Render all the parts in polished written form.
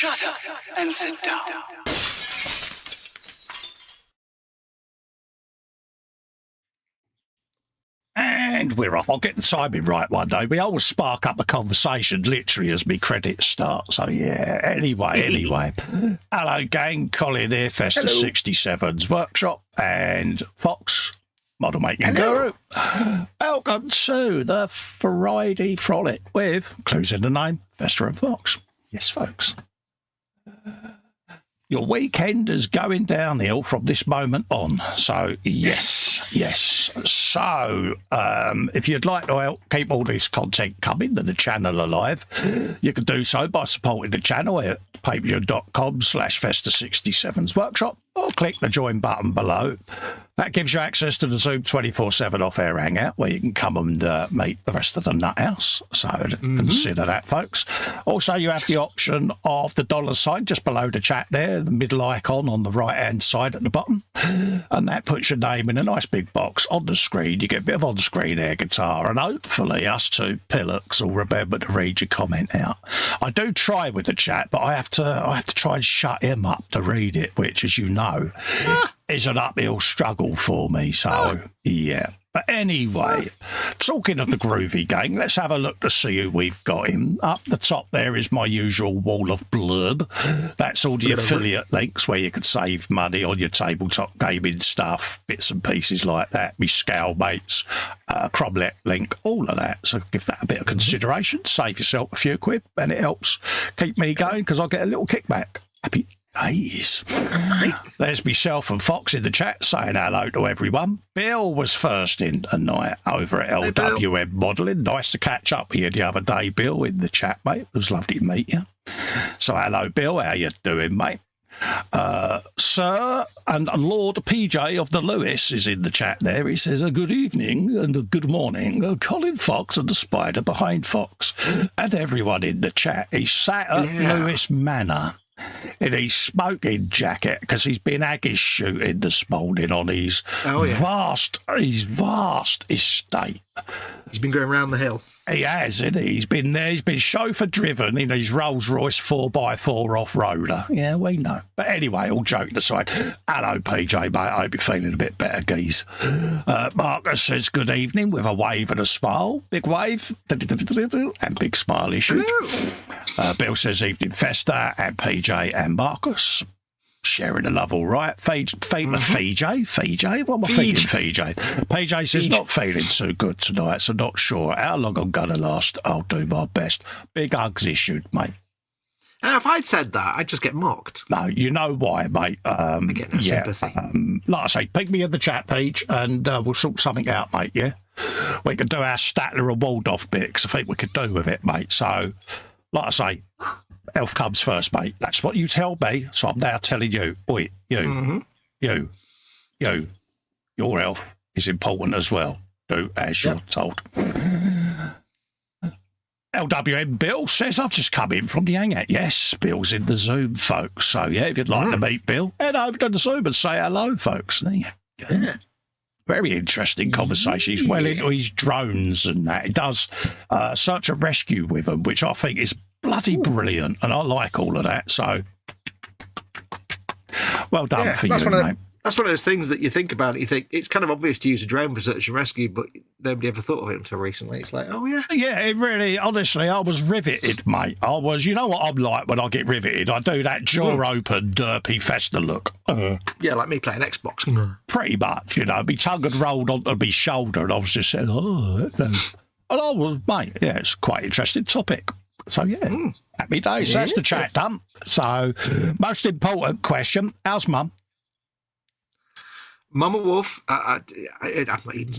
Shut up and sit down. And we're off. I'll get the timing right one day. We always spark up the conversation literally as me credits start. So, yeah, anyway. Hello, gang. Colin here, Festa 67's workshop, and Fox, model making guru. Welcome to the Friday Frolic with, clues in the name, Festa and Fox. Yes, folks. Your weekend is going downhill from this moment on. So, yes. So, if you'd like to help keep all this content coming and the channel alive, you can do so by supporting the channel at patreon.com/Festa67's workshop, or click the join button below. That gives you access to the Zoom 24/7 off-air hangout where you can come and meet the rest of the nut house. So consider that, folks. Also, you have the option of the $sign just below the chat there, the middle icon on the right-hand side at the bottom. And that puts your name in a nice big box on the screen. You get a bit of on-screen air guitar, and hopefully us two pillocks will remember to read your comment out. I do try with the chat, but I have to try and shut him up to read it, which, as you know, is an uphill struggle for me. So, yeah. But anyway, talking of the groovy gang, let's have a look to see who we've got in. Up the top there is my usual wall of blurb. That's all the affiliate links where you can save money on your tabletop gaming stuff, bits and pieces like that. Me scale mates, Cromlet link, all of that. So give that a bit of consideration. Save yourself a few quid, and it helps keep me going because I get a little kickback. Happy days. There's myself and Fox in the chat saying hello to everyone. Bill was first in tonight over at LWM Modelling. Nice to catch up with you the other day, Bill, in the chat, mate. It was lovely to meet you. So hello, Bill. How you doing, mate? Sir and Lord PJ of the Lewis is in the chat there. He says a good evening and a good morning. Colin Fox and the spider behind Fox and everyone in the chat. He's sat at Lewis Manor in his smoking jacket because he's been haggis shooting this morning on his vast estate. He's been going round the hill. He has, isn't he? He's been there. He's been chauffeur driven in his Rolls Royce 4x4 off-roader. Yeah, we know. But anyway, all joking aside, hello, PJ, mate. I hope you're feeling a bit better, geez. Marcus says good evening with a wave and a smile. Big wave and big smile issued. Bill says evening, Festa, and PJ and Marcus. Sharing the love, all right. Fiji? What am I thinking, Fiji? PJ says not feeling too good tonight, so not sure how long I'm going to last. I'll do my best. Big hugs issued, mate. If I'd said that, I'd just get mocked. No, you know why, mate. I get no sympathy. Like I say, pick me in the chat page and we'll sort something out, mate, yeah? We can do our Statler and Waldorf bit, because I think we could do with it, mate. So, like I say, health comes first, mate. That's what you tell me, so I'm now telling you. Oi, you, your health is important as well. Do as you're told. LWM Bill says, I've just come in from the hangout. Yes, Bill's in the Zoom, folks. So, yeah, if you'd like to meet Bill, head over to the Zoom and say hello, folks. There you go. Yeah. Very interesting conversation. He's well into his drones and that. He does search and rescue with them, which I think is bloody brilliant, and I like all of that. So, well done for you, mate. That's one of those things that you think about. You think it's kind of obvious to use a drone for search and rescue, but nobody ever thought of it until recently. It's like, oh yeah, yeah. It really, honestly, I was riveted, mate. I was. You know what I'm like when I get riveted? I do that jaw open, derpy Festa look. Yeah, like me playing Xbox. Pretty much, you know. My tongue had rolled onto my shoulder, and I was just saying, and I was, mate. Yeah, it's quite an interesting topic. So, yeah, happy days. Yeah. That's the chat done. So, most important question, how's Mum? Mama Wolf, he's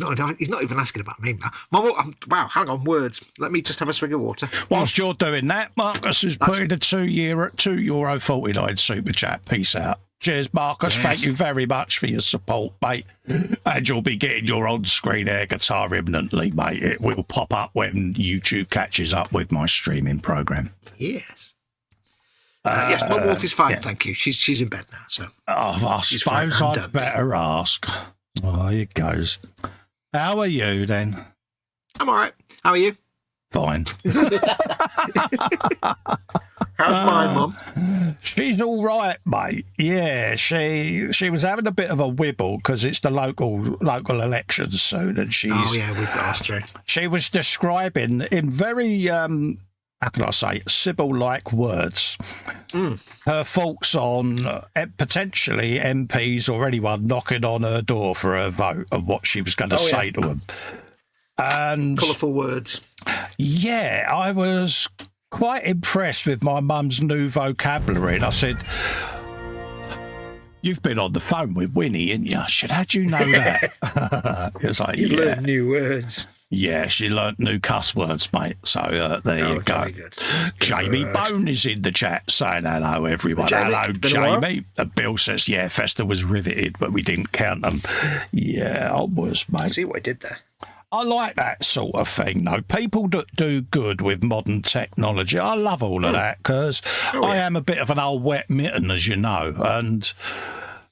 not even asking about me now. Mama, wow, hang on, words. Let me just have a swig of water. Whilst you're doing that, Marcus is putting a €2.49 super chat. Peace out. Cheers, Marcus. Yes. Thank you very much for your support, mate. And you'll be getting your on-screen air guitar imminently, mate. It will pop up when YouTube catches up with my streaming program. Yes. Yes, Mum Wolf is fine, thank you. She's in bed now, so. I suppose I'd better ask. Oh, here it goes. How are you, then? I'm all right. How are you? Fine. How's my mum? She's all right, mate. Yeah, she was having a bit of a wibble because it's the local elections soon, and she's. Oh yeah, we've got us through. She was describing in very how can I say, Sybil-like words, her thoughts on potentially MPs or anyone knocking on her door for a vote and what she was going to say to them. And colourful words. Yeah, I was quite impressed with my mum's new vocabulary. And I said, "You've been on the phone with Winnie, ain't you?" She said, "How'd you know that?" It was like, you learned new words. Yeah, she learnt new cuss words, mate. So there you go. Good. Jamie Bone is in the chat saying hello, everyone. Hello, Jamie. Bill says, yeah, Festa was riveted, but we didn't count them. Yeah, I was, mate. See what I did there? I like that sort of thing, though. People that do good with modern technology, I love all of that because I am a bit of an old wet mitten, as you know, and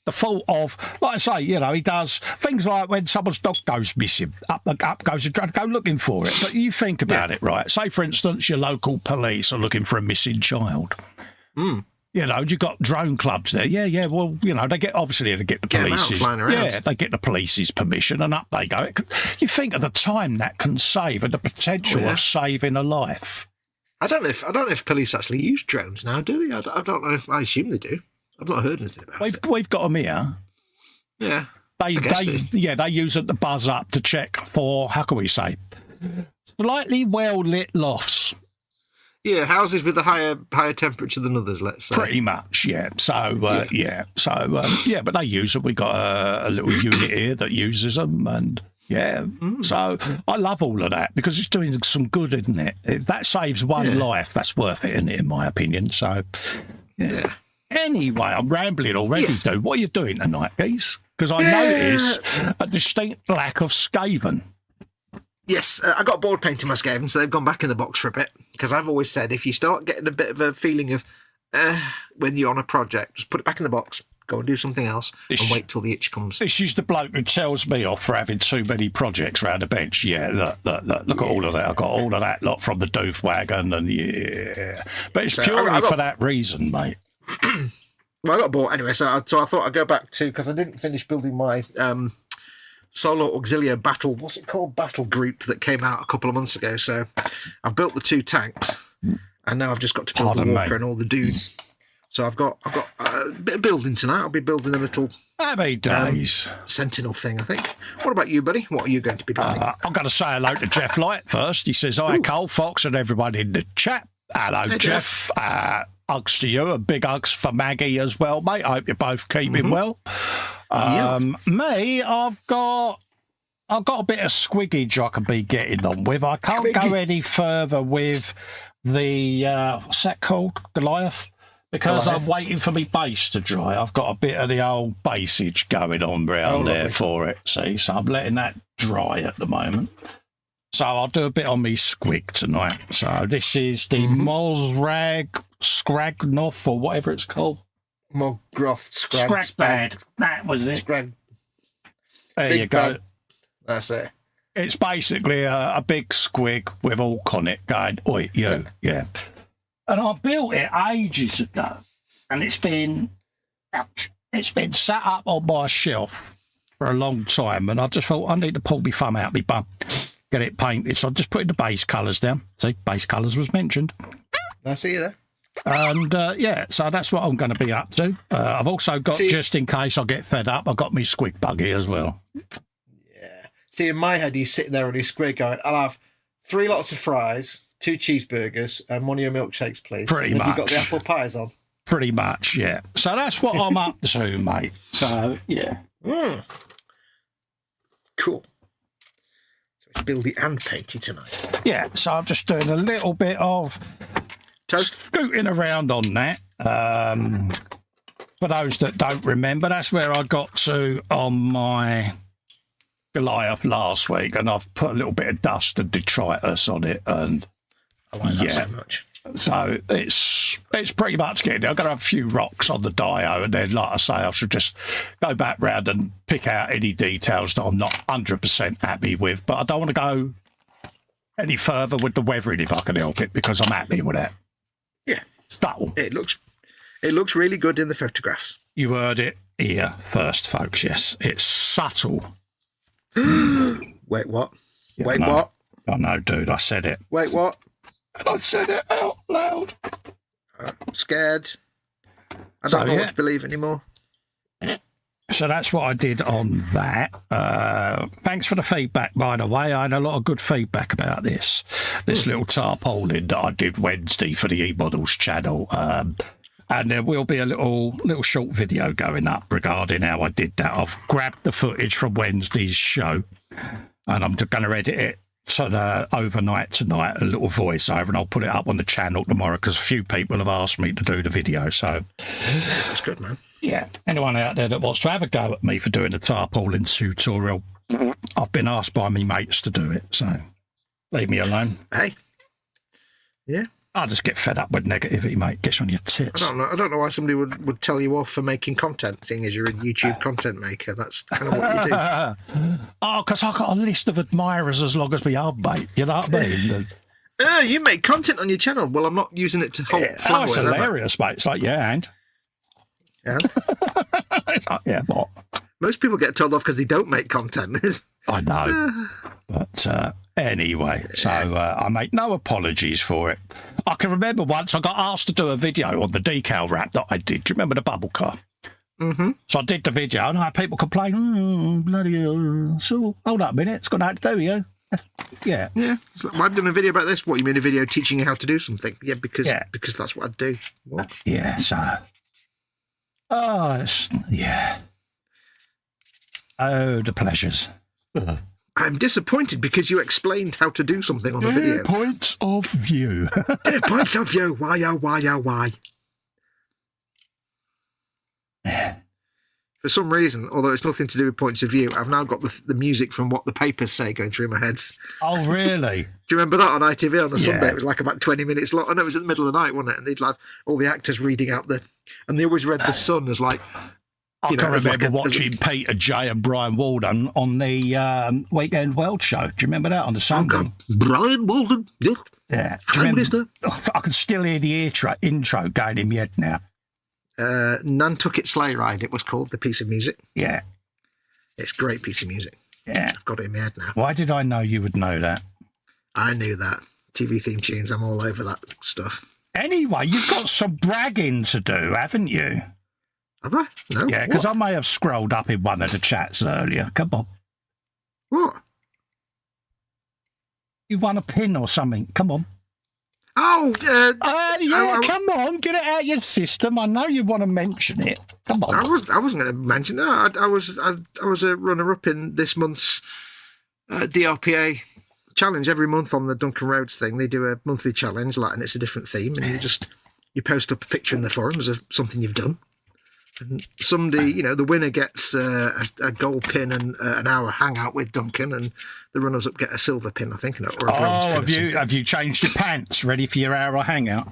the thought of, like I say, you know, he does things like when someone's dog goes missing, up goes a drone, go looking for it. But you think about it, right? Say, for instance, your local police are looking for a missing child. You know, you've got drone clubs there. Yeah. Well, you know, they get the police's. Yeah, they get the police's permission, and up they go. You think of the time that can save and the potential of saving a life. I don't know if police actually use drones now, do they? I don't know if I assume they do. I've not heard anything about it. We've got them here. Yeah. They use it to buzz up to check for, how can we say, slightly well-lit lofts. Yeah, houses with a higher temperature than others, let's say. Pretty much, yeah. So, but they use them. We've got a little unit here that uses them, and so I love all of that because it's doing some good, isn't it? If that saves one life, that's worth it, isn't it, in my opinion? So, yeah. Anyway, I'm rambling already, dude. What are you doing tonight, geese? Because I notice a distinct lack of Skaven. Yes, I got bored painting my Skaven, so they've gone back in the box for a bit. Because I've always said, if you start getting a bit of a feeling of when you're on a project, just put it back in the box, go and do something else, and wait till the itch comes. This is the bloke who tells me off for having too many projects around the bench. Yeah, look at all of that. I've got all of that lot from the doof wagon, and but it's purely for that reason, mate. Well, I got bored anyway, so I thought I'd go back to, because I didn't finish building my solo auxiliary battle, what's it called, battle group that came out a couple of months ago. So I've built the 2 tanks, and now I've just got to build the walker and all the dudes. So I've got a bit of building tonight. I'll be building a little sentinel thing, I think. What about you, buddy? What are you going to be building? I'm going to say hello to Jeff Light first. He says, hi, Cole, Fox, and everybody in the chat. Hello, hey, Jeff. Hugs to you, and big hugs for Maggie as well, mate. I hope you're both keeping well. Me, I've got a bit of squiggage I can be getting on with. I can't go any further with the what's that called, Goliath, because I'm waiting for my base to dry. I've got a bit of the old basage going on around there for it. See, so I'm letting that dry at the moment. So I'll do a bit on me squig tonight. So this is the Mosrag Scragnoff, or whatever it's called. Mogroth Scragbad. That was it. Scrag. There you go. That's it. It's basically a big squig with Orc on it going, oi, you. Yeah. And I built it ages ago. And it's been sat up on my shelf for a long time. And I just thought, I need to pull my thumb out my bum, get it painted. So I just put the base colours down. See, base colours was mentioned. I see you there. And so that's what I'm going to be up to. I've also got, just in case I get fed up, I've got me squig buggy as well. Yeah. See, in my head, he's sitting there on his squig going, I'll have 3 lots of fries, 2 cheeseburgers, and 1 of your milkshakes, please. Pretty much. You've got the apple pies on. Pretty much, yeah. So that's what I'm up to, mate. So, yeah. Cool. So it's buildy and painty tonight. Yeah, so I'm just doing a little bit of scooting around on that. For those that don't remember, that's where I got to on my Goliath last week, and I've put a little bit of dust and detritus on it, and I like that so much. So it's pretty much getting there. I've got to have a few rocks on the dio, and then, like I say, I should just go back round and pick out any details that I'm not 100% happy with. But I don't want to go any further with the weathering if I can help it, because I'm happy with that. Yeah. Subtle. It looks really good in the photographs. You heard it here first, folks. Yes, it's subtle. Wait, what? Yeah, Wait, what? Oh, no, dude, I said it. Wait, what? And I said it out loud. I'm scared. I don't know what to believe anymore. So that's what I did on that. Thanks for the feedback, by the way. I had a lot of good feedback about this little tarpaulin that I did Wednesday for the KA.Models channel. And there will be a little short video going up regarding how I did that. I've grabbed the footage from Wednesday's show, and I'm going to edit it overnight tonight, a little voiceover, and I'll put it up on the channel tomorrow because a few people have asked me to do the video. So that's good, man. Yeah, anyone out there that wants to have a go at me for doing the tarpaulin tutorial, I've been asked by me mates to do it, so leave me alone. Hey, yeah. I just get fed up with negativity, mate. Gets on your tits. I don't know why somebody would tell you off for making content, seeing as you're a YouTube content maker. That's kind of what you do. Oh, because I've got a list of admirers as long as we are, mate. You know what I mean? You make content on your channel. Well, I'm not using it to hold flowers. It's hilarious, mate. It's like, yeah, and? It's like, yeah, what? Most people get told off because they don't make content. I know. But anyway, so I make no apologies for it. I can remember once I got asked to do a video on the decal wrap that I did. Do you remember the bubble car? Mm-hmm. So I did the video, and I had people complain, bloody hell. So hold up a minute, it's got nothing to do with you. Yeah. Yeah. It's like, well, I've done a video about this. What, you mean a video teaching you how to do something? Yeah, because that's what I do. What? Yeah, so... Oh, yeah. Oh, the pleasures. I'm disappointed because you explained how to do something on a video. Points of view. Points of view. Why, oh, why, oh, why? For some reason, although it's nothing to do with points of view, I've now got the music from What the Papers Say going through my heads. Oh, really? Do you remember that on ITV on a Sunday? It was like about 20 minutes long. I know it was in the middle of the night, wasn't it? And they'd have all the actors reading out and they always read The Sun as like... I can remember watching Peter J and Brian Walden on the Weekend World show. Do you remember that on the Sunday? Oh, Brian Walden, yeah. Prime Minister. I can still hear the intro going in my head now. Nantucket Sleigh Ride, it was called, the piece of music. Yeah. It's a great piece of music. Yeah. I've got it in my head now. Why did I know you would know that? I knew that. TV theme tunes, I'm all over that stuff. Anyway, you've got some bragging to do, haven't you? Have I? No. Yeah, because I may have scrolled up in one of the chats earlier. Come on. What? You won a pin or something. Come on. Oh, come on. Get it out of your system. I know you want to mention it. Come on. I wasn't going to mention that. I was a runner-up in this month's DRPA challenge. Every month on the Duncan Roads thing, they do a monthly challenge, and it's a different theme, and you post up a picture in the forums of something you've done. And somebody, the winner gets a gold pin and an hour hangout with Duncan, and the runners-up get a silver pin, I think. Or a bronze pin. Have you changed your pants ready for your hour hangout?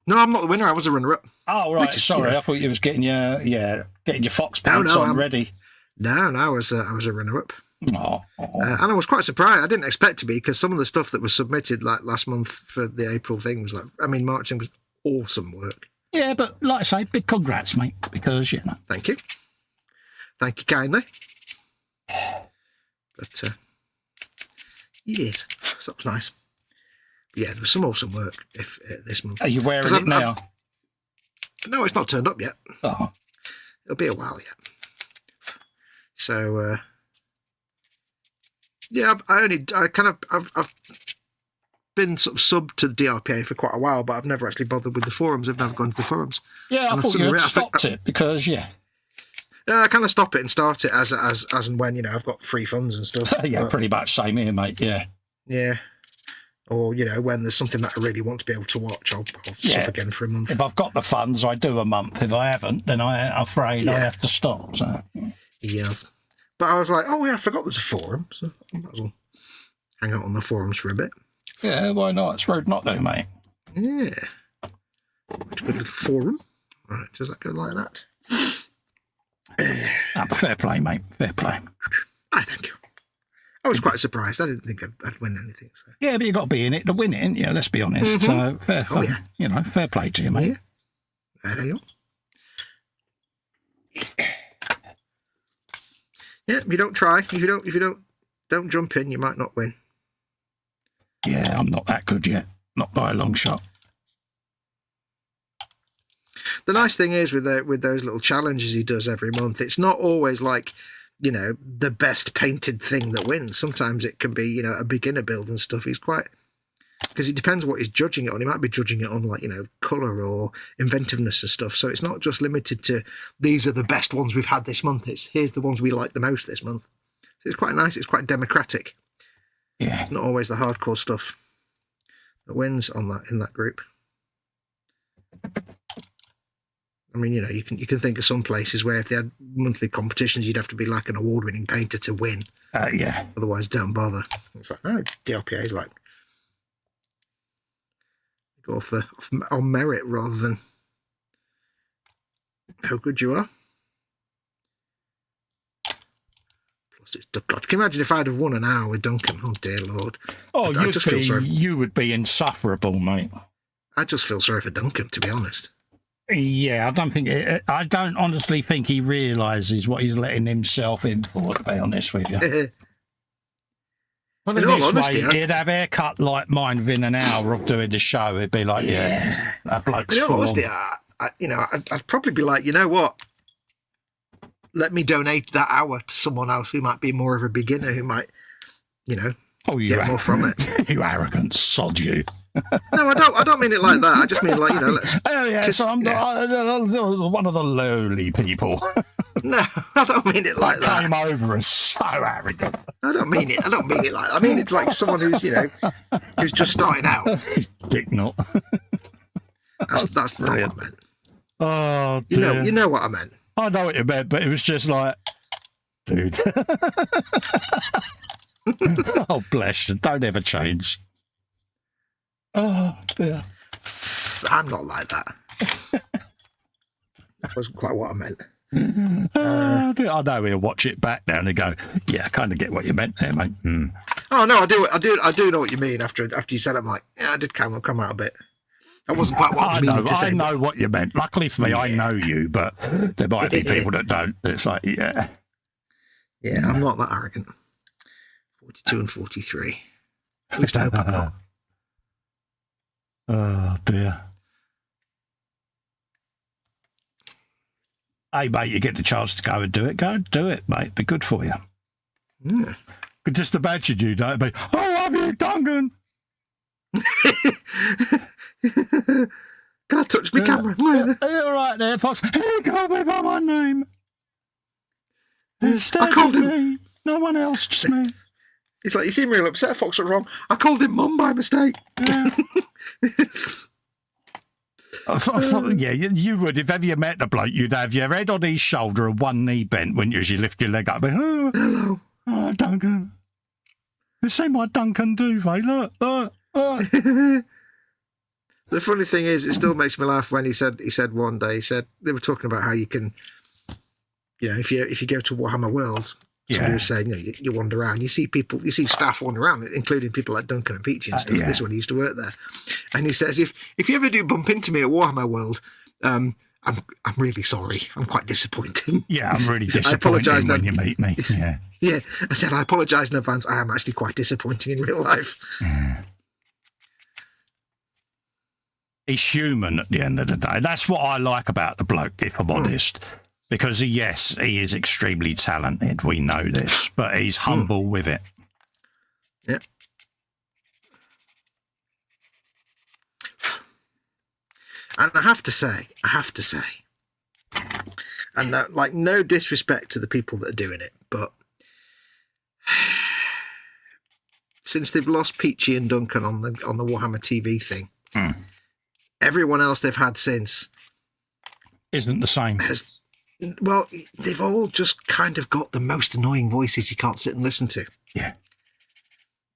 No, I'm not the winner. I was a runner-up. Oh, right. Sorry, I thought you was getting your Fox pants ready. No, I was a runner-up. Oh. And I was quite surprised. I didn't expect to be, because some of the stuff that was submitted like last month for the April thing was March thing was awesome work. Yeah, but like I say, big congrats, mate, because, Thank you. Thank you kindly. But, yes, so that was nice. But yeah, there was some awesome work this month. Are you wearing it now? No, it's not turned up yet. Oh. It'll be a while yet. So, yeah, I've been sort of sub to the DRPA for quite a while, but I've never actually bothered with the forums. I've never gone to the forums. Yeah, I thought you had stopped it because, I kind of stop it and start it as and when, I've got free funds and stuff. Yeah, pretty much same here, mate, yeah. Yeah. Or, when there's something that I really want to be able to watch, I'll sub again for a month. If I've got the funds, I do a month. If I haven't, then I'm afraid I have to stop. So. Yes. But I was like, oh, yeah, I forgot there's a forum, so I might as well hang out on the forums for a bit. Yeah, why not? It's rude not to, mate. Yeah. Good little forum. Right, does that go like that? Fair play, mate. Fair play. Thank you. I was quite surprised. I didn't think I'd win anything. So. Yeah, but you got to be in it to win it, ain't you? Let's be honest. So fair play to you, mate. Yeah. There you go. Yeah, if you don't try, if you don't jump in, you might not win. Yeah, I'm not that good yet. Not by a long shot. The nice thing is with those little challenges he does every month, it's not always like, the best painted thing that wins. Sometimes it can be, a beginner build and stuff. He's quite, because it depends what he's judging it on. He might be judging it on like, colour or inventiveness and stuff. So it's not just limited to these are the best ones we've had this month. It's here's the ones we like the most this month. So it's quite nice. It's quite democratic. Yeah. Not always the hardcore stuff that wins in that group. I mean, you can think of some places where if they had monthly competitions, you'd have to be like an award-winning painter to win. Yeah. Otherwise, don't bother. It's like, DLPA is like go on merit rather than how good you are. Plus, it's God. Can you imagine if I'd have won an hour with Duncan? Oh dear Lord! Oh, you would be insufferable, mate. I just feel sorry for Duncan, to be honest. Yeah, I don't honestly think he realises what he's letting himself in for, to be honest with you. But in all honesty, he'd have haircut like mine within an hour of doing the show. It'd be like, yeah, that bloke's full. In all honesty, I'd probably be like, you know what? Let me donate that hour to someone else who might be more of a beginner, who might, get more from it. You arrogant sod, you. No, I don't mean it like that. I just mean like, let's... so I'm one of the lowly people. No, I don't mean it like that. Came over as so arrogant. I don't mean it like... I mean it like someone who's, who's just starting out. Dick nut. That's not what I meant. Oh, dear. You know what I meant. I know what you meant, but it was just like, dude. Oh, bless you. Don't ever change. Oh, dear. I'm not like that. That wasn't quite what I meant. I know he'll watch it back now and go, yeah, I kind of get what you meant there, mate. Mm. Oh, no, I do know what you mean. After you said it, I'm like, yeah, I did come out a bit. That wasn't quite what I was meaning to say. I know what you meant. Luckily for me, I know you, but there might be people that don't. It's like, yeah. Yeah, I'm not that arrogant. 42 and 43. At least I hope I'm not. Oh, dear. Hey, mate, you get the chance to go and do it. Go and do it, mate. Be good for you. Yeah. But just imagine you don't be, I love you, Duncan. Can I touch my camera? You're right there, Fox. He called me by my name. I called him. Me. No one else, just me. He's like, you seem real upset, Fox, what's wrong? I called him Mum by mistake. Yeah. Yeah, you would. If ever you met the bloke, you'd have your head on his shoulder and one knee bent, wouldn't you, as you lift your leg up? Hello. Oh, Duncan. You see my Duncan duvet? Look. The funny thing is, it still makes me laugh when he said one day, they were talking about how you can, if you go to Warhammer World, somebody was saying, you wander around, you see staff wander around, including people like Duncan and Peachy and stuff. Yeah. This one, he used to work there. And he says, if you ever do bump into me at Warhammer World, I'm really sorry. I'm quite disappointing. Yeah, I'm really disappointed when you meet me. Yeah. Yeah. I said, I apologise in advance. I am actually quite disappointing in real life. Yeah. He's human at the end of the day. That's what I like about the bloke, if I'm honest. Because, yes, he is extremely talented. We know this. But he's humble with it. Yeah. And I have to say, and that, like, no disrespect to the people that are doing it, but since they've lost Peachy and Duncan on the Warhammer TV thing, everyone else they've had since isn't the same. Well, they've all just kind of got the most annoying voices you can't sit and listen to. Yeah.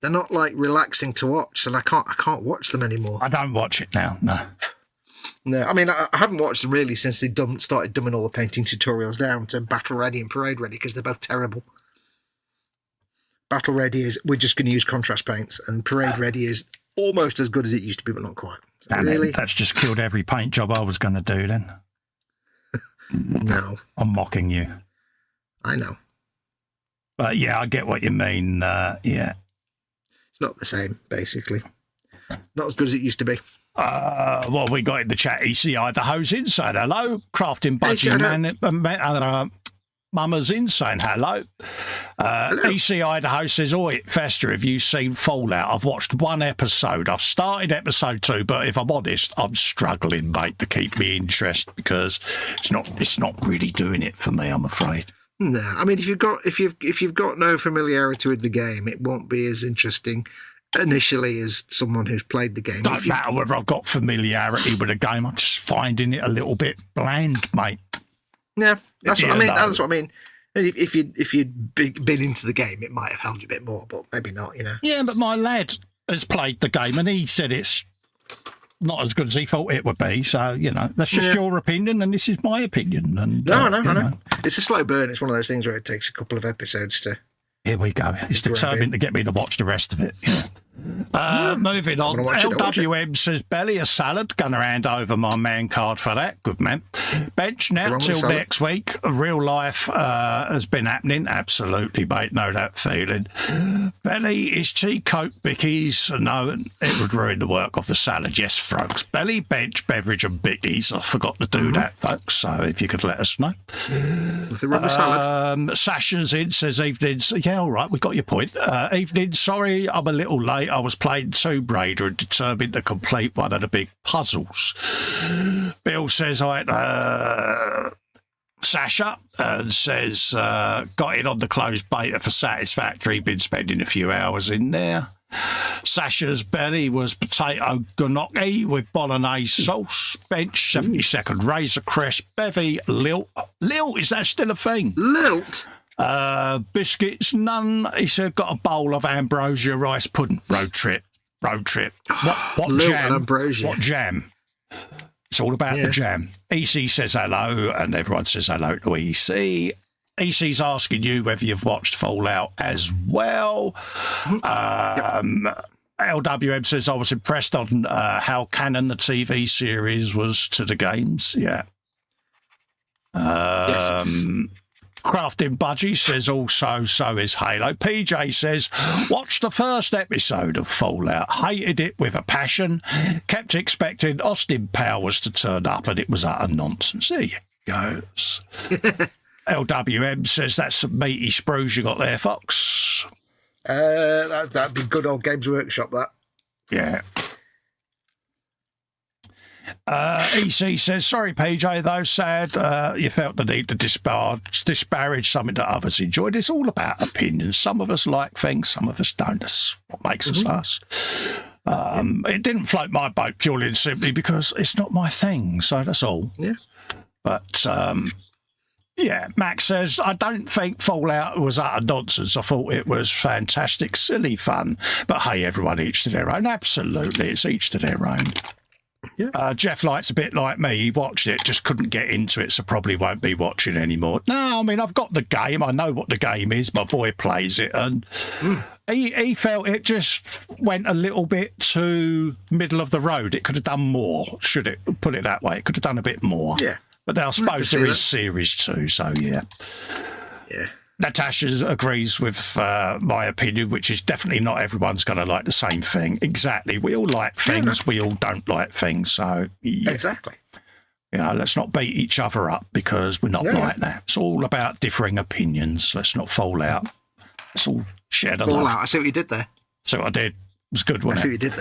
They're not like relaxing to watch, and I can't watch them anymore. I don't watch it now, no. No, I mean, I haven't watched them really since they started dumbing all the painting tutorials down to battle ready and parade ready, because they're both terrible. Battle Ready is we're just going to use contrast paints, and Parade Ready is almost as good as it used to be, but not quite. So really, that's just killed every paint job I was going to do. Then no, I'm mocking you. I know. But yeah, I get what you mean. Yeah, it's not the same, basically. Not as good as it used to be. Well, we got in the chat. EC Idaho's in saying hello. Crafting Budgie Man. Mama's in saying hello. EC Idaho says, Oi, Festa, have you seen Fallout? I've watched one episode. I've started episode 2, but if I'm honest, I'm struggling, mate, to keep me interested because it's not really doing it for me, I'm afraid. No, I mean, if you've got no familiarity with the game, it won't be as interesting initially as someone who's played the game. Don't matter whether I've got familiarity with the game. I'm just finding it a little bit bland, mate. Yeah, that's what I mean. That's what I mean. If you'd been into the game, it might have helped you a bit more, but maybe not. Yeah, but my lad has played the game and he said it's not as good as he thought it would be. So that's just your opinion, and this is my opinion. And I know. It's a slow burn. It's one of those things where it takes a couple of episodes to. Here we go. It's determined to get me to watch the rest of it. Moving on. LWM says, belly a salad. Gonna hand over my man card for that. Good man. Bench now till next week. Real life has been happening. Absolutely, mate. Know that feeling. Belly is cheap Coke bickies. No, it would ruin the work of the salad. Yes, folks. Belly, bench, beverage and bickies. I forgot to do that, folks. So if you could let us know. Nothing wrong with salad. Sasha's in, says, evenings. Yeah, all right. We got your point. Evening. Sorry, I'm a little late. I was playing Tomb Raider and determined to complete one of the big puzzles. Bill says, Sasha, and says, got it on the closed beta for Satisfactory, been spending a few hours in there. Sasha's belly was potato gnocchi with bolognese sauce. Bench, 72nd Razor Crest, bevy, lilt. Lilt, is that still a thing? Lilt? Biscuits, none. He said, got a bowl of ambrosia rice pudding. Road trip. What jam? Ambrosia. What jam? It's all about the jam. EC says hello, and everyone says hello to EC. EC's asking you whether you've watched Fallout as well. LWM says, I was impressed on how canon the TV series was to the games. Yeah. Crafting Budgie says also, so is Halo. PJ says, watched the first episode of Fallout, hated it with a passion, kept expecting Austin Powers to turn up, and it was utter nonsense. There you goes. LWM says, that's some meaty sprues you got there, Fox. That'd be good old Games Workshop, that. Yeah. EC says, sorry, PJ, though, sad you felt the need to disparage something that others enjoyed. It's all about opinions. Some of us like things, some of us don't. That's what makes us us. It didn't float my boat purely and simply because it's not my thing, so that's all. Yeah. But, yeah, Max says, I don't think Fallout was utter nonsense. I thought it was fantastic, silly fun. But hey, everyone, each to their own. Absolutely, it's each to their own. Yeah. Jeff Light's a bit like me. He watched it, just couldn't get into it, so probably won't be watching anymore. No, I mean, I've got the game. I know what the game is. My boy plays it, and he felt it just went a little bit too middle of the road. It could have done more, should it? Put it that way. It could have done a bit more. Yeah. But I suppose there is series 2, so yeah. Yeah. Natasha agrees with my opinion, which is definitely not everyone's going to like the same thing. Exactly. We all like things. We all don't like things. So, yeah. Exactly. Let's not beat each other up because we're not like that. It's all about differing opinions. Let's not fall out. Let's all share the love. I see what you did there. See what I did. It was good, wasn't it? I see what you did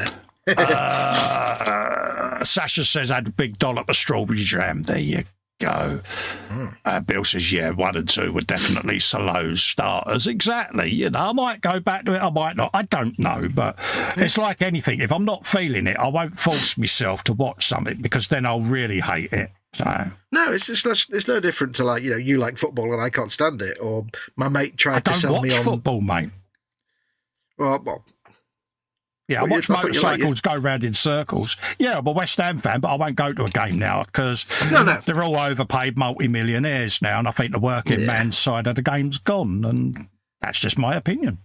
there. Sasha says, I had a big dollop of strawberry jam. There you go. Bill says, yeah, 1 and 2 were definitely Solo's starters. Exactly. I might go back to it. I might not. I don't know. But it's like anything. If I'm not feeling it, I won't force myself to watch something because then I'll really hate it. So. No, it's no different to you like football and I can't stand it. Or my mate tried to sell me on... I don't watch football, mate. Well, yeah, I watch motorcycles go round in circles. Yeah, I'm a West Ham fan, but I won't go to a game now because they're all overpaid multi-millionaires now, and I think the working man's side of the game's gone, and that's just my opinion.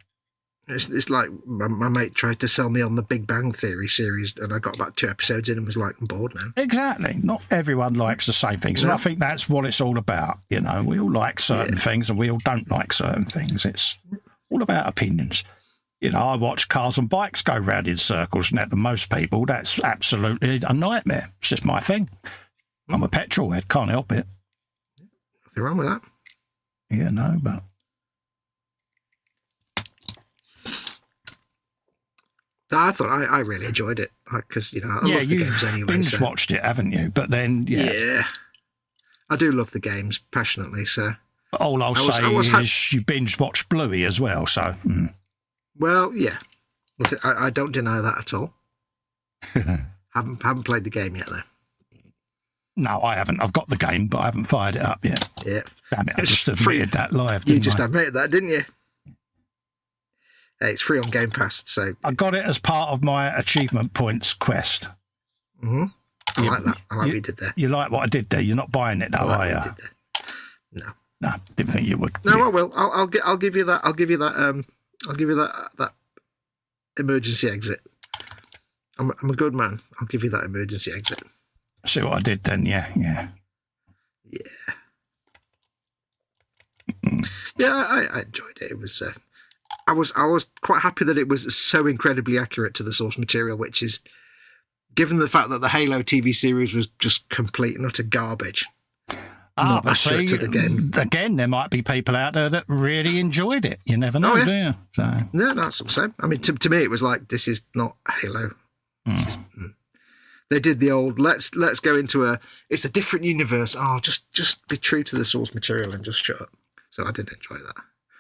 It's like my mate tried to sell me on the Big Bang Theory series, and I got about 2 episodes in and was like, I'm bored now. Exactly. Not everyone likes the same things. And I think that's what it's all about. You know, we all like certain things and we all don't like certain things. It's all about opinions. You know, I watch cars and bikes go round in circles, and to most people, that's absolutely a nightmare. It's just my thing. I'm a petrol head, can't help it. Nothing wrong with that. Yeah, no, but... I thought I really enjoyed it because, you know, I love the games anyway. Binge watched it, haven't you? But then, yeah, I do love the games passionately. So all I'll say is you binge watched Bluey as well. So, well, yeah, I don't deny that at all. haven't played the game yet, though. No, I haven't. I've got the game, but I haven't fired it up yet. Yeah, damn it! I just admitted that live. You just admitted that, didn't you? Hey, it's free on Game Pass, so... I got it as part of my achievement points quest. I like that. I like what you did there. You like what I did there? You're not buying it, though, are you? No, didn't think you would. No, I will. I'll give you that. I'll give you that. I'll give you that emergency exit. I'm a good man. I'll give you that emergency exit. See what I did then? Yeah. I enjoyed it. It was. I was quite happy that it was so incredibly accurate to the source material, which is, given the fact that the Halo TV series was just complete and utter garbage. But see, to the game. Again, there might be people out there that really enjoyed it. You never know, do you? So. No, that's what I'm saying. I mean, to me, it was like, this is not Halo. They did the old, let's go into it's a different universe. Oh, just be true to the source material and just shut up. So I did enjoy that.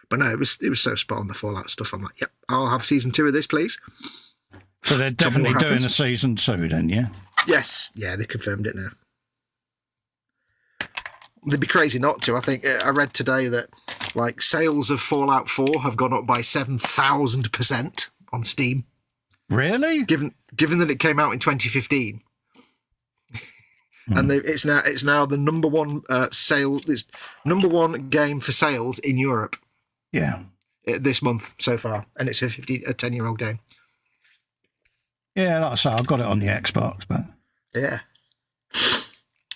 But no, it was so spot on the Fallout stuff. I'm like, yep, I'll have season 2 of this, please. So they're definitely doing a season 2 then, yeah? Yes, yeah, they confirmed it now. They'd be crazy not to. I think I read today that like sales of Fallout 4 have gone up by 7,000% on Steam. Really? Given that it came out in 2015. And it's now the number one it's number one game for sales in Europe. Yeah, this month so far, and it's a 10-year-old game. Yeah, like I say, I've got it on the Xbox, but yeah.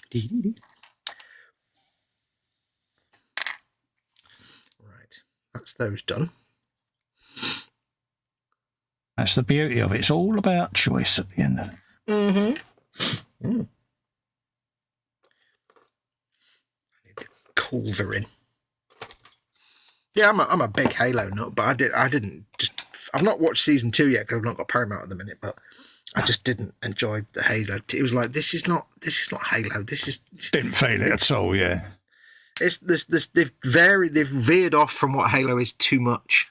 Right, that's those done. That's the beauty of it. It's all about choice at the end of it. I need the Culver in. Yeah, I'm a big Halo nut, but I've not watched season 2 yet because I've not got Paramount at the minute, but I just didn't enjoy the Halo. It was like, this is not Halo. Didn't feel it at all, yeah. It's they've veered off from what Halo is too much.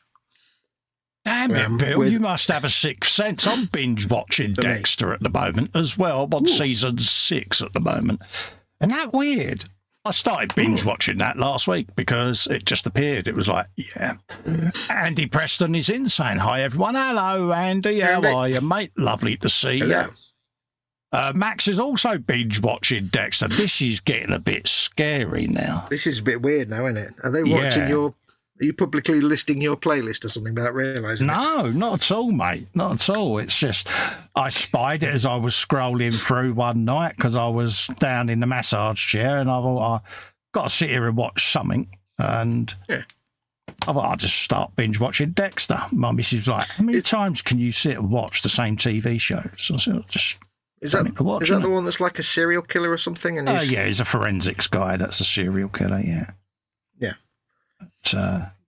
Damn it, Bill, you must have a sixth sense. I'm binge watching Dexter at the moment as well. I'm on season 6 at the moment. Isn't that weird? I started binge watching that last week because it just appeared. It was like, Andy Preston is in saying, hi, everyone. Hello, Andy. How are you, mate? Lovely to see you. Max is also binge watching Dexter. This is getting a bit scary now. This is a bit weird now, isn't it? Are they watching Are you publicly listing your playlist or something without realising it? No, not at all, mate. Not at all. It's just I spied it as I was scrolling through one night because I was down in the massage chair and I thought, I've got to sit here and watch something. And I thought, I'll just start binge watching Dexter. My missus was like, how many times can you sit and watch the same TV show? So I said, is that the one that's like a serial killer or something? And he's a forensics guy. That's a serial killer, yeah. Yeah.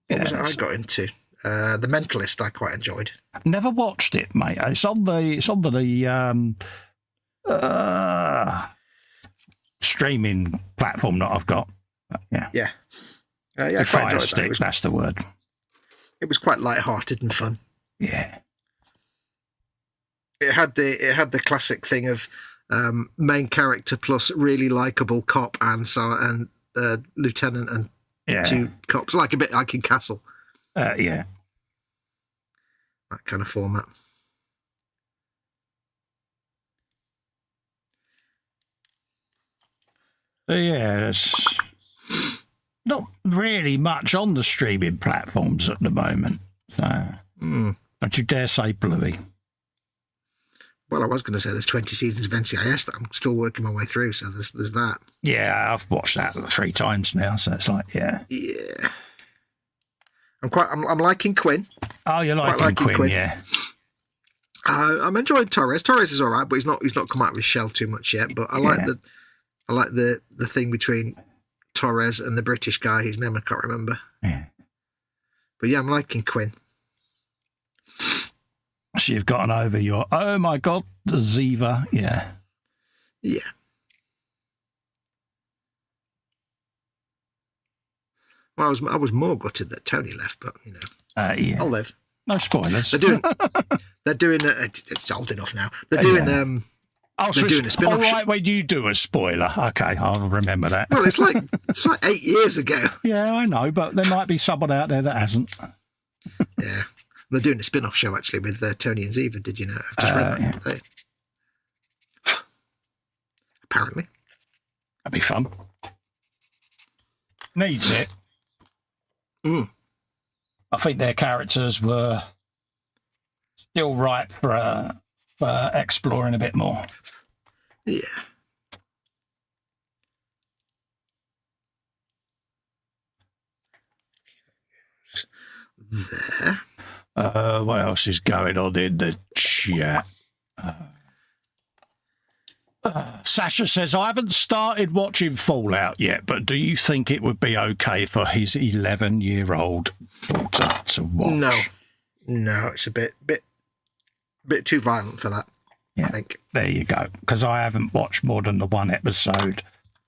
What was it I got into? The Mentalist I quite enjoyed. Never watched it, mate. It's on the streaming platform that I've got. Yeah. Fire Stick, that's the word. It was quite light-hearted and fun. Yeah. It had the classic thing of main character plus really likable cop and lieutenant and two cops, like a bit like in Castle. Yeah. That kind of format. Yeah, there's not really much on the streaming platforms at the moment. So Don't you dare say Bluey. Well, I was going to say there's 20 seasons of NCIS that I'm still working my way through, so there's that. Yeah, I've watched that 3 times now, so it's like, yeah. Yeah. I'm liking Quinn. Oh, you're liking Quinn, yeah. I'm enjoying Torres. Torres is all right, but he's not come out of his shell too much yet. But I like the thing between Torres and the British guy whose name I can't remember. Yeah. But yeah, I'm liking Quinn. So you've gotten over your, oh my God, the Ziva, yeah. Yeah. Well, I was more gutted that Tony left, but you know, yeah. I'll live. No spoilers. They're doing. It's old enough now. They're doing. They're doing a spin-off. All right, when you do a spoiler, okay, I'll remember that. Well, it's like 8 years ago. Yeah, I know, but there might be someone out there that hasn't. Yeah, they're doing a spin-off show actually with Tony and Ziva. Did you know? I've just read that today. Apparently, that'd be fun. Needs it. I think their characters were still ripe for exploring a bit more. Yeah. There. What else is going on in the chat? Sasha says, I haven't started watching Fallout yet, but do you think it would be okay for his 11-year-old daughter to watch? No, it's a bit too violent for that. Yeah, I think. There you go. Because I haven't watched more than the 1 episode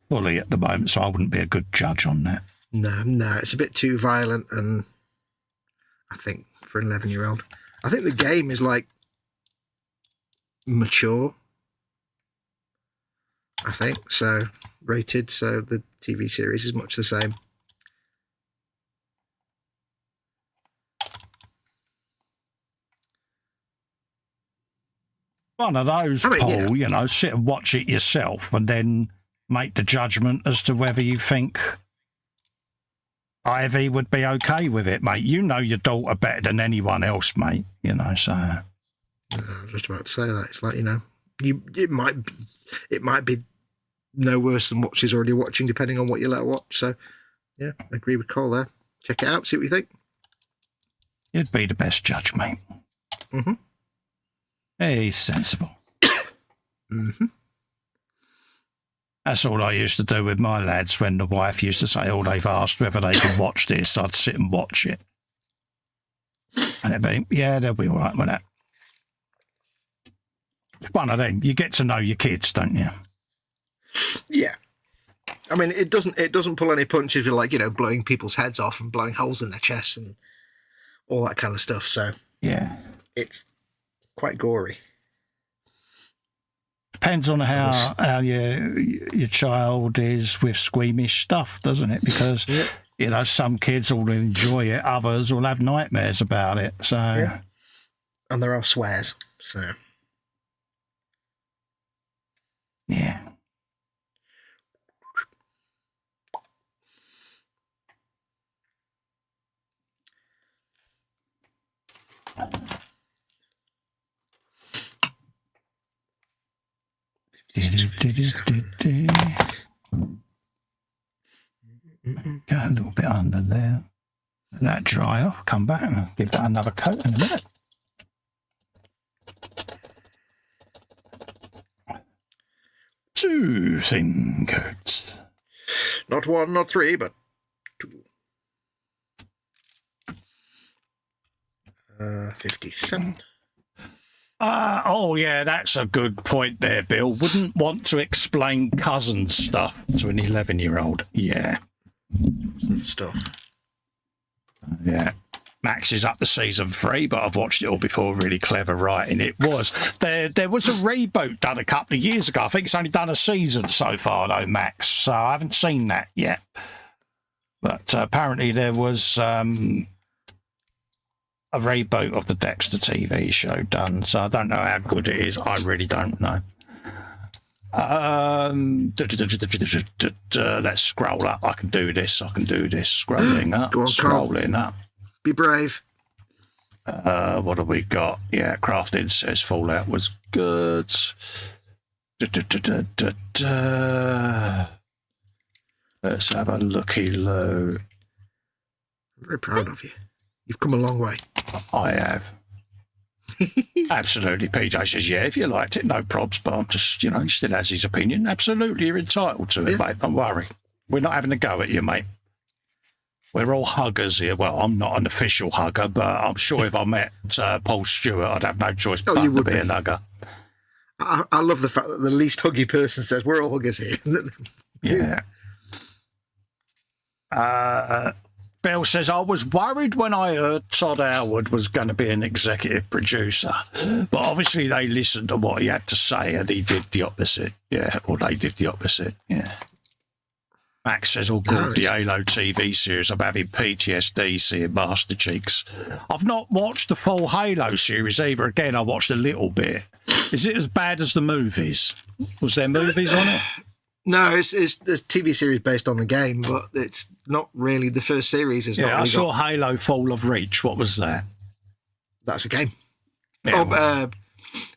fully at the moment, so I wouldn't be a good judge on that. No, it's a bit too violent, and I think for an 11-year-old, I think the game is like mature. I think so, rated. So the TV series is much the same. One of those, Paul, you know, sit and watch it yourself and then make the judgment as to whether you think Ivy would be okay with it, mate. You know your daughter better than anyone else, mate, you know, so. I was just about to say that. It's like, you know, it might be no worse than what she's already watching, depending on what you let her watch. So, yeah, I agree with Cole there. Check it out, see what you think. You'd be the best judge, mate. Mm-hmm. He's sensible. Mm-hmm. That's all I used to do with my lads when the wife used to say, oh, they've asked whether they can watch this. I'd sit and watch it. And it'd be, yeah, they'll be all right with that. It's one of them. You get to know your kids, don't you? Yeah. I mean, it doesn't pull any punches with, like, you know, blowing people's heads off and blowing holes in their chests and all that kind of stuff. So, yeah, it's quite gory. Depends on how your child is with squeamish stuff, doesn't it? Because, you know, some kids will enjoy it, others will have nightmares about it. So, yeah. And there are swears. So, yeah. Go a little bit under there. Let that dry off. Come back and I'll give that another coat in a minute. Two thin coats. Not 1, not 3, but 2. 57. Oh, yeah, that's a good point there, Bill. Wouldn't want to explain cousin stuff to an 11-year-old. Yeah. Stuff. Yeah. Max is up to season 3, but I've watched it all before. Really clever writing it was. There was a reboot done a couple of years ago. I think it's only done a season so far, though, Max. So I haven't seen that yet. But apparently there was a reboot of the Dexter TV show done. So I don't know how good it is. I really don't know. Let's scroll up. I can do this. Scrolling up. Go on, scrolling up. Be brave. What have we got? Yeah, Crafting says Fallout was good. Let's have a looky-loo. I'm very proud of you. You've come a long way. I have. Absolutely. PJ says, yeah, if you liked it, no probs, but I'm just, he still has his opinion. Absolutely, you're entitled to it, mate. Don't worry. We're not having a go at you, mate. We're all huggers here. Well, I'm not an official hugger, but I'm sure if I met Paul Stewart, I'd have no choice but to be a hugger. I love the fact that the least huggy person says, we're all huggers here. Yeah. Bill says, I was worried when I heard Todd Howard was going to be an executive producer, but obviously they listened to what he had to say and he did the opposite. Yeah, or they did the opposite. Yeah. Max says, oh, God, the Halo TV series. I'm having PTSD seeing Master Cheeks. I've not watched the full Halo series either. Again, I watched a little bit. Is it as bad as the movies? Was there movies on it? No, it's a TV series based on the game, but it's not really the first series. Is not really I saw Halo Fall of Reach. What was that? That's a game. Yeah,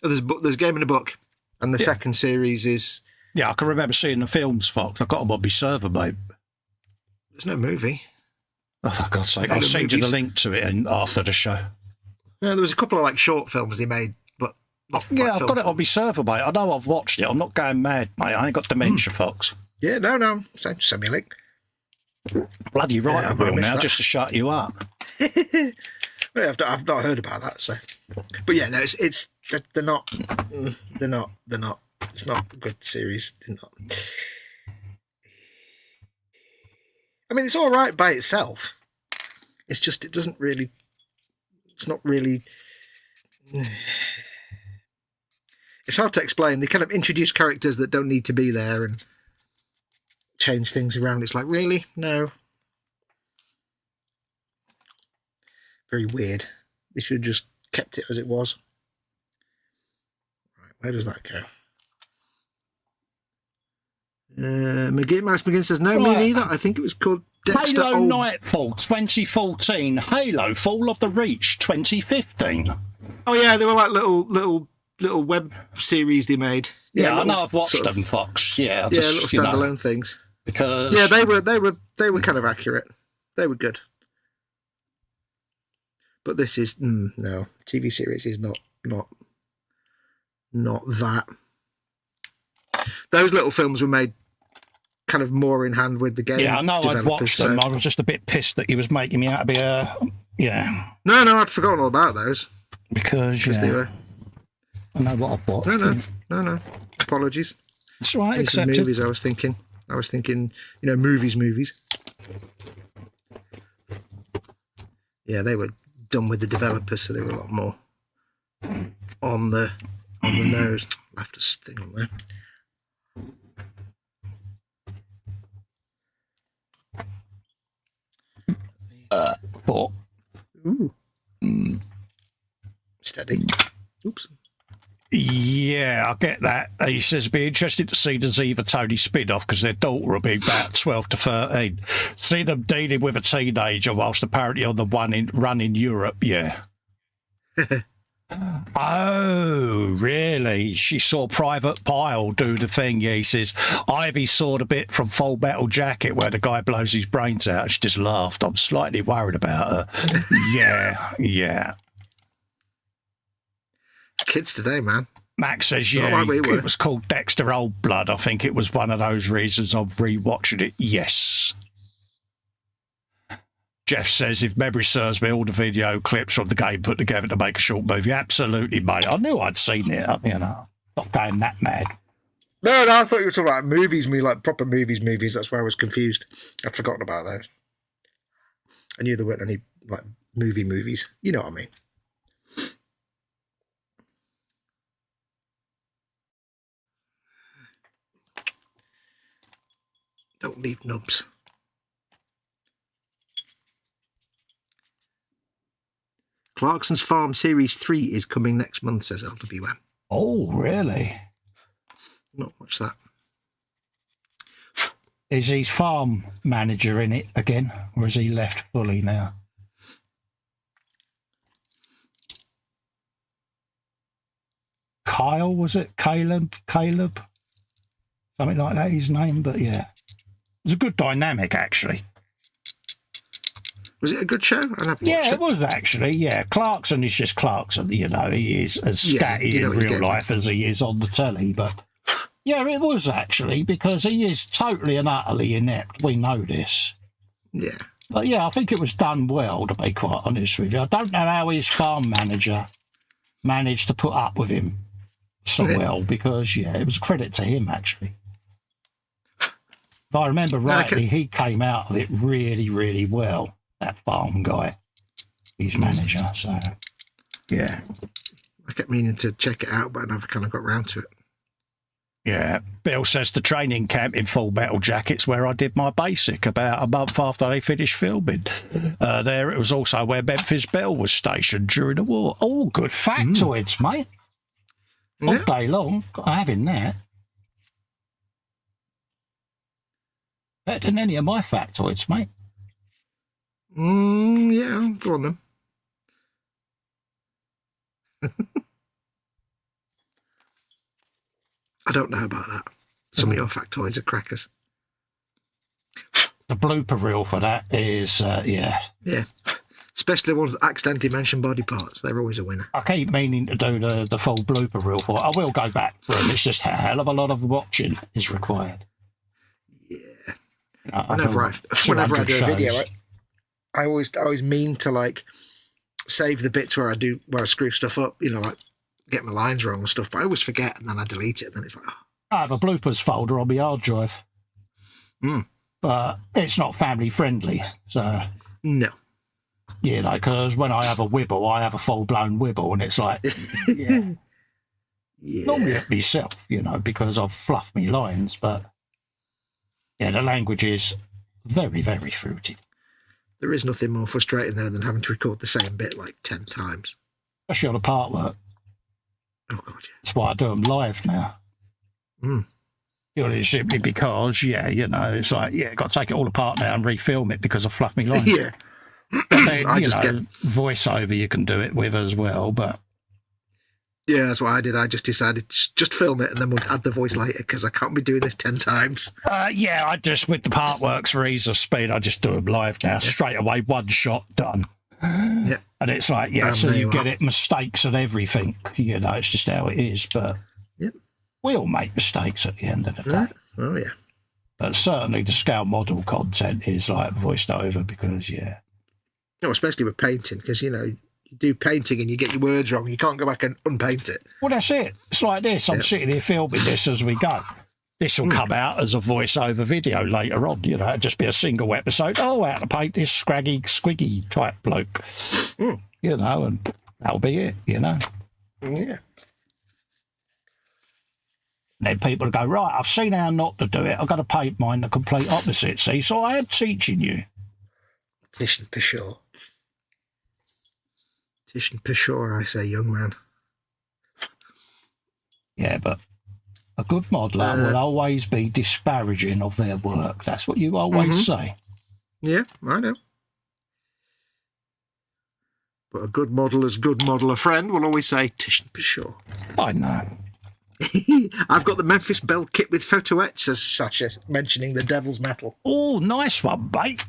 there's a game and a book, and the second series is. Yeah, I can remember seeing the films, Fox. I've got them on my server, mate. There's no movie. Oh, for God's sake! I'll send you the link to it after the show. Yeah, there was a couple of short films they made. I've got it on my server, mate. I know I've watched it. I'm not going mad, mate. I ain't got dementia, Fox. Yeah, no. Send me a link. Bloody right, I will now, just to shut you up. Well, I've not heard about that, so. But yeah, no, they're not. It's not a good series. They're not. I mean, it's all right by itself. It's just it's not really. It's hard to explain. They kind of introduce characters that don't need to be there and change things around. It's like, really? No. Very weird. They should have just kept it as it was. Right, where does that go? Max McGinn says, no, me neither. I think it was called Dexter Halo Nightfall 2014. Halo Fall of the Reach 2015. Oh, yeah, they were like little web series they made. Yeah, I know I've watched them, Fox. Yeah, little standalone things. Because they were kind of accurate. They were good. But this is no TV series is not that. Those little films were made kind of more in hand with the game. Yeah, I know I'd watched them. I was just a bit pissed that he was making me out to be a No, I'd forgotten all about those because they were. I know what I've watched. No. Apologies. That's right. Accepted. Movies. I was thinking, movies. Yeah, they were done with the developers, so they were a lot more on the nose. Left a thing on there. Four. Ooh. Steady. Oops. Yeah, I get that. He says it'd be interesting to see the Ziva Tony spin-off because their daughter will be about 12 to 13. See them dealing with a teenager whilst apparently on the run in Europe, yeah. Oh, really? She saw Private Pile do the thing, yeah. He says, Ivy saw the bit from Full Metal Jacket where the guy blows his brains out. She just laughed. I'm slightly worried about her. Yeah. Kids today, man. Max says, yeah, it was called Dexter Old Blood. I think it was one of those reasons of rewatching it. Yes. Jeff says, if memory serves me, all the video clips from the game put together to make a short movie. Absolutely, mate. I knew I'd seen it. Not going that mad. No, I thought you were talking about movies, like proper movies. That's why I was confused. I'd forgotten about those. I knew there weren't any like movies. You know what I mean? Don't leave nubs. Clarkson's Farm Series 3 is coming next month, says LWM. Oh, really? Not much that. Is his farm manager in it again, or has he left fully now? Kyle, was it? Caleb? Something like that, his name, but yeah. It was a good dynamic, actually. Was it a good show? Yeah, it was actually, yeah. Clarkson is just Clarkson, you know. He is as scatty in real life as he is on the telly, but... Yeah, it was actually, because he is totally and utterly inept. We know this. Yeah. But yeah, I think it was done well, to be quite honest with you. I don't know how his farm manager managed to put up with him so well, because, yeah, it was a credit to him, actually. If I remember rightly, he came out of it really, really well, that farm guy, his manager, so, yeah. I kept meaning to check it out, but I never kind of got round to it. Yeah, Bill says the training camp in Full Metal Jacket's where I did my basic about a month after they finished filming. There it was also where Memphis Belle was stationed during the war. All good factoids, mate. All day long, having that. Better than any of my factoids, mate. Yeah, go on then. I don't know about that. Some of your factoids are crackers. The blooper reel for that is, yeah. Yeah. Especially the ones that accidentally mention body parts. They're always a winner. I keep meaning to do the full blooper reel for it. I will go back through them. It's just a hell of a lot of watching is required. Yeah. You know, whenever I do a video, I always mean to like save the bits where I screw stuff up, you know, like get my lines wrong and stuff, but I always forget and then I delete it and then it's like, oh. I have a bloopers folder on my hard drive. But it's not family friendly, so... No. You know, because when I have a wibble, I have a full-blown wibble, and it's like, yeah. Normally at myself, you know, because I've fluffed me lines, but yeah, the language is very, very fruity. There is nothing more frustrating, though, than having to record the same bit like 10 times. Especially on a part work. Oh, God, yeah. That's why I do them live now. Purely simply because, yeah, you know, it's like, yeah, got to take it all apart now and refilm it because I've fluffed me lines. Yeah. But then, voiceover you can do it with as well, but... Yeah, that's what I did. I just decided just film it and then we'll add the voice later because I can't be doing this 10 times. Yeah, I just, with the part works for ease of speed, I just do them live now. Straight away, one shot, done. Yeah. And it's like, yeah, so you get it, mistakes and everything. You know, it's just how it is, but we all make mistakes at the end of the day. Oh, yeah. But certainly the scale model content is like voiced over because, yeah. No, especially with painting, because, you know, you do painting and you get your words wrong. You can't go back and unpaint it. Well, that's it. It's like this. I'm sitting here filming this as we go. This will come out as a voiceover video later on. You know, it'll just be a single episode. Oh, how to paint this scraggy, squiggy type bloke. You know, and that'll be it, you know. Yeah. And then people go, right, I've seen how not to do it. I've got to paint mine the complete opposite. See, so I am teaching you. Tish and Peshore. Tish and Peshore, I say, young man. Yeah, but a good modeler will always be disparaging of their work. That's what you always say. Yeah, I know. But a good modeller's good modeler friend will always say, Tish and Peshore. I know. I've got the Memphis Belle kit with photoettes, says Sasha, mentioning the Devil's Metal. Oh, nice one, mate.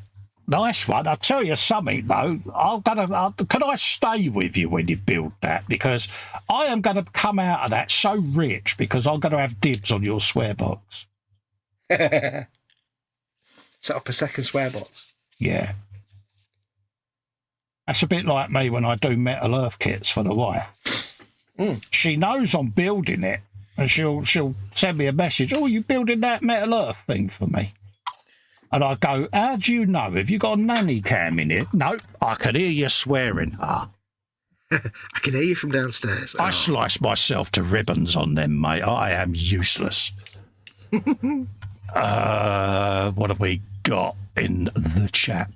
Nice one. I'll tell you something, though. Can I stay with you when you build that? Because I am going to come out of that so rich because I'm going to have dibs on your swear box. Set up a second swear box. Yeah. That's a bit like me when I do Metal Earth kits for the wife. She knows I'm building it, and she'll send me a message. Oh, you building that Metal Earth thing for me? And I go, how do you know? Have you got a nanny cam in it? No, I can hear you swearing. I can hear you from downstairs. I slice myself to ribbons on them, mate. I am useless. What have we got in the chat?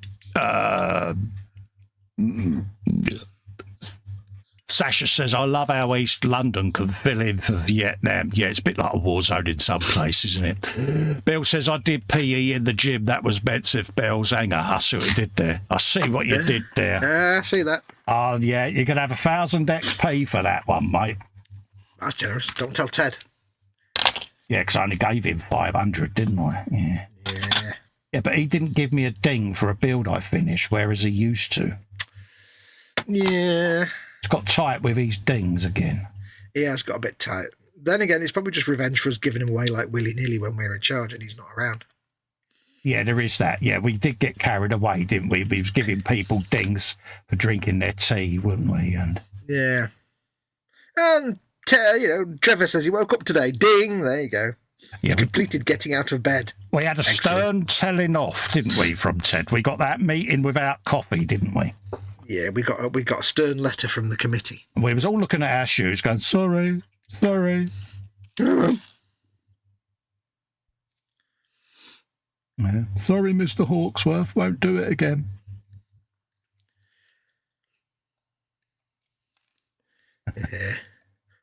Sasha says, I love how East London can fill in for Vietnam. Yeah, it's a bit like a war zone in some places, isn't it? Bill says, I did PE in the gym. That was Mensive Bell's hanger. I see what you did there. I see what you did there. I see that. Oh, yeah, you're going to have 1,000 XP for that one, mate. That's generous. Don't tell Ted. Yeah, because I only gave him 500, didn't I? Yeah. Yeah. Yeah, but he didn't give me a ding for a build I finished, whereas he used to. Yeah. It's got tight with his dings again. Yeah, it's got a bit tight. Then again, it's probably just revenge for us giving him away like willy-nilly when we're in charge and he's not around. Yeah, there is that. Yeah, we did get carried away, didn't we? We was giving people dings for drinking their tea, weren't we? And yeah. And, Trevor says he woke up today. Ding! There you go. Yeah, completed getting out of bed. We had a stern telling off, didn't we, from Ted? We got that meeting without coffee, didn't we? Yeah, we got a stern letter from the committee. And we was all looking at our shoes going, sorry. Yeah. Sorry, Mr. Hawksworth, won't do it again. Yeah.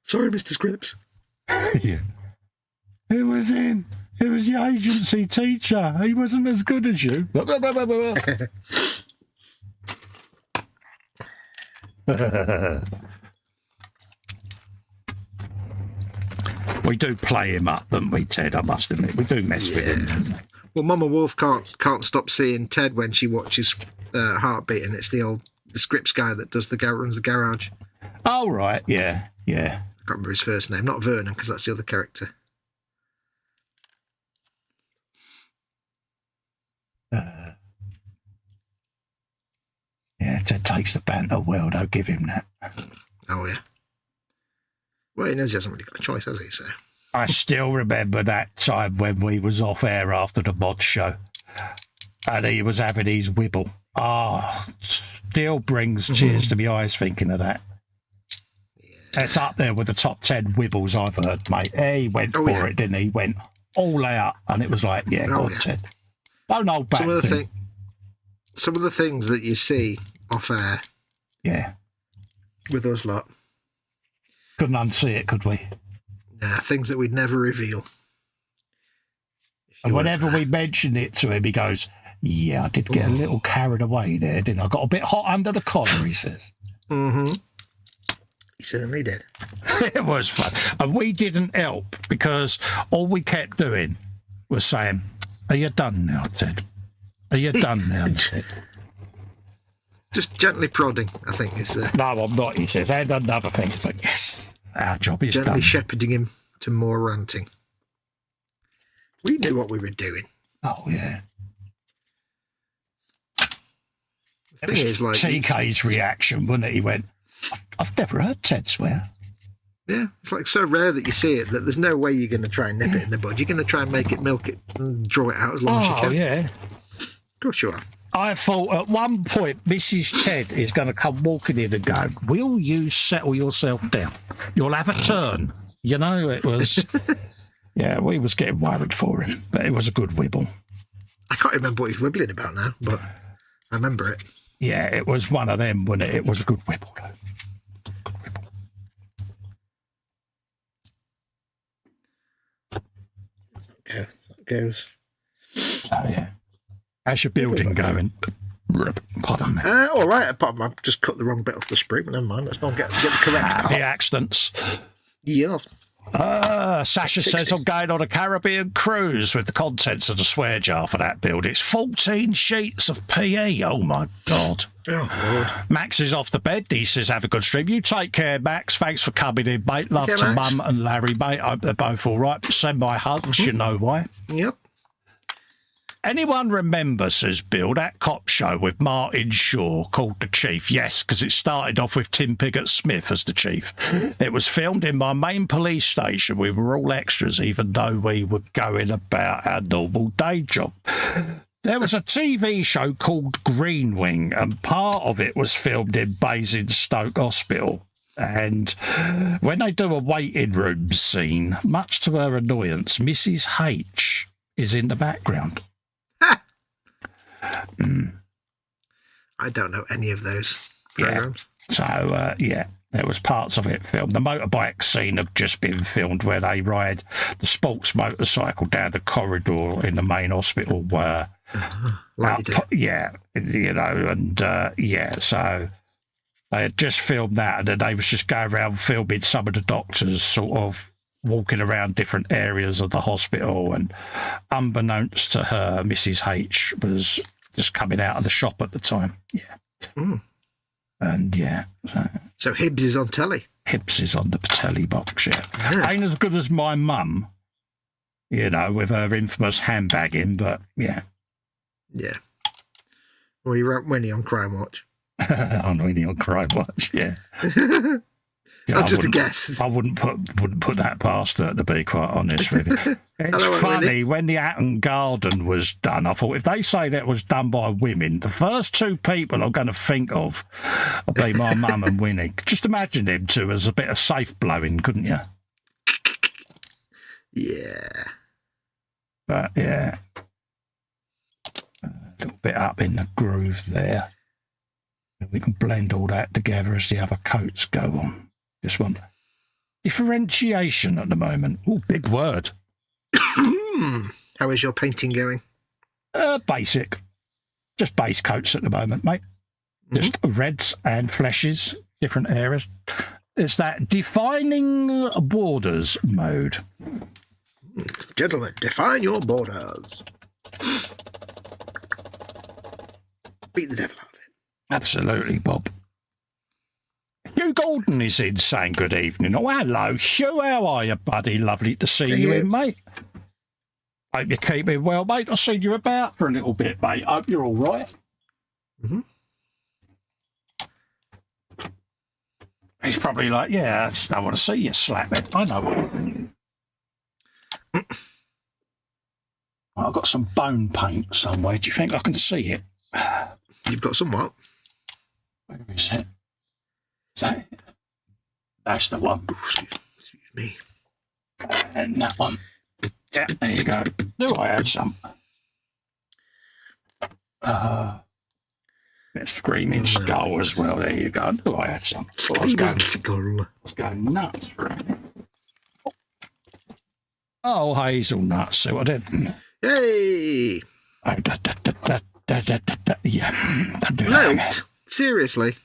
Sorry, Mr. Scripps. Yeah. It was the agency teacher. He wasn't as good as you. We do play him up, don't we, Ted? I must admit, we do mess with him. Don't we? Well, Mama Wolf can't stop seeing Ted when she watches Heartbeat, and it's the Scripps guy that runs the garage. Oh right, yeah. I can't remember his first name, not Vernon, because that's the other character. Yeah, Ted takes the banter well. Don't give him that. Oh yeah. Well, he knows he hasn't really got a choice, has he? So. I still remember that time when we was off air after the mod show, and he was having his wibble. Still brings tears to my eyes thinking of that. Yeah. It's up there with the top 10 wibbles I've heard, mate. He went for it, didn't he? He went all out, and it was like, Ted. Don't hold back. Some of the things that you see off air. Yeah. With us lot. Couldn't unsee it, could we? Nah, things that we'd never reveal. And whenever we mention it to him, he goes, yeah, I did get a little carried away there, didn't I? Got a bit hot under the collar, he says. Mm-hmm. He certainly did. It was fun. And we didn't help because all we kept doing was saying, are you done now, Ted? Are you done now, Ted? Just gently prodding, I think. No, I'm not, he says. And another thing. It's like, yes, our job is gently done. shepherding him to more ranting. We knew what we were doing. Oh, yeah. The thing is, like, TK's reaction, wasn't it? He went, I've never heard Ted swear. Yeah, it's like so rare that you see it that there's no way you're going to try and nip it in the bud. You're going to try and make it, milk it, and draw it out as long as you can. Oh, yeah. Of course you are. I thought at one point Mrs. Ted is going to come walking in and go, will you settle yourself down? You'll have a turn. You know, it was... Yeah, we was getting worried for him, but it was a good wibble. I can't remember what he's wibbling about now, but I remember it. Yeah, it was one of them, wasn't it? It was a good wibble, though. Okay, that goes. Oh, yeah. How's your building going? Pardon me. All right, apart from I've just cut the wrong bit off the spring, but never mind. Let's not get the correct part. The accidents. Yes. Sasha says I'm going on a Caribbean cruise with the contents of the swear jar for that build. It's 14 sheets of PE. Oh, my God. Oh, Lord. Max is off the bed. He says, have a good stream. You take care, Max. Thanks for coming in, mate. Love to Max. Mum and Larry, mate. I hope they're both all right. Send my hugs. You know why. Yep. Anyone remember, says Bill, that cop show with Martin Shaw called The Chief? Yes, because it started off with Tim Pigott-Smith as the Chief. It was filmed in my main police station. We were all extras, even though we were going about our normal day job. There was a TV show called Green Wing, and part of it was filmed in Basingstoke Hospital. And when they do a waiting room scene, much to her annoyance, Mrs. H is in the background. I don't know any of those programs. Yeah. So, there was parts of it filmed. The motorbike scene had just been filmed where they ride the sports motorcycle down the corridor in the main hospital. Like you do. Yeah, you know, and so They had just filmed that, and then they was just going around filming some of the doctors sort of walking around different areas of the hospital, and unbeknownst to her, Mrs. H was just coming out of the shop at the time. Yeah. Mm. And yeah. So Hibbs is on telly. Hibbs is on the telly box, yeah. Ain't as good as my mum, you know, with her infamous handbagging, but yeah. Yeah. Well, you wrote Winnie on Crime Watch. On Winnie on Crime Watch, yeah. That's just a guess. I wouldn't put that past her, to be quite honest with you. It's funny, when the Hatton Garden was done, I thought if they say that was done by women, the first two people I'm going to think of will be my mum and Winnie. Just imagine them two as a bit of safe blowing, couldn't you? Yeah. But yeah, a little bit up in the groove there. We can blend all that together as the other coats go on. Just want differentiation at the moment. Oh, big word. How is your painting going? Basic. Just base coats at the moment, mate. Just reds and fleshes, different areas. It's that defining borders mode. Gentlemen, define your borders. Beat the devil out of it. Absolutely, Bob. Hugh Gordon is in saying good evening. Oh, hello, Hugh. How are you, buddy? Lovely to see you in, mate. Hope you're keeping well, mate. I've seen you about for a little bit, mate. Hope you're all right. He's probably like, yeah, I just don't want to see you slap it. I know what you're thinking. I've got some bone paint somewhere. Do you think I can see it? You've got some what? Where is it? Is that it? That's the one. Excuse me. And that one. Yeah, there you go. Knew I had some. Bit of Screaming Skull as well. There you go. Knew I had some. Screaming Skull. I was going nuts for a minute. Oh, hazelnuts. See what I did? Yay! Yeah, don't do that. Note, seriously.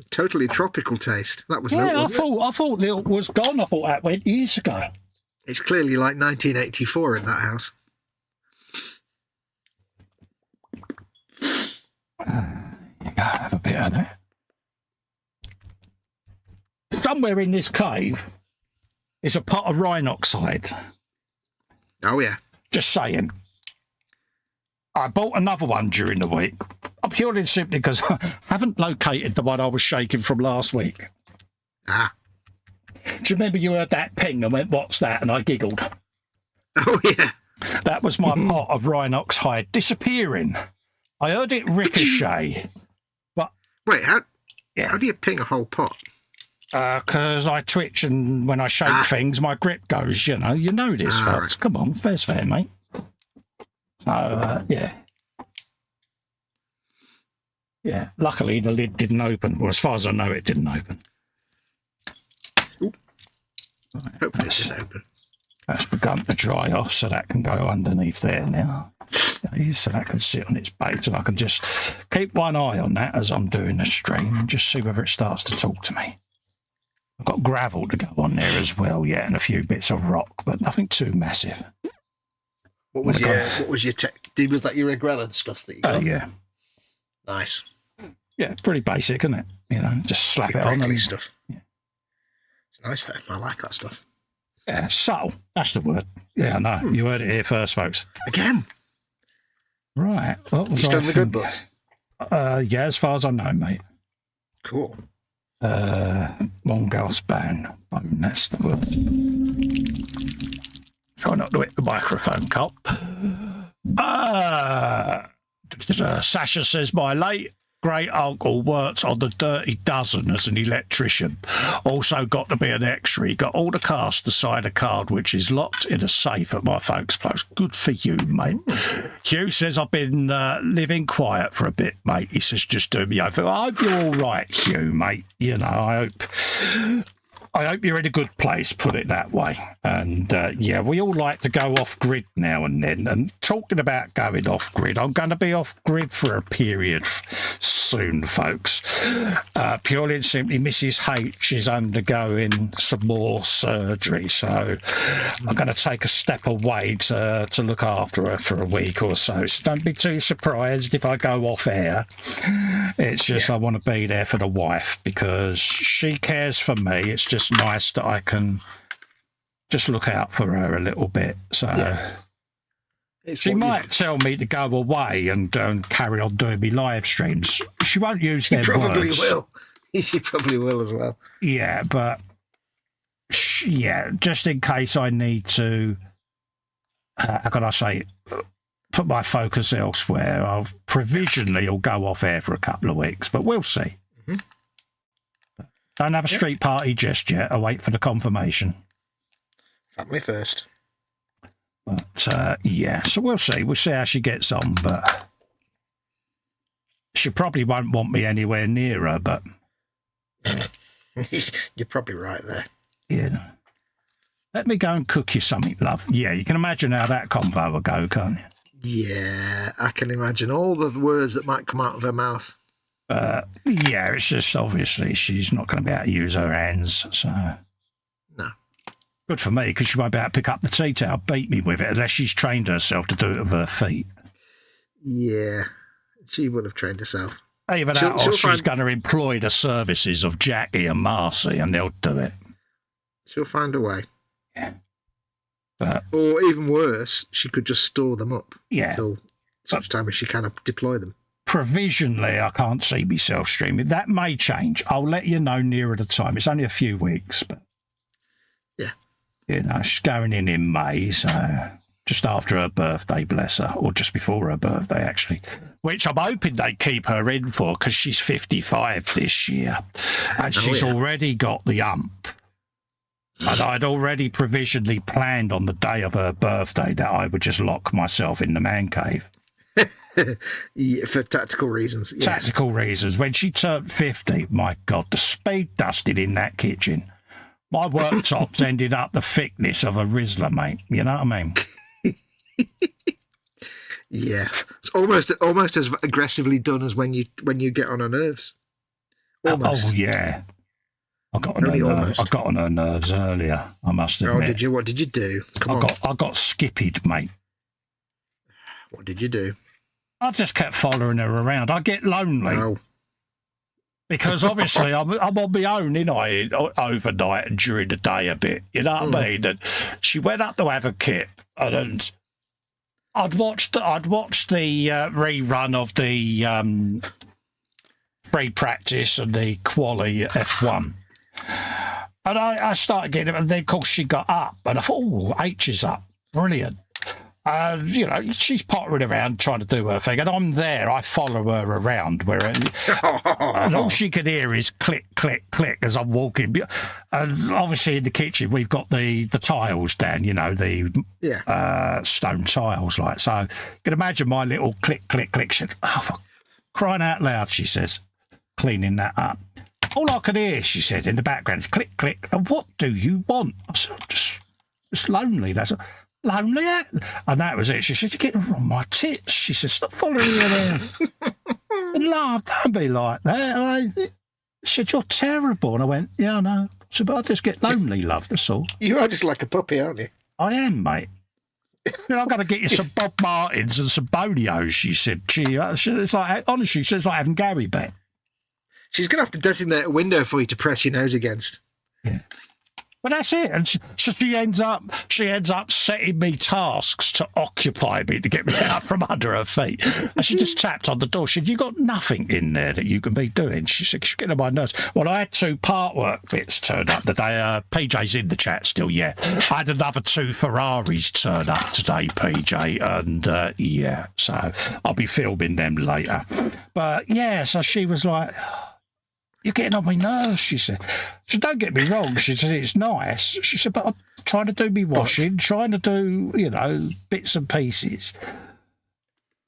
Totally tropical taste. That was I thought Lilt was gone. I thought that went years ago. It's clearly like 1984 in that house. You go, have a bit of that. Somewhere in this cave is a pot of rhinoxide. Oh, yeah. Just saying. I bought another one during the week. Purely and simply because I haven't located the one I was shaking from last week. Ah. Do you remember you heard that ping and went, what's that? And I giggled. Oh, yeah. That was my pot of rhinoxide disappearing. I heard it ricochet. But wait, how do you ping a whole pot? Because I twitch, and when I shake things, my grip goes, you know this, folks. Right. Come on, fair's fair, mate. So, yeah. Yeah, luckily the lid didn't open. Well, as far as I know, it didn't open. Right, hopefully it didn't open. That's begun to dry off, so that can go underneath there now. So that can sit on its bait, and I can just keep one eye on that as I'm doing the stream and just see whether it starts to talk to me. I've got gravel to go on there as well, yeah, and a few bits of rock, but nothing too massive. What was your tech? Was that your Agrellan stuff that you got? Yeah. Nice. Yeah, pretty basic, isn't it? Just slap it on. And stuff. Yeah. It's nice though. I like that stuff. Yeah, subtle. That's the word. Yeah, I know. You heard it here first, folks. Again. Right. What was you still in the good book? Yeah, as far as I know, mate. Cool. Mongoose bone. That's the word. Try not to hit the microphone, cop. Sasha says, my late great uncle worked on the Dirty Dozen as an electrician. Also got to be an extra. He got all the cast to sign a card which is locked in a safe at my folks' place. Good for you, mate. Hugh says, I've been living quiet for a bit, mate. He says, just do me over. I hope you're all right, Hugh, mate. I hope I hope you're in a good place, put it that way. And yeah, we all like to go off grid now and then. And talking about going off grid, I'm going to be off grid for a period soon, folks. Purely and simply, Mrs. H is undergoing some more surgery. So I'm going to take a step away to look after her for a week or so. So don't be too surprised if I go off air. It's just I want to be there for the wife because she cares for me. It's just nice that I can just look out for her a little bit. So she might tell me to go away and carry on doing me live streams. She won't use them words. Will. She probably will as well. Yeah, but just in case I need to, how can I say, put my focus elsewhere, I'll provisionally go off air for a couple of weeks, but we'll see. Mm-hmm. Don't have a street party just yet. I'll wait for the confirmation. Family first. But, yeah, so we'll see. We'll see how she gets on, but she probably won't want me anywhere near her, but... You're probably right there. Yeah. Let me go and cook you something, love. Yeah, you can imagine how that convo will go, can't you? Yeah, I can imagine all the words that might come out of her mouth. Yeah, it's just obviously she's not going to be able to use her hands, so... No. Good for me, because she won't be able to pick up the tea towel, beat me with it, unless she's trained herself to do it with her feet. Yeah, she would have trained herself. Either that or she's going to employ the services of Jackie and Marcy, and they'll do it. She'll find a way. Yeah. But, or even worse, she could just store them up until such time as she can deploy them. Provisionally, I can't see myself streaming. That may change. I'll let you know nearer the time. It's only a few weeks, but you know, she's going in May, so just after her birthday, bless her, or just before her birthday, actually, which I'm hoping they keep her in for because she's 55 this year, and she's already got the ump. And I'd already provisionally planned on the day of her birthday that I would just lock myself in the man cave. Yeah, for tactical reasons. Yes. Tactical reasons. When she turned 50, my God, the speed dusted in that kitchen. My worktops ended up the thickness of a Rizzler, mate. You know what I mean? Yeah, it's almost as aggressively done as when you get on her nerves. Almost. Oh yeah, I got on her nerves earlier. I must admit. Oh, did you? What did you do? I got skippied, mate. What did you do? I just kept following her around. I get lonely. Oh. Because obviously I'm on my own, overnight and during the day a bit. You know what I mean? And she went up to have a kip, and I'd watched the rerun of the free practice and the quali F1, and I started getting it, and then of course she got up, and I thought, oh, H is up, brilliant. You know, she's pottering around trying to do her thing, and I'm there. I follow her around, and all she can hear is click, click, click as I'm walking. And obviously, in the kitchen, we've got the tiles down. You know, the stone tiles, like so. You can imagine my little click, click, click. She said, "Oh, for crying out loud!" She says, cleaning that up. All I could hear, she said, in the background is click, click. And what do you want? I said, just lonely. That's lonely, and that was it. She said, "You're getting on my tits." She said, "Stop following me around." And laughed, "Don't be like that." She said, "You're terrible." And I went, "Yeah, I know." She said, "But I just get lonely, love, that's all." You are just like a puppy, aren't you? I am, mate. You know, I'm going to get you some Bob Martins and some Bonios, she said. It's like, honestly, it's like having Gary back. She's going to have to designate a window for you to press your nose against. Yeah. But that's it, and so she ends up setting me tasks to occupy me to get me out from under her feet. And she just tapped on the door. She said, "You got nothing in there that you can be doing?" She said, "She's getting on my nerves." Well, I had 2 part work bits turn up today. PJ's in the chat still. Yeah, I had another 2 Ferraris turn up today, PJ, and yeah, so I'll be filming them later. But yeah, so she was like, "You're getting on my nerves," she said. So don't get me wrong, she said, "It's nice." She said, "But I'm trying to do me washing, trying to do, you know, bits and pieces."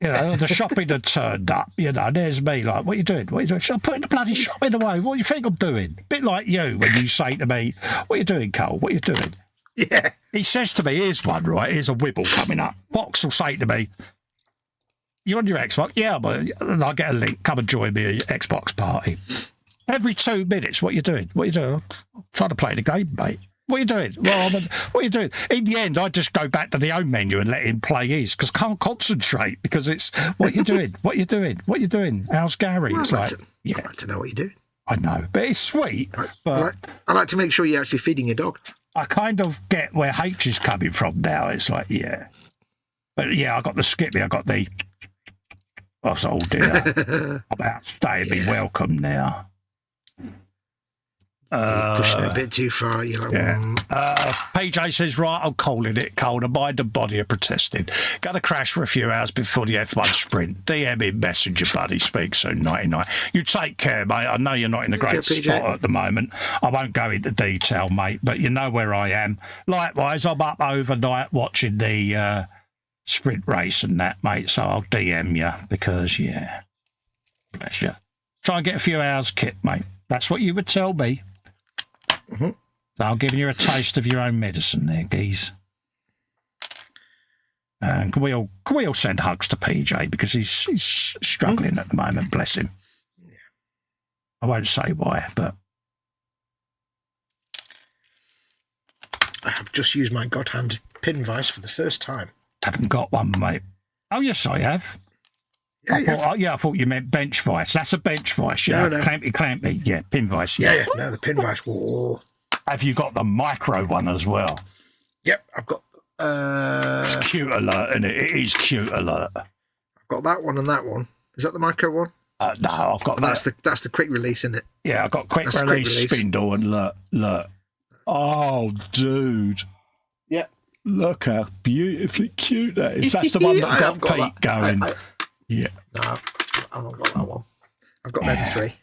You know, the shopping had turned up, you know, there's me like, what are you doing? What are you doing? So I'm putting the bloody shopping away. What do you think I'm doing? Bit like you when you say to me, what are you doing, Cole? What are you doing? Yeah. He says to me, here's one, right? Here's a wibble coming up. Fox will say to me, you on your Xbox? Yeah, but and I get a link. Come and join me at your Xbox party. Every 2 minutes, what are you doing? What are you doing? I'm trying to play the game, mate. What are you doing? Well, what are you doing? In the end, I just go back to the home menu and let him play his because I can't concentrate because it's, what are you doing? What are you doing? What are you doing? How's Gary? Well, It's like, yeah. I like to know what you're doing. I know, but it's sweet. But I like to make sure you're actually feeding your dog. I kind of get where H is coming from now. It's like, yeah. But yeah, I got the Skippy. I got the, oh dear. I'm outstaying me welcome now. Pushing it a bit too far. You're like, PJ says, right, I'm calling it cold. A mind and body are protesting. Gonna crash for a few hours before the F1 sprint. DM in Messenger, buddy. Speak soon, 99. You take care, mate. I know you're not in a great spot at the moment. I won't go into detail, mate, but you know where I am. Likewise, I'm up overnight watching the sprint race and that, mate, so I'll DM you because, yeah, bless you. Try and get a few hours kit, mate. That's what you would tell me. Mm-hmm. So I'm giving you a taste of your own medicine there, geez. And can we all send hugs to PJ because he's struggling at the moment, bless him. Yeah. I won't say why, but I have just used my God-hand pin vise for the first time. Haven't got one, mate. Oh yes, I have. I thought you meant bench vice. That's a bench vice. Yeah, no. Clampy. Yeah, pin vice. Yeah. No, the pin vice. Whoa. Have you got the micro one as well? Yep, I've got. It's cute alert, and it is cute alert. I've got that one and that one. Is that the micro one? No, I've got that's the quick release, isn't it? Yeah, I've got quick release spindle and look. Oh, dude. Yeah. Look how beautifully cute that is. That's the one that got Pete going. Yeah. No, I haven't got that one. I've got them three.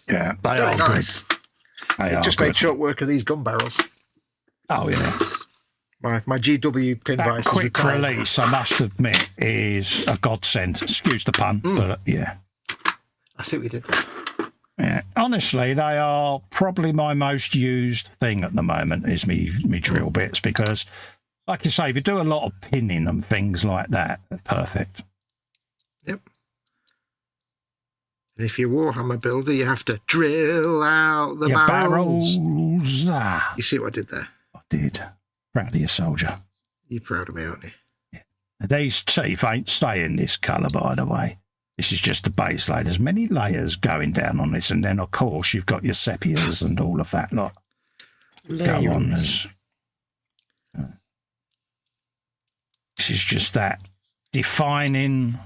Yeah, they Very are nice. Good. They just made short work of these gun barrels. Oh yeah. My GW pin vice. Quick release, I must admit, is a godsend. Excuse the pun, but yeah. I see what you did. Yeah, honestly, they are probably my most used thing at the moment. Is me drill bits because, like you say, if you do a lot of pinning and things like that, they're perfect. Yep. And if you're a Warhammer builder, you have to drill out the barrels. You see what I did there? I did. Proud of you, soldier. You're proud of me, aren't you? Yeah. These teeth ain't staying this colour, by the way. This is just the base layer. There's many layers going down on this, and then, of course, you've got your sepias and all of that lot. Go on. This is just that defining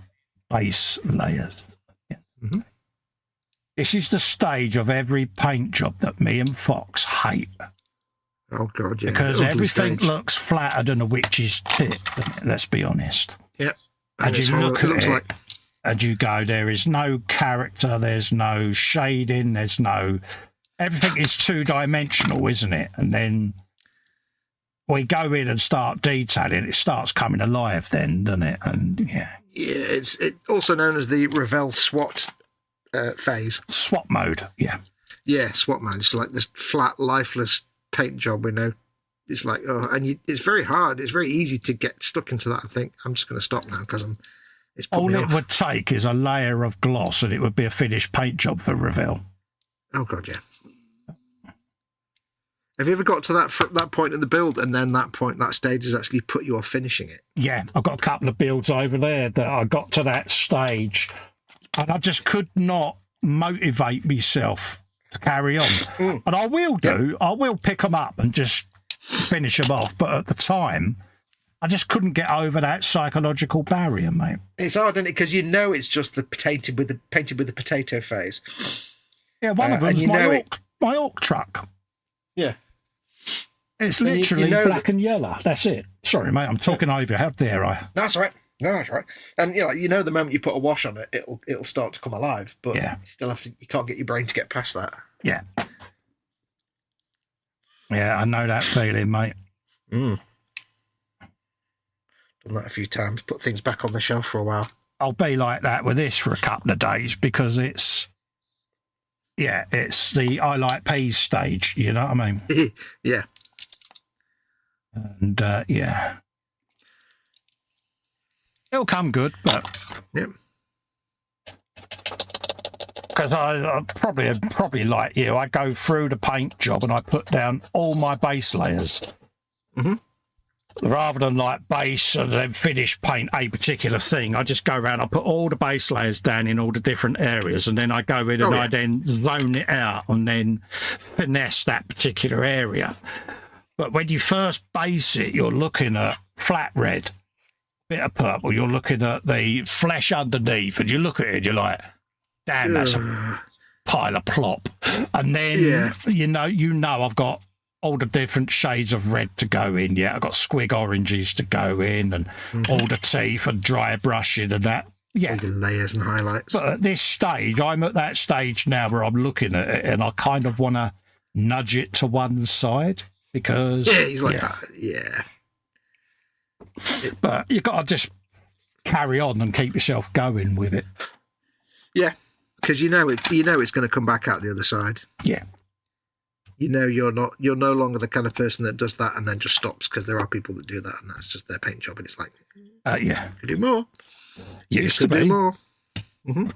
base layers. Yeah. Mm-hmm. This is the stage of every paint job that me and Fox hate. Oh, God, yeah. Because everything looks flatter than a witch's tit, let's be honest. Yep. And you look at it, and you go, there is no character, there's no shading, there's no... Everything is two-dimensional, isn't it? And then we go in and start detailing, it starts coming alive then, doesn't it? And, yeah. Yeah, it's also known as the Revell SWAT phase. SWAT mode, yeah. Yeah, SWAT mode. It's like this flat, lifeless paint job, we know. It's like, it's very hard. It's very easy to get stuck into that and think, I'm just going to stop now because it's put me off. All it would take is a layer of gloss and it would be a finished paint job for Revell. Oh, God, yeah. Have you ever got to that point in the build and then that stage has actually put you off finishing it? Yeah, I've got a couple of builds over there that I got to that stage and I just could not motivate myself to carry on. And I will do. Yep. I will pick them up and just finish them off. But at the time, I just couldn't get over that psychological barrier, mate. It's hard, isn't it? Because you know it's just the painted with the potato phase. Yeah, one of them's my Orc truck. Yeah. It's literally black and yellow. That's it. Sorry, mate, I'm talking over you. How dare I? That's all right. No, that's right. And the moment you put a wash on it, it'll start to come alive. But you still have to. You can't get your brain to get past that. Yeah. Yeah, I know that feeling, mate. Doesn't Done that a few times. Put things back on the shelf for a while. I'll be like that with this for a couple of days because it's the I like peas stage. You know what I mean? Yeah. And yeah, it'll come good, but yeah. Because I probably like you, I go through the paint job and I put down all my base layers. Rather than like base and then finish paint a particular thing, I just go around, I put all the base layers down in all the different areas, and then I go in and I then zone it out and then finesse that particular area. But when you first base it, you're looking at flat red, bit of purple, you're looking at the flesh underneath, and you look at it, you're like, damn, that's a pile of plop. And then, you know, I've got all the different shades of red to go in. Yeah, I've got squig oranges to go in, and all the teeth and dry brushing and that. Yeah. All the layers and highlights. But at this stage, I'm at that stage now where I'm looking at it and I kind of want to nudge it to one side because... Yeah, he's like, But you've got to just carry on and keep yourself going with it. Yeah, because you know it's going to come back out the other side. Yeah. You know you're no longer the kind of person that does that and then just stops, because there are people that do that and that's just their paint job, and it's like, yeah, could do more. Used to be do more.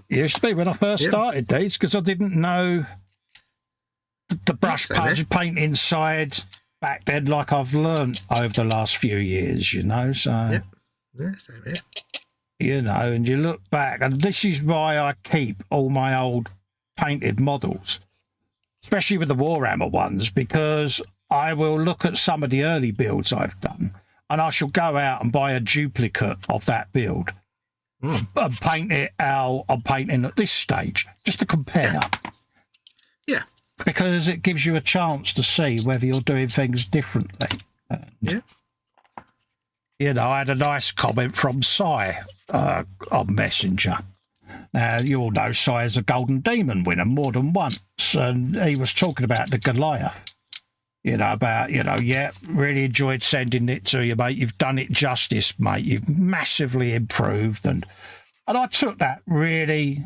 Used to be when I first started these, because I didn't know the brush paint inside back then, like I've learned over the last few years, you know. So yeah, same here. You know, and you look back, and this is why I keep all my old painted models, especially with the Warhammer ones, because I will look at some of the early builds I've done, and I shall go out and buy a duplicate of that build and paint it how I'm painting at this stage, just to compare. Yeah. Because it gives you a chance to see whether you're doing things differently. And, you know, I had a nice comment from Si on Messenger. Now, you all know Si is a Golden Demon winner more than once, and he was talking about the Goliath. You know, about, you know, really enjoyed sending it to you, mate. You've done it justice, mate. You've massively improved. And I took that really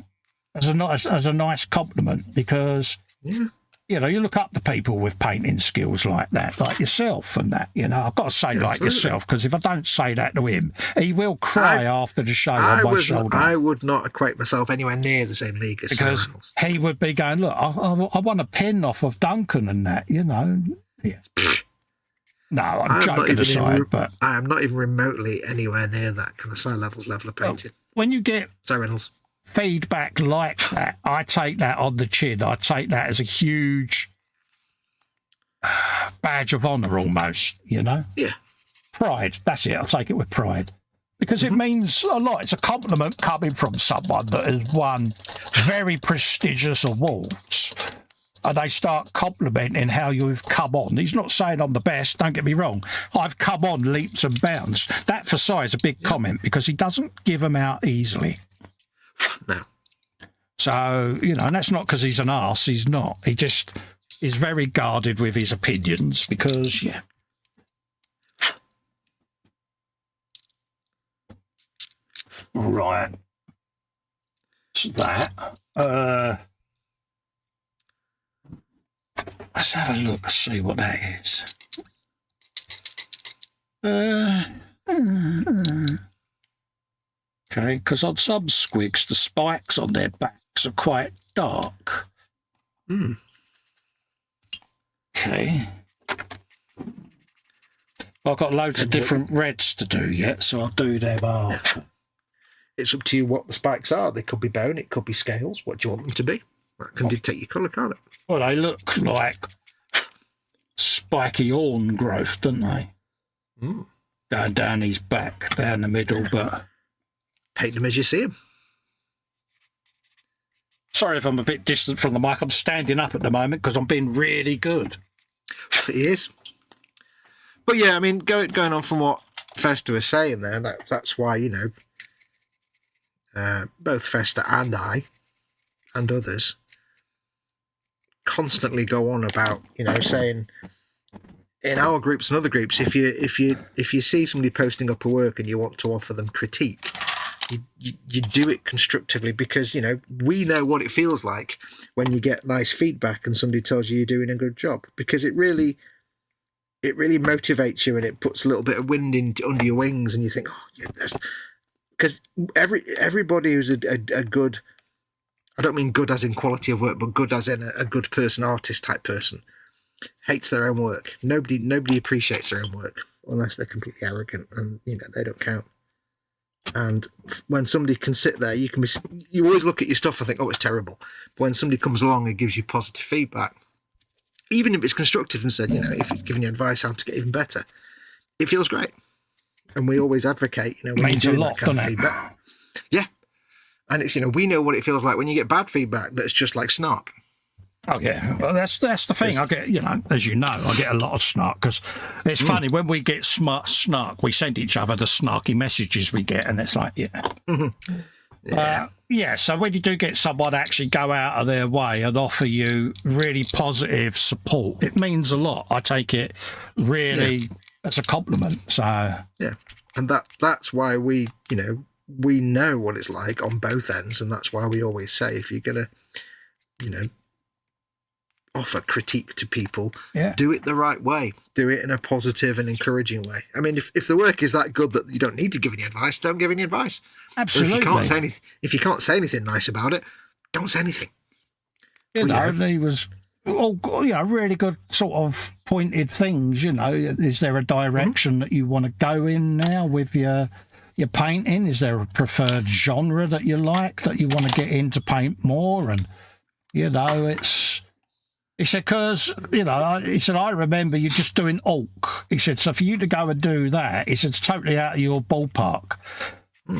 as a nice compliment, because, you know, you look up to people with painting skills like that, like yourself and that, you know. I've got to say like yourself, because if I don't say that to him, he will cry after the show on my shoulder. I would not equate myself anywhere near the same league as because he would be going, look, I want a pin off of Duncan and that, you know. Yeah. No, I'm joking aside, but I am not even remotely anywhere near that kind of level of painting. When you get Reynolds, feedback like that, I take that on the chin. I take that as a huge badge of honour almost, you know? Yeah. Pride, that's it. I'll take it with pride. Because it means a lot. It's a compliment coming from someone that has won very prestigious awards. And they start complimenting how you've come on. He's not saying I'm the best, don't get me wrong. I've come on leaps and bounds. That for Si is a big comment, because he doesn't give them out easily. No. So, you know, and that's not because he's an arse. He's not. He just is very guarded with his opinions, because, Right. So that. Let's have a look and see what that is. Okay, because on some squigs, the spikes on their backs are quite dark. Okay. I've got loads of different reds to do yet, so I'll do them after. It's up to you what the spikes are. They could be bone, it could be scales. What do you want them to be? That can dictate your colour, can't it? Well, they look like spiky horn growth, don't they? Going down his back, down the middle, but... Paint them as you see them. Sorry if I'm a bit distant from the mic. I'm standing up at the moment because I'm being really good. He is. But yeah, I mean, going on from what Festa was saying there, that's why, you know, both Festa and I, and others, constantly go on about, you know, saying in our groups and other groups, if you see somebody posting up a work and you want to offer them critique, you do it constructively, because we know what it feels like when you get nice feedback and somebody tells you you're doing a good job, because it really motivates you, and it puts a little bit of wind under your wings, and you think, oh yeah, because everybody who's a good, I don't mean good as in quality of work, but good as in a good person, artist type person, hates their own work. Nobody appreciates their own work unless they're completely arrogant, and they don't count. And when somebody can sit there, you always look at your stuff and think, oh, it's terrible. But when somebody comes along and gives you positive feedback, even if it's constructive, and said, if it's giving you advice how to get even better, it feels great. And we always advocate, when you're doing that kind of feedback. Yeah. And it's, we know what it feels like when you get bad feedback that's just like snark. Oh yeah, well that's the thing. I get, as you know, I get a lot of snark, because it's funny when we get snark, we send each other the snarky messages we get, and it's like, yeah. So when you do get someone actually go out of their way and offer you really positive support, it means a lot. I take it really as a compliment. So yeah, and that's why we know what it's like on both ends, and that's why we always say, if you're gonna, offer critique to people, do it the right way, do it in a positive and encouraging way. I mean, if the work is that good that you don't need to give any advice, don't give any advice. Absolutely. Or if you can't say anything nice about it, don't say anything. He was all really good sort of pointed things. Is there a direction that you want to go in now with your painting? Is there a preferred genre that you like, that you want to get into paint more? And it's. He said, because, he said, I remember you just doing Orc. He said, so for you to go and do that, he said, it's totally out of your ballpark.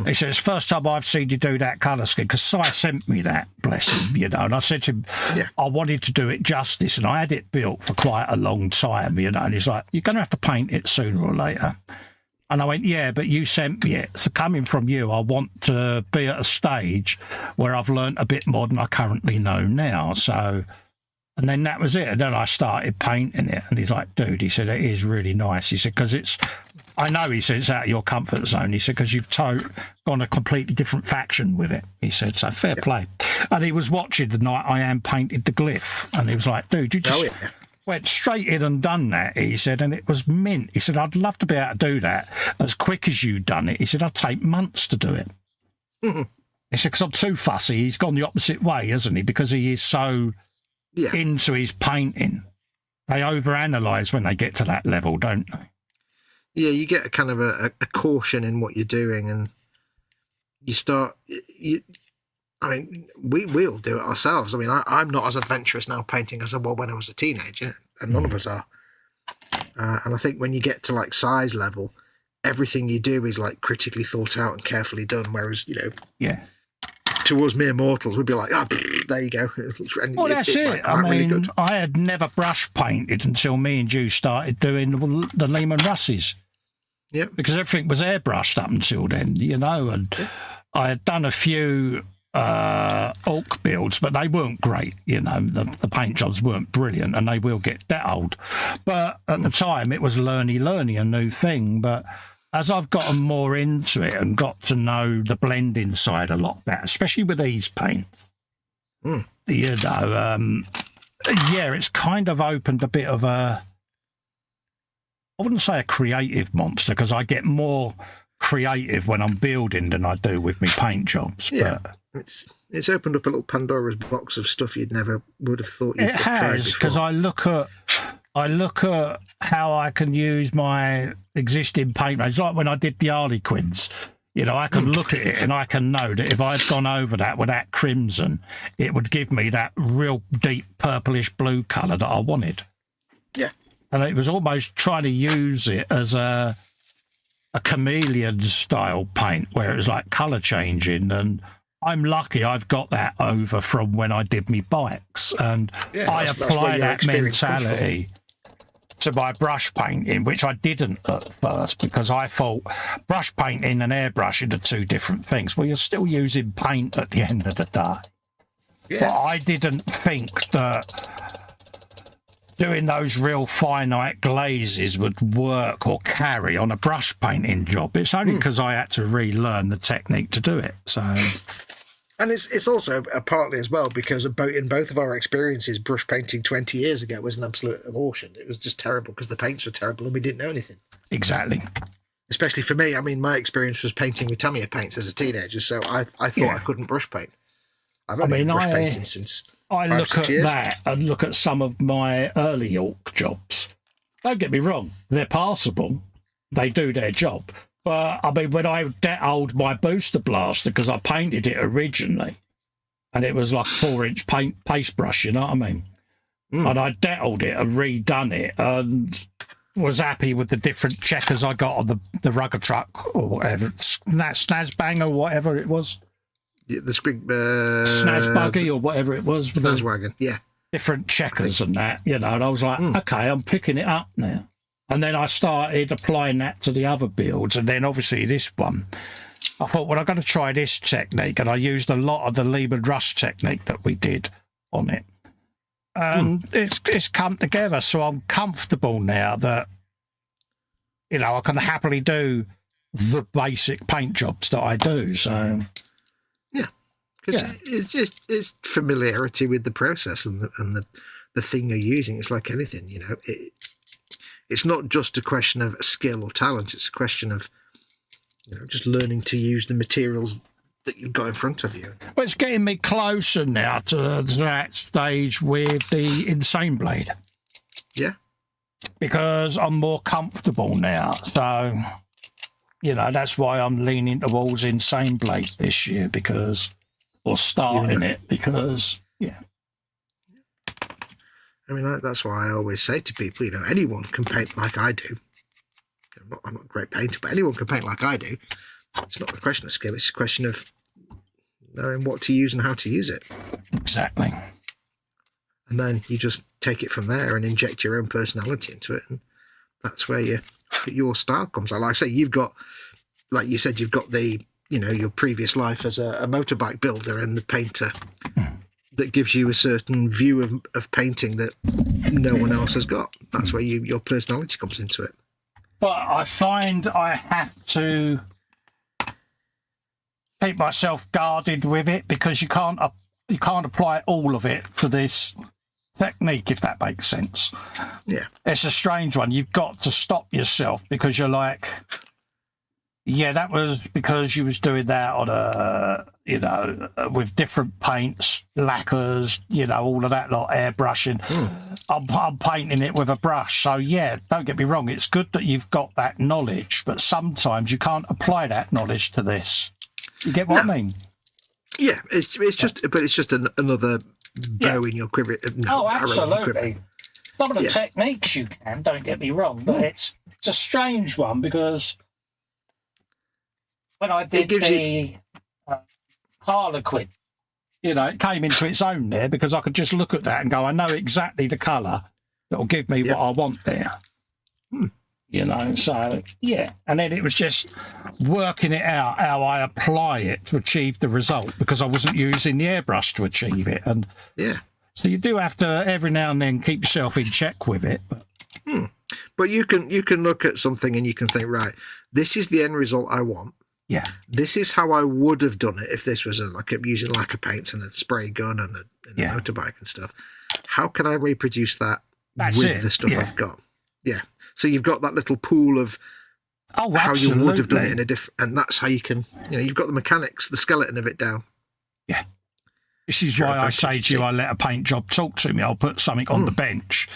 He said, it's the first time I've seen you do that colour scheme, because Si sent me that, bless him, and I said to him, I wanted to do it justice, and I had it built for quite a long time, and he's like, you're going to have to paint it sooner or later. And I went, yeah, but you sent me it. So coming from you, I want to be at a stage where I've learnt a bit more than I currently know now, so... And then that was it. And then I started painting it. And he's like, dude, he said, it is really nice. He said, because I know, he said, it's out of your comfort zone. He said, because you've gone a completely different faction with it. He said, so fair play. And he was watching the night I painted the glyph. And he was like, dude, you just went straight in and done that. He said, and it was mint. He said, I'd love to be able to do that as quick as you done it. He said, I'd take months to do it. He said, because I'm too fussy. He's gone the opposite way, hasn't he? Because he is so... into his painting. They overanalyze when they get to that level, don't they? Yeah, you get a kind of a caution in what you're doing, and you start... I mean, we all do it ourselves. I mean, I'm not as adventurous now painting as I was when I was a teenager, and none of us are. And I think when you get to like size level, everything you do is like critically thought out and carefully done, whereas, to us mere mortals, we'd be like, there you go. Well, that's it. I mean, really good. I had never brush painted until me and you started doing the Lehman Russes. Yeah. Because everything was airbrushed up until then, and I had done a few Orc builds, but they weren't great, the paint jobs weren't brilliant, and they will get that old. But at the time, it was learny, a new thing, but... As I've gotten more into it and got to know the blending side a lot better, especially with these paints, it's kind of opened a bit of I wouldn't say a creative monster, because I get more creative when I'm building than I do with my paint jobs. Yeah, but it's opened up a little Pandora's box of stuff you'd never would have thought you'd tried before. Because I look at how I can use my existing paint range. Like when I did the Harlequins, I can look at it and I can know that if I'd gone over that with that crimson, it would give me that real deep purplish blue colour that I wanted. Yeah. And it was almost trying to use it as a chameleon style paint, where it was like colour changing, and I'm lucky I've got that over from when I did me bikes, and I apply that mentality to my brush painting, which I didn't at first, because I thought brush painting and airbrushing are two different things. Well, you're still using paint at the end of the day. Yeah. But I didn't think that doing those real finite glazes would work or carry on a brush painting job. It's only because I had to relearn the technique to do it. So, and it's also partly as well because in both of our experiences, brush painting 20 years ago was an absolute abortion. It was just terrible because the paints were terrible and we didn't know anything. Exactly. Especially for me. I mean, my experience was painting with Tamiya paints as a teenager, so I thought I couldn't brush paint. I've only been brush painting since I 5, look 6 at years. that and look at some of my early York jobs. Don't get me wrong, they're passable. They do their job. But, I mean, when I de-old my booster blaster, because I painted it originally, and it was like 4-inch paste brush, you know what I mean? And I de-old it and redone it, and was happy with the different checkers I got on the rugger truck, or whatever, that Snazbang or whatever it was. Yeah, the spring Snaz buggy or whatever it was. Snaz wagon, yeah. Different checkers and that, you know, and I was like, okay, I'm picking it up now. And then I started applying that to the other builds, and then obviously this one. I thought, well, I'm going to try this technique, and I used a lot of the Lehman Russ technique that we did on it. And it's come together, so I'm comfortable now that, you know, I can happily do the basic paint jobs that I do, so... Because it's familiarity with the process and the thing you're using. It's like anything, you know. It's not just a question of skill or talent. It's a question of, you know, just learning to use the materials that you've got in front of you. Well, it's getting me closer now to that stage with the Insane Blade. Yeah. Because I'm more comfortable now. So, you know, that's why I'm leaning towards Insane Blade this year, because... or starting it, because, yeah. I mean, that's why I always say to people, you know, anyone can paint like I do. I'm not a great painter, but anyone can paint like I do. It's not a question of skill, it's a question of knowing what to use and how to use it. Exactly. And then you just take it from there and inject your own personality into it, and that's where your style comes out. Like I say, you've got, like you said, you've got the, you know, your previous life as a motorbike builder and the painter that gives you a certain view of painting that no one else has got. That's where your personality comes into it. But I find I have to keep myself guarded with it, because you can't apply all of it to this technique, if that makes sense. Yeah. It's a strange one. You've got to stop yourself, because you're like... yeah, that was because you was doing that on a, you know, with different paints, lacquers, you know, all of that lot, airbrushing. I'm painting it with a brush. So, yeah, don't get me wrong. It's good that you've got that knowledge, but sometimes you can't apply that knowledge to this. You get what I mean? Yeah, it's just another bow in your quiver. Oh, absolutely. Some of the techniques you can, don't get me wrong, but it's a strange one, because... when I did the Harlequin, you know, it came into its own there, because I could just look at that and go, I know exactly the colour that will give me what I want there. You know, so, yeah. And then it was just working it out, how I apply it to achieve the result, because I wasn't using the airbrush to achieve it. And so you do have to, every now and then, keep yourself in check with it. But you can look at something and you can think, right, this is the end result I want. Yeah. This is how I would have done it if this was using lacquer paints and a spray gun and a motorbike and stuff. How can I reproduce that with the stuff I've got? Yeah. So you've got that little pool of how you would have done it in a different, and that's how you can, you know, you've got the mechanics, the skeleton of it down. Yeah. This is why I say to you, I let a paint job talk to me. I'll put something on the bench,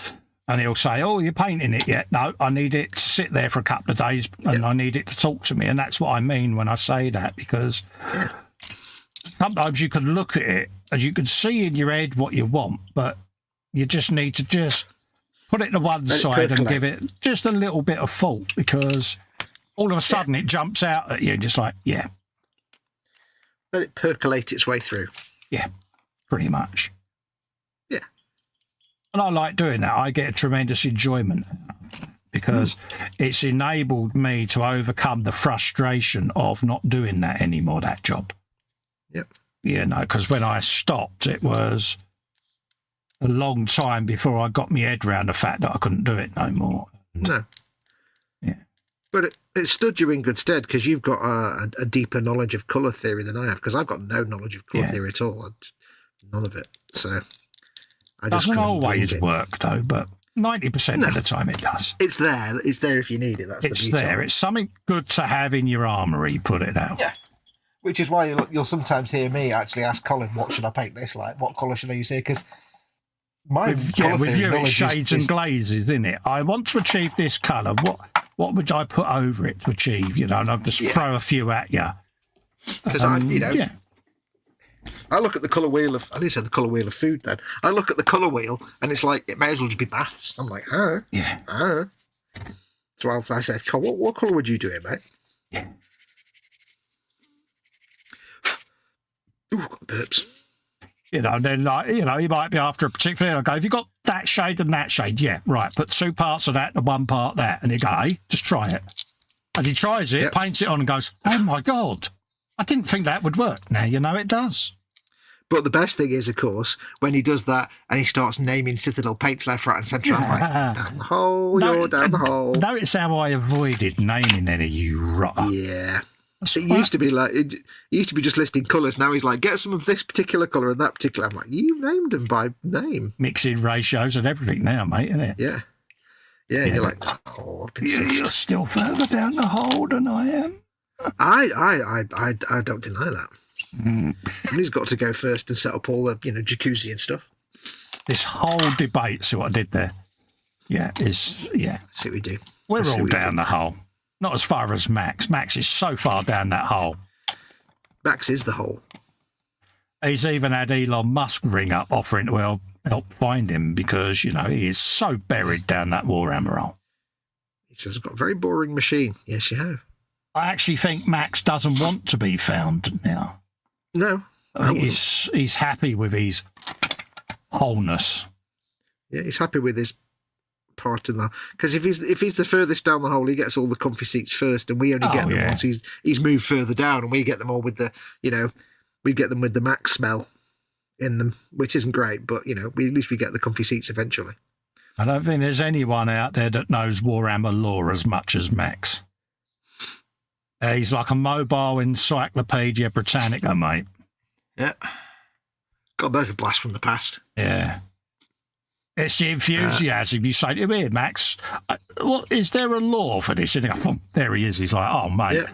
and he'll say, oh, you're painting it yet? No, I need it to sit there for a couple of days, and I need it to talk to me. And that's what I mean when I say that, because sometimes you can look at it and you can see in your head what you want, but you just need to just put it to one side and give it just a little bit of thought, because all of a sudden it jumps out at you, just like, let it percolate its way through. Yeah, pretty much. Yeah. And I like doing that. I get a tremendous enjoyment, because it's enabled me to overcome the frustration of not doing that anymore, that job. Yep. You know, because when I stopped, it was, a long time before I got my head round the fact that I couldn't do it no more. No. Yeah. But it stood you in good stead because you've got a deeper knowledge of colour theory than I have, because I've got no knowledge of colour theory at all. None of it. So I just doesn't always work though, but 90% of the time it does. It's there. It's there if you need it. That's the beauty. It's there. It's something good to have in your armoury, put it out. Yeah. Which is why you'll sometimes hear me actually ask Colin, what should I paint this like? What colour should I use here? Because with you it's shades and glazes, isn't it? I want to achieve this colour. What would I put over it to achieve? You know, and I'll just throw a few at you. Because I look at the colour wheel of, I didn't say the colour wheel of food then. I look at the colour wheel and it's like, it may as well just be maths. I'm like, So I said, what colour would you do it, mate? Yeah. Ooh, got burps. You know, then you might be after a particular. I go, have you got that shade and that shade? Yeah, right. Put 2 parts of that and 1 part that, and you go, hey, just try it. And he tries it, paints it on, and goes, oh my god, I didn't think that would work. Now you know it does. But the best thing is, of course, when he does that and he starts naming Citadel paints left, right, and centre. I'm like, down the hole, you're down the hole. Notice how I avoided naming any of you rotter. Yeah. Used to be like, it used to be just listing colours. Now he's like, get some of this particular colour and that particular. I'm like, you named them by name. Mixing ratios and everything now, mate, isn't it? Yeah. Yeah, you're like, I've been You're still further down the hole than I am. I don't deny that. Somebody's got to go first and set up all the, jacuzzi and stuff. This whole debate, see what I did there? See what we do. We're all down the hole. Not as far as Max. Max is so far down that hole. Max is the hole. He's even had Elon Musk ring up offering to help find him because, he is so buried down that Warhammer hole. He says, I've got a very boring machine. Yes, you have. I actually think Max doesn't want to be found now. No. I think he's happy with his wholeness. Yeah, he's happy with his part in that, because if he's the furthest down the hole, he gets all the comfy seats first, and we only get them once he's moved further down, and we get them all with the we get them with the Max smell in them, which isn't great, but at least we get the comfy seats eventually. I don't think there's anyone out there that knows Warhammer lore as much as Max. He's like a mobile encyclopedia Britannica, mate. Yeah, got a burger blast from the past. Yeah. It's the enthusiasm. You say to him, here, Max, is there a law for this? And he goes, there he is. He's like, oh, mate. Yeah.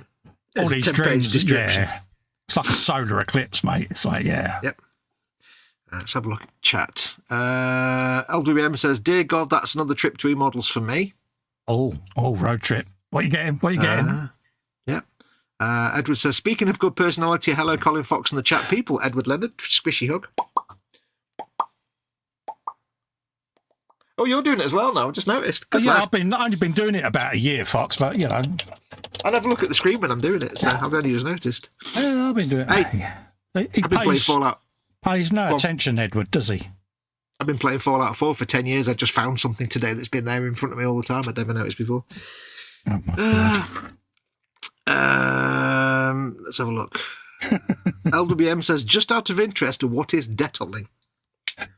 All these dreams. Yeah. It's like a solar eclipse, mate. It's like, yeah. Yep. Let's have a look at chat. LWM says, dear God, that's another trip to E-Models for me. Oh, road trip. What you getting? Yeah. Edward says, speaking of good personality, hello, Colin Fox in the chat people. Edward Leonard, squishy hug. Oh, you're doing it as well now. I just noticed. Good lad. I've only been doing it about a year, Fox, but I never look at the screen when I'm doing it, so I've only just noticed. Yeah, I've been doing it. Hey, I've been playing Fallout. Pays no attention, Edward, does he? I've been playing Fallout 4 for 10 years. I just found something today that's been there in front of me all the time. I'd never noticed before. Oh my God. Let's have a look. LWM says, just out of interest, what is detoling?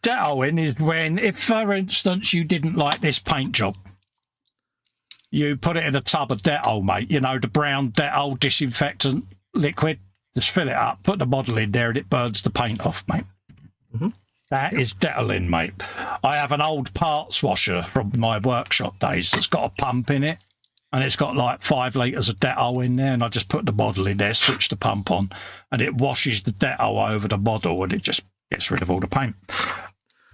Detoling is when, if for instance you didn't like this paint job, you put it in a tub of Dettol, mate. The brown Dettol disinfectant liquid. Just fill it up, put the model in there, and it burns the paint off, mate. Mm-hmm. That is Detoling, mate. I have an old parts washer from my workshop days that's got a pump in it, and it's got like 5 litres of Dettol in there, and I just put the model in there, switch the pump on, and it washes the Dettol over the model, and it just gets rid of all the paint.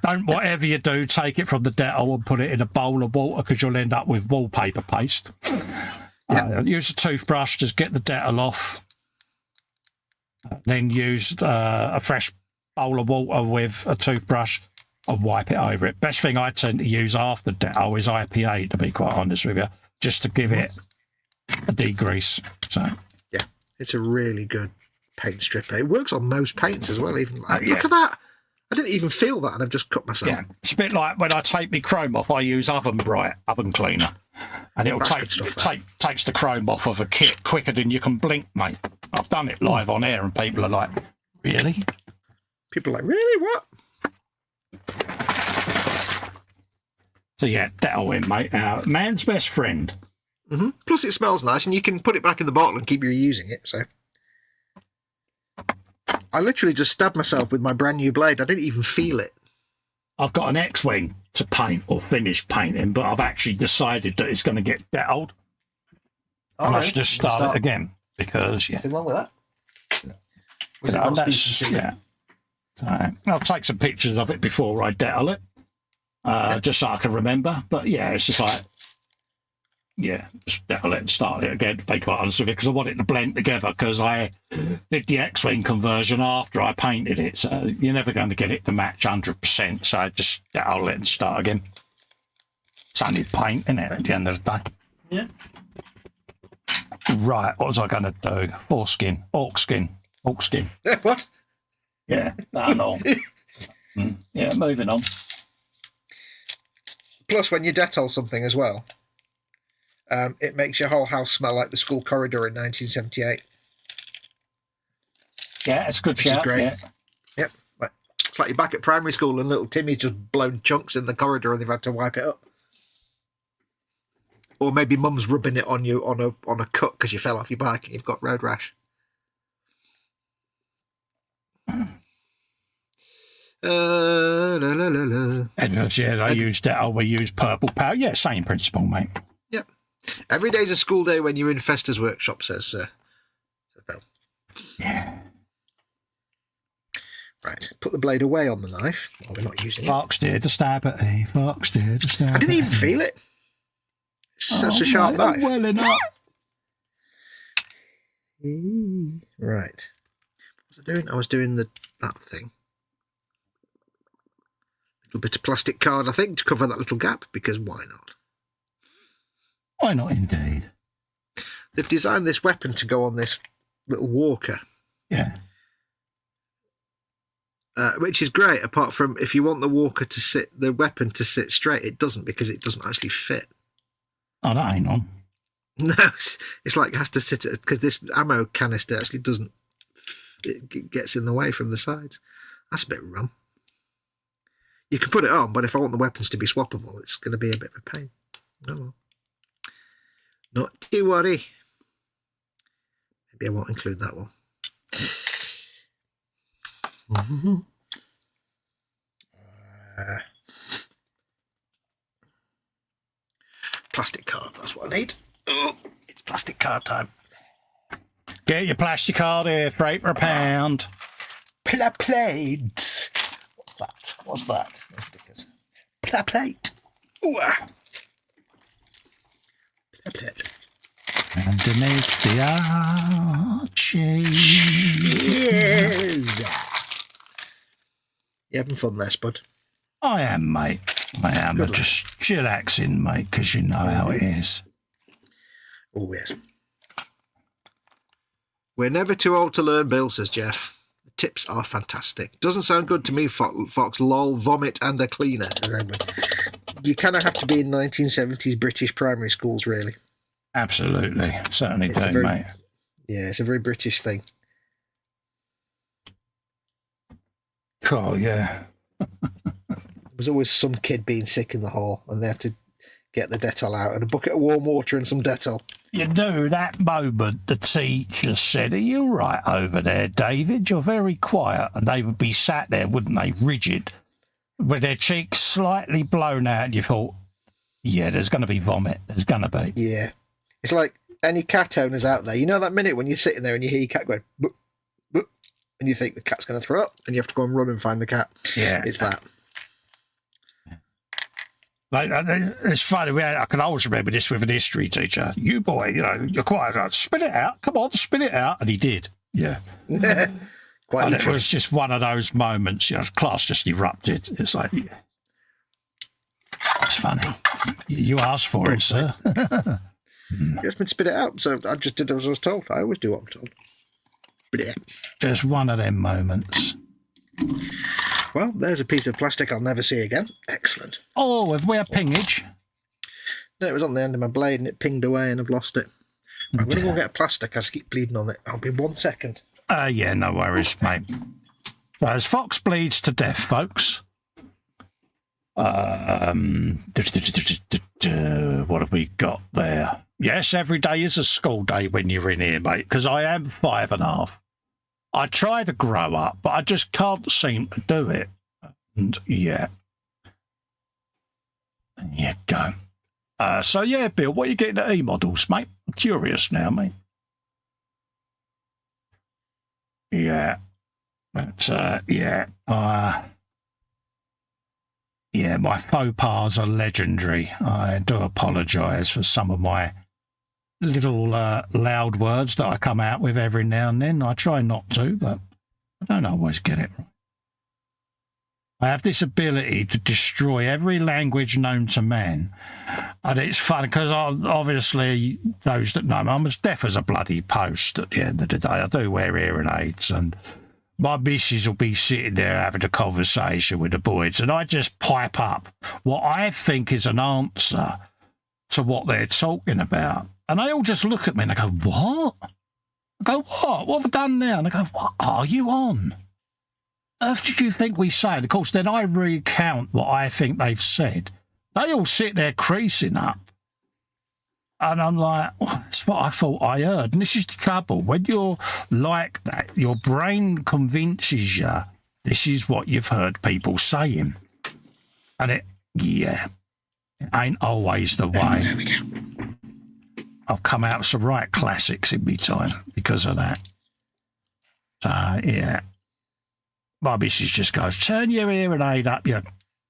Don't, whatever you do, take it from the Dettol and put it in a bowl of water, because you'll end up with wallpaper paste. Use a toothbrush, just get the Dettol off. Then use a fresh bowl of water with a toothbrush and wipe it over it. Best thing I tend to use after Dettol is IPA, to be quite honest with you, just to give it a degrease. So yeah, it's a really good paint stripper. It works on most paints as well. Even look at that. I didn't even feel that, and I've just cut myself. Yeah, it's a bit like when I take my chrome off, I use Oven cleaner, and it'll takes the chrome off of a kit quicker than you can blink, mate. I've done it live on air, and people are like, "Really?" People are like, "Really? What?" So yeah, Dettol in, mate. Man's best friend. Plus, it smells nice, and you can put it back in the bottle and keep reusing it. So, I literally just stabbed myself with my brand new blade. I didn't even feel it. I've got an X-Wing to paint or finish painting, but I've actually decided that it's going to get Dettoled. And I should just start it again because Nothing wrong with that. I'll take some pictures of it before I Dettol it, just so I can remember. But yeah, it's just like, just Dettol it and start it again, to be quite honest with you, because I want it to blend together, because I did the X-Wing conversion after I painted it, so you're never going to get it to match 100%, so I just Dettol it and start again. It's only paint, isn't it, at the end of the day? Yeah. Right, what was I going to do? Foreskin. Orc skin. What? Yeah, no. Yeah, moving on. Plus, when you Dettol something as well, it makes your whole house smell like the school corridor in 1978. Yeah, it's a good Which is shout. great. Yeah. Yep. It's like you're back at primary school and little Timmy just blown chunks in the corridor and they've had to wipe it up. Or maybe mum's rubbing it on you on a cut because you fell off your bike and you've got road rash. And yeah, I used Dettol, we used purple powder. Yeah, same principle, mate. Yep. Every day's a school day when you're in Festa's workshop, says Bill. Yeah. Right, put the blade away on the knife. Oh, we're not using it. Fox did a stab at E. Fox did a stab. I didn't even feel it. It's such a sharp knife. Well enough. Right. What was I doing? I was doing that thing. A little bit of plastic card, I think, to cover that little gap, because why not? Why not, indeed? They've designed this weapon to go on this little walker. Yeah. Which is great, apart from if you want the walker to sit, the weapon to sit straight, it doesn't, because it doesn't actually fit. Oh, that ain't on. No, it's like it has to sit, because this ammo canister actually doesn't, it gets in the way from the sides. That's a bit rum. You can put it on, but if I want the weapons to be swappable, it's going to be a bit of a pain. Oh well. Not to worry. Maybe I won't include that one. Plastic card, that's what I need. Oh, it's plastic card time. Get your plastic card here for £8 a pound. Plates. What's that? What's that? No stickers. Plate. Ooh. Plate. Underneath the arches. Yes. You having fun there, Spud? I am, mate. I am. Good Just chillaxing, mate, because you know how it is. Oh, yes. We're never too old to learn, Bill, says Jeff. The tips are fantastic. Doesn't sound good to me, Fox. Lol, vomit and a cleaner. You kind of have to be in 1970s British primary schools, really. Absolutely. Certainly do, mate. Yeah, it's a very British thing. Oh, yeah. There was always some kid being sick in the hall, and they had to get the Dettol out and a bucket of warm water and some Dettol. You know, that moment the teacher said, "Are you right over there, David? You're very quiet." And they would be sat there, wouldn't they, rigid, with their cheeks slightly blown out, and you thought, yeah, there's going to be vomit. There's going to be. Yeah. It's like any cat owners out there. You know that minute when you're sitting there and you hear your cat going, boop, boop, and you think the cat's going to throw up, and you have to go and run and find the cat. Yeah. It's that. Like, it's funny. I can always remember this with an history teacher. You boy, you're quiet. Spit it out. Come on, spit it out. And he did. Yeah. Quite And it was just one of those moments, class just erupted. It's like, it's funny. You asked for it, sir. You asked me to spit it out, so I just did as I was told. I always do what I'm told. Blech. Just one of them moments. Well, there's a piece of plastic I'll never see again. Excellent. Oh, have we a pingage? No, it was on the end of my blade and it pinged away and I've lost it. I'm going to go get plastic as I keep bleeding on it. I'll be 1 second. Yeah, no worries, mate. So as Fox bleeds to death, folks, What have we got there? Yes, every day is a school day when you're in here, mate, because I am 5.5. I try to grow up, but I just can't seem to do it. And yeah. And you go. So yeah, Bill, what are you getting at E-Models, mate? I'm curious now, mate. Yeah. But yeah. Yeah, my faux pas are legendary. I do apologise for some of my little loud words that I come out with every now and then. I try not to, but I don't always get it right. I have this ability to destroy every language known to man. And it's funny because obviously those that know me, I'm as deaf as a bloody post at the end of the day. I do wear hearing aids, and my missus will be sitting there having a conversation with the boys, and I just pipe up what I think is an answer to what they're talking about. And they all just look at me and they go, what? I go, what? What have I done now? And they go, what are you on? Earth did you think we say? And of course, then I recount what I think they've said. They all sit there creasing up. And I'm like, well, that's what I thought I heard. And this is the trouble. When you're like that, your brain convinces you this is what you've heard people saying. And it ain't always the way. There we go. I've come out with some right classics in me time because of that. So, yeah. My missus just goes, turn your hearing aid up, you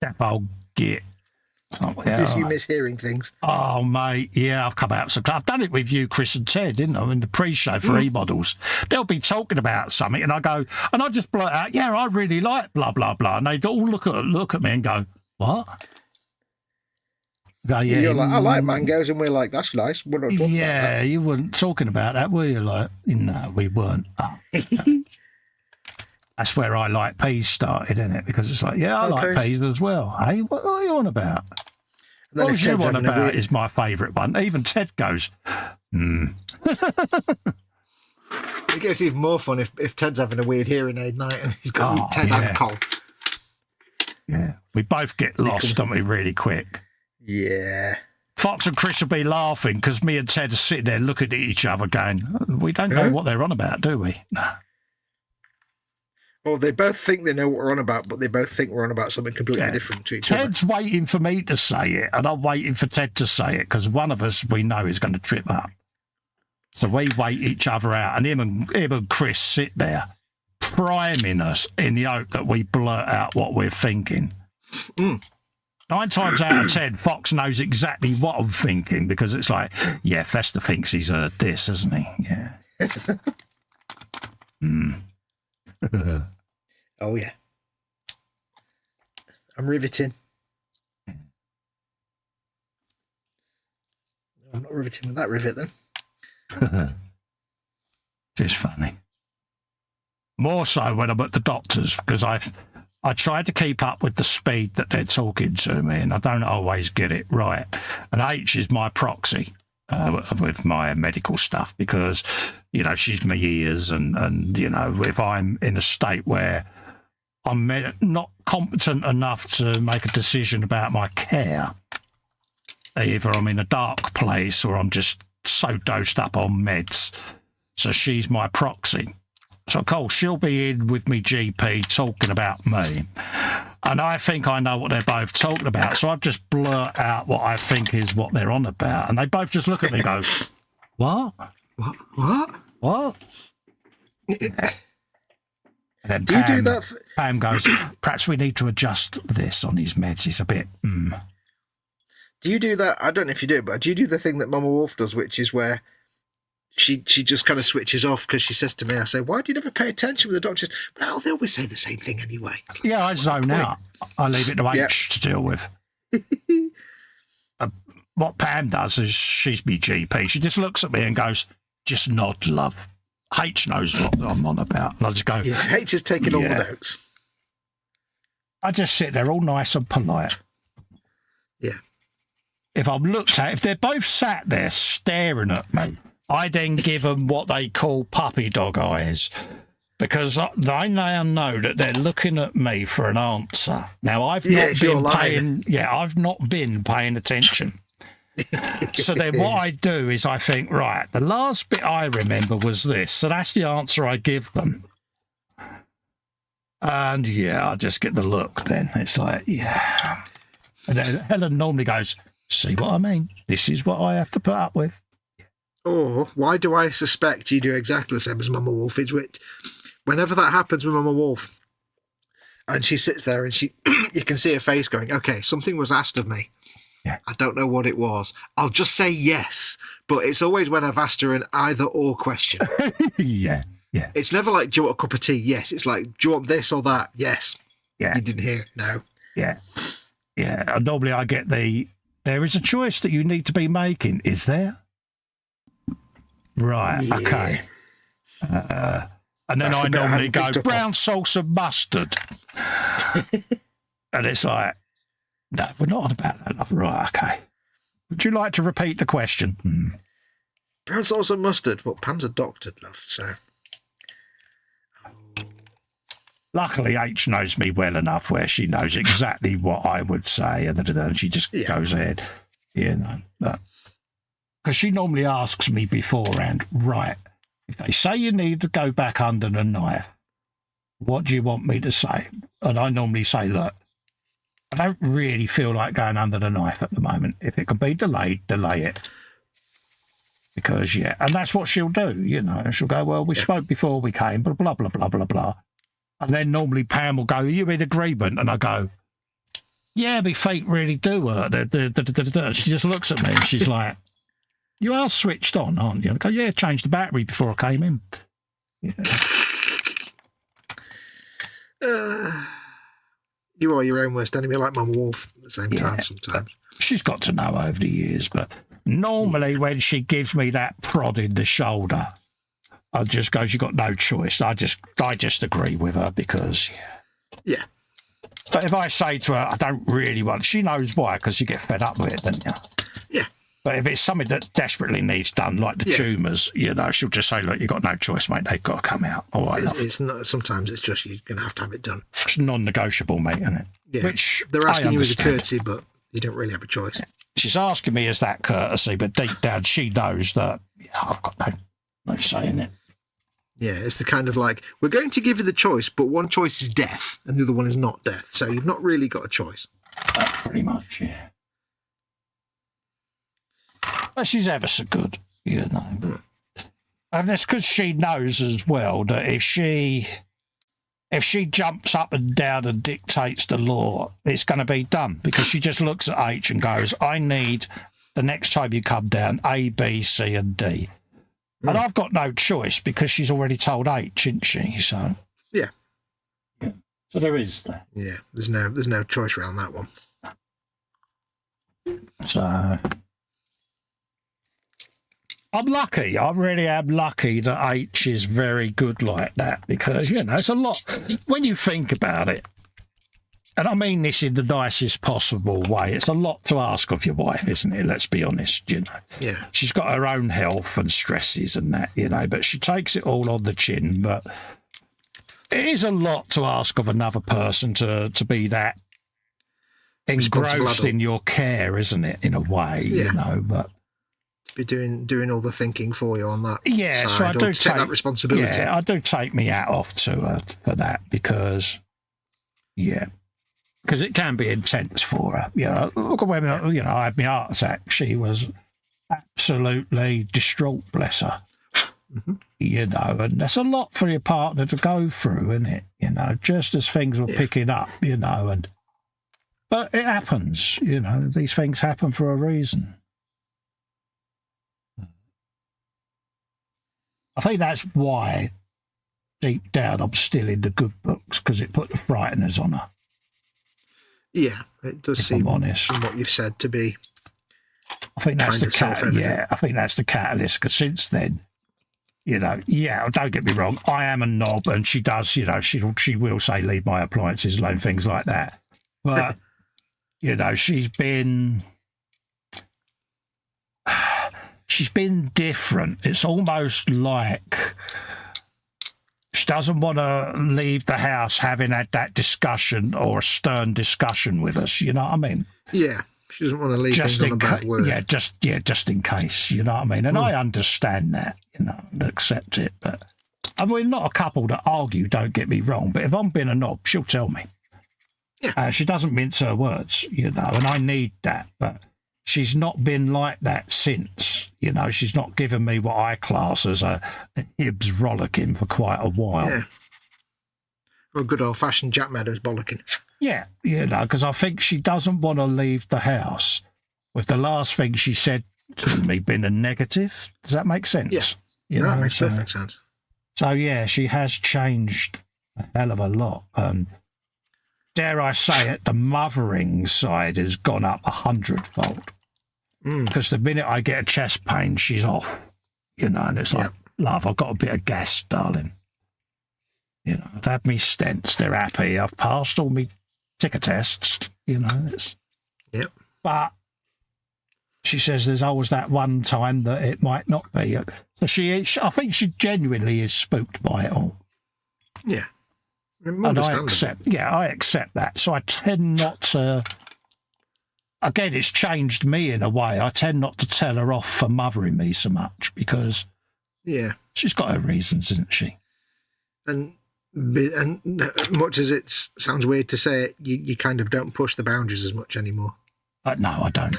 deaf old git. Because you miss hearing things. Oh, mate, yeah, I've come out. So I've done it with you, Chris and Ted, didn't I? In the pre-show for E-Models. They'll be talking about something, and I go, and I just blurt out, yeah, I really like blah, blah, blah. And they all look at me and go, what? Go, yeah, you're like, I like mangoes, and we're like, that's nice. We're not talking about that. You weren't talking about that, were you? Like, no, we weren't. Oh, that's where I like peas started, isn't it? Because it's like, yeah, I like peas as well. Hey, what are you on about? What was you on about is my favourite one. Even Ted goes, It gets even more fun if Ted's having a weird hearing aid night and he's got Ted and Cole. Yeah, we both get lost, don't we, really quick? Yeah. Fox and Chris will be laughing because me and Ted are sitting there looking at each other going, we don't know what they're on about, do we? Well, they both think they know what we're on about, but they both think we're on about something completely different to each other. Ted's waiting for me to say it, and I'm waiting for Ted to say it, because one of us we know is going to trip up. So we wait each other out, and him and Chris sit there, priming us in the hope that we blurt out what we're thinking. 9 times out of 10, Fox knows exactly what I'm thinking, because it's like, yeah, Festa thinks he's heard this, hasn't he? Yeah. Oh, yeah. I'm riveting. I'm not riveting with that rivet, then. Just funny. More so when I'm at the doctor's, because I try to keep up with the speed that they're talking to me, and I don't always get it right. And H is my proxy with my medical stuff, because, you know, she's my ears, and you know, if I'm in a state where I'm not competent enough to make a decision about my care, either I'm in a dark place or I'm just so dosed up on meds. So she's my proxy. So, of course, she'll be in with me GP talking about me. And I think I know what they're both talking about. So I just blurt out what I think is what they're on about. And they both just look at me and go, what? What? And then do you do that? Pam goes, perhaps we need to adjust this on his meds. He's a bit, Do you do that? I don't know if you do, but do you do the thing that Mama Wolf does, which is where she just kind of switches off because she says to me, I say, why do you never pay attention with the doctors? Well, they always say the same thing anyway. Yeah, I zone out. I leave it to H to deal with. What Pam does is she's my GP. She just looks at me and goes, just nod, love. H knows what I'm on about. And I just go, yeah, H is taking all the notes. I just sit there all nice and polite. Yeah. If I'm looked at, if they're both sat there staring at me, I then give them what they call puppy dog eyes, because they now know that they're looking at me for an answer. Now, I've not been paying attention. So then what I do is I think, right, the last bit I remember was this. So that's the answer I give them. And yeah, I just get the look then. It's like, yeah. And then Helen normally goes, see what I mean? This is what I have to put up with. Or why do I suspect you do exactly the same as Mama Wolf? It's which, whenever that happens with Mama Wolf, and she sits there and you can see her face going, okay, something was asked of me. Yeah. I don't know what it was. I'll just say yes. But it's always when I've asked her an either or question. Yeah. Yeah. It's never like, do you want a cup of tea? Yes. It's like, do you want this or that? Yes. Yeah. You didn't hear? No. Yeah. Yeah. And normally I get there is a choice that you need to be making. Is there? Right. Yeah. Okay. And then I normally go brown sauce and mustard. And it's like, no, we're not on about that, love. Right, okay. Would you like to repeat the question? Brown sauce and mustard. Well, Pam's a doctor, love, so. Luckily, H knows me well enough where she knows exactly what I would say, and she just goes ahead, you know. Because she normally asks me beforehand, right, if they say you need to go back under the knife, what do you want me to say? And I normally say, look, I don't really feel like going under the knife at the moment. If it can be delayed, delay it. Because, yeah, and that's what she'll do, you know. She'll go, well, we spoke before we came, blah, blah, blah, blah, blah, blah. And then normally Pam will go, are you in agreement? And I go, yeah, my feet really do hurt. She just looks at me and she's like, you are switched on, aren't you? And I go, yeah, changed the battery before I came in. Yeah. You are your own worst enemy, like Mama Wolf at the same time sometimes. She's got to know over the years, but normally when she gives me that prod in the shoulder, I just go, you got no choice. I just agree with her because, yeah. But if I say to her, I don't really want, she knows why, because you get fed up with it, don't you? Yeah. But if it's something that desperately needs done, like the tumours, you know, she'll just say, look, you've got no choice, mate. They've got to come out. All right, love. It's not, sometimes it's just you're going to have it done. It's non-negotiable, mate, isn't it? Yeah. Which they're asking you as a courtesy, but you don't really have a choice. Yeah. She's asking me as that courtesy, but deep down she knows that I've got no say in it. Yeah, it's the kind of like, we're going to give you the choice, but one choice is death and the other one is not death. So you've not really got a choice. Pretty much, yeah. But she's ever so good, you know. And it's because she knows as well that if she jumps up and down and dictates the law, it's going to be done, because she just looks at H and goes, I need, the next time you come down, A, B, C, and D. And I've got no choice because she's already told H, isn't she? So yeah. So there is that. Yeah, there's no choice around that one. So I'm lucky. I really am lucky that H is very good like that, because, you know, it's a lot when you think about it. And I mean this in the nicest possible way. It's a lot to ask of your wife, isn't it? Let's be honest, you know. Yeah. She's got her own health and stresses and that, you know, but she takes it all on the chin. But it is a lot to ask of another person to be that engrossed in your care, isn't it, in a way, you know, but be doing all the thinking for you on that. Yeah, side, so I do take that responsibility. Yeah, I do take me hat off to her for that, because it can be intense for her. You know, look at when I had my heart attack. She was absolutely distraught, bless her. Mm-hmm. You know, and that's a lot for your partner to go through, isn't it? You know, just as things were picking up, you know, but it happens. You know, these things happen for a reason. I think that's why, deep down, I'm still in the good books, because it put the frighteners on her. Yeah, it does seem, honest, from what you've said, to be. I think that's I think that's the catalyst. Because since then, you know, don't get me wrong, I am a knob, and she does, you know, she will say, leave my appliances alone, things like that. But you know, she's been different. It's almost like She doesn't want to leave the house having had that discussion or a stern discussion with us. You know what I mean? Yeah. She doesn't want to leave things on a bad word. Just in case. You know what I mean? And I understand that. You know, and accept it. But I mean, not a couple that argue. Don't get me wrong. But if I'm being a knob, she'll tell me. Yeah. She doesn't mince her words. You know, and I need that. But she's not been like that since. You know, she's not given me what I class as a Hibbs rollicking for quite a while. Yeah. Or a good old-fashioned Jack Meadows bollocking. Yeah, you know, because I think she doesn't want to leave the house with the last thing she said to me being a negative. Does that make sense? Yeah. That makes perfect sense. So, yeah, she has changed a hell of a lot. Dare I say it, the mothering side has gone up 100-fold. Because the minute I get a chest pain, she's off. You know, and it's like, love, I've got a bit of gas, darling. You know, I've had me stents, they're happy. I've passed all my ticker tests, you know. But she says there's always that one time that it might not be. So I think she genuinely is spooked by it all. Yeah. And I accept that. So I tend not to, again, it's changed me in a way. I tend not to tell her off for mothering me so much because she's got her reasons, isn't she? And much as it sounds weird to say it, you kind of don't push the boundaries as much anymore. No, I don't.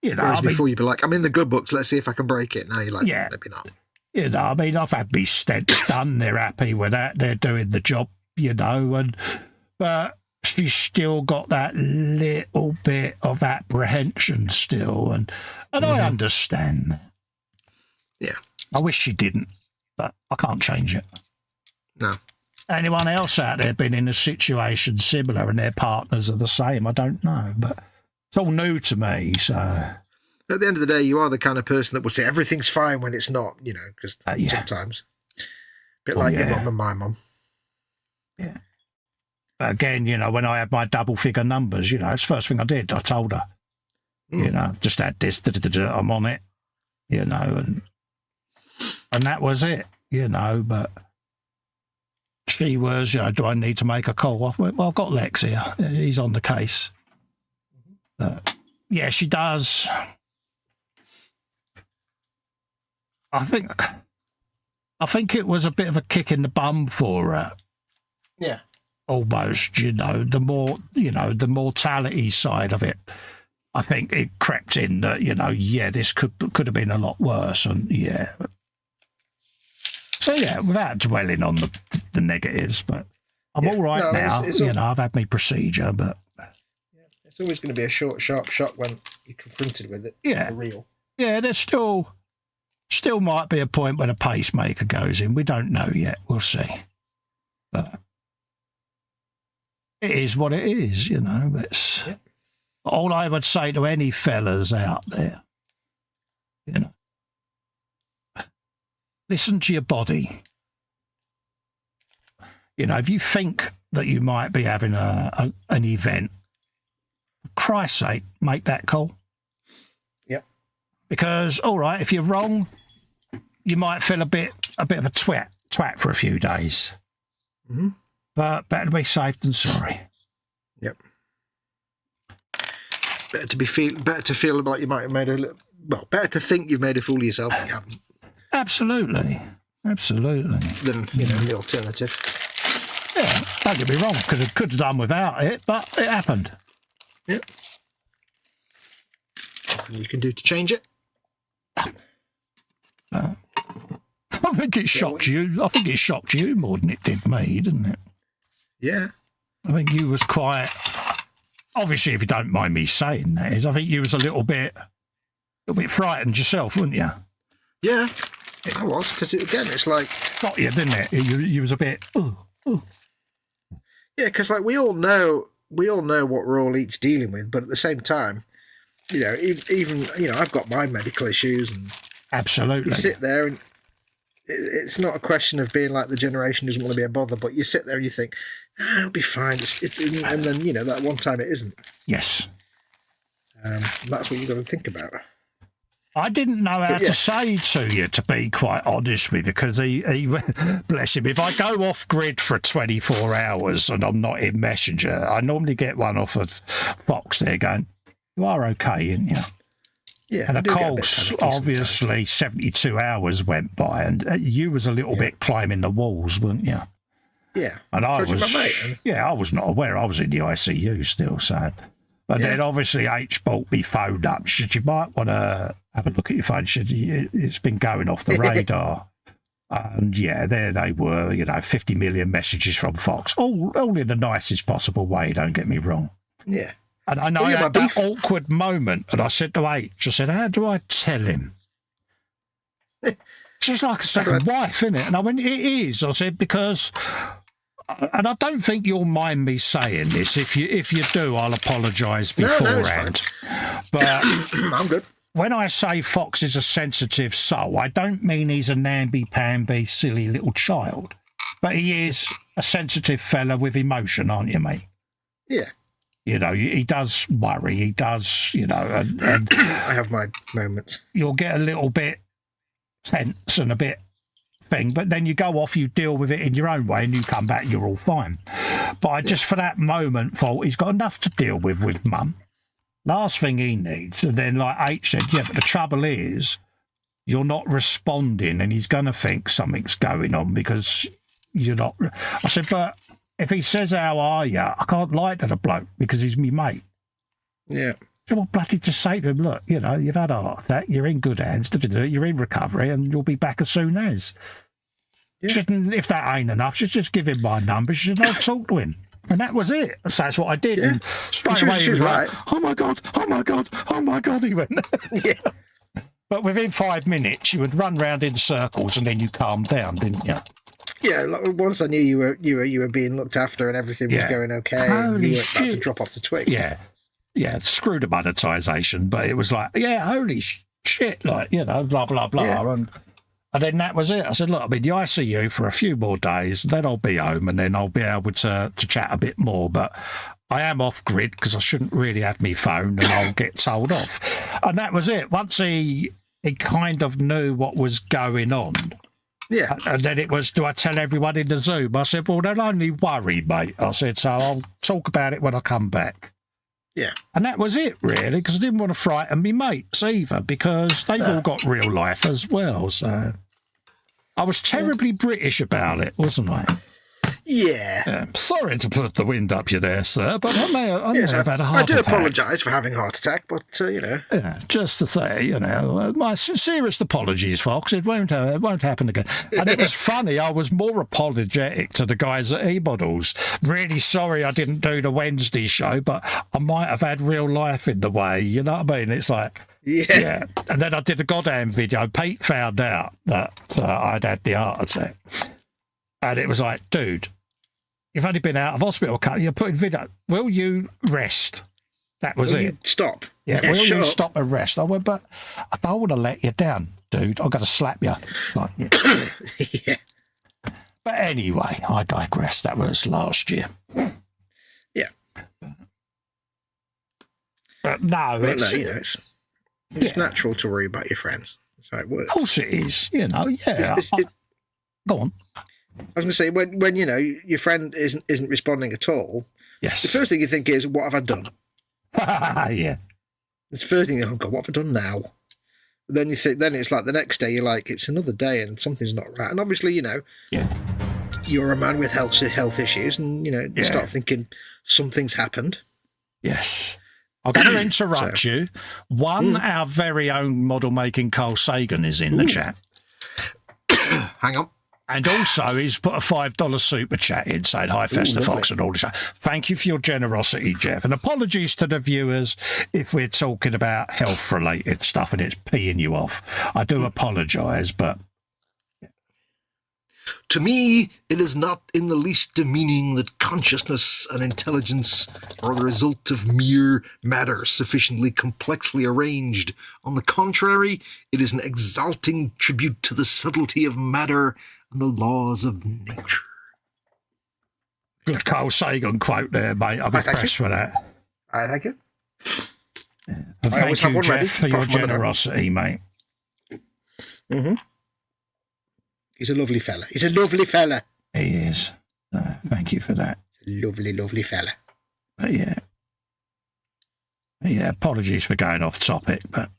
You know, whereas before you'd be like, I'm in the good books, let's see if I can break it. Now you're like, maybe not. You know, I mean, I've had me stents done. They're happy with that. They're doing the job, you know, but she's still got that little bit of apprehension still, and I understand that. Yeah. I wish she didn't, but I can't change it. No. Anyone else out there been in a situation similar and their partners are the same? I don't know, but it's all new to me, so... At the end of the day, you are the kind of person that would say everything's fine when it's not, you know, because sometimes. A bit like your mum and my mum. Yeah. But again, you know, when I had my double-figure numbers, you know, it's the first thing I did. I told her, you know, just had this, I'm on it, you know, and that was it, you know, but she was, you know, do I need to make a call? I went, well, I've got Lex here. He's on the case. Yeah, she does... I think it was a bit of a kick in the bum for her. Yeah. Almost, you know, the mortality side of it. I think it crept in that, you know, this could have been a lot worse, and So without dwelling on the negatives, but I'm all right now. You know, I've had my procedure, but it's always going to be a short, sharp shock when you're confronted with it. Yeah. For real. Yeah, there's still might be a point when a pacemaker goes in. We don't know yet. We'll see. But it is what it is, you know. It's all I would say to any fellas out there, you know. Listen to your body. You know, if you think that you might be having an event, for Christ's sake, make that call. Yep. Because, all right, if you're wrong, you might feel a bit of a twat for a few days. Mm-hmm. But better to be safe than sorry. Yep. Better to feel like you might have made better to think you've made a fool of yourself than you haven't. Absolutely. Than, you know, the alternative. Yeah, don't get me wrong, could have done without it, but it happened. Yep. Nothing you can do to change it. I think it shocked you. I think it shocked you more than it did me, didn't it? Yeah. I think you was quite... Obviously, if you don't mind me saying that, I think you was a little bit frightened yourself, weren't you? Yeah, I was, because it's like... Got you, didn't it? You was a bit... Ooh. Yeah, because like we all know what we're all each dealing with, but at the same time, you know, even you know, I've got my medical issues, and absolutely, you sit there and it's not a question of being like the generation doesn't want to be a bother, but you sit there and you think, it'll be fine. And then, you know, that one time it isn't. Yes. That's what you've got to think about. I didn't know how to say to you, to be quite honest with you, because he bless him, if I go off grid for 24 hours and I'm not in Messenger, I normally get one off of Fox there going, you are okay, aren't you? Yeah. And of course, obviously, 72 hours went by and you was a little bit climbing the walls, weren't you? Yeah. And I was not aware. I was in the ICU still, so... But then obviously H brought me phone up. She said, you might want to have a look at your phone. She said, it's been going off the radar. And there they were, 50 million messages from Fox, all in the nicest possible way, don't get me wrong. Yeah. And I know I had that awkward moment, and I said to H, I said, how do I tell him? She's like a second wife, isn't it? And I went, it is. I said, because... And I don't think you'll mind me saying this. If you do, I'll apologise beforehand. But I'm good. When I say Fox is a sensitive soul, I don't mean he's a namby-pamby, silly little child. But he is a sensitive fella with emotion, aren't you, mate? Yeah. He does worry. He does, and I have my moments. You'll get a little bit tense and a bit thing, but then you go off, you deal with it in your own way, and you come back, you're all fine. But I just, for that moment, thought he's got enough to deal with Mum. Last thing he needs, and then like H said, but the trouble is, you're not responding, and he's going to think something's going on because you're not. I said, but if he says, how are you? I can't lie to the bloke because he's me mate. Yeah. So I'll bloody just say to him, look, you've had a heart attack, you're in good hands, you're in recovery, and you'll be back as soon as. Yeah. Shouldn't, if that ain't enough, just give him my number, I'll talk to him. And that was it. So that's what I did. Yeah. And straight away he was like, oh my God, oh my God, oh my God, he went. Yeah. But within 5 minutes, you would run round in circles and then you calmed down, didn't you? Yeah, once I knew you were being looked after and everything was going okay, holy you shit. weren't about to drop off the twig. Yeah. Yeah, screw the monetisation, but it was like, holy shit, like, blah, blah, blah. Yeah. And then that was it. I said, look, I'll be in the ICU for a few more days, then I'll be home, and then I'll be able to chat a bit more. But I am off grid because I shouldn't really have my phone and I'll get told off. And that was it. Once he kind of knew what was going on. Yeah. And then it was, do I tell everyone in the Zoom? I said, well, they'll only worry, mate. I said, so I'll talk about it when I come back. Yeah. And that was it, really, because I didn't want to frighten me mates either, because they've all got real life as well. So I was terribly British about it, wasn't I? Yeah. Sorry to put the wind up you there, sir, but I may have had a heart attack. I do apologise for having a heart attack, but, Yeah, just to say, my sincerest apologies, Fox. It won't happen again. And it was funny, I was more apologetic to the guys at KA.Models. Really sorry I didn't do the Wednesday show, but I might have had real life in the way, you know what I mean? It's like... Yeah. And then I did a goddamn video. Pete found out that I'd had the heart attack. And it was like, dude, you've only been out of hospital, you're putting video. Will you rest? That was it. Stop. Yeah, will you stop and rest? I went, but I don't want to let you down, dude. I've got to slap you. It's like, yeah. But anyway, I digress. That was last year. Yeah. But no, it's natural to worry about your friends. That's how it works. Of course it is. Go on. I was going to say, when your friend isn't responding at all, yes, the first thing you think is, what have I done? Yeah. It's the first thing, oh God, what have I done now? But then you think, then it's like the next day, you're like, it's another day and something's not right. And obviously, you're a man with health issues, and you start thinking something's happened. Yes. I'm going to interrupt you. Our very own model making Carl Sagan is in the chat. Hang on. And also, he's put a $5 super chat in saying, hi, Festa Foxx and all this. Thank you for your generosity, Jeff. And apologies to the viewers if we're talking about health-related stuff and it's peeing you off. I do apologise, but... To me, it is not in the least demeaning that consciousness and intelligence are the result of mere matter sufficiently complexly arranged. On the contrary, it is an exalting tribute to the subtlety of matter and the laws of nature. Good Carl Sagan quote there, mate. I'm impressed with that. I thank you. Thank you, Jeff, for your generosity, mate. He's a lovely fella. He's a lovely fella. He is. Thank you for that. Lovely, lovely fella. But yeah, apologies for going off topic, but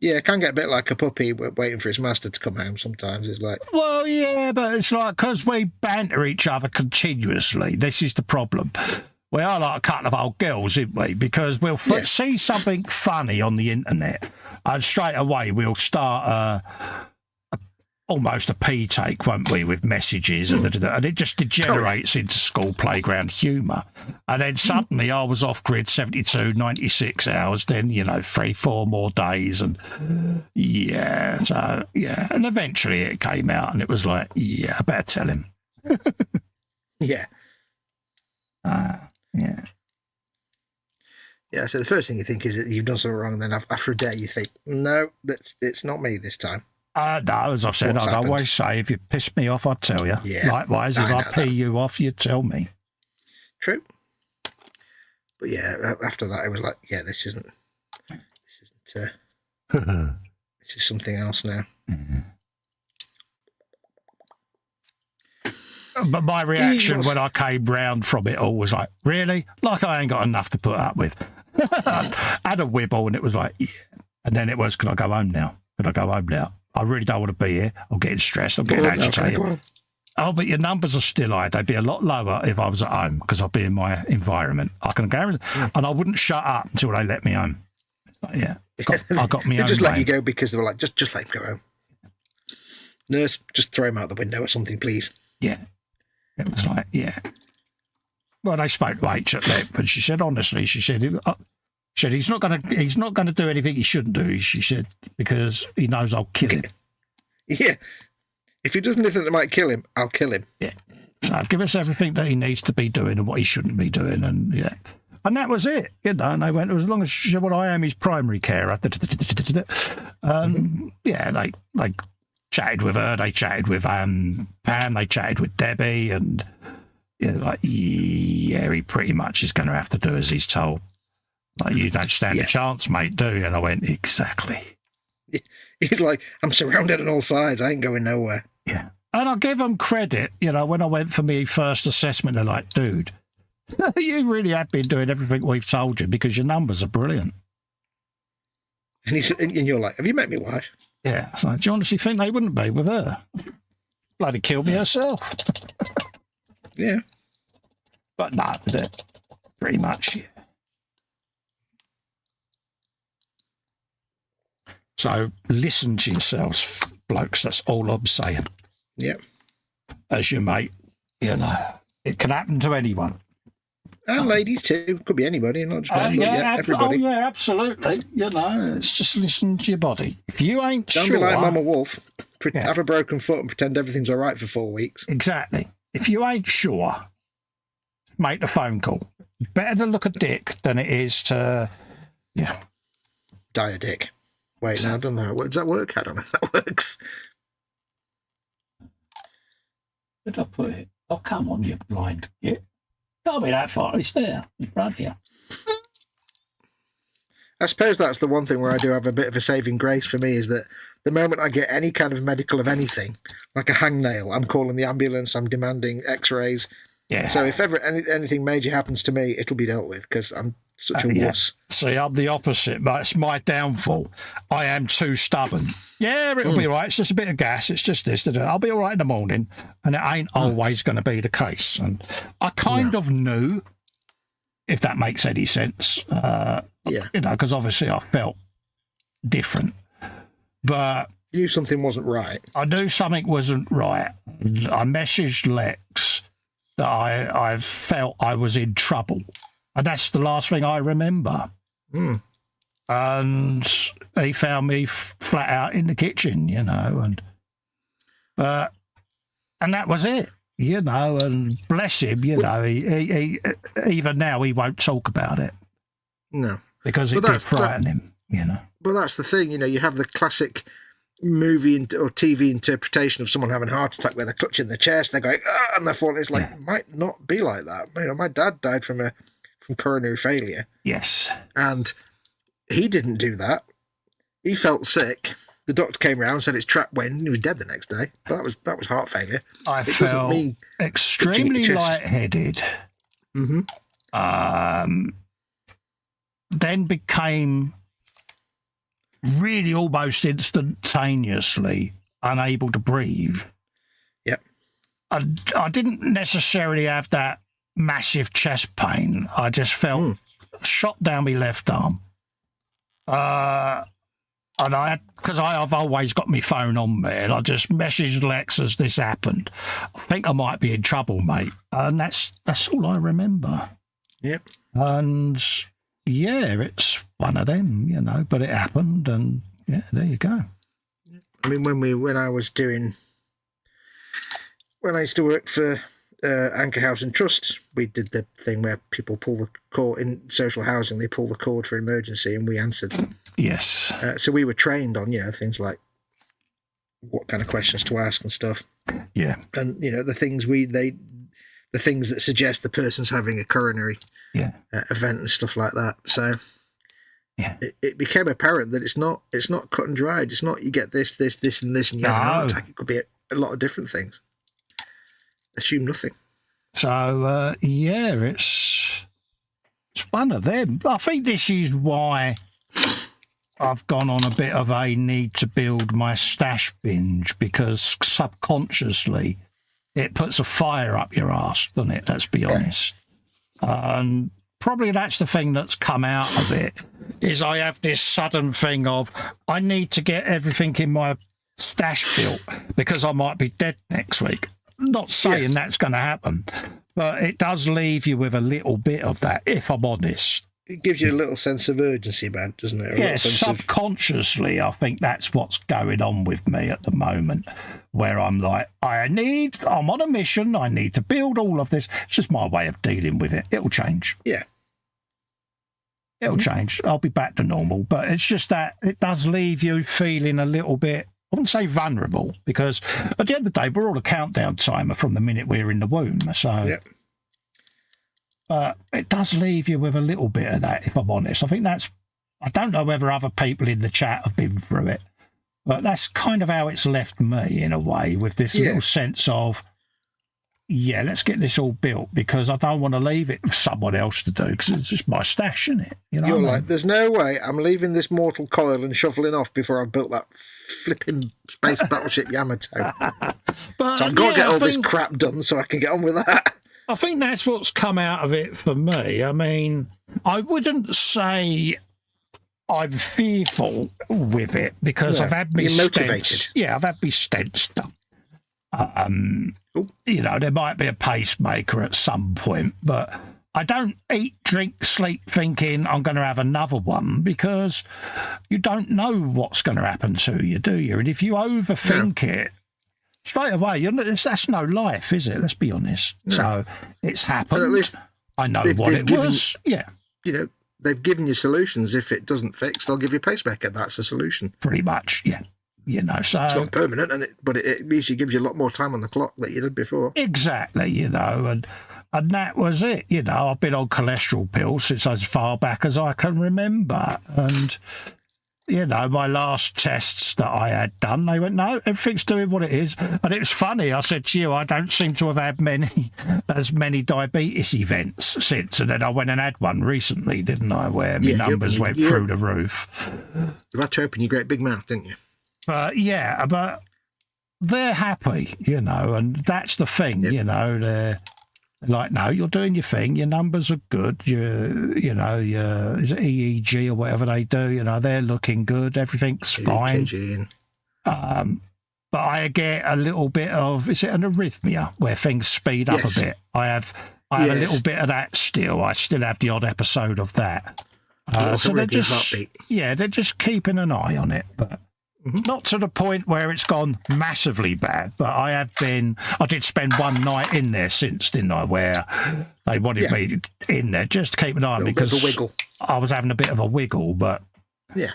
yeah, it can get a bit like a puppy waiting for his master to come home sometimes. It's like... Well, yeah, but it's like, because we banter each other continuously, this is the problem. We are like a couple of old girls, aren't we? Because we'll see something funny on the internet, and straight away we'll start almost a pee take, won't we, with messages, and it just degenerates into school playground humour. And then suddenly I was off grid 72, 96 hours, then, 3-4 more days, and and eventually it came out, and it was like, I better tell him. Yeah. So the first thing you think is that you've done something wrong, and then after a day you think, no, it's not me this time. No, as I've said, I'd always say, if you piss me off, I'd tell you. Yeah. Likewise, if I pee you off, you'd tell me. True. But yeah, after that, it was like, this isn't this is something else now. But my reaction when I came round from it all was like, really? Like I ain't got enough to put up with. I had a wibble, and it was like, And then it was, can I go home now? I really don't want to be here. I'm getting stressed. I'm getting agitated. Oh, but your numbers are still high. They'd be a lot lower if I was at home, because I'd be in my environment. I can guarantee, and I wouldn't shut up until they let me home. I got me. They just let you go because they were like, just let him go home. Nurse, just throw him out the window or something, please. Yeah, it was like, Well, they spoke to H at length, and she said, honestly, she said he's not going to do anything he shouldn't do. She said, because he knows I'll kill him. Yeah. If he does anything that might kill him, I'll kill him. Yeah. So give us everything that he needs to be doing and what he shouldn't be doing. And and that was it. And they went, as long as she said, I am his primary carer. They chatted with her. They chatted with Pam. They chatted with Debbie. And he pretty much is going to have to do as he's told. Like, you don't stand a chance, mate, do you? And I went, exactly. He's like, I'm surrounded on all sides. I ain't going nowhere. Yeah. And I give them credit, when I went for my first assessment, they're like, dude, you really have been doing everything we've told you because your numbers are brilliant. And you're like, have you met my wife? Yeah. So do you honestly think they wouldn't be with her? Bloody kill me herself. Yeah. But no, pretty much, yeah. So listen to yourselves, blokes. That's all I'm saying. Yep. As your mate, it can happen to anyone. And ladies too. Could be anybody, not just men, everybody. Oh, yeah, absolutely. It's just listen to your body. If you ain't Don't sure... be like Mama Wolf. Have a broken foot and pretend everything's all right for 4 weeks. Exactly. If you ain't sure, make the phone call. Better to look a dick than it is to... Yeah. Die a dick. Wait, no, I don't know. Does that work? I don't know if that works. Where did I put it? Oh, come on, you blind git. Can't be that far. It's there. It's right here. I suppose that's the one thing where I do have a bit of a saving grace for me, is that the moment I get any kind of medical of anything, like a hangnail, I'm calling the ambulance, I'm demanding x-rays. Yeah. So if ever anything major happens to me, it'll be dealt with, because I'm such a wuss. See, I'm the opposite, but it's my downfall. I am too stubborn. Yeah, it'll be all right. It's just a bit of gas. It's just this. I'll be all right in the morning, and it ain't always going to be the case. And I kind of knew, if that makes any sense. Because obviously I felt different. But you knew something wasn't right. I knew something wasn't right. I messaged Lex that I felt I was in trouble. And that's the last thing I remember. And he found me flat out in the kitchen, and that was it, and bless him, he even now he won't talk about it. No. Because it did frighten him, But that's the thing, you have the classic movie or TV interpretation of someone having a heart attack where they're clutching their chest, they're going, ah, and they're falling. It's like, it might not be like that. You know, my dad died from coronary failure. Yes. And he didn't do that. He felt sick. The doctor came around, said it's trapped when he was dead the next day. But that was heart failure. I felt extremely lightheaded. Mm-hmm. Then became really almost instantaneously unable to breathe. Yep. I didn't necessarily have that massive chest pain. I just felt shot down my left arm. And I've always got my phone on me, and I just messaged Lex as this happened. I think I might be in trouble, mate. And that's all I remember. Yep. And yeah, it's one of them, you know, but it happened, and yeah, there you go. I mean, when I used to work for Anchor House and Trust, we did the thing where people pull the cord in social housing. They pull the cord for emergency, and we answered. Yes. So we were trained on, you know, things like what kind of questions to ask and stuff. Yeah. And you know, the things that suggest the person's having a coronary event and stuff like that. So it became apparent that it's not cut and dried. It's not you get this, and this, and you have a heart attack. It could be a lot of different things. Assume nothing. So it's one of them. I think this is why I've gone on a bit of a need to build my stash binge, because subconsciously it puts a fire up your arse, doesn't it? Let's be honest. And probably that's the thing that's come out of it, is I have this sudden thing of I need to get everything in my stash built because I might be dead next week. Not saying that's going to happen, but it does leave you with a little bit of that, if I'm honest. It gives you a little sense of urgency about it, doesn't it? Yes, subconsciously, I think that's what's going on with me at the moment, where I'm like, I'm on a mission, I need to build all of this. It's just my way of dealing with it. It'll change. Yeah. It'll change. I'll be back to normal, but it's just that it does leave you feeling a little bit, I wouldn't say vulnerable, because at the end of the day, we're all a countdown timer from the minute we're in the womb. So, it does leave you with a little bit of that, if I'm honest. I think I don't know whether other people in the chat have been through it, but that's kind of how it's left me in a way, with this little sense of, let's get this all built, because I don't want to leave it for someone else to do, because it's just my stash, isn't it? You know, you're like, there's no way I'm leaving this mortal coil and shuffling off before I've built that flipping space battleship Yamato. So I've got to get all this crap done so I can get on with that. I think that's what's come out of it for me. I mean, I wouldn't say I'm fearful with it, because I've had me stents. Yeah, I've had me stents done. You know, there might be a pacemaker at some point, but I don't eat, drink, sleep thinking I'm going to have another one, because you don't know what's going to happen to you, do you? And if you overthink it, straight away, that's no life, is it? Let's be honest. No. So it's happened. But at least I know what it was. Yeah. You know, they've given you solutions. If it doesn't fix, they'll give you a pacemaker. That's a solution. Pretty much, yeah. You know, so it's not permanent, but it at least gives you a lot more time on the clock that you did before. Exactly, you know, and that was it. You know, I've been on cholesterol pills since as far back as I can remember, and you know, my last tests that I had done, they went, no, everything's doing what it is. And it was funny. I said to you, I don't seem to have had as many diabetes events since. And then I went and had one recently, didn't I, where my numbers went through the roof. You had to open your great big mouth, didn't you? But they're happy, you know, and that's the thing, you know, they're like, no, you're doing your thing, your numbers are good, is it EEG or whatever they do, you know, they're looking good, everything's fine. But I get a little bit of, is it an arrhythmia where things speed up a bit? I have a little bit of that still. I still have the odd episode of that. So they're just keeping an eye on it, but not to the point where it's gone massively bad, but I did spend one night in there since, didn't I, where they wanted me in there just to keep an eye on me, because I was having a bit of a wiggle, but yeah.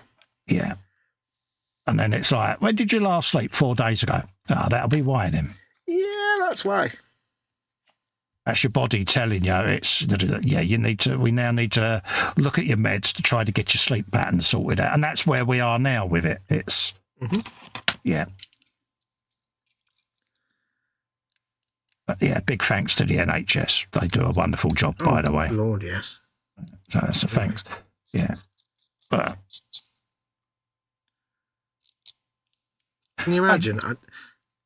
And then it's like, when did you last sleep? 4 days ago. Oh, that'll be why then. Yeah, that's why. That's your body telling you we now need to look at your meds to try to get your sleep pattern sorted out. And that's where we are now with it. It's, yeah. But yeah, big thanks to the NHS. They do a wonderful job, by the way. Lord, yes. So that's a thanks. Yeah. But can you imagine?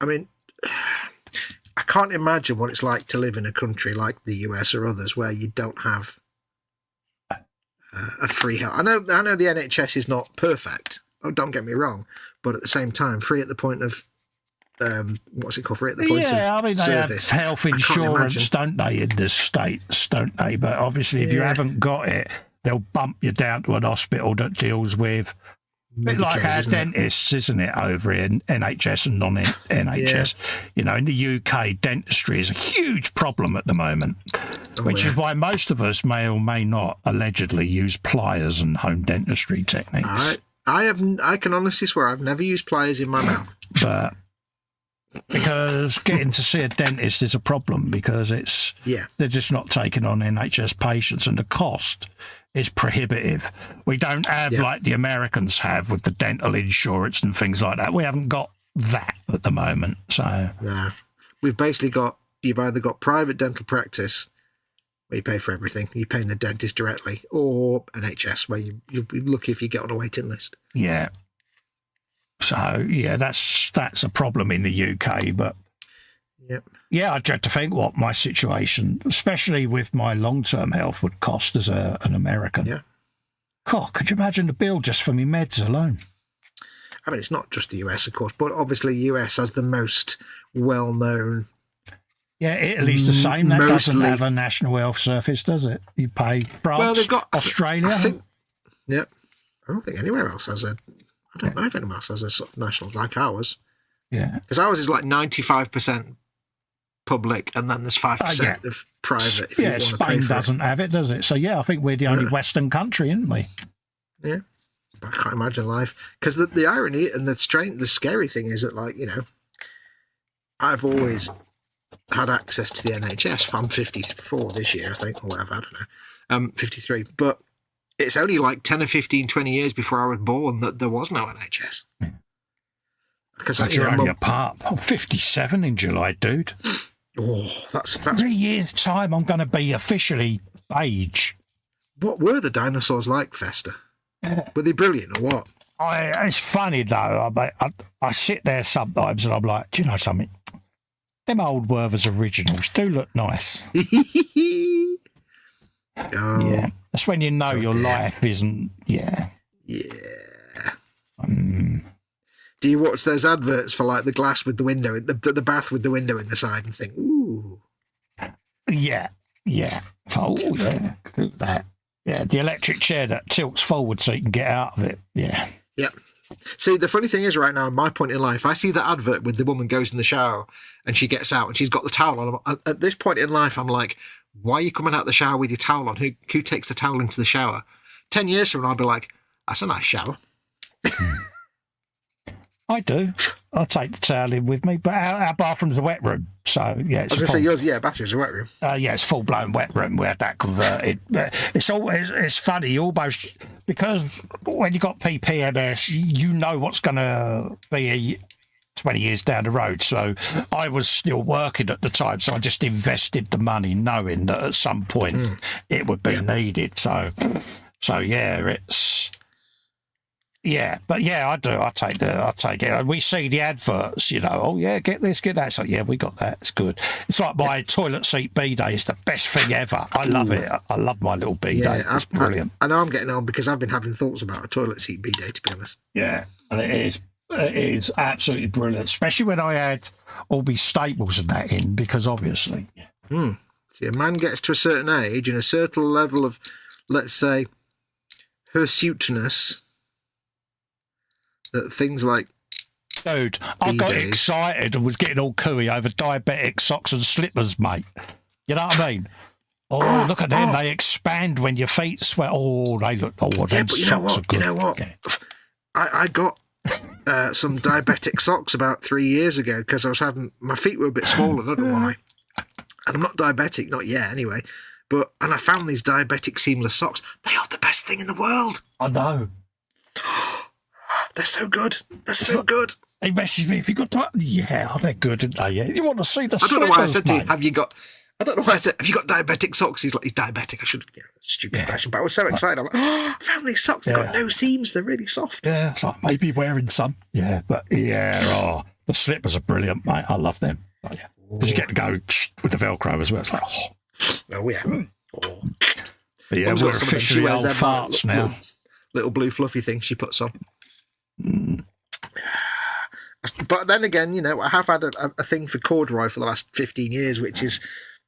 I mean, I can't imagine what it's like to live in a country like the US or others where you don't have a free health. I know the NHS is not perfect. Oh, don't get me wrong, but at the same time, free at the point of what's it called? Free at the point of they service. have health insurance, don't they, in the States, don't they? But obviously, if you haven't got it, they'll bump you down to an hospital that deals with. A bit like our dentists, isn't it, over in NHS and non-NHS? You know, in the UK, dentistry is a huge problem at the moment, which is why most of us may or may not allegedly use pliers and home dentistry techniques. I can honestly swear I've never used pliers in my mouth. But because getting to see a dentist is a problem because they're just not taking on NHS patients and the cost is prohibitive. We don't have like the Americans have with the dental insurance and things like that. We haven't got that at the moment. So no, we've basically you've either got private dental practice where you pay for everything, you're paying the dentist directly, or NHS where you'll be lucky if you get on a waiting list. Yeah. So yeah, that's a problem in the UK, but yeah, I dread to think what my situation, especially with my long-term health, would cost as an American. Yeah. God, could you imagine the bill just for me meds alone? I mean, it's not just the US, of course, but obviously US has the most well-known. Yeah, Italy's the same. That doesn't have a national health service, does it? You pay France, well, they've got Australia. I don't think anywhere else has a. I don't know if anyone else has a sort of national like ours. Yeah, because ours is like 95% public, and then there's 5% of private. If you want Spain to pay for doesn't have it, does it? So yeah, I think we're the only Western country, aren't we? Yeah, I can't imagine life. Because the irony and the scary thing is that, like, you know, I've always had access to the NHS. I'm 54 this year, I think, or whatever. I don't know. 53, but it's only like 10 or 15, 20 years before I was born that there was no NHS. Because you're only a pup. I'm 57 in July, dude. Oh, that's 3 years' time. I'm going to be officially age. What were the dinosaurs like, Festa? Were they brilliant or what? It's funny though. I sit there sometimes and I'm like, do you know something? Them old Werther's originals do look nice. Yeah, that's when you know your life isn't. Yeah. Do you watch those adverts for like the glass with the window, the bath with the window in the side, and think, ooh? Yeah. Oh yeah, do that. Yeah, the electric chair that tilts forward so you can get out of it. Yeah. Yep. See, the funny thing is, right now, in my point in life, I see the advert with the woman goes in the shower and she gets out and she's got the towel on. At this point in life, I'm like, why are you coming out of the shower with your towel on? Who takes the towel into the shower? 10 years from now, I'll be like, that's a nice shower. I do. I'll take the towel in with me, but our bathroom's a wet room, so yeah. I was going to say yours, bathroom's a wet room. Yeah, it's full-blown wet room. We had that converted. It's funny, almost, because when you got PPMS, you know what's going to be 20 years down the road. So I was still working at the time, so I just invested the money knowing that at some point it would be needed. So yeah, it's... Yeah, but yeah, I do. I take it. We see the adverts, you know. Oh yeah, get this, get that. So yeah, we got that. It's good. It's like my toilet seat bidet is the best thing ever. I love it. I love my little bidet. It's brilliant. I know I'm getting on because I've been having thoughts about a toilet seat bidet, to be honest. Yeah, and it is absolutely brilliant, especially when I had all these staples and that in, because obviously. See, a man gets to a certain age and a certain level of, let's say, hirsuteness. That things like, dude, I got excited and was getting all cooey over diabetic socks and slippers, mate. You know what I mean? Oh, look at them. They expand when your feet sweat. Oh, they look, them but socks are good. You know what? Yeah. I got some diabetic socks about 3 years ago because I was having my feet were a bit swollen. I don't know why. And I'm not diabetic, not yet anyway. And I found these diabetic seamless socks. They are the best thing in the world. I know. They're so good. They're so good. They messaged me, if you got to... Yeah, they're good, aren't they? Yeah. You want to see the I don't know why I said to mate. you, have you got diabetic socks? He's like, he's diabetic. I should, stupid question. But I was so excited. I'm like, I found these socks. They've got no seams. They're really soft. Yeah, it's like maybe wearing some. Yeah, but the slippers are brilliant, mate. I love them. Oh, yeah. Because you get to go with the Velcro as well. It's like, oh yeah. Oh. But yeah, we're officially old farts now. Little blue fluffy thing she puts on. But then again, I have had a thing for corduroy for the last 15 years,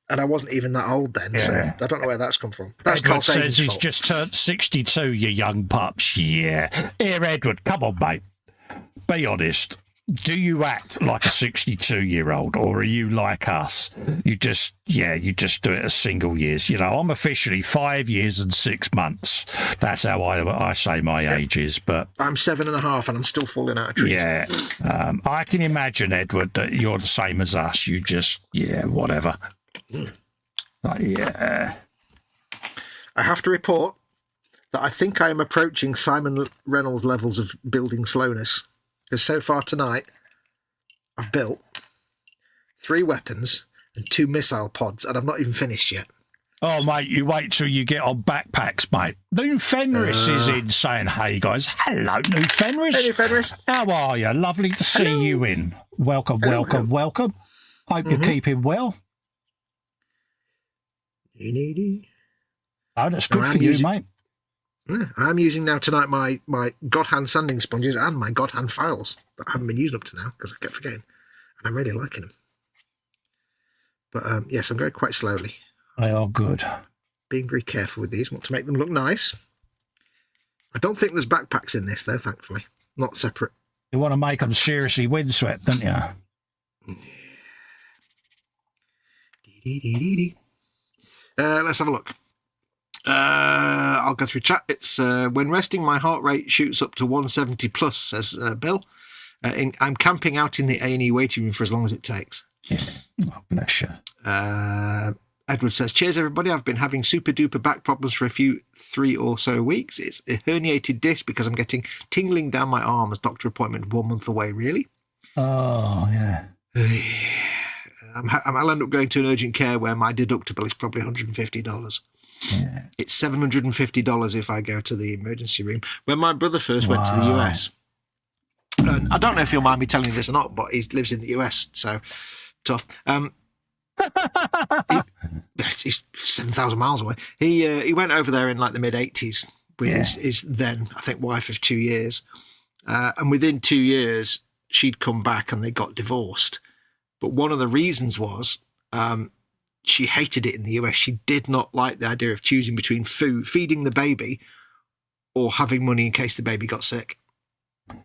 and I wasn't even that old then, so I don't know where that's come from. That's Edward says he's just turned 62, you young pups. Yeah. Here, Edward, come on, mate. Be honest. Do you act like a 62-year-old, or are you like us? You just do it as single years. I'm officially 5 years and 6 months. That's how I say my age is. But I'm 7.5, and I'm still falling out of trees. Yeah, I can imagine, Edward, that you're the same as us. You just, whatever. I have to report that I think I am approaching Simon Reynolds' levels of building slowness. Because so far tonight, I've built 3 weapons and 2 missile pods, and I've not even finished yet. Oh, mate, you wait till you get on backpacks, mate. New Fenris is in saying, hey, guys. Hello, New Fenris. Hey, New Fenris. How are you? Lovely to see you in. Welcome. Hope you're keeping well. Oh, that's good for you, mate. I'm using now tonight my God Hand sanding sponges and my God Hand files that I haven't been using up to now because I kept forgetting, and I'm really liking them. But yes, I'm going quite slowly. They are good. Being very careful with these. I want to make them look nice. I don't think there's backpacks in this though, thankfully. Not separate. You want to make them seriously windswept, don't you? Let's have a look. I'll go through chat. It's when resting, my heart rate shoots up to 170 plus, says Bill. I'm camping out in the A&E waiting room for as long as it takes. Yeah. Oh, bless you. Edward says, cheers, everybody. I've been having super duper back problems for 3 or so weeks. It's a herniated disc because I'm getting tingling down my arms. Doctor appointment 1 month away, really? Oh, yeah. I'll end up going to an urgent care where my deductible is probably $150. Yeah. It's $750 if I go to the emergency room. When my brother first went to the US, and I don't know if you'll mind me telling you this or not, but he lives in the US, so tough. He's 7,000 miles away. He went over there in like the mid-80s with his then, I think, wife of 2 years. And within 2 years, she'd come back and they got divorced. But one of the reasons was she hated it in the US. She did not like the idea of choosing between feeding the baby or having money in case the baby got sick.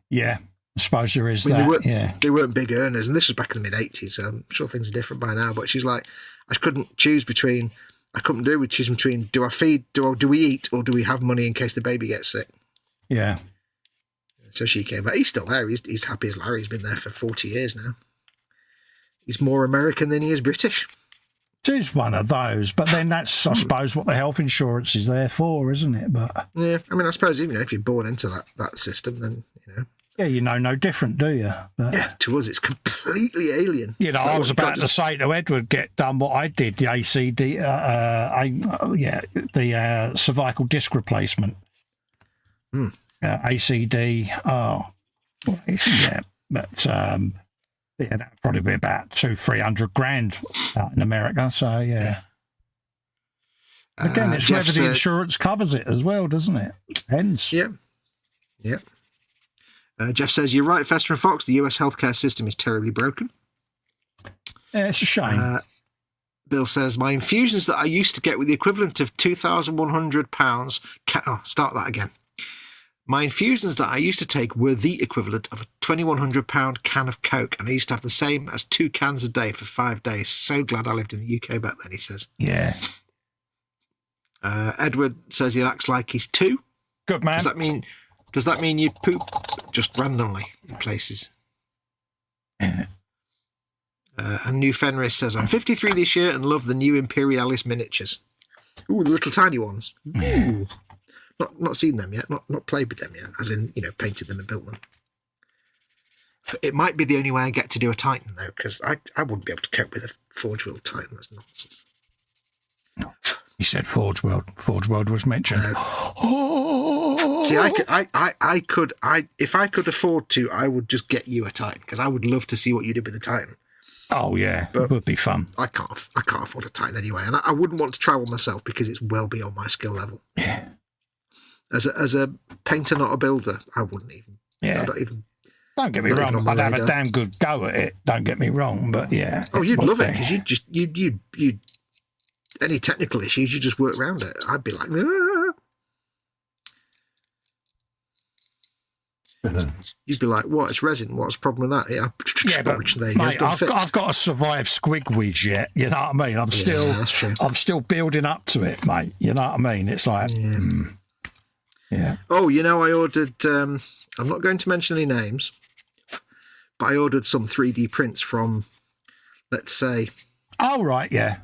Yeah, I suppose there is that. They weren't big earners, and this was back in the mid-80s, so I'm sure things are different by now. But she's like, I couldn't choose between, do I feed, do we eat, or do we have money in case the baby gets sick? Yeah. So she came back. He's still there. He's happy as Larry. He's been there for 40 years now. He's more American than he is British. It is one of those, but then that's, I suppose, what the health insurance is there for, isn't it? But yeah, I mean, I suppose even if you're born into that system, then Yeah, you know no different, do you? But, yeah, to us it's completely alien. I was about to say to Edward, get done what I did, the ACD, the cervical disc replacement. ACD. That'd probably be about $200,000-300,000 out in America. So yeah. Again, it's whether the insurance covers it as well, doesn't it? Depends. Yeah. Yeah. Jeff says, you're right, Festa and Foxx, the US healthcare system is terribly broken. Yeah, it's a shame. Bill says, my infusions that I used to get with the equivalent of £2,100... start that again. My infusions that I used to take were the equivalent of a £2,100 can of Coke, and I used to have the same as 2 cans a day for 5 days. So glad I lived in the UK back then, he says. Yeah. Edward says he acts like he's 2. Good man. Does that mean you just randomly in places. Yeah. And New Fenris says, I'm 53 this year and love the new Imperialis miniatures. Ooh, the little tiny ones. Ooh. Not seen them yet, not played with them yet, as in, painted them and built them. It might be the only way I get to do a Titan, though, because I wouldn't be able to cope with a Forge World Titan. That's nonsense. You said Forge World. Forge World was mentioned. No. See, if I could afford to, I would just get you a Titan, because I would love to see what you did with the Titan. Oh yeah, but it would be fun. I can't afford a Titan anyway, and I wouldn't want to travel myself because it's well beyond my skill level. Yeah. As a painter, not a builder, I wouldn't even. Yeah. I don't even. Don't get me wrong. I'd have a damn good go at it. Don't get me wrong, but yeah. Oh, you'd love it because you'd any technical issues, you just work around it. I'd be like, you'd be like, what? It's resin. What's the problem with that? Yeah, but mate, I've got to survive squigwigs yet. You know what I mean? I'm still building up to it, mate. You know what I mean? It's like, yeah. Oh, I ordered. I'm not going to mention any names, but I ordered some 3D prints from, let's say. Oh right, yeah.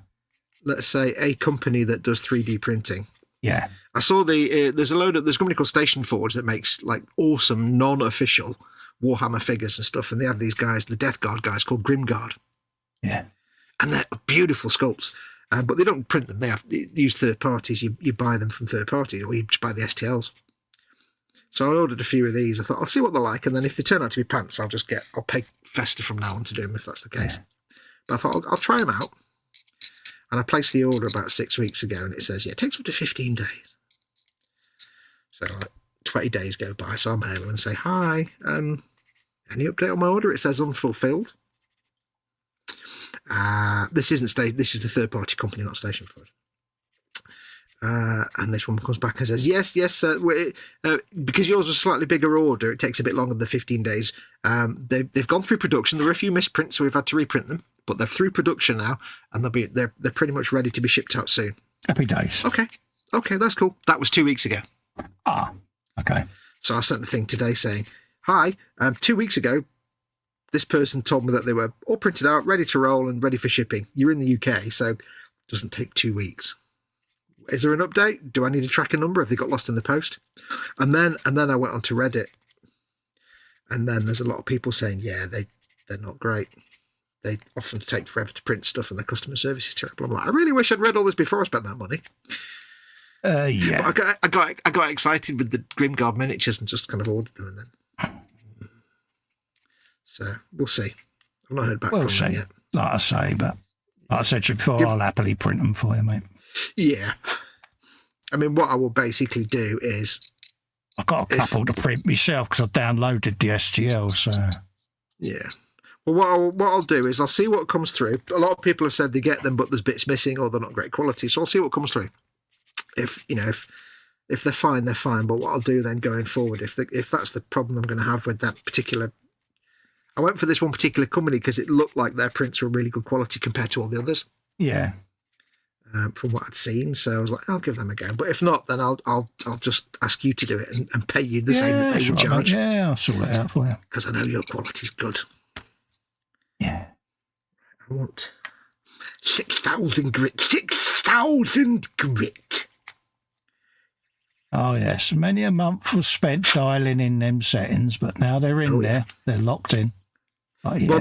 Let's say a company that does 3D printing. Yeah. I saw there's a company called Station Forge that makes like awesome non-official Warhammer figures and stuff, and they have these guys, the Death Guard guys called Grimguard. Yeah. And they're beautiful sculpts, but they don't print them. They use third parties. You buy them from third parties, or you just buy the STLs. So I ordered a few of these. I thought I'll see what they're like, and then if they turn out to be pants, I'll pay Festa from now on to do them if that's the case. Yeah. But I thought I'll try them out. And I placed the order about 6 weeks ago, and it says, it takes up to 15 days. So like 20 days go by, so I'm hailing and say, hi, any update on my order? It says unfulfilled. This is the third-party company, not Station Forge. And this woman comes back and says, yes, because yours was a slightly bigger order, it takes a bit longer than 15 days. They've gone through production. There were a few misprints, so we've had to reprint them. But they're through production now, and they're pretty much ready to be shipped out soon. Happy days. Okay, that's cool. That was 2 weeks ago. Ah, okay. So I sent the thing today saying, hi, 2 weeks ago, this person told me that they were all printed out, ready to roll and ready for shipping. You're in the UK, so it doesn't take 2 weeks. Is there an update? Do I need to track a number? Have they got lost in the post? And then I went onto Reddit, and then there's a lot of people saying, yeah, they're not great. They often take forever to print stuff, and the customer service is terrible. I'm like, I really wish I'd read all this before I spent that money. Yeah. But I got excited with the Grimguard miniatures and just kind of ordered them, and then. So we'll see. I've not heard back from them yet. Like I say, but like I said to you before, I'll happily print them for you, mate. Yeah. I mean, what I will basically do is. I've got a couple to print myself because I've downloaded the STL, so. Yeah. Well, what I'll do is I'll see what comes through. A lot of people have said they get them, but there's bits missing or they're not great quality. So I'll see what comes through. If they're fine, they're fine. But what I'll do then going forward, if that's the problem I'm going to have with that particular, I went for this one particular company because it looked like their prints were really good quality compared to all the others. Yeah. From what I'd seen, so I was like, I'll give them a go. But if not, then I'll just ask you to do it and pay you the same that they would charge. Yeah, I'll sort it out for you because I know your quality's good. Yeah. I want 6,000 grit. 6,000 grit. Oh, yes. Many a month was spent dialing in them settings, but now they're in there. They're locked in. Oh, yeah. Well,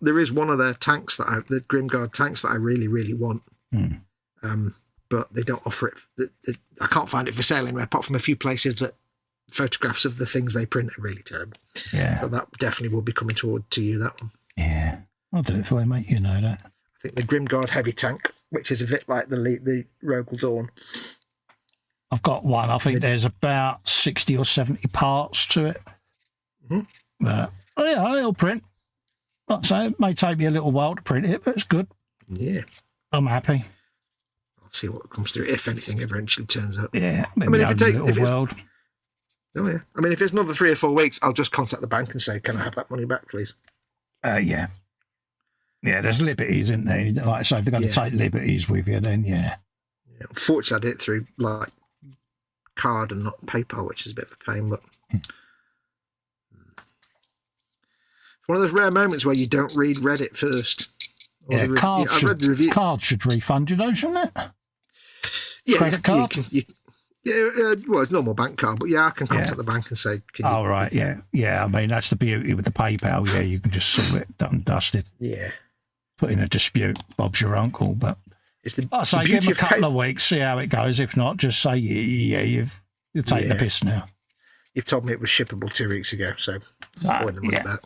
there is one of their tanks the Grimguard tanks that I really, really want. But they don't offer it. I can't find it for sale anywhere, apart from a few places that photographs of the things they print are really terrible. Yeah. So that definitely will be coming to you, that one. Yeah, I'll do it for you, mate. You know that. I think the Grimguard heavy tank, which is a bit like the Rogel Dawn. I've got one. I think there's about 60 or 70 parts to it. Mm-hmm. But yeah, it'll print. Like I say, it may take me a little while to print it, but it's good. Yeah. I'm happy. I'll see what comes through, if anything eventually turns up. Yeah. I mean, if world. Oh, yeah. I mean, if it's another 3 or 4 weeks, I'll just contact the bank and say, can I have that money back, please? Yeah. Yeah, there's liberties, isn't there? Like I say, if they're going to take liberties with you, then yeah. Unfortunately, I did it through like card and not PayPal, which is a bit of a pain, but one of those rare moments where you don't read Reddit first. Yeah, I read the review. Cards should refund you, though, shouldn't it? Yeah, credit card. Well, it's normal bank card, but yeah, I can contact the bank and say, "Can you?" Oh right, yeah. I mean, that's the beauty with the PayPal. Yeah, you can just sort it done and dusted. Yeah. Put in a dispute. Bob's your uncle, but It's the I say give him a couple of weeks, see how it goes. If not, just say you're taking the piss now. You've told me it was shippable 2 weeks ago, so I'm the money back.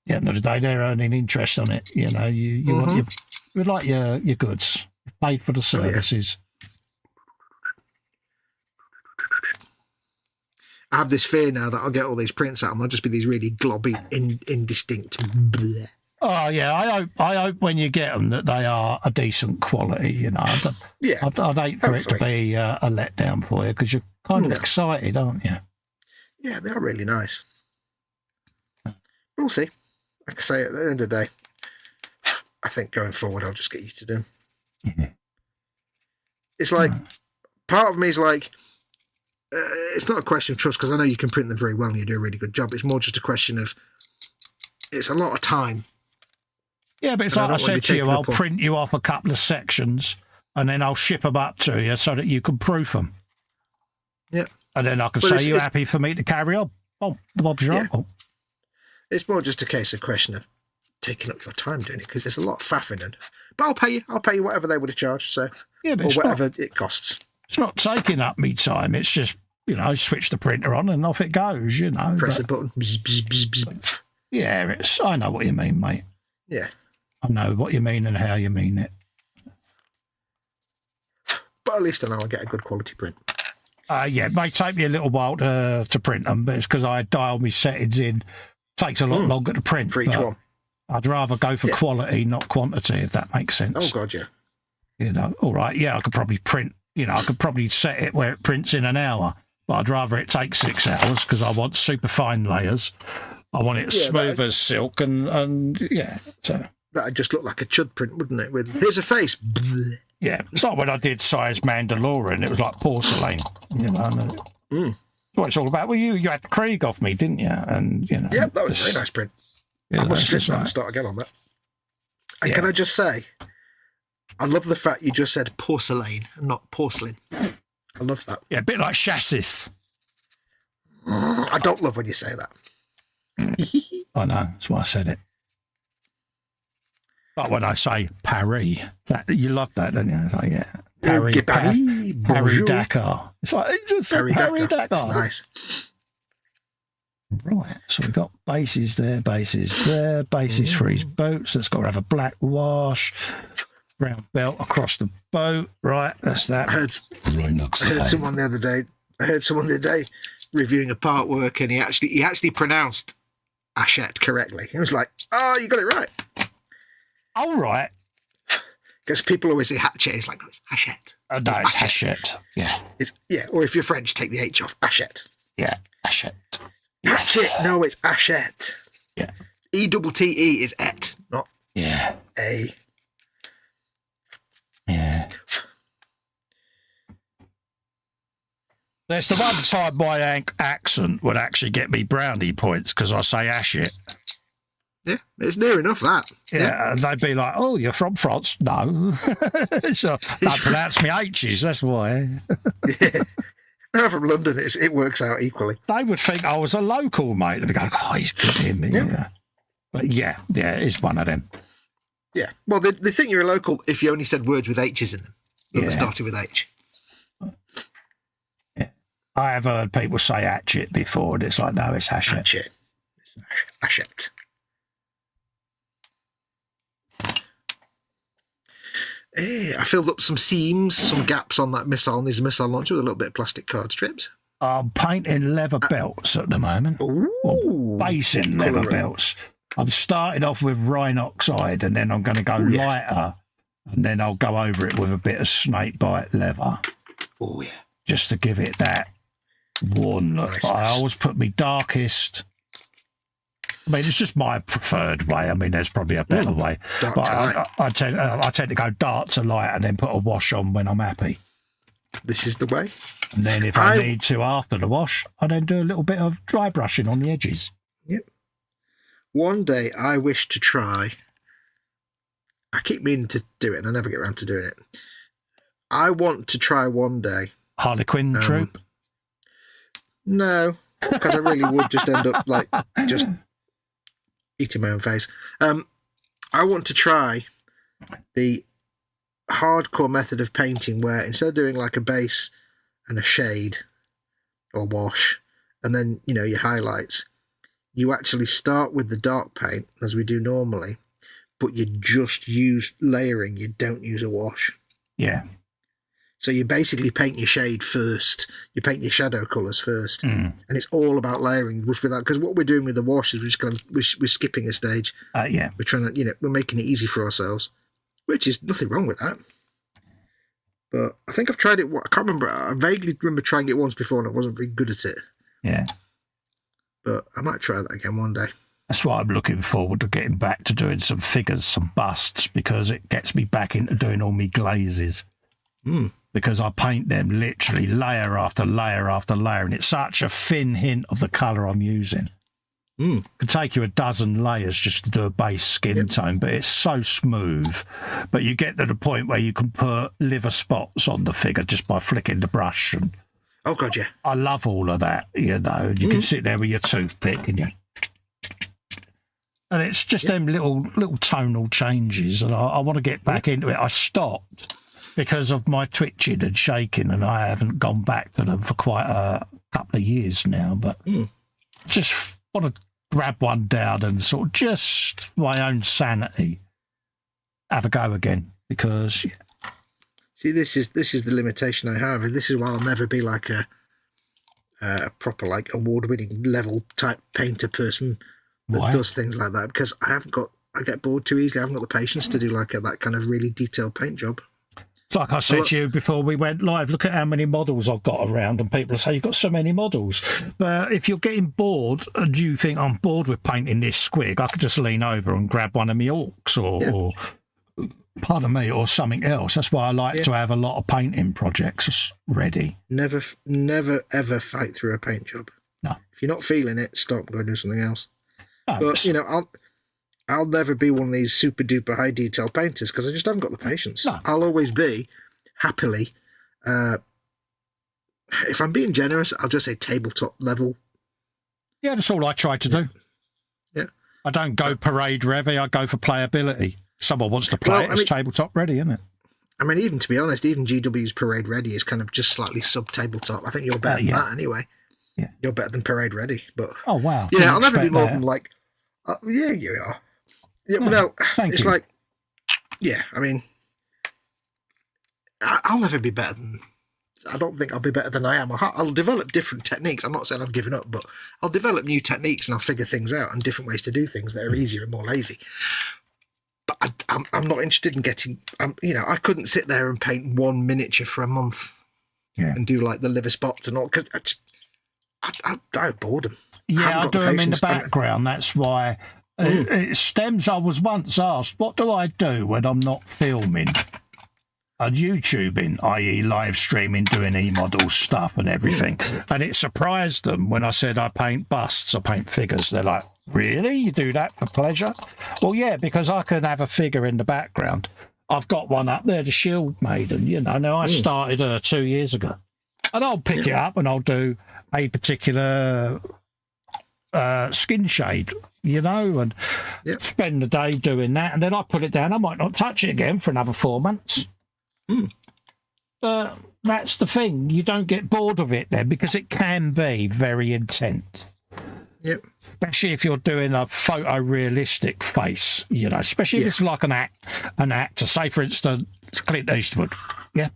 Yeah, at the end of the day, they're earning interest on it. You know, you want you like your goods. You've paid for the services. I have this fear now that I'll get all these prints out and they'll just be these really globby, indistinct. Bleh. Oh yeah, I hope when you get them that they are a decent quality. You know, I'd hate for it to be a letdown for you because you're kind of excited, aren't you? Yeah, they are really nice. We'll see. Like I say, at the end of the day, I think going forward, I'll just get you to do them. Yeah. It's like, part of me is like, it's not a question of trust because I know you can print them very well and you do a really good job. It's more just a question of, it's a lot of time. Yeah, but it's like I said to you, I'll print you off a couple of sections and then I'll ship them up to you so that you can proof them. Yeah. And then I can say, you happy for me to carry on? Oh, Bob's your uncle. It's more just a case of question of taking up your time doing it because there's a lot of faffing in. But I'll pay you whatever they would have charged, so or whatever it costs. It's not taking up me time. It's just, you know, switch the printer on and off it goes, you know. Press a button. Bzz, bzz, bzz, bzz. Yeah, I know what you mean, mate. Yeah. I know what you mean and how you mean it. But at least I know I'll get a good quality print. Yeah, it may take me a little while to print them, but it's because I dial my settings in. Takes a lot longer to print. For each one. I'd rather go for quality, not quantity, if that makes sense. Oh, God, yeah. You know, all right, yeah, I could probably print, you know, I could probably set it where it prints in an hour, but I'd rather it take 6 hours because I want super fine layers. I want it smooth as silk and yeah. So that'd just look like a chud print, wouldn't it? With here's a face. Yeah, it's like when I did size Mandalorian, it was like porcelain, you know. What it's all about. Well, you had the Krieg off me, didn't you? And you know, that was a very nice print. I must strip that and start again on that. And can I just say, I love the fact you just said porcelain and not porcelain. I love that. Yeah, a bit like chassis. I don't love when you say that. I know, that's why I said it. But when I say Paris, that you love that, don't you? It's like, yeah. Paris Dakar. It's like it's just Paris Dakar. It's nice. Right, so we've got bases there, bases for his boats. That's got to have a black wash, brown belt across the boat. Right, that's that. I heard someone the other day reviewing a part work, and he actually pronounced Hachette correctly. He was like, "Oh, you got it right." All right. Because people always say hatchet. It's like, no, it's Hachette. Oh, no, it's Hachette. Yeah. Or if you're French, take the H off. Hachette. Yeah, Hachette. Yes. Hatchet. No, it's Hachette. Yeah. E-double-T-E is et, not A. Yeah. There's the one time my accent would actually get me brownie points because I say Hachette. Yeah, it's near enough that. Yeah, and they'd be like, "Oh, you're from France?" No, so don't pronounce me H's. That's why. Yeah, I'm from London. It works out equally. They would think I was a local, mate. They'd go, "Oh, he's good in me." Yeah. But yeah, it's one of them. Yeah, well, they think you're a local if you only said words with H's in them that started with H. Yeah, I have heard people say hatchet before, and it's like, no, it's Hachette. Hatchet. It's Hachette. I filled up some seams, some gaps on that missile. There's a missile launcher with a little bit of plastic card strips. I'm painting leather belts at the moment. Or basing leather belts. I'm starting off with Rhinoxide and then I'm going to go lighter and then I'll go over it with a bit of snakebite leather. Oh, yeah. Just to give it that worn look. Nice. I always put my darkest... I mean, it's just my preferred way. I mean, there's probably a better way. Dark but to light. I tend to go dark to light and then put a wash on when I'm happy. This is the way. And then if I need to after the wash, I then do a little bit of dry brushing on the edges. Yep. one day I wish to try. I keep meaning to do it, and I never get around to doing it. I want to try one day. Harley Quinn troop? No, because I really would just end up like just eating my own face. I want to try the hardcore method of painting where instead of doing like a base and a shade or wash, and then, you know, your highlights, you actually start with the dark paint as we do normally, but you just use layering. You don't use a wash. Yeah. So you basically paint your shade first. You paint your shadow colours first, and it's all about layering. Because what we're doing with the wash is we're skipping a stage. Yeah. We're trying to, you know, we're making it easy for ourselves, which is nothing wrong with that. But I think I've tried it. I can't remember. I vaguely remember trying it once before, and I wasn't very good at it. Yeah. But I might try that again one day. That's why I'm looking forward to getting back to doing some figures, some busts, because it gets me back into doing all me glazes. Because I paint them literally layer after layer after layer, and it's such a thin hint of the colour I'm using. It could take you a dozen layers just to do a base skin tone, but it's so smooth. But you get to the point where you can put liver spots on the figure just by flicking the brush. And oh, God, yeah. I love all of that, you know. You can sit there with your toothpick and and it's just them little tonal changes, and I want to get back into it. I stopped because of my twitching and shaking, and I haven't gone back to them for quite a couple of years now, but just want to grab one down and sort of just my own sanity have a go again, because see, this is the limitation I have, and this is why I'll never be like a proper like award-winning level type painter person that does things like that, because I get bored too easily. I haven't got the patience to do like that kind of really detailed paint job. It's like I said to you before we went live, look at how many models I've got around, and people say, you've got so many models. But if you're getting bored and you think, I'm bored with painting this squig, I could just lean over and grab one of my orcs or pardon me, or something else. That's why I like to have a lot of painting projects ready. Never, ever fight through a paint job. No. If you're not feeling it, stop, go and do something else. No, but, you know, I'll never be one of these super duper high detail painters because I just haven't got the patience. No. I'll always be, happily, if I'm being generous, I'll just say tabletop level. Yeah, that's all I try to do. Yeah. I don't go parade ready, I go for playability. Someone wants to play it, it's tabletop ready, isn't it? I mean, even to be honest, even GW's parade ready is kind of just slightly sub tabletop. I think you're better than that anyway. Yeah. You're better than parade ready. But oh, wow. Yeah, I'll never be more than like, yeah, you are. Yeah, but no, it's like, yeah, I mean, I'll never be better than, I don't think I'll be better than I am. I'll develop different techniques. I'm not saying I've given up, but I'll develop new techniques and I'll figure things out and different ways to do things that are easier and more lazy. But I'm not interested in getting, you know, I couldn't sit there and paint one miniature for a month and do like the liver spots and all, because I bored them. Yeah, I do them in the background. That's why. It stems, I was once asked, what do I do when I'm not filming and YouTubing, i.e. live streaming, doing e-model stuff and everything? And it surprised them when I said I paint busts, I paint figures. They're like, really? You do that for pleasure? Well, yeah, because I can have a figure in the background. I've got one up there, the Shield Maiden, you know. Now, I started her 2 years ago. And I'll pick it up and I'll do a particular skin shade, you know, and spend the day doing that, and then I put it down. I might not touch it again for another 4 months. But that's the thing, you don't get bored of it then, because it can be very intense. Yep. Especially if you're doing a photorealistic face, you know, especially if it's like an actor. Say, for instance, Clint Eastwood. Yeah.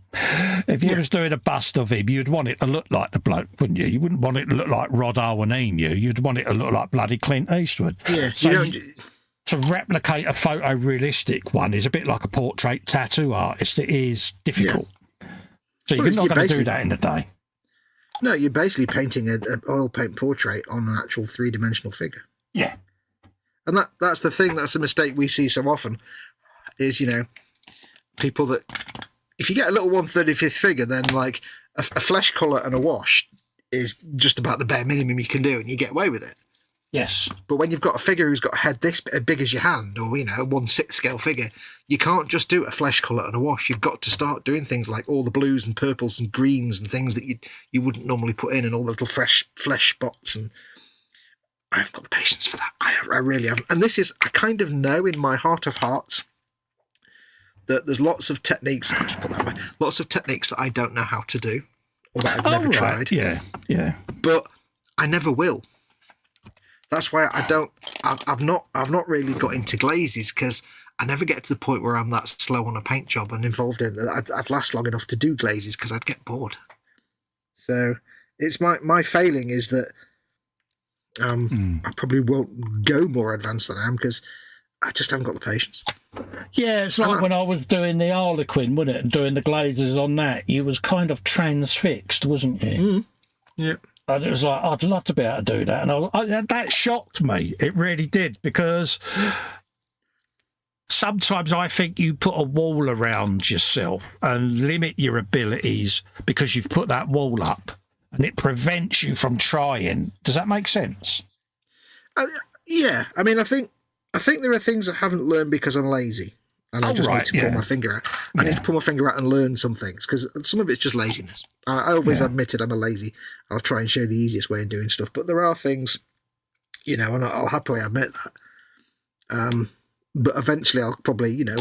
If you was doing a bust of him, you'd want it to look like the bloke, wouldn't you? You wouldn't want it to look like Rod Owen Emu. You'd want it to look like bloody Clint Eastwood. Yeah. So to replicate a photorealistic one is a bit like a portrait tattoo artist. It is difficult. Yeah. So you're not going to do that in a day. No, you're basically painting an oil paint portrait on an actual three-dimensional figure. Yeah. And that's the thing, that's a mistake we see so often, is, you know, people that, if you get a little 1/35th figure, then like a flesh colour and a wash is just about the bare minimum you can do, and you get away with it. Yes. But when you've got a figure who's got a head this big as your hand, or, you know, a 1/6 scale figure, you can't just do a flesh colour and a wash. You've got to start doing things like all the blues and purples and greens and things that you wouldn't normally put in, and all the little fresh flesh spots. And I've got the patience for that. I really haven't. And this is, I kind of know in my heart of hearts that there's lots of techniques, I'll just put that way, lots of techniques that I don't know how to do, or that I've never tried. Yeah, yeah. But I never will. That's why I've not really got into glazes, because I never get to the point where I'm that slow on a paint job and involved in that I'd last long enough to do glazes, because I'd get bored. So it's my failing is that I probably won't go more advanced than I am, because I just haven't got the patience. Yeah, it's like when I was doing the Harlequin, wasn't it, and doing the glazes on that, you was kind of transfixed, wasn't you? Yeah. And it was like, I'd love to be able to do that. And that shocked me. It really did, because sometimes I think you put a wall around yourself and limit your abilities because you've put that wall up, and it prevents you from trying. Does that make sense? Yeah. I mean, I think there are things I haven't learned because I'm lazy. And I just need to pull my finger out. I need to pull my finger out and learn some things, because some of it's just laziness. I always admitted I'm a lazy. I'll try and show the easiest way in doing stuff. But there are things, you know, and I'll happily admit that. But eventually I'll probably, you know,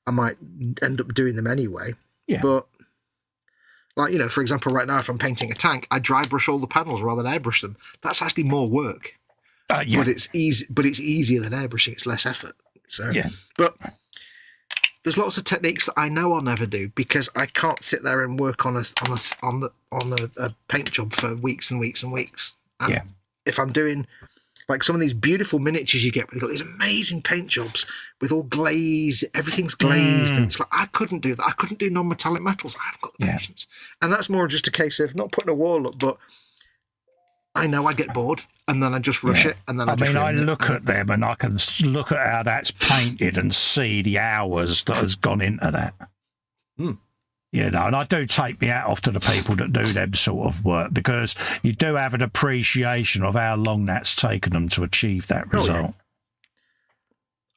I might end up doing them anyway. Yeah. But, like, you know, for example, right now, if I'm painting a tank, I dry brush all the panels rather than airbrush them. That's actually more work. But it's easy. But it's easier than airbrushing. It's less effort. So, but there's lots of techniques that I know I'll never do, because I can't sit there and work on a paint job for weeks and weeks and weeks. And if I'm doing like some of these beautiful miniatures you get, where they've got these amazing paint jobs with all glaze, everything's glazed, and it's like, I couldn't do that. I couldn't do non-metallic metals. I haven't got the patience. And that's more just a case of not putting a wall up, but I know I get bored, and then I just rush it, and then I look at them, and I can look at how that's painted and see the hours that has gone into that. You know, and I do take my hat off to the people that do them sort of work, because you do have an appreciation of how long that's taken them to achieve that result.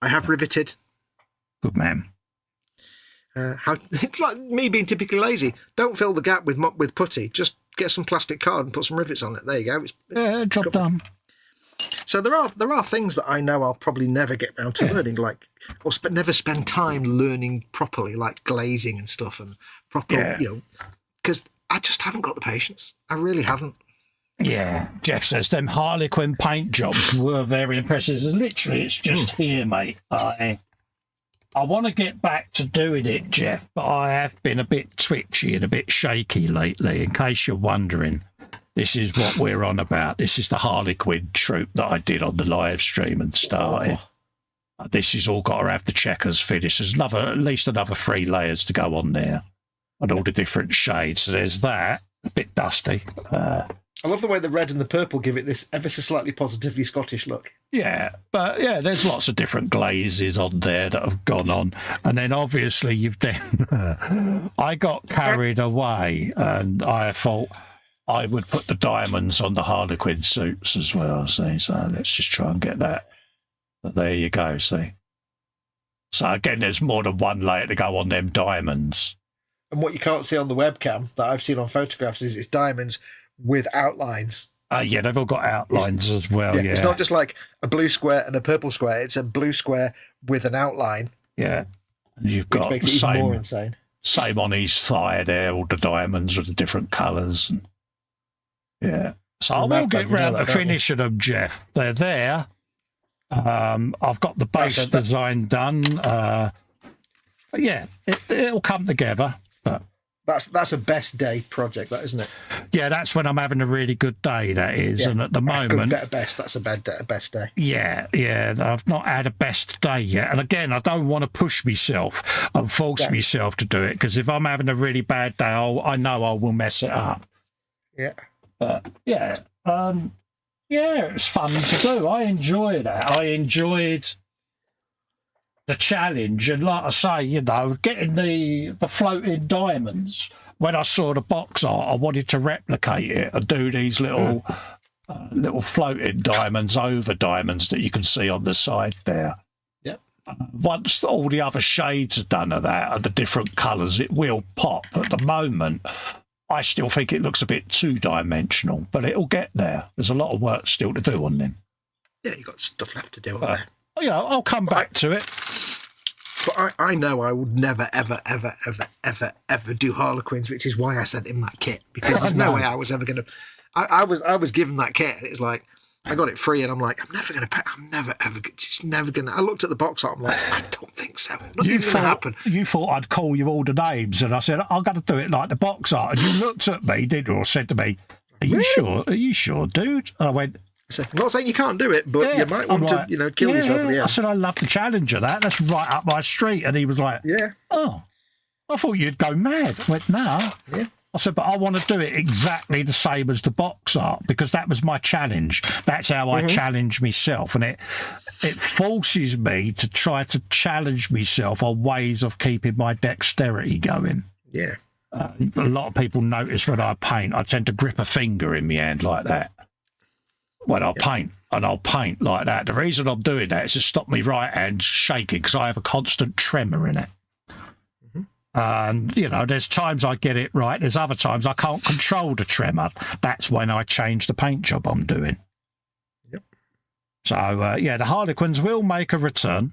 I have riveted. Good man. It's like me being typically lazy. Don't fill the gap with putty. Just get some plastic card and put some rivets on it. There you go. Job done. So there are things that I know I'll probably never get around to learning, like, or never spend time learning properly, like glazing and stuff, and proper, you know, because I just haven't got the patience. I really haven't. Yeah, Jeff says them Harlequin paint jobs were very impressive. Literally, it's just here, mate. I want to get back to doing it, Jeff, but I have been a bit twitchy and a bit shaky lately. In case you're wondering, this is what we're on about. This is the Harlequin troop that I did on the live stream and started. This has all got to have the checkers finish. There's at least another 3 layers to go on there, and all the different shades. So there's that. A bit dusty. I love the way the red and the purple give it this ever so slightly positively Scottish look. Yeah, but yeah, there's lots of different glazes on there that have gone on. And then obviously you've then... I got carried away, and I thought I would put the diamonds on the Harlequin suits as well, see? So let's just try and get that. But there you go, see? So again, there's more than one layer to go on them diamonds. And what you can't see on the webcam that I've seen on photographs is it's diamonds with outlines. Yeah, they've all got outlines as well. Yeah, it's not just like a blue square and a purple square. It's a blue square with an outline. Yeah, and you've got makes it even more insane. Same on his thigh there, all the diamonds with the different colours. Yeah, so I will get round to finishing them, Jeff. They're there. I've got the base design done. Yeah, it'll come together. But that's a best day project, that, isn't it? Yeah, that's when I'm having a really good day, that is. Yeah. And at the moment... Better best, that's a best day. Yeah, I've not had a best day yet. And again, I don't want to push myself and force myself to do it, because if I'm having a really bad day, I know I will mess it up. Yeah. But, yeah, it was fun to do. I enjoyed that. I enjoyed the challenge, and like I say, you know, getting the floating diamonds. When I saw the box art, I wanted to replicate it and do these little little floating diamonds over diamonds that you can see on the side there. Yep. Once all the other shades are done of that, and the different colours, it will pop. At the moment, I still think it looks a bit two-dimensional, but it'll get there. There's a lot of work still to do on them. Yeah, you've got stuff left to do on there. You know, I'll come back to it. But I know I would never, ever, ever, ever, ever, ever do Harlequins, which is why I sent him that kit, because there's no way I was ever going to. I was given that kit, and it's like I got it free, and I'm like, I'm never going to pay. I'm never ever. It's never going to. I looked at the box art, I'm like, I don't think so. Nothing's going to happen. You thought I'd call you all the names, and I said I'm going to do it like the box art, and you looked at me, didn't you, or said to me, "Are you sure? Are you sure, dude?" And I went. So, I'm not saying you can't do it, but you might want to, kill yourself in the end. I said, I love the challenge of that. That's right up my street. And he was like, oh, I thought you'd go mad. I went, no. Yeah. I said, but I want to do it exactly the same as the box art, because that was my challenge. That's how I challenge myself. And it forces me to try to challenge myself on ways of keeping my dexterity going. Yeah. A lot of people notice when I paint, I tend to grip a finger in my hand like that. When I'll paint, and I'll paint like that. The reason I'm doing that is to stop me right hand shaking, because I have a constant tremor in it. And, there's times I get it right. There's other times I can't control the tremor. That's when I change the paint job I'm doing. Yep. So, the Harlequins will make a return.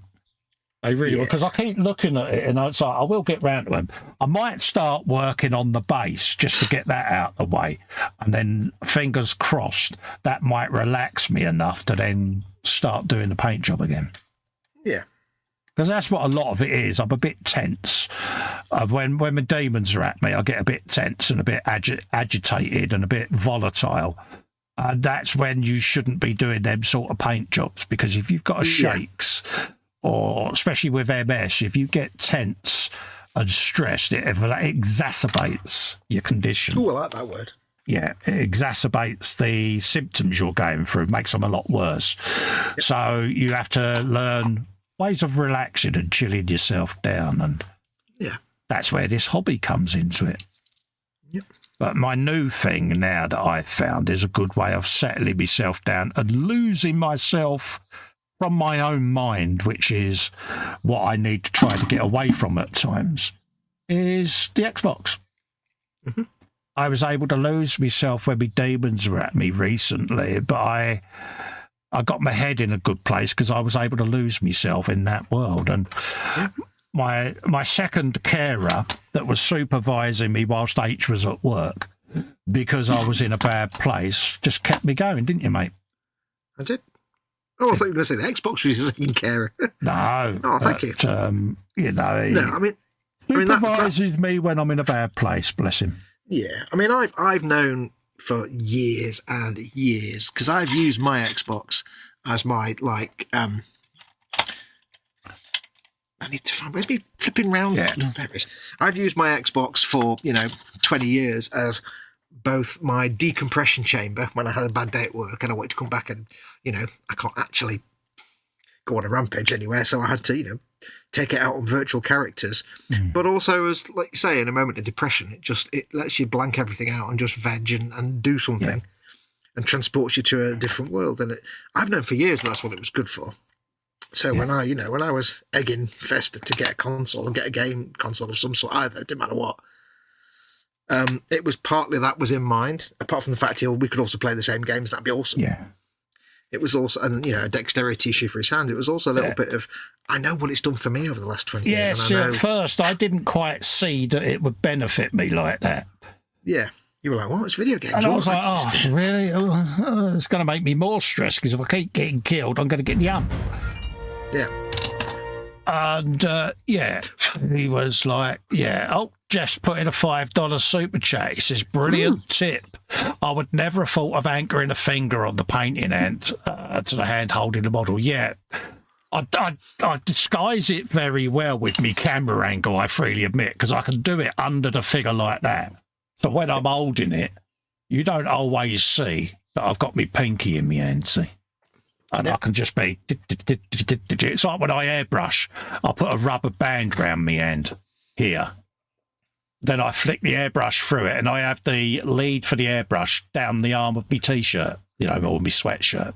They really will, because I keep looking at it, and it's like, I will get round to them. I might start working on the base just to get that out of the way, and then, fingers crossed, that might relax me enough to then start doing the paint job again. Yeah. Because that's what a lot of it is. I'm a bit tense. When my demons are at me, I get a bit tense and a bit agitated and a bit volatile. And that's when you shouldn't be doing them sort of paint jobs, because if you've got a shakes... or especially with MS, if you get tense and stressed, it exacerbates your condition. Oh, I like that word. Yeah, it exacerbates the symptoms you're going through, makes them a lot worse. Yep. So you have to learn ways of relaxing and chilling yourself down, and that's where this hobby comes into it. Yep. But my new thing now that I've found is a good way of settling myself down and losing myself from my own mind, which is what I need to try to get away from at times, is the Xbox. I was able to lose myself when my demons were at me recently, but I got my head in a good place because I was able to lose myself in that world. And my second carer that was supervising me whilst H was at work, because I was in a bad place, just kept me going, didn't you, mate? I did. Oh, I thought you were going to say the Xbox was your second carer. No. Oh, thank you. Supervises me when I'm in a bad place, bless him. Yeah. I mean, I've known for years and years, because I've used my Xbox as my, I need to find, where's me flipping round? Yeah. No, there it is. I've used my Xbox for, 20 years as both my decompression chamber when I had a bad day at work and I wanted to come back and, I can't actually go on a rampage anywhere. So I had to, take it out on virtual characters, but also as, like you say, in a moment of depression, it lets you blank everything out and just veg and do something and transports you to a different world. And I've known for years that's what it was good for. So when I was egging Festa to get a console and get a game console of some sort, either, it didn't matter what, it was partly that was in mind, apart from the fact we could also play the same games. That'd be awesome. Yeah. It was also, and a dexterity issue for his hand. It was also a little bit of, I know what it's done for me over the last 20 years. Yeah, see, at first I didn't quite see that it would benefit me like that. Yeah. You were like, well, it's video games. And I was like, oh, really? It's going to make me more stressed, because if I keep getting killed, I'm going to get the ump. Yeah. And, he was like, Jeff's put in a $5 super chat. He says, brilliant tip. I would never have thought of anchoring a finger on the painting hand to the hand holding the model. Yeah, I disguise it very well with me camera angle, I freely admit, because I can do it under the figure like that. So when I'm holding it, you don't always see that I've got my pinky in my hand, see? And I can just be... It's like when I airbrush, I put a rubber band around my hand here. Then I flick the airbrush through it, and I have the lead for the airbrush down the arm of my T-shirt. you know, or my sweatshirt.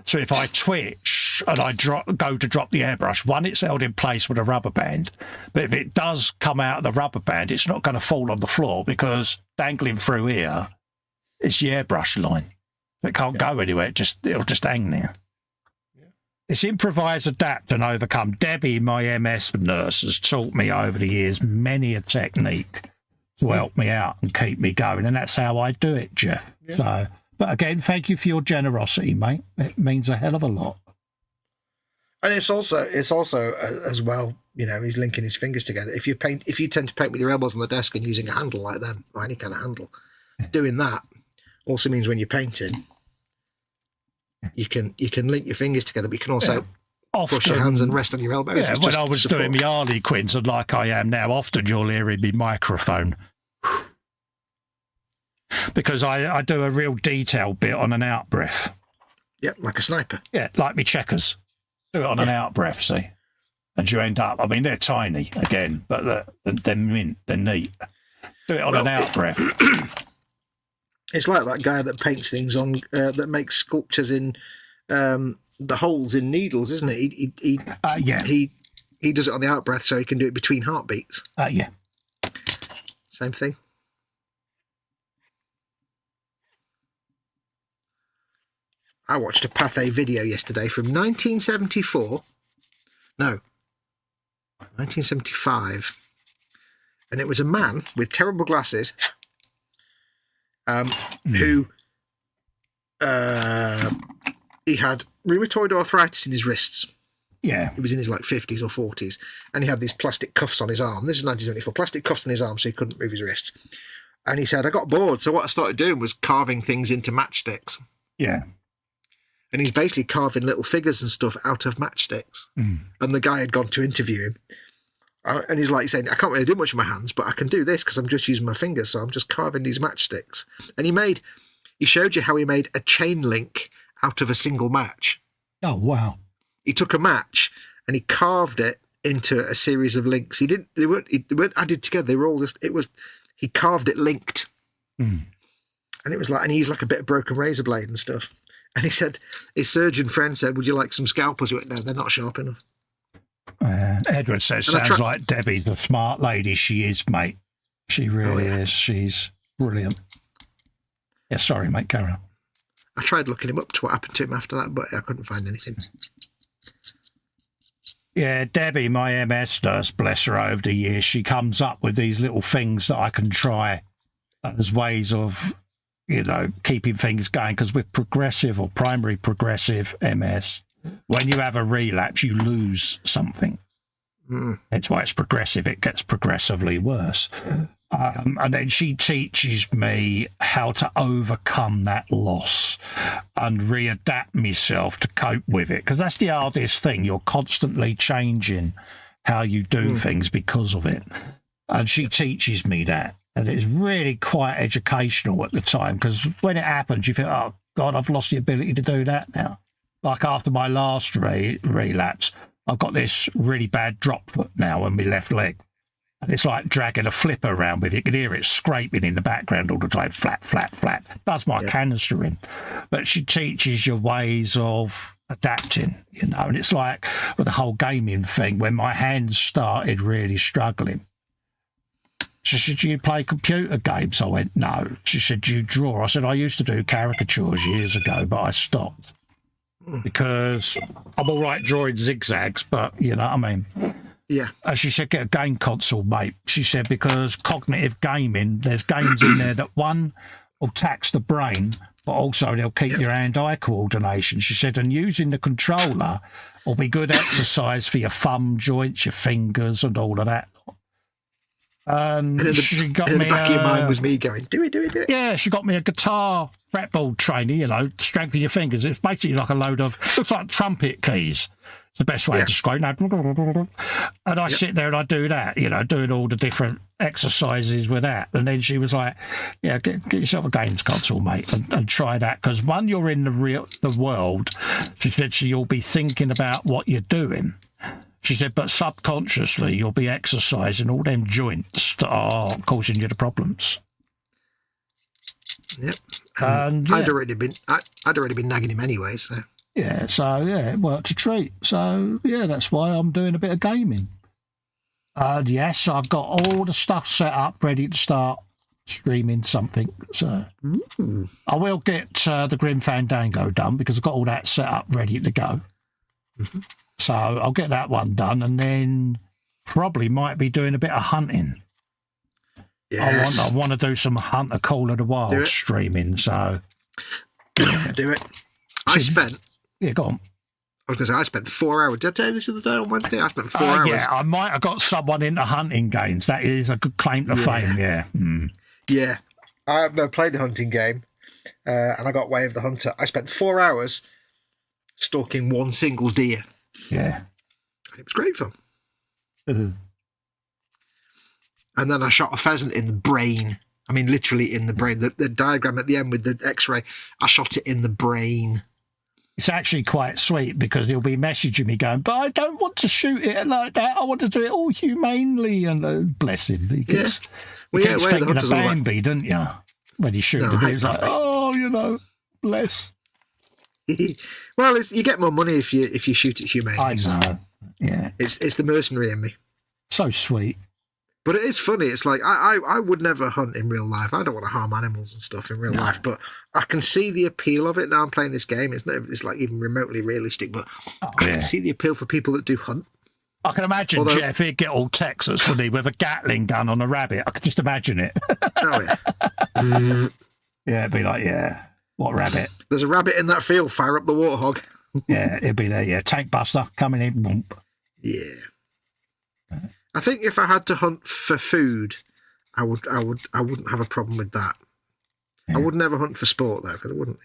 So if I twitch and I go to drop the airbrush, one, it's held in place with a rubber band. But if it does come out of the rubber band, it's not going to fall on the floor because dangling through here is the airbrush line. It can't go anywhere. It'll just hang there. Yeah. It's improvise, adapt, and overcome. Debbie, my MS nurse, has taught me over the years many a technique to help me out and keep me going, and that's how I do it, Jeff. Yeah. So, but again, thank you for your generosity, mate. It means a hell of a lot. And it's also as well, you know, he's linking his fingers together. If you tend to paint with your elbows on the desk and using a handle like them, or any kind of handle, doing that also means when you're painting, you can link your fingers together, but you can also push your hands and rest on your elbows. Yeah, when I was doing my Harlequins, and like I am now, often you'll hear in my microphone. Because I do a real detail bit on an out breath. Yeah, like a sniper. Yeah, like me checkers. Do it on an out breath, see? And you end up, I mean, they're tiny, again, but they're mint, they're neat. Do it on an out breath. It's like that guy that paints things on, that makes sculptures in the holes in needles, isn't it? Yeah. He does it on the out breath so he can do it between heartbeats. Yeah. Same thing. I watched a Pathé video yesterday from 1974. No, 1975. And it was a man with terrible glasses who he had rheumatoid arthritis in his wrists. Yeah. He was in his like 50s or 40s. And he had these plastic cuffs on his arm. This is 1974. Plastic cuffs on his arm so he couldn't move his wrists. And he said, I got bored. So what I started doing was carving things into matchsticks. Yeah. And he's basically carving little figures and stuff out of matchsticks. And the guy had gone to interview him. And he's like saying, I can't really do much with my hands, but I can do this because I'm just using my fingers. So I'm just carving these matchsticks. And he showed you how he made a chain link out of a single match. Oh, wow. He took a match and he carved it into a series of links. They weren't added together. They were all he carved it linked. And it was like, and he used like a bit of broken razor blade and stuff. And he said, his surgeon friend said, would you like some scalpels? He went, no, they're not sharp enough. Edward says, sounds like Debbie's a smart lady. She is, mate. She really is. She's brilliant. Yeah, sorry, mate, carry on. I tried looking him up to what happened to him after that, but I couldn't find anything. Yeah, Debbie, my MS nurse, bless her, over the years, she comes up with these little things that I can try as ways of, you know, keeping things going, because with progressive or primary progressive MS, when you have a relapse, you lose something. That's why it's progressive. It gets progressively worse. And then she teaches me how to overcome that loss and readapt myself to cope with it, because that's the hardest thing. You're constantly changing how you do things because of it. And she teaches me that. And it's really quite educational at the time, because when it happens, you think, oh, God, I've lost the ability to do that now. Like after my last relapse, I've got this really bad drop foot now on my left leg. And it's like dragging a flipper around with it. You can hear it scraping in the background all the time. Flat, flat, flat. Does my canister in. But she teaches you ways of adapting, you know. And it's like with the whole gaming thing, when my hands started really struggling, she said, do you play computer games? I went, no. She said, do you draw? I said, I used to do caricatures years ago, but I stopped. Because I'm all right drawing zigzags, but, you know what I mean? Yeah. And she said, get a game console, mate. She said, because cognitive gaming, there's games in there that, one, will tax the brain, but also they'll keep your hand-eye coordination. She said, and using the controller will be good exercise for your thumb joints, your fingers, and all of that. And in the back of your mind was me going, do it. Yeah, she got me a guitar fretboard trainer, you know, strengthen your fingers. It's basically like a load of, looks like trumpet keys. It's the best way to describe it. And I sit there and I do that, you know, doing all the different exercises with that. And then she was like, yeah, get yourself a games console, mate, and try that. Because when you're in the world, she said, so you'll be thinking about what you're doing. She said, but subconsciously, you'll be exercising all them joints that are causing you the problems. Yep. And I'd already been nagging him anyway. So yeah, it worked a treat. So yeah, that's why I'm doing a bit of gaming. And yes, I've got all the stuff set up, ready to start streaming something. So I will get the Grim Fandango done because I've got all that set up, ready to go. So I'll get that one done, and then probably might be doing a bit of hunting. yes. I want to do some Hunter Call of the Wild streaming. So do it. I spent. Yeah, go on. I was going to say, I spent 4 hours. Did I tell you this the other day on Wednesday? I spent 4 hours. Yeah, I might have got someone into hunting games. That is a good claim to fame, yeah. Yeah. I played the hunting game, and I got Way of the Hunter. I spent 4 hours stalking one single deer. Yeah. It was great fun. And then I shot a pheasant in the brain. I mean, literally in the brain. The diagram at the end with the X-ray, I shot it in the brain. It's actually quite sweet because he'll be messaging me going, but I don't want to shoot it like that. I want to do it all humanely. And bless him. He gets, thinking of Bambi, don't you? When he's shooting it, he's like, oh, bless. Well, you get more money if you shoot it humanely. I know. Yeah. It's the mercenary in me. So sweet. But it is funny. It's like I would never hunt in real life. I don't want to harm animals and stuff in real life. But I can see the appeal of it now. I'm playing this game. It's like even remotely realistic. But I can see the appeal for people that do hunt. I can imagine Jeff, he'd get all Texas, would he, with a Gatling gun on a rabbit. I can just imagine it. Oh yeah. Yeah, it'd be like, what rabbit? There's a rabbit in that field. Fire up the warthog. Yeah, it'd be there. Yeah, tank buster coming in. Yeah. I think if I had to hunt for food, I wouldn't have a problem with that. Yeah. I would never hunt for sport though, because I wouldn't,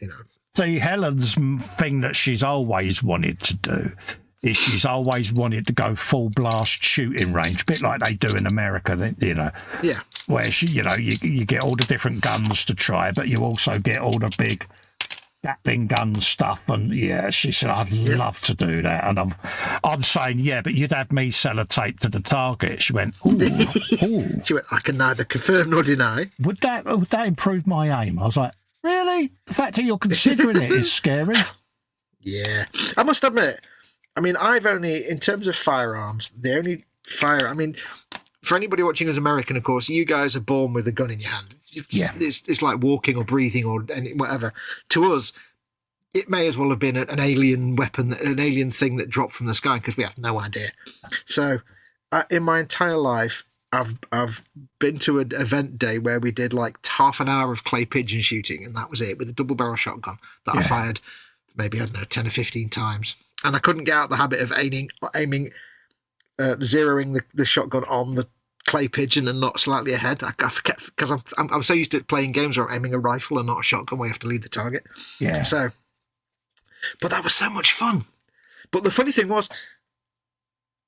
See, Helen's thing that she's always wanted to do is she's always wanted to go full blast shooting range, a bit like they do in America, Yeah. Where you get all the different guns to try, but you also get all the big Gatling gun stuff, and she said I'd love to do that, and I'm saying but you'd have me sellotape to the target. She went, ooh. She went, I can neither confirm nor deny. Would that improve my aim? I was like, really? The fact that you're considering it is scary. Yeah, I must admit. I mean, I've only, in terms of firearms, the only I mean, for anybody watching as American, of course, you guys are born with a gun in your hand. It's like walking or breathing or whatever. To us, it may as well have been an alien weapon, an alien thing that dropped from the sky because we have no idea. So, in my entire life, I've been to an event day where we did like half an hour of clay pigeon shooting, and that was it, with a double barrel shotgun that I fired maybe, 10 or 15 times. And I couldn't get out the habit of aiming, zeroing the shotgun on the clay pigeon and not slightly ahead. I forget because I'm so used to playing games where I'm aiming a rifle and not a shotgun where you have to lead the target. Yeah. So, but that was so much fun. But the funny thing was,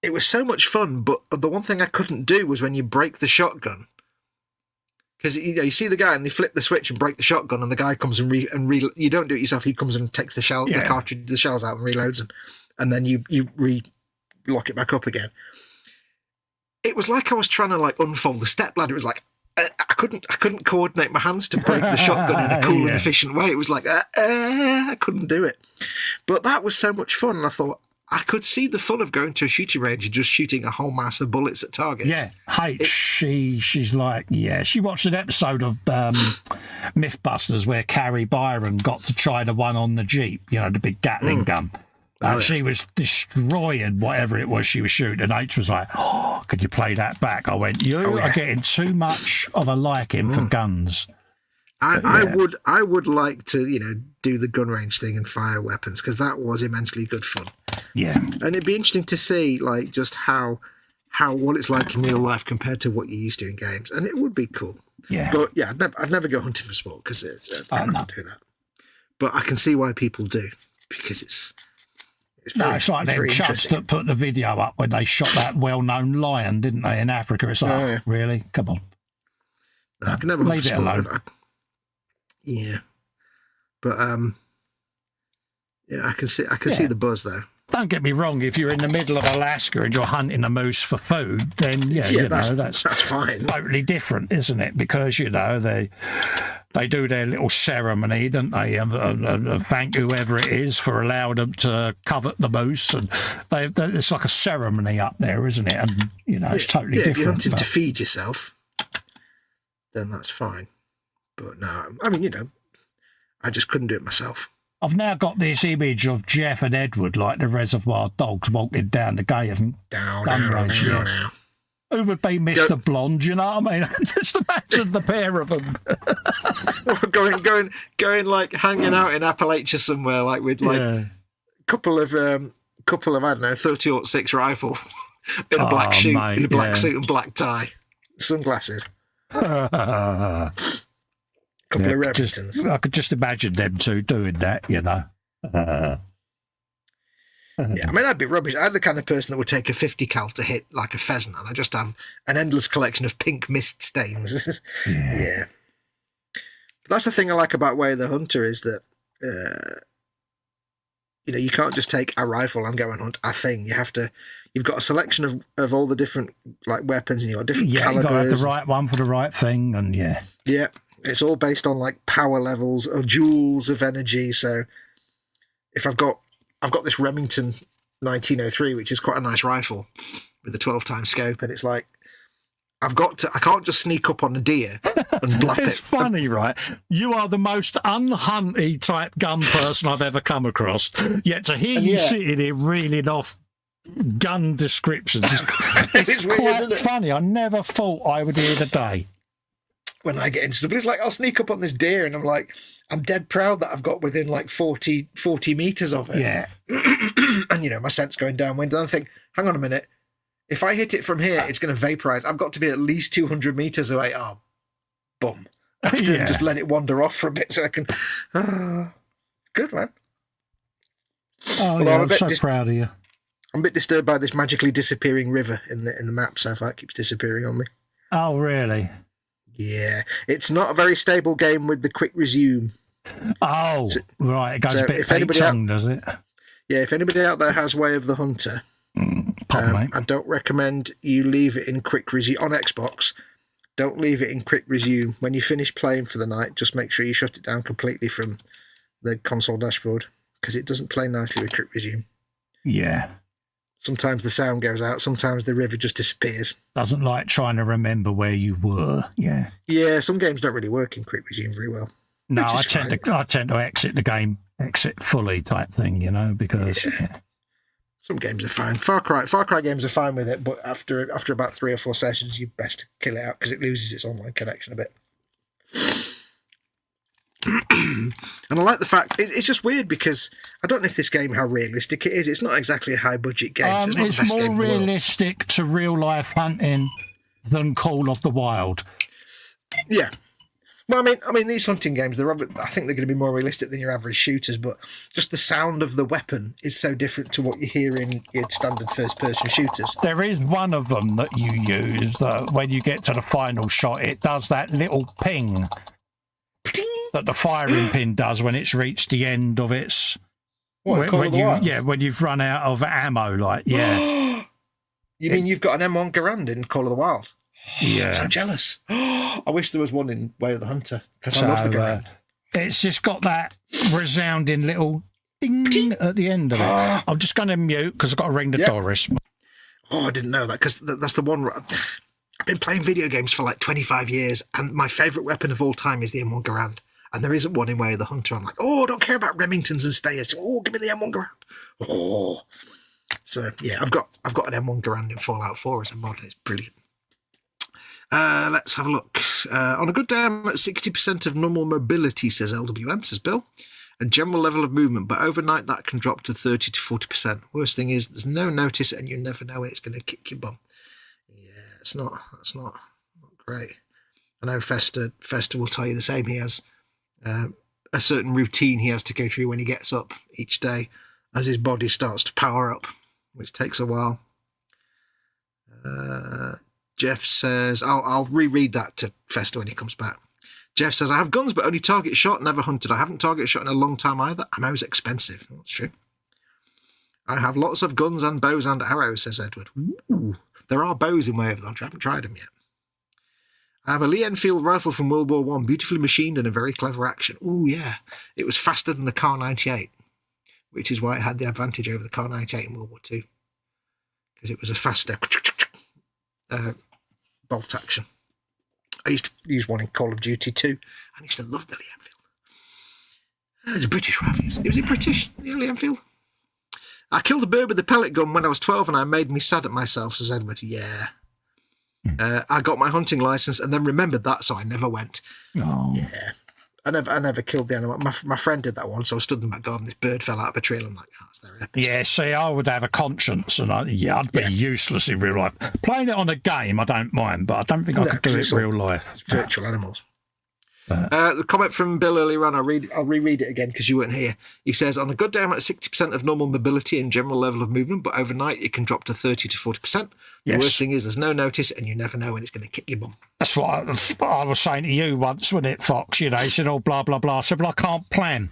it was so much fun. But the one thing I couldn't do was when you break the shotgun, because you see the guy and they flip the switch and break the shotgun, and the guy comes and you don't do it yourself. He comes and takes the cartridge, the shells out and reloads them, and then you lock it back up again. It was like I was trying to like unfold the step ladder. It was like I couldn't coordinate my hands to break the shotgun in a cool and efficient way. It was like I couldn't do it. But that was so much fun, and I thought I could see the fun of going to a shooting range and just shooting a whole mass of bullets at targets. Yeah, she's like, she watched an episode of Mythbusters where Carrie Byron got to try the one on the Jeep, the big Gatling gun. She was destroying whatever it was she was shooting. And H was like, could you play that back? I went, you are getting too much of a liking for guns. I would like to, do the gun range thing and fire weapons, because that was immensely good fun. Yeah. And it'd be interesting to see, like, just how what it's like in real life compared to what you're used to in games. And it would be cool. Yeah. But, I'd never go hunting for sport, because I don't do that. But I can see why people do, because it's like them chuds that put the video up when they shot that well-known lion, didn't they, in Africa? It's like, really? Come on. I can never leave it alone. But I can see the buzz though. don't get me wrong, if you're in the middle of Alaska and you're hunting a moose for food, then that's fine. Totally different, isn't it? Because they do their little ceremony, don't they? And thank whoever it is for allowing them to covet the moose, and it's like a ceremony up there, isn't it? And it's totally different. If you're hunting to feed yourself, then that's fine. But no, I mean, I just couldn't do it myself. I've now got this image of Jeff and Edward, like the Reservoir Dogs, walking down the gate of gun range. Who would be Mr. Blonde? You know what I mean? Just imagine the pair of them going like hanging out in Appalachia somewhere, like with like a couple of I don't know 30-06 rifles in a black suit, suit and black tie, sunglasses. Couple of Remingtons. I could just imagine them two doing that, Yeah, I mean, I'd be rubbish. I'm the kind of person that would take a 50 cal to hit like a pheasant, and I just have an endless collection of pink mist stains. Yeah. But that's the thing I like about Way of the Hunter is that, you can't just take a rifle and go and hunt a thing. You've got a selection of all the different like weapons, and you've got different calibers. You've got to have the right one for the right thing, and yeah. It's all based on like power levels or joules of energy. So if I've got this Remington 1903, which is quite a nice rifle with a 12-time scope, and it's like I can't just sneak up on a deer and blap it. It's funny, right? You are the most unhunty type gun person I've ever come across. Yet to hear you sitting here reeling off gun descriptions, it's quite weird, funny. I never thought I would hear the day. When I get into stuff, it's like I'll sneak up on this deer and I'm dead proud that I've got within like 40 meters of it. Yeah. And, my scent's going downwind. And I think, hang on a minute. If I hit it from here, it's going to vaporize. I've got to be at least 200 meters away. Oh, boom. I have to just let it wander off for a bit so I can. Good, man. I'm so proud of you. I'm a bit disturbed by this magically disappearing river in the map so far. It keeps disappearing on me. Oh, really? Yeah, it's not a very stable game with the quick resume. Oh, right. It goes a bit beat-tongue, does it? Yeah, if anybody out there has Way of the Hunter, I don't recommend you leave it in quick resume on Xbox. Don't leave it in quick resume. When you finish playing for the night, just make sure you shut it down completely from the console dashboard because it doesn't play nicely with quick resume. Yeah. Sometimes the sound goes out. Sometimes the river just disappears. Doesn't like trying to remember where you were. Yeah. Yeah, some games don't really work in quick resume very well. No, I tend to exit the game, exit fully type thing, because some games are fine. Far Cry games are fine with it, but after about 3 or 4 sessions, you best kill it out because it loses its online connection a bit. And I like the fact it's just weird because I don't know if this game how realistic it is. It's not exactly a high budget game. It's more realistic to real life hunting than Call of the Wild. Yeah. Well, I mean, these hunting games, I think they're going to be more realistic than your average shooters, but just the sound of the weapon is so different to what you hear in your standard first-person shooters. There is one of them that you use that when you get to the final shot, it does that little ping that the firing pin does when it's reached the end of its... when you've run out of ammo, You mean you've got an M1 Garand in Call of the Wild? Yeah. I'm so jealous. I wish there was one in Way of the Hunter because I love the Garand. It's just got that resounding little ding at the end of it. I'm just going to mute because I've got to ring the Doris. Oh, I didn't know that because that's the one... I've been playing video games for like 25 years and my favourite weapon of all time is the M1 Garand. And there isn't one in Way of the Hunter. I'm like, I don't care about Remingtons and Stayers. Oh, give me the M1 Garand. Oh. So, yeah, I've got an M1 Garand in Fallout 4 as a model. It's brilliant. Let's have a look. On a good day, I'm at 60% of normal mobility, says LWM, says Bill. And general level of movement, but overnight that can drop to 30 to 40%. Worst thing is there's no notice and you never know when it's going to kick your bum. Yeah, that's not great. I know Festa will tell you the same. He has a certain routine he has to go through when he gets up each day as his body starts to power up, which takes a while. Jeff says, I'll reread that to Festa when he comes back. Jeff says, I have guns but only target shot, never hunted. I haven't target shot in a long time either. Ammo's expensive. That's true. I have lots of guns and bows and arrows, says Edward. Ooh, there are bows in Waverlodge. I haven't tried them yet. I have a Lee Enfield rifle from World War One, beautifully machined and a very clever action. Oh yeah, it was faster than the Car 98, which is why it had the advantage over the Car 98 in World War Two, because it was a faster bolt action. I used to use one in Call of Duty 2, and I used to love the Lee Enfield. It was a British rifle. Was it British, the Lee Enfield? I killed a bird with a pellet gun when I was 12, and I made me sad at myself, says Edward. Yeah. I got my hunting license and then remembered that, so I never went. Oh. Yeah. I never killed the animal. My friend did that once. So I stood in my garden. This bird fell out of a tree, and I'm like, oh, it's their episode. Yeah, see, I would have a conscience, and I'd be useless in real life. Playing it on a game, I don't mind, but I don't think I could do it in real life. Virtual animals. The comment from Bill earlier on, I'll reread it again because you weren't here. He says, on a good day, I'm at 60% of normal mobility and general level of movement, but overnight it can drop to 30 to 40%. The worst thing is there's no notice and you never know when it's going to kick your bum. That's what I was saying to you once, wasn't it, Fox? You know, he said, oh, blah, blah, blah. I said, but I can't plan.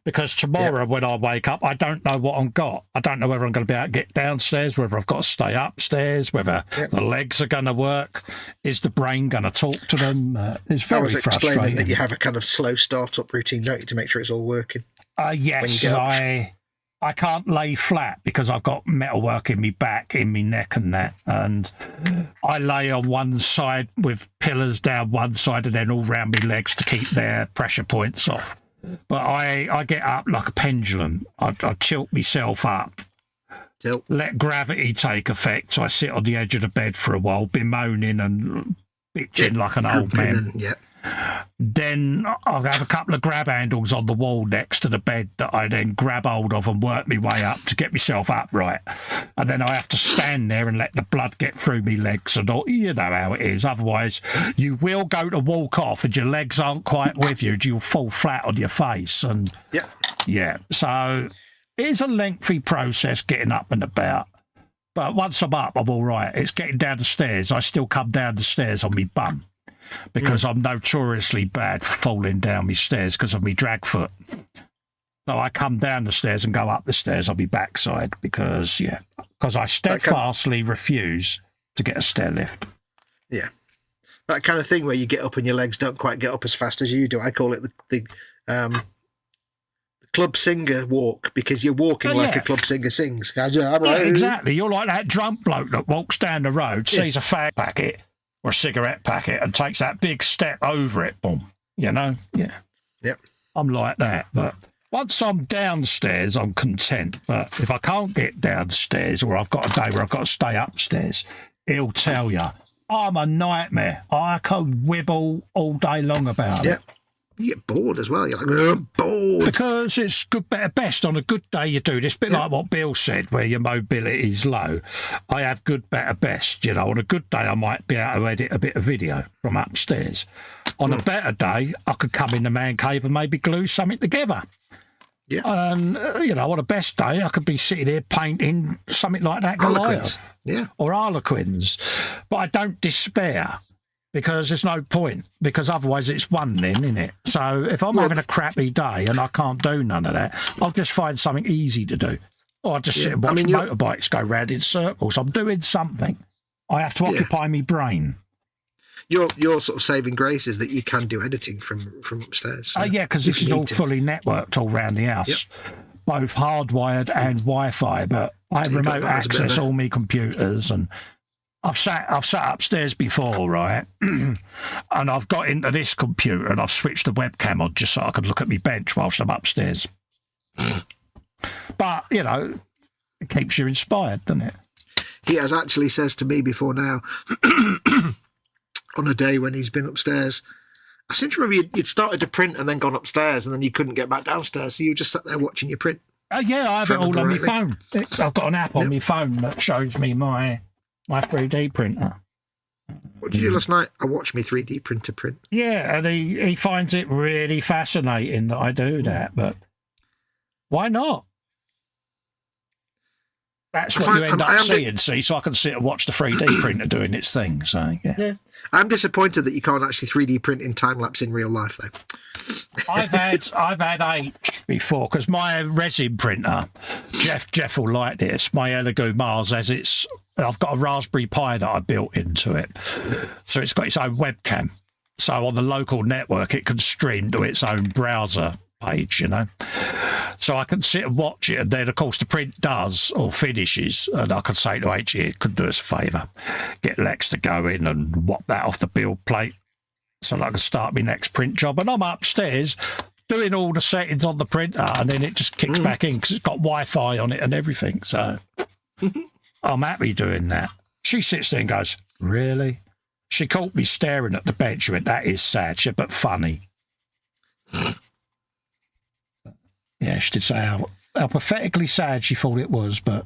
Because tomorrow when I wake up, I don't know what I've got. I don't know whether I'm going to be able to get downstairs, whether I've got to stay upstairs, whether the legs are going to work. Is the brain going to talk to them? It's very frustrating. I was explaining that you have a kind of slow start-up routine, don't you, to make sure it's all working? Yes, I can't lay flat because I've got metalwork in my back, in my neck and that. And I lay on one side with pillars down one side and then all round my legs to keep their pressure points off. But I get up like a pendulum. I tilt myself up, let gravity take effect. So I sit on the edge of the bed for a while, bemoaning and bitching like an old man. Then I'll have a couple of grab handles on the wall next to the bed that I then grab hold of and work my way up to get myself upright. And then I have to stand there and let the blood get through my legs and all. You know how it is. Otherwise, you will go to walk off and your legs aren't quite with you. You'll fall flat on your face. And so it's a lengthy process getting up and about. But once I'm up, I'm all right. It's getting down the stairs. I still come down the stairs on my bum. Because I'm notoriously bad for falling down my stairs because of my drag foot. So I come down the stairs and go up the stairs on my backside because I steadfastly refuse to get a stair lift. Yeah. That kind of thing where you get up and your legs don't quite get up as fast as you do. I call it the club singer walk because you're walking like a club singer sings. Exactly. You're like that drunk bloke that walks down the road, sees a fag packet or a cigarette packet and takes that big step over it, boom, you know? Yeah. Yep. I'm like that, but once I'm downstairs, I'm content. But if I can't get downstairs or I've got a day where I've got to stay upstairs, he'll tell you, I'm a nightmare. I could wibble all day long about it. You get bored as well. You're like, I'm bored. Because it's good, better, best. On a good day, you do this. Bit like what Bill said, where your mobility is low. I have good, better, best. You know, on a good day, I might be able to edit a bit of video from upstairs. On a better day, I could come in the man cave and maybe glue something together. Yeah. And, you know, on a best day, I could be sitting here painting something like that, Goliath. Yeah. Or Harlequins. But I don't despair. Because there's no point, because otherwise it's one then, isn't it? So if I'm having a crappy day and I can't do none of that, I'll just find something easy to do. Or I'll just sit and watch motorbikes go round in circles. I'm doing something. I have to occupy my brain. Your sort of saving grace is that you can do editing from upstairs. So because this is all fully networked all round the house, both hardwired and Wi-Fi, but I remote access all my computers and... I've sat upstairs before, right? And I've got into this computer and I've switched the webcam on just so I could look at my bench whilst I'm upstairs. But, you know, it keeps you inspired, doesn't it? He has actually says to me before now, on a day when he's been upstairs, I seem to remember you'd started to print and then gone upstairs and then you couldn't get back downstairs, so you just sat there watching your print. I have it all on my phone. I've got an app on my phone that shows me my 3D printer. What did you do last night? I watched my 3D printer print. Yeah, and he finds it really fascinating that I do that, but why not? That's what you end up seeing, see, so I can sit and watch the 3D printer doing its thing. So, yeah. I'm disappointed that you can't actually 3D print in time-lapse in real life, though. I've had H before, because my resin printer, Jeff will like this, my Elegoo Mars, I've got a Raspberry Pi that I built into it. So it's got its own webcam. So on the local network, it can stream to its own browser page, you know. So I can sit and watch it, and then, of course, the print does or finishes, and I can say to H, here, could do us a favour, get Lex to go in and whop that off the build plate so that I can start my next print job. And I'm upstairs doing all the settings on the printer, and then it just kicks back in because it's got Wi-Fi on it and everything. So I'm happy doing that. She sits there and goes, really? She caught me staring at the bench. She went, that is sad, but funny. Yeah, she did say how pathetically sad she thought it was, but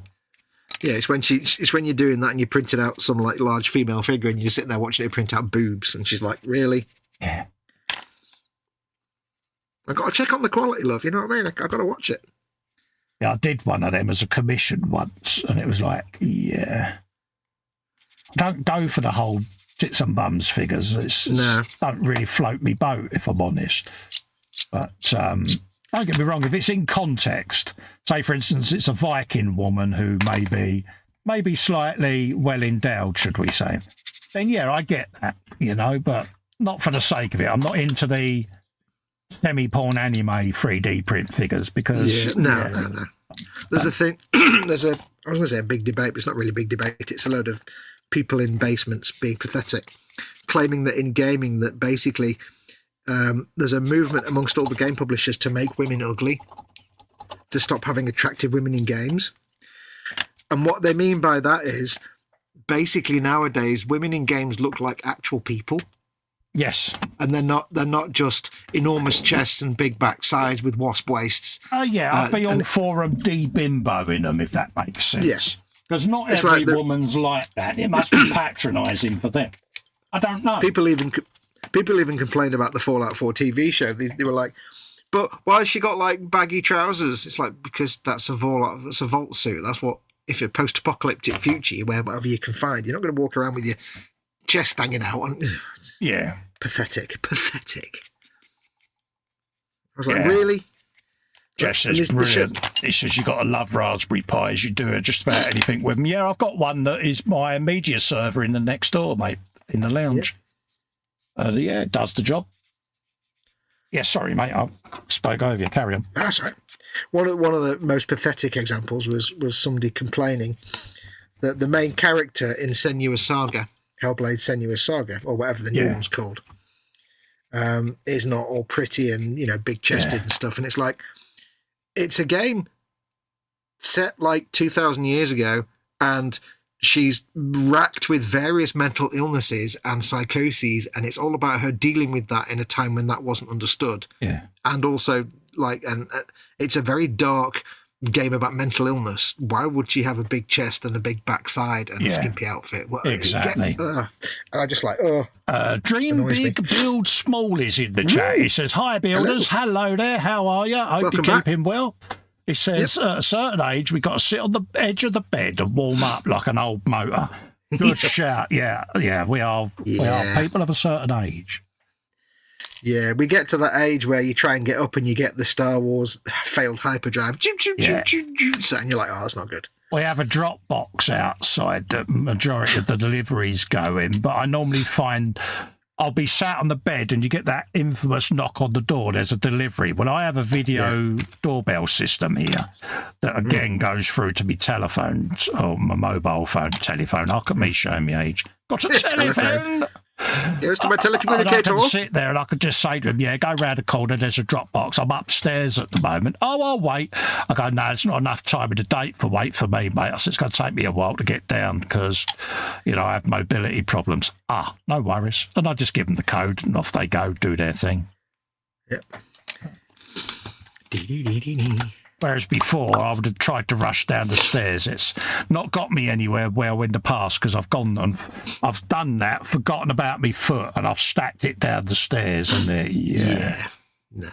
yeah, it's when you're doing that and you're printing out some like large female figure and you're sitting there watching it print out boobs, and she's like, really? Yeah. I've got to check on the quality, love. You know what I mean? I've got to watch it. Yeah, I did one of them as a commission once, and it was like, yeah, don't go for the whole tits and bums figures. No, don't really float me boat, if I'm honest. But don't get me wrong, if it's in context, say, for instance, it's a Viking woman who may be slightly well endowed, should we say, then yeah, I get that, you know, but not for the sake of it. I'm not into the semi-porn anime 3D print figures because... No. There's a thing, I was going to say a big debate, but it's not really a big debate. It's a load of people in basements being pathetic, claiming that in gaming that basically... there's a movement amongst all the game publishers to make women ugly, to stop having attractive women in games. And what they mean by that is basically nowadays women in games look like actual people. Yes. And they're not just enormous chests and big backsides with wasp waists. Oh yeah, I'd be all for them de-bimboing them, if that makes sense. Yes. Because not every woman's like that. It must be patronising for them. I don't know. People even complained about the Fallout 4 TV show. They were like, but why has she got like baggy trousers? It's like, because that's a vault suit. That's what, if a post-apocalyptic future, you wear whatever you can find. You're not going to walk around with your chest hanging out. Yeah. Pathetic. I was like, really? Jess says, brilliant. He says, you got to love Raspberry Pis. You do just about anything with them. Yeah, I've got one that is my media server in the next door, mate, in the lounge. Yeah, it does the job. Yeah, sorry, mate, I spoke over you. Carry on. That's right. One of the most pathetic examples was somebody complaining that the main character in Senua's Saga, Hellblade Senua's Saga, or whatever the new one's called, is not all pretty and, you know, big-chested and stuff. And it's like, it's a game set like 2,000 years ago, and she's racked with various mental illnesses and psychoses, and it's all about her dealing with that in a time when that wasn't understood. Yeah. And also, like, and it's a very dark game about mental illness. Why would she have a big chest and a big backside and a skimpy outfit? Well, exactly. And I just like, Dream Big Build Small is in the chat. He says, hi, builders. Hello there. How are you? I hope you're keeping well. He says, at a certain age, we've got to sit on the edge of the bed and warm up like an old motor. Good shout. Yeah, we are people of a certain age. Yeah, we get to that age where you try and get up and you get the Star Wars failed hyperdrive. And you're like, oh, that's not good. We have a drop box outside that majority of the deliveries go in, but I normally find I'll be sat on the bed and you get that infamous knock on the door. There's a delivery. Well, I have a video doorbell system here that again goes through to my telephone or my mobile phone, telephone. Look at me showing my age. Got a telephone. Here's to my telecommunicator. I can sit there and I could just say to him, yeah, go round the corner, there's a drop box. I'm upstairs at the moment. Oh, I'll wait. I go, no, it's not enough time in the day for wait for me, mate. I said, it's going to take me a while to get down because, you know, I have mobility problems. Ah, no worries. And I just give them the code and off they go, do their thing. Yep. Whereas before, I would have tried to rush down the stairs. It's not got me anywhere well in the past because I've gone and I've done that, forgotten about my foot, and I've stacked it down the stairs, and no,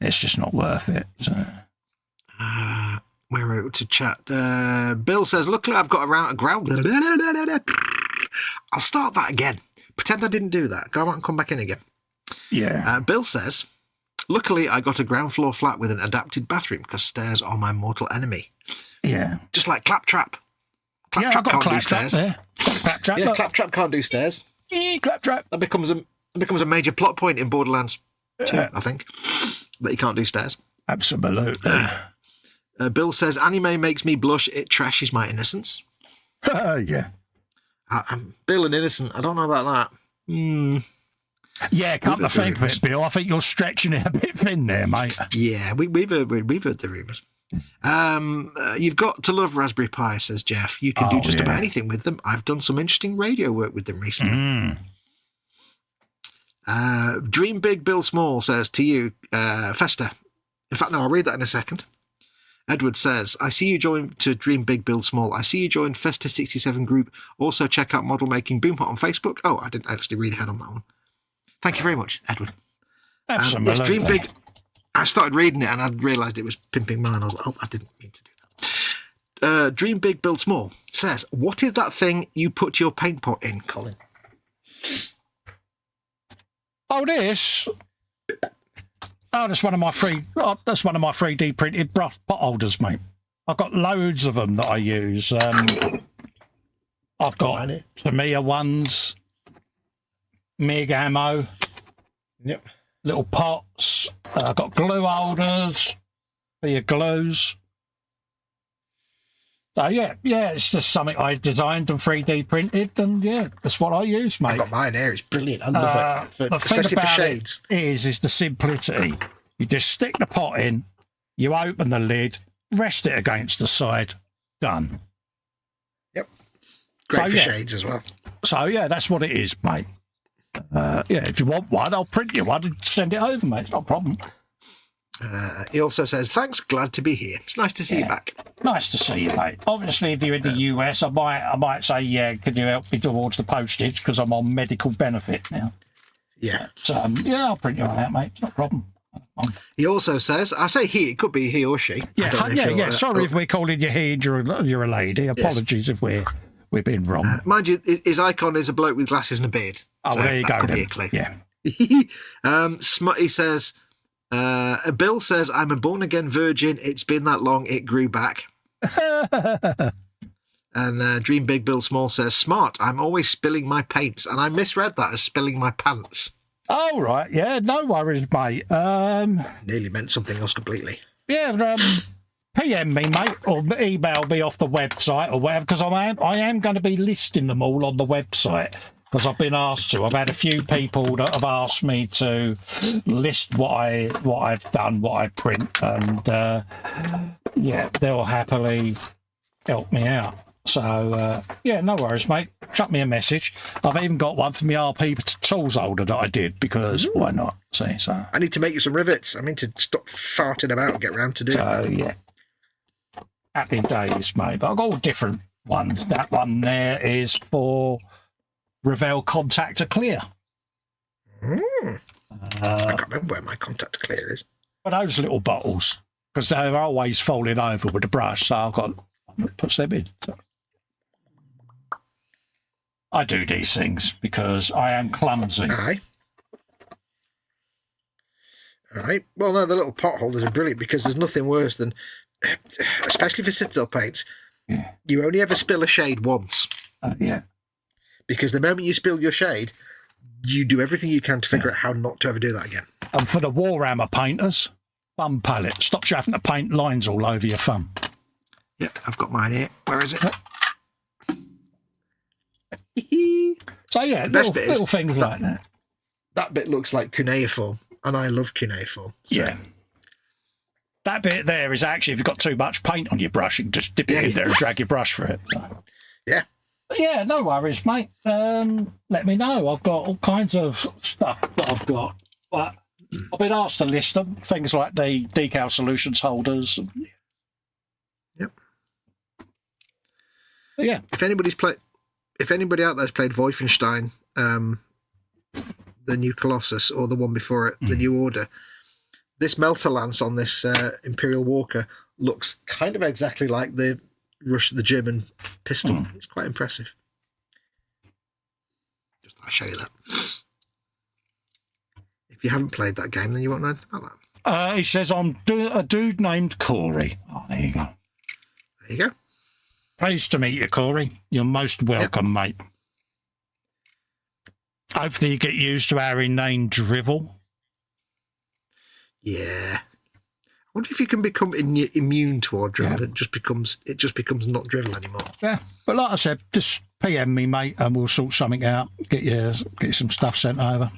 it's just not worth it. So. We're to chat. Bill says, luckily I've got a ground. I'll start that again. Pretend I didn't do that. Go out and come back in again. Yeah. Bill says, luckily I got a ground floor flat with an adapted bathroom because stairs are my mortal enemy. Yeah. Just like Claptrap. Claptrap Can't do Claptrap stairs. there. Claptrap. Yeah, Claptrap can't do stairs. Claptrap. That becomes a major plot point in Borderlands 2, I think, that you can't do stairs. Absolutely. Bill says, anime makes me blush. It trashes my innocence. Yeah. Bill and innocent. I don't know about that. Yeah, come to think of it, Bill, I think you're stretching it a bit thin there, mate. Yeah, we've heard the rumours. You've got to love Raspberry Pi, says Jeff. You can do just about anything with them. I've done some interesting radio work with them recently. Dream Big Bill Small says to you, Festa. In fact, no, I'll read that in a second. Edward says, I see you joined to Dream Big Build Small. I see you joined Festa 67 group. Also check out Model Making Boomhot on Facebook. Oh, I didn't actually read ahead on that one. Thank you very much, Edward. Absolutely. Yes, Dream Big. I started reading it and I realised it was pimping mine. I was like, oh, I didn't mean to do that. Dream Big Build Small says, what is that thing you put your paint pot in, Colin? Oh, this? Oh, that's one of my 3D printed pot holders, mate. I've got loads of them that I use. I've got Tamiya ones, MIG ammo, little pots. I've got glue holders for your glues. So yeah, it's just something I designed and 3D printed, and yeah, that's what I use, mate. I've got mine here. It's brilliant. I love it, especially for shades. Is the simplicity. You just stick the pot in, you open the lid, rest it against the side, done. Yep. Great for shades as well. So yeah, that's what it is, mate. If you want one, I'll print you one and send it over, mate. It's not a problem. He also says, thanks, glad to be here. It's nice to see you back. Nice to see you, mate. Obviously, if you're in the US, I might say, could you help me towards the postage because I'm on medical benefit now. Yeah. So, I'll print you one out, mate. It's not a problem. He also says, I say he, it could be he or she. Sorry if we're calling you he and you're a lady. Apologies if we've been wrong. Mind you, his icon is a bloke with glasses and a beard. Oh, so well, there you go. Could be a clue. Yeah. Smutty says, Bill says, I'm a born-again virgin. It's been that long, it grew back. And Dream Big Bill Small says, smart, I'm always spilling my paints. And I misread that as spilling my pants. Oh, right. Yeah, no worries, mate. Nearly meant something else completely. Yeah, PM me, mate, or email me off the website or whatever, because I am going to be listing them all on the website. Because I've been asked to. I've had a few people that have asked me to list what I've done, what I print, and they'll happily help me out. So no worries, mate. Chuck me a message. I've even got one for my RP tools holder that I did because why not? See, so I need to make you some rivets. I mean to stop farting about and get round to do that. So yeah, happy days, mate. But I've got all different ones. That one there is for Revell Contactor Clear. I can't remember where my Contactor Clear is. But those little bottles, because they're always falling over with the brush, so I've got to put them in. So I do these things because I am clumsy. Aye. All right. Well, no, the little pot holders are brilliant because there's nothing worse than, especially for Citadel paints, you only ever spill a shade once. Because the moment you spill your shade, you do everything you can to figure out how not to ever do that again. And for the Warhammer painters, thumb palette. Stops you having to paint lines all over your thumb. Yep, I've got mine here. Where is it? So yeah, little things like that. That bit looks like cuneiform, and I love cuneiform. So. Yeah. That bit there is actually, if you've got too much paint on your brush, you can just dip it in there and drag your brush for it. So. Yeah. But yeah, no worries, mate. Let me know. I've got all kinds of stuff that I've got. But I've been asked to list them. Things like the decal solutions holders. Yep. But yeah. If anybody out there's played Wolfenstein, the new Colossus, or the one before it, the New Order, this melter lance on this Imperial Walker looks kind of exactly like the German pistol. It's quite impressive. Just I'll show you that. If you haven't played that game, then you won't know anything about that. He says, I'm a dude named Corey. Oh, there you go. There you go. Pleased to meet you, Corey. You're most welcome, mate. Hopefully you get used to our inane drivel. Yeah. I wonder if you can become immune toward drivel. Yeah. It just becomes not drivel anymore. Yeah. But like I said, just PM me, mate, and we'll sort something out. Get you some stuff sent over.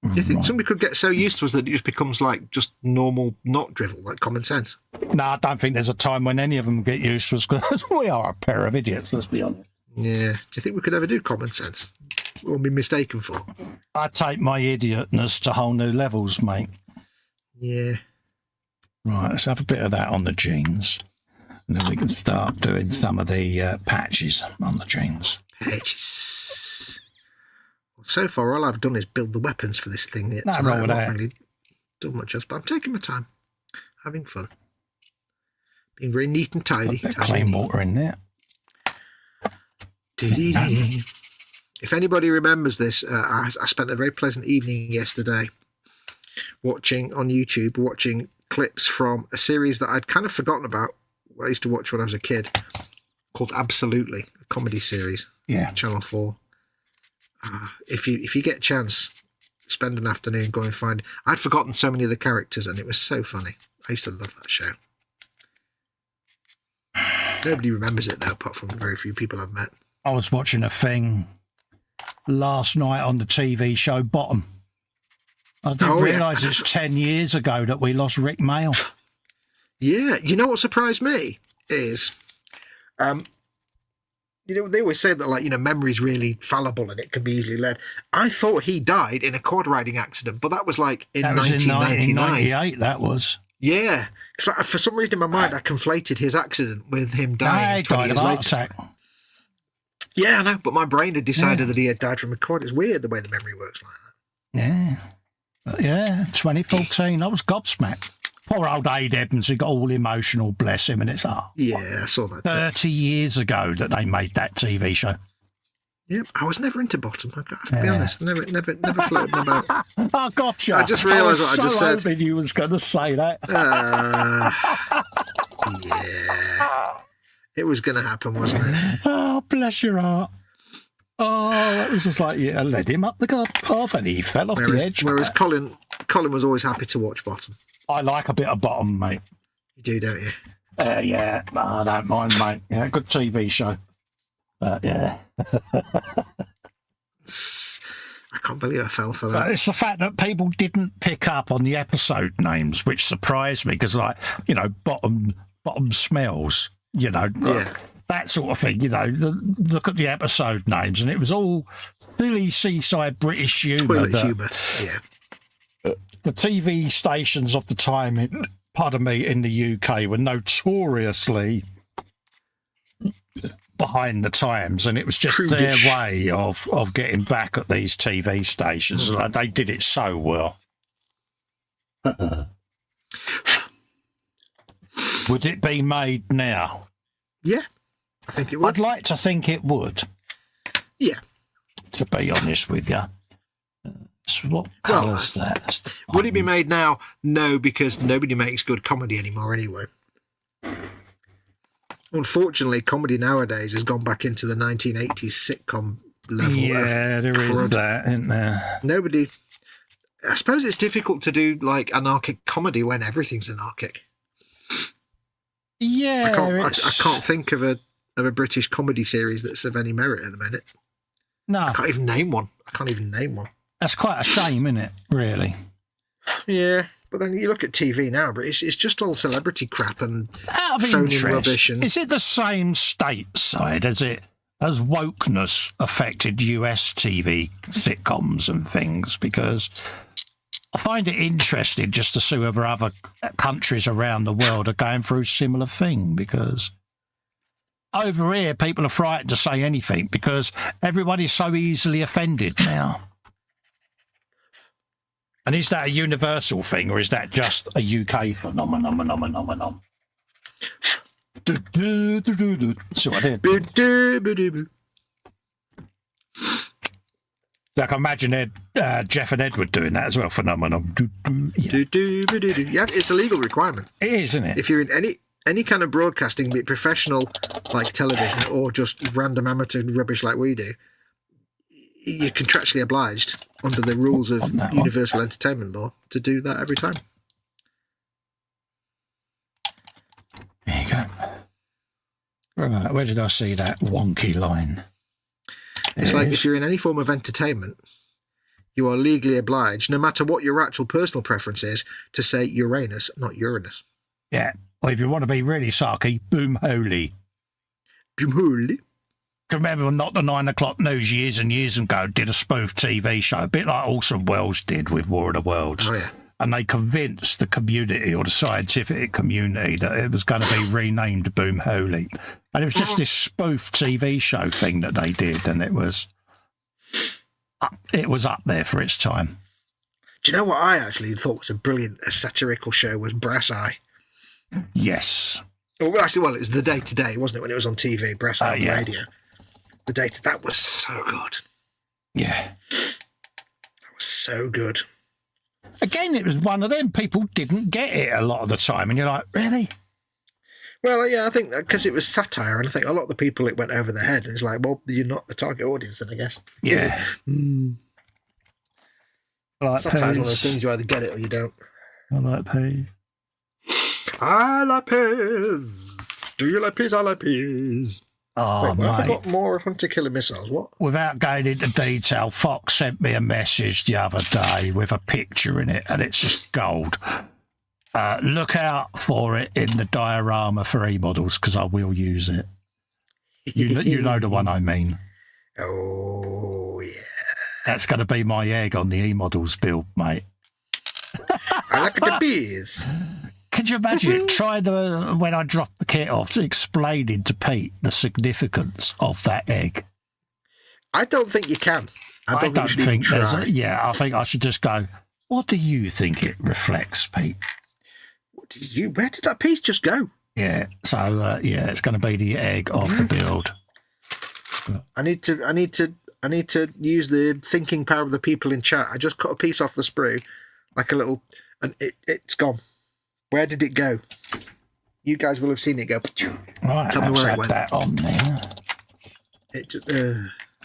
Do you think somebody could get so used to us that it just becomes like just normal, not drivel, like common sense? No, I don't think there's a time when any of them get used to us, because we are a pair of idiots, let's be honest. Yeah. Do you think we could ever do common sense? Or be mistaken for? I take my idiotness to whole new levels, mate. Yeah. Right, let's have a bit of that on the jeans. And then we can start doing some of the patches on the jeans. Patches. Well, so far, all I've done is build the weapons for this thing. Nothing wrong with that. I've not really done much else, but I'm taking my time. Having fun. Being very neat and tidy. Clean water in there. If anybody remembers this, I spent a very pleasant evening yesterday watching on YouTube, watching clips from a series that I'd kind of forgotten about. I used to watch when I was a kid, called Absolutely, a comedy series. Yeah. Channel 4. If you get a chance, spend an afternoon, go and find. I'd forgotten so many of the characters, and it was so funny. I used to love that show. Nobody remembers it, though, apart from the very few people I've met. I was watching a thing last night on the TV show Bottom. I didn't realise it's 10 years ago that we lost Rick Mail. Yeah. You know what surprised me is, they always say that, like, memory's really fallible and it can be easily led. I thought he died in a quad riding accident, but that was like in 1999. 1998, that was. Yeah. Because for some reason in my mind, I conflated his accident with him dying 20 years later. Attack. Yeah, I know, but my brain had decided that he had died from a quad. It's weird the way the memory works like that. Yeah. Yeah, 2014. I was gobsmacked. Poor old Aid Evans, he got all emotional, bless him, and it's yeah, I saw that. 30 years ago that they made that TV show. Yep, I was never into Bottom. I have to be honest. Never floated my boat. I gotcha. I just realised what I just said. I was so hoping you was going to say that. Yeah. It was going to happen, wasn't it? Oh, bless your heart. Oh, it was just like, yeah, led him up the path and he fell off the edge. Whereas Colin was always happy to watch Bottom. I like a bit of Bottom, mate. You do, don't you? Yeah, I don't mind, mate. Yeah, good TV show. Yeah. I can't believe I fell for that. It's the fact that people didn't pick up on the episode names, which surprised me, because, like, Bottom smells, that sort of thing, look at the episode names, and it was all silly seaside British humour. Humour, yeah. The TV stations of the time, in the UK, were notoriously behind the times, and it was just prudish. Their way of getting back at these TV stations. Like, they did it so well. Would it be made now? Yeah, I think it would. I'd like to think it would. Yeah. To be honest with you. So what colour's that? Would it be made now? No, because nobody makes good comedy anymore anyway. Unfortunately, comedy nowadays has gone back into the 1980s sitcom level. Yeah, there is that, isn't there? Nobody... I suppose it's difficult to do, like, anarchic comedy when everything's anarchic. Yeah, I can't think of a British comedy series that's of any merit at the minute. No. I can't even name one. That's quite a shame, isn't it, really? Yeah, but then you look at TV now, but it's just all celebrity crap and out of phony rubbish. Is it the same stateside as wokeness affected US TV sitcoms and things? Because I find it interesting just to see whether other countries around the world are going through a similar thing, because over here people are frightened to say anything because everybody's so easily offended now. And is that a universal thing, or is that just a UK phenomenon? So I did. Like, I imagine Jeff and Edward doing that as well. Phenomenon. Yeah, it's a legal requirement. It is, isn't it? If you're in any kind of broadcasting, be it professional like television or just random amateur rubbish like we do, you're contractually obliged under the rules of Universal Entertainment Law to do that every time. There you go. Right, where did I see that wonky line? It's like if you're in any form of entertainment, you are legally obliged, no matter what your actual personal preference is, to say Uranus, not Uranus. Yeah. Well, if you want to be really sarky, boom holy. Boom holy. Remember, not the 9 o'clock news years and years ago did a spoof TV show, a bit like Orson Welles did with War of the Worlds. Oh, yeah. And they convinced the community, or the scientific community, that it was going to be renamed Boom Holy. And it was just this spoof TV show thing that they did, and it was up there for its time. Do you know what I actually thought was a satirical show was Brass Eye? Yes. Well, actually, it was the day-to-day, wasn't it, when it was on TV, Brass Eye on the radio. The data, that was so good. Yeah. That was so good. Again, it was one of them. People didn't get it a lot of the time, and you're like, really? Well, yeah, I think that because it was satire, and I think a lot of the people it went over their head, and it's like, well, you're not the target audience then, I guess. Yeah. Like satire is one of those things, you either get it or you don't. I like peas. I like peas. Do you like peas? I like peas. Oh, wait, mate. I forgot more Hunter Killer Missiles. What? Without going into detail, Fox sent me a message the other day with a picture in it, and it's just gold. Look out for it in the diorama for E-Models, because I will use it. You know the one I mean. Oh, yeah. That's going to be my egg on the E-Models build, mate. I like the bees. Could you imagine trying to, when I dropped the kit off, explaining to Pete the significance of that egg? I don't think you can. I don't think there's I think I should just go, what do you think it reflects, Pete? Where did that piece just go? Yeah, so, it's going to be the egg of the build. I need to use the thinking power of the people in chat. I just cut a piece off the sprue, like a little, and it's gone. Where did it go? You guys will have seen it go. Right, tell me where it went. That on there.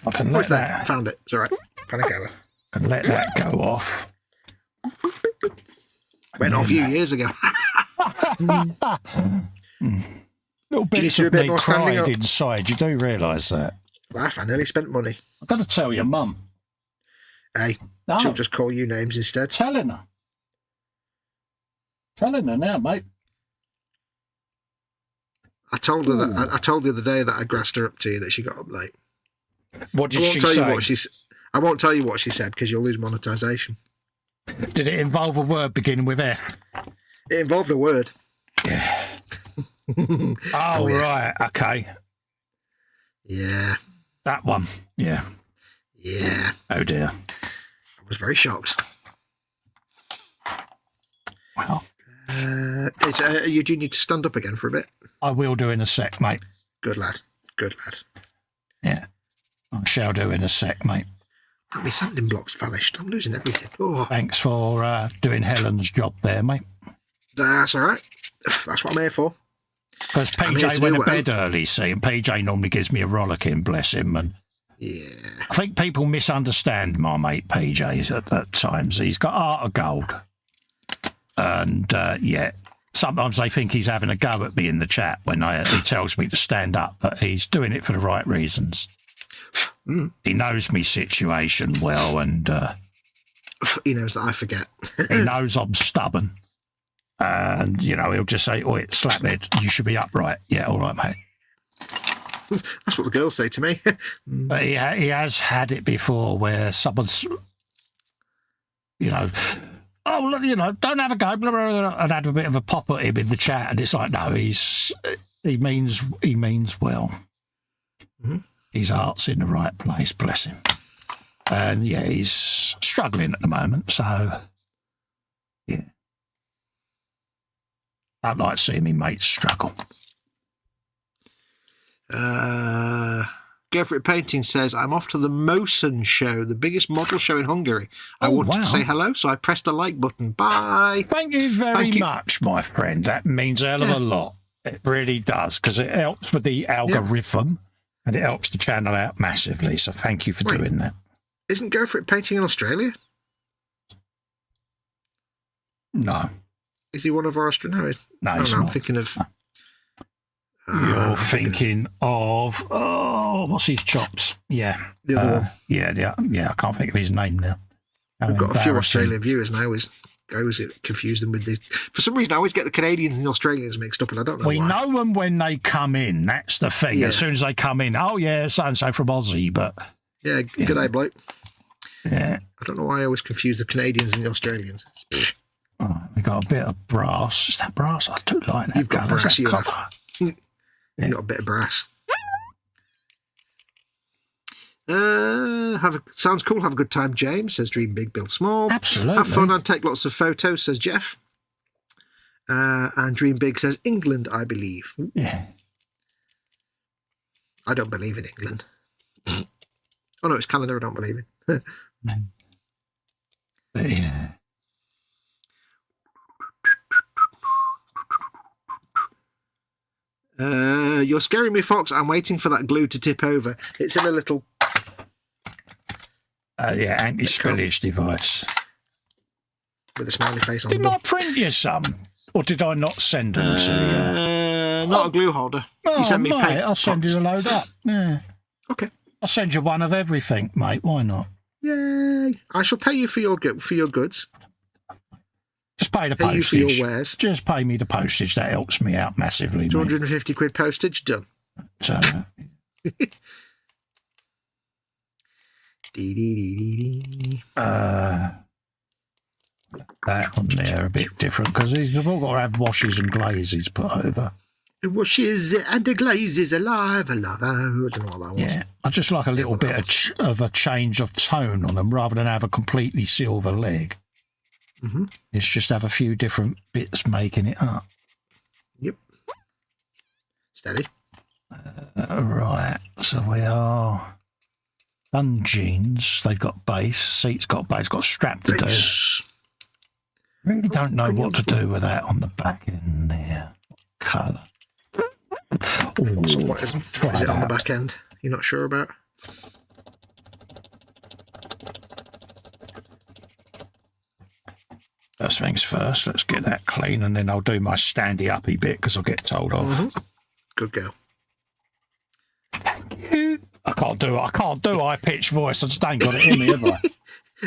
I can let that. Found it. It's all right. Panic over. I can let that go off. Went off a few years ago. Little bits of me cried inside. You do realise that? Laugh. I nearly spent money. I've got to tell your mum. Hey, she'll just call you names instead. Telling her. Telling her now, mate. I told her that. I told the other day that I grassed her up to you that she got up late. What did she say? I won't tell you what she said because you'll lose monetization. Did it involve a word beginning with F? It involved a word. Yeah. Oh, yeah. Right. Okay. Yeah. That one. Yeah. Yeah. Oh, dear. I was very shocked. Well. You do need to stand up again for a bit. I will do in a sec, mate. Good lad. Good lad. Yeah. I shall do in a sec, mate. Oh, my sanding block's vanished. I'm losing everything. Oh. Thanks for doing Helen's job there, mate. That's all right. That's what I'm here for. Because PJ went to bed early, see, and PJ normally gives me a rollicking, bless him. And yeah, I think people misunderstand my mate PJ at times. He's got heart of gold. And, sometimes they think he's having a go at me in the chat when he tells me to stand up, but he's doing it for the right reasons. He knows me situation well, and he knows that I forget. He knows I'm stubborn. And, he'll just say, "Oh, slaphead, you should be upright." Yeah, all right, mate. That's what the girls say to me. But he has had it before where someone's, "Oh, don't have a go," blah, blah, blah, and had a bit of a pop at him in the chat, and it's like, no, he means well. Mm-hmm. His heart's in the right place, bless him. And yeah, he's struggling at the moment, so I'd like to see me mates struggle. Go for it Painting says, I'm off to the Mosen show, the biggest model show in Hungary. I wanted to say hello, so I pressed the like button. Bye. Thank you very much, my friend. That means a hell of a lot. It really does, because it helps with the algorithm and it helps the channel out massively. So thank you for doing that. Isn't Go for it Painting in Australia? No. Is he one of our Australians? No, he's not. I'm thinking of... You're thinking of what's his chops? Yeah, the other one. Yeah. I can't think of his name now. We've got a few Australian viewers, and I always confuse them with the. For some reason, I always get the Canadians and the Australians mixed up, and I don't know why. We know them when they come in. That's the thing. Yeah. As soon as they come in, oh yeah, so and so from Aussie, but good day, bloke. Yeah, I don't know why I always confuse the Canadians and the Australians. Oh, we got a bit of brass. Is that brass? I do like that. You've got colour. brass. You copper. have. You got a bit of brass. Sounds cool. Have a good time, James. Says Dream Big, Build Small. Absolutely. Have fun and take lots of photos, says Jeff. And Dream Big says England, I believe. Yeah. I don't believe in England. Oh no, it's Canada. I don't believe in. But yeah. You're scaring me, Fox. I'm waiting for that glue to tip over. It's in a little... anti-spillage device. With a smiley face on Didn't them. I print you some? Or did I not send them to you? Not a glue holder. Oh, You sent me mate, paint I'll send pots. you a load up. Yeah. Okay. I'll send you one of everything, mate. Why not? Yay. I shall pay you for your goods. Just pay the Pay you for postage. your wares. Just pay me the postage. That helps me out massively, mate. 250 quid postage, done. So, that on there a bit different because they've all got to have washes and glazes put over. Washes and the glazes alive, alive. I don't know what that was. Yeah, I just like a little bit of a change of tone on them rather than have a completely silver leg. Mm-hmm. It's just have a few different bits making it up. Yep. Steady. Right, so we are done jeans. They've got base. Seats got base. Got strap to do. Really don't know what to do with that on the back end there. Colour. So what is it on the back end? You're not sure about? First things first, let's get that clean and then I'll do my standy-uppy bit because I'll get told off. Mm-hmm. Good girl. I can't do high-pitched voice. I just ain't got it in me, have I?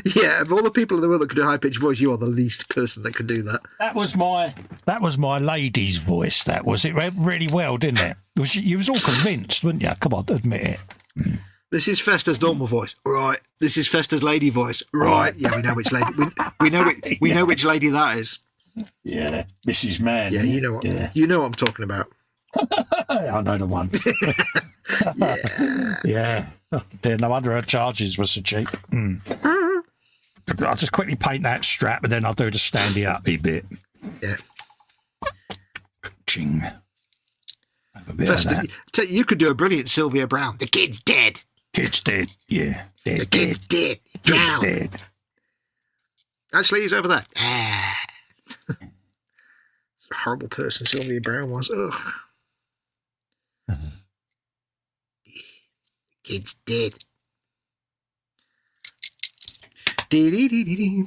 Yeah, of all the people in the world that could do high-pitched voice, you are the least person that could do that. That was my lady's voice. That was it. Went really well, didn't it? You was all convinced, weren't you? Come on, admit it. This is Festa's normal voice, right? This is Festa's lady voice, right? Yeah, we know which lady. We know which lady that is. Yeah, Mrs. Man. Yeah, you know what. Yeah. You know what I'm talking about. I know the one. Yeah. Yeah. No wonder her charges were so cheap. I'll just quickly paint that strap and then I'll do the standy-uppy bit. Yeah. Ching. Festa, you could do a brilliant Sylvia Brown. The kid's dead. Kid's dead. Yeah. The kid's dead. Kid's dead. Actually, he's over there. It's a horrible person Sylvia Brown was. Ugh. Kid's dead. Dee-dee-dee-dee-dee.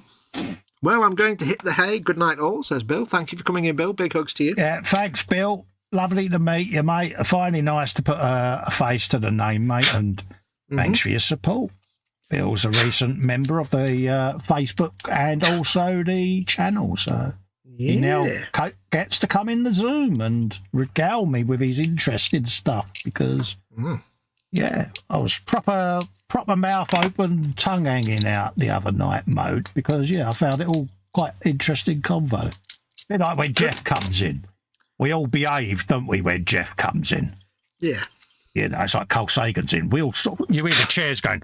Well, I'm going to hit the hay. Good night, all, says Bill. Thank you for coming in, Bill. Big hugs to you. Yeah, thanks, Bill. Lovely to meet you, mate. Finally nice to put a face to the name, mate, and thanks for your support. Bill's a recent member of the Facebook and also the channel, so he now gets to come in the Zoom and regale me with his interesting stuff because, yeah, I was proper mouth open, tongue hanging out the other night mode because, yeah, I found it all quite interesting convo. A bit like when Jeff comes in. We all behave, don't we, when Jeff comes in? Yeah. You know, it's like Carl Sagan's in. We all you hear the chairs going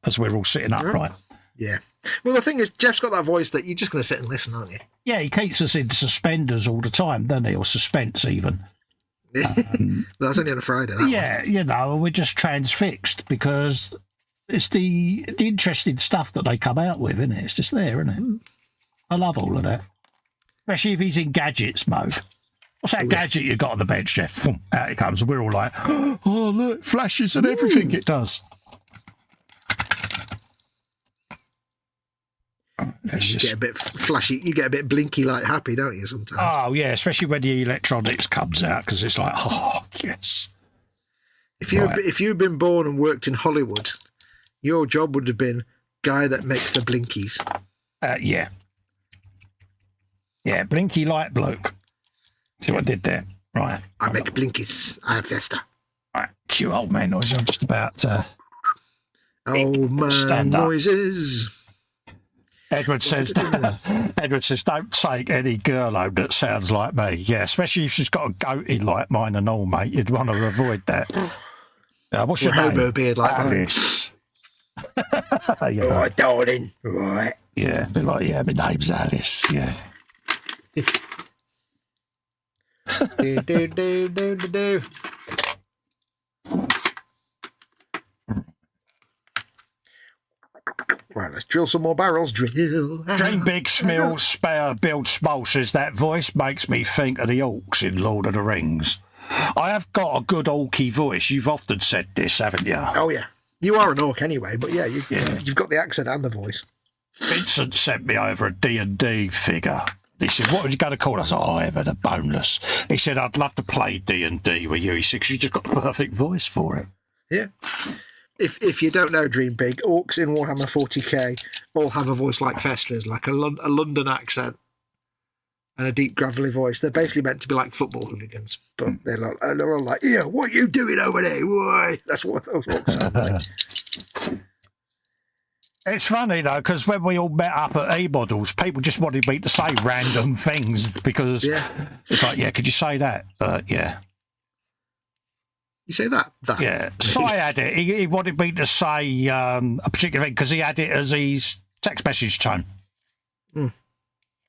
as we're all sitting upright. Yeah. Well, the thing is, Jeff's got that voice that you're just going to sit and listen, aren't you? Yeah, he keeps us in suspenders all the time, doesn't he? Or suspense even. That's only on a Friday. That Yeah, one. you know, we're just transfixed because it's the interesting stuff that they come out with, isn't it? It's just there, isn't it? I love all of that. Especially if he's in gadgets mode. What's that gadget you got on the bench, Jeff? Out it comes, and we're all like, oh, look, flashes and everything it does. You get a bit flashy, you get a bit blinky like happy, don't you, sometimes? Oh, yeah, especially when the electronics comes out, because it's like, oh, yes. If you'd been born and worked in Hollywood, your job would have been guy that makes the blinkies. Yeah. Yeah, blinky light bloke. See what I did there? Right. I make blinkies. I have Festa. Right, cue old man noise. I'm just about Old man stand up. noises. Edward says, don't take any girl home that sounds like me. Yeah, especially if she's got a goatee like mine and all, mate. You'd want to avoid that. What's your name? Hobo beard like Alice. Yeah. Right, darling. Right. Yeah, be like, yeah, my name's Alice. Yeah. do. Right, let's drill some more barrels. Drill. Dream big, smell, spare, build small, says that voice makes me think of the orcs in Lord of the Rings. I have got a good orky voice. You've often said this, haven't you? Oh, yeah. You are an orc anyway, but yeah, you've got the accent and the voice. Vincent sent me over a D&D figure. He said, what would you going to call us? Oh, Ever the Boneless. He said, I'd love to play D&D with you. He said, 'cause you just got the perfect voice for it. Yeah. If you don't know Dream Big, orcs in Warhammer 40k all have a voice like Festa's, like a London accent and a deep gravelly voice. They're basically meant to be like football hooligans, but they're all like, yeah, what are you doing over there? Why? That's what those orcs sound like. It's funny, though, because when we all met up at A.Models, people just wanted me to say random things because it's like, yeah, could you say that? Yeah. You say that? Yeah. So I had it. He wanted me to say a particular thing because he had it as his text message tone. Mm.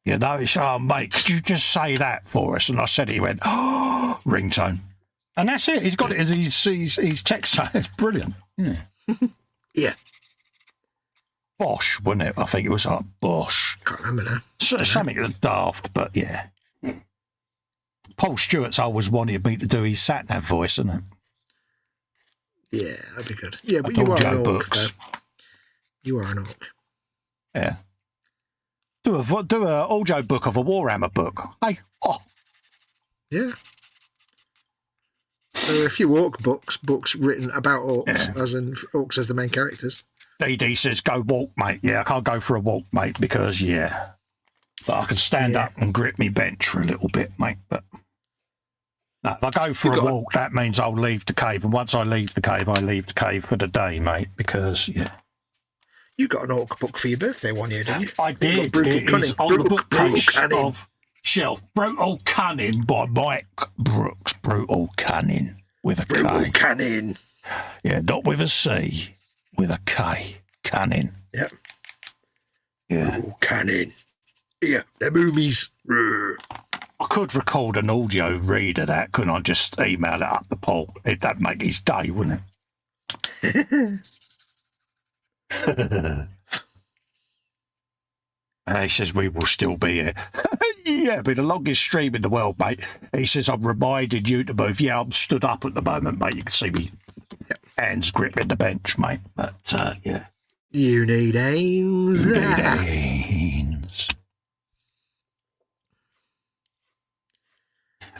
You know, he said, oh, mate, could you just say that for us? And I said it, he went, oh, ringtone. And that's it. He's got it as his text tone. It's brilliant. Yeah. Yeah. Bosh, wasn't it? I think it was like Bosh. Can't remember now. So, something daft, but yeah. Paul Stewart's always wanted me to do his sat-nav voice, isn't it? Yeah, that'd be good. Yeah, but you are an orc, though. You are an orc. Yeah. Do a audio book of a Warhammer book. Hey, oh. Yeah. There are a few orc books written about orcs, as in orcs as the main characters. DD says, go walk, mate. Yeah, I can't go for a walk, mate, because, yeah. But I can stand up and grip me bench for a little bit, mate. But no, if I go for a walk, that means I'll leave the cave. And once I leave the cave, I leave the cave for the day, mate, because, yeah. You got an orc book for your birthday one year, didn't you? I did. It is on the bookcase of Shelf. Brutal Cunning by Mike Brooks. Brutal Cunning with a K. Brutal Cunning. Yeah, not with a C. With a K. Cunning. Yep. Yeah. Brutal Cunning. Yeah, they're moomies. I could record an audio read of that, couldn't I? Just email it up the Paul. That'd make his day, wouldn't it? He says we will still be here. Yeah, it'll be the longest stream in the world, mate. He says I'm reminding you to move. Yeah, I'm stood up at the moment, mate. You can see me hands gripping the bench, mate. But yeah, you need aims. You need aims.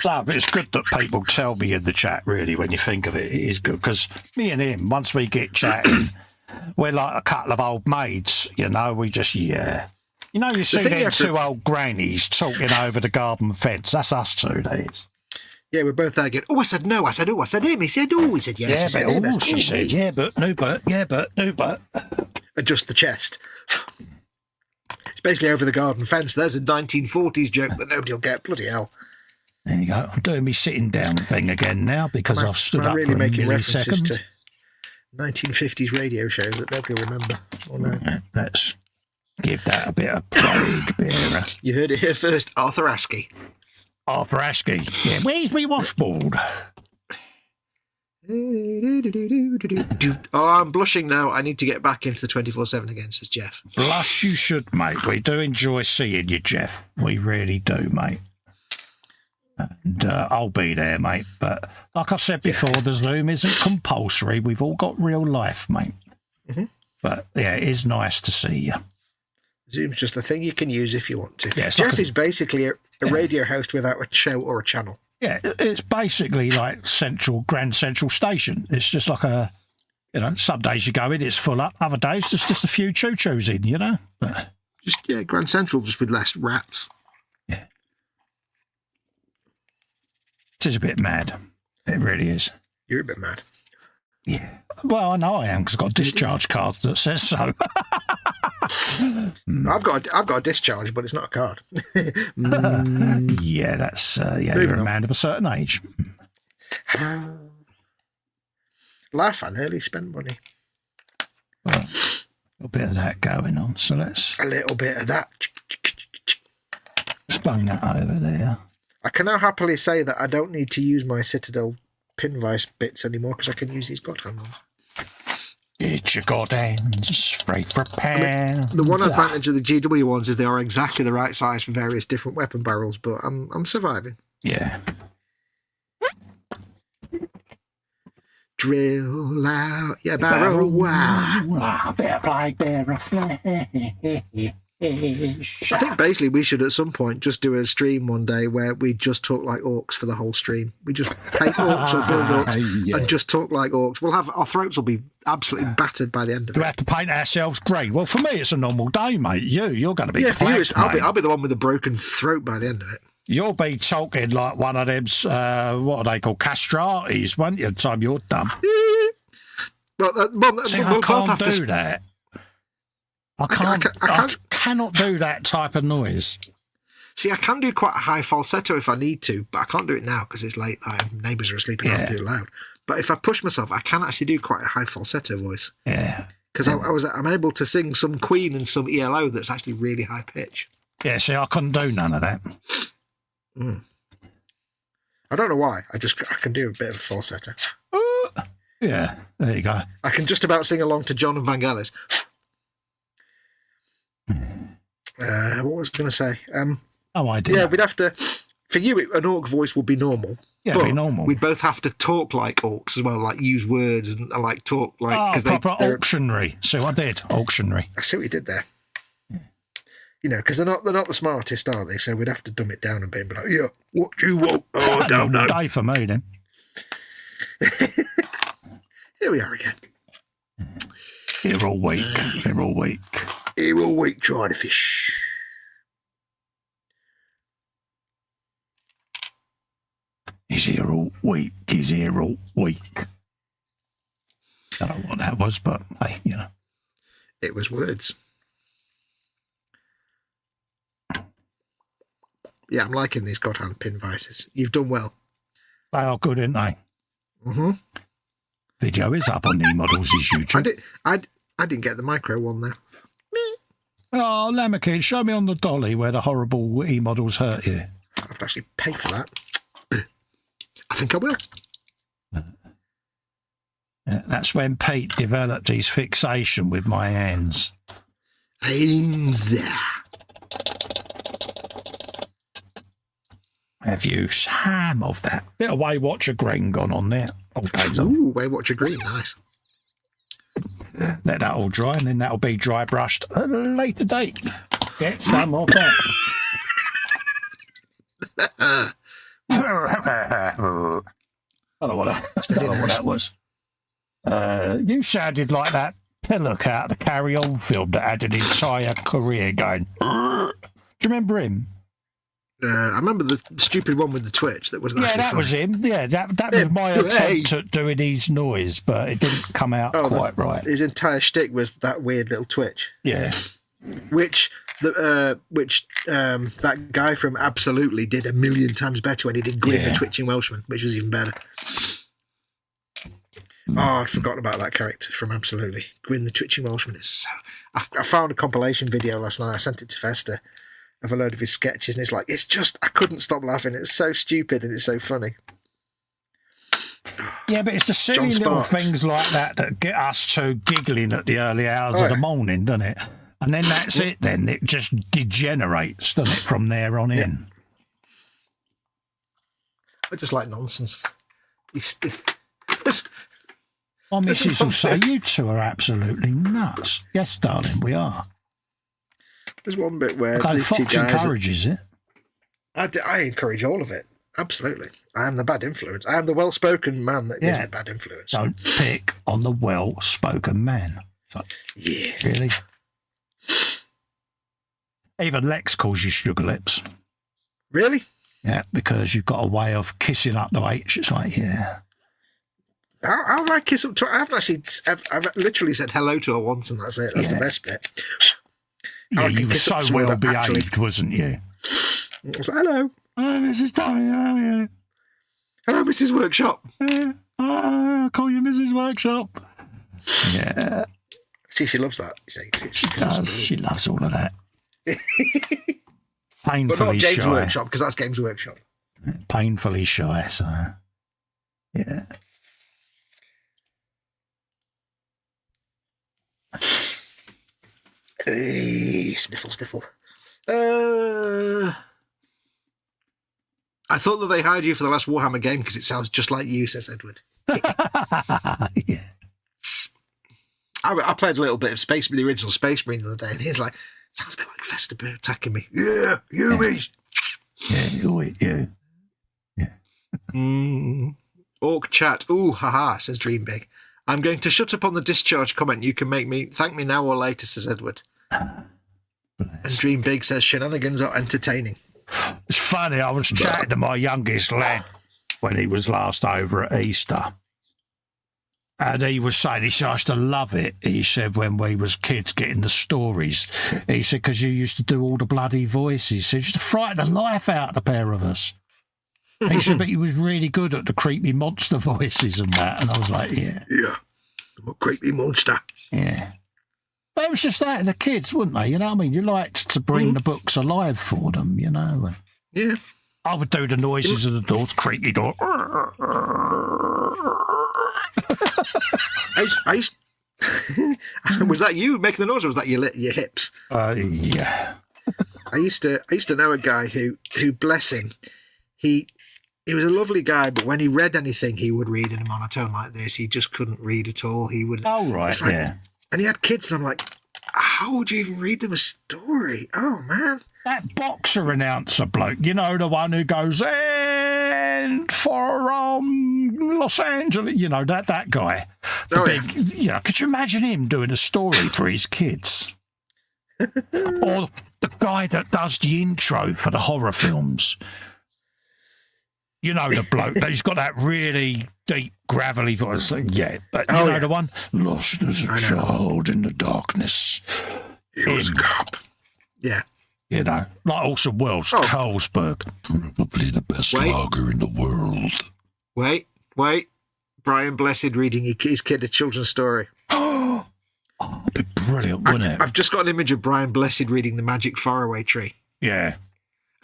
No, but it's good that people tell me in the chat, really, when you think of it. It is good, because me and him, once we get chatting, we're like a couple of old maids, you know, we just, yeah. You know, you see them two old grannies talking over the garden fence. That's us two, that is. Yeah, we're both there again. Oh, I said no. I said, oh, I said him. He said, oh, he said yes. Yeah, I said but, him. oh, she said, yeah, but, no, but, yeah, but, no, but. Adjust the chest. It's basically over the garden fence. There's a 1940s joke that nobody will get. Bloody hell. There you go. I'm doing me sitting down thing again now because I've stood up really for making a references millisecond. to 1950s radio shows that nobody will remember. Or no. That's Give that a bit of plague bearer. You heard it here first, Arthur Askey. Arthur Askey. Yeah, where's me washboard? Oh, I'm blushing now. I need to get back into the 24/7 again, says Jeff. Blush you should, mate. We do enjoy seeing you, Jeff. We really do, mate. And I'll be there, mate. But like I've said before, the Zoom isn't compulsory. We've all got real life, mate. But yeah, it is nice to see you. Zoom's just a thing you can use if you want to. Yeah, Jeff is basically a radio host without a show or a channel. Yeah, it's basically like Grand Central Station. It's just like a, some days you go in, it's full up. Other days, there's just a few choo-choos in, But, Grand Central, just with less rats. Yeah. It is a bit mad. It really is. You're a bit mad. Yeah. Well, I know I am because I've got a discharge card that says so. I've got a discharge, but it's not a card. Yeah, that's you're a man of a certain age. Laugh and early spend money. Well, a little bit of that going on, so let's a little bit of that. bung that over there. I can now happily say that I don't need to use my Citadel pin vice bits anymore because I can use these god handles. It's your god hands, free for pound. The one advantage of the GW ones is they are exactly the right size for various different weapon barrels, but I'm surviving. Yeah. Drill out your barrel, wow. Better play, better flash. I think basically we should at some point just do a stream one day where we just talk like orcs for the whole stream. We just paint orcs or build orcs and just talk like orcs. We'll have our throats will be absolutely battered by the end of it. Do we have to paint ourselves green? Well, for me, it's a normal day, mate. You're going to be for you, I'll be the one with a broken throat by the end of it. You'll be talking like one of them, what are they called, castratis, won't you, the time you're done? Well, See, I can't do that. I cannot do that type of noise. See, I can do quite a high falsetto if I need to, but I can't do it now because it's late. Neighbours are asleep and I have to do it loud. But if I push myself, I can actually do quite a high falsetto voice. Yeah. Because I'm able to sing some Queen and some ELO that's actually really high pitch. Yeah, see, I couldn't do none of that. I don't know why. I can do a bit of a falsetto. Yeah, there you go. I can just about sing along to John and Vangelis. What was I going to say? I did. Yeah, we'd have to. For you, an orc voice would be normal. Yeah, it'd be normal. We'd both have to talk like orcs as well, like use words and like talk like. Proper auctionary. See what I did? Auctionary. I see what you did there. Because they're not the smartest, are they? So we'd have to dumb it down a bit and be like, yeah, what do you want? Oh, I don't know. Day for me then. Here we are again. Here all week. Here all week. Here all week trying to fish. He's here all week. He's here all week. I don't know what that was, but hey, It was words. Yeah, I'm liking these godhand pin vices. You've done well. They are good, aren't they? Mm-hmm. Video is up on E.Models' YouTube. I didn't get the micro one there. Oh, Lammerkid, show me on the dolly where the horrible E.Models hurt you. I have to actually pay for that. I think I will. That's when Pete developed his fixation with my hands. Hands. Have you some of that? Bit of Waywatcher green gone on there. Ooh, Waywatcher green, nice. Let that all dry, and then that'll be dry brushed at a later date. Get some of that. I don't know what that was. You sounded like that pillock out of the Carry On film that had an entire career going. Do you remember him? I remember the stupid one with the twitch that wasn't actually that funny. was him. Yeah, that was my attempt at doing his noise, but it didn't come out quite right. His entire shtick was that weird little twitch. Yeah. Which that guy from Absolutely did a million times better when he did Gwyn the Twitching Welshman, which was even better. Oh, I'd forgotten about that character from Absolutely. Gwyn the Twitching Welshman is so... I found a compilation video last night. I sent it to Festa of a load of his sketches, and it's just... I couldn't stop laughing. It's so stupid and it's so funny. Yeah, but it's the silly little things like that get us to giggling at the early hours of the morning, doesn't it? And then that's it then. It just degenerates, doesn't it, from there on in? I just like nonsense. My missus will say, you two are absolutely nuts. Yes, darling, we are. There's one bit where Okay, these two Fox guys... encourages it. I encourage all of it. Absolutely. I am the bad influence. I am the well-spoken man that is the bad influence. Don't pick on the well-spoken man. So, really? Even Lex calls you sugar lips. Really? Yeah, because you've got a way of kissing up the H. It's like, yeah. How do I kiss up to her? I haven't actually... I've literally said hello to her once, and that's it. That's the best bit. Yeah, you were so well behaved, wasn't you? I was like, hello. Hello, Mrs. Tommy. How are you? Hello, Mrs. Workshop. Yeah. Oh, I'll call you Mrs. Workshop. Yeah. She loves that. She does. She loves all of that. Painfully but not James shy. Workshop, because that's Games Workshop. Painfully shy, so... Yeah. Hey, sniffle, sniffle. I thought that they hired you for the last Warhammer game because it sounds just like you, says Edward. Yeah. I played a little bit of the original Space Marine the other day, and he's like, sounds a bit like Festa attacking me. Yeah, me. Yeah, you. Yeah. Orc chat. Ooh, haha, says Dream Big. I'm going to shut up on the discharge comment. You can thank me now or later, says Edward. And Dream Big says shenanigans are entertaining. It's funny, I was chatting to my youngest lad when he was last over at Easter. And he was saying, he said, I used to love it. He said, when we was kids getting the stories. He said, because you used to do all the bloody voices. He said, you used to frighten the life out of the pair of us. He said, but he was really good at the creepy monster voices and that. And I was like, yeah. Yeah, I'm a creepy monster. Yeah. But it was just that, the kids, wouldn't they? You know what I mean? You liked to bring the books alive for them, you know? Yeah. I would do the noises of the doors, creaky door. I used was that you making the noise, or was that your hips? Yeah. I used to know a guy who bless him, he was a lovely guy, but when he read anything, he would read in a monotone like this. He just couldn't read at all. He would. Oh right, like, yeah. And he had kids, and I'm like, how would you even read them a story? Oh man. That boxer announcer bloke, you know, the one who goes, and for Los Angeles, you know, that guy. You know, could you imagine him doing a story for his kids? Or the guy that does the intro for the horror films. You know, the bloke, he's got that really deep, gravelly voice. Yeah, but you know the one, lost as a child in the darkness. He was a cop. Yeah. You know, like Orson Welles, Carlsberg. Probably the best lager in the world. Wait. Brian Blessed reading his kid a children's story. Oh, it'd be brilliant, wouldn't it? I've just got an image of Brian Blessed reading The Magic Faraway Tree. Yeah.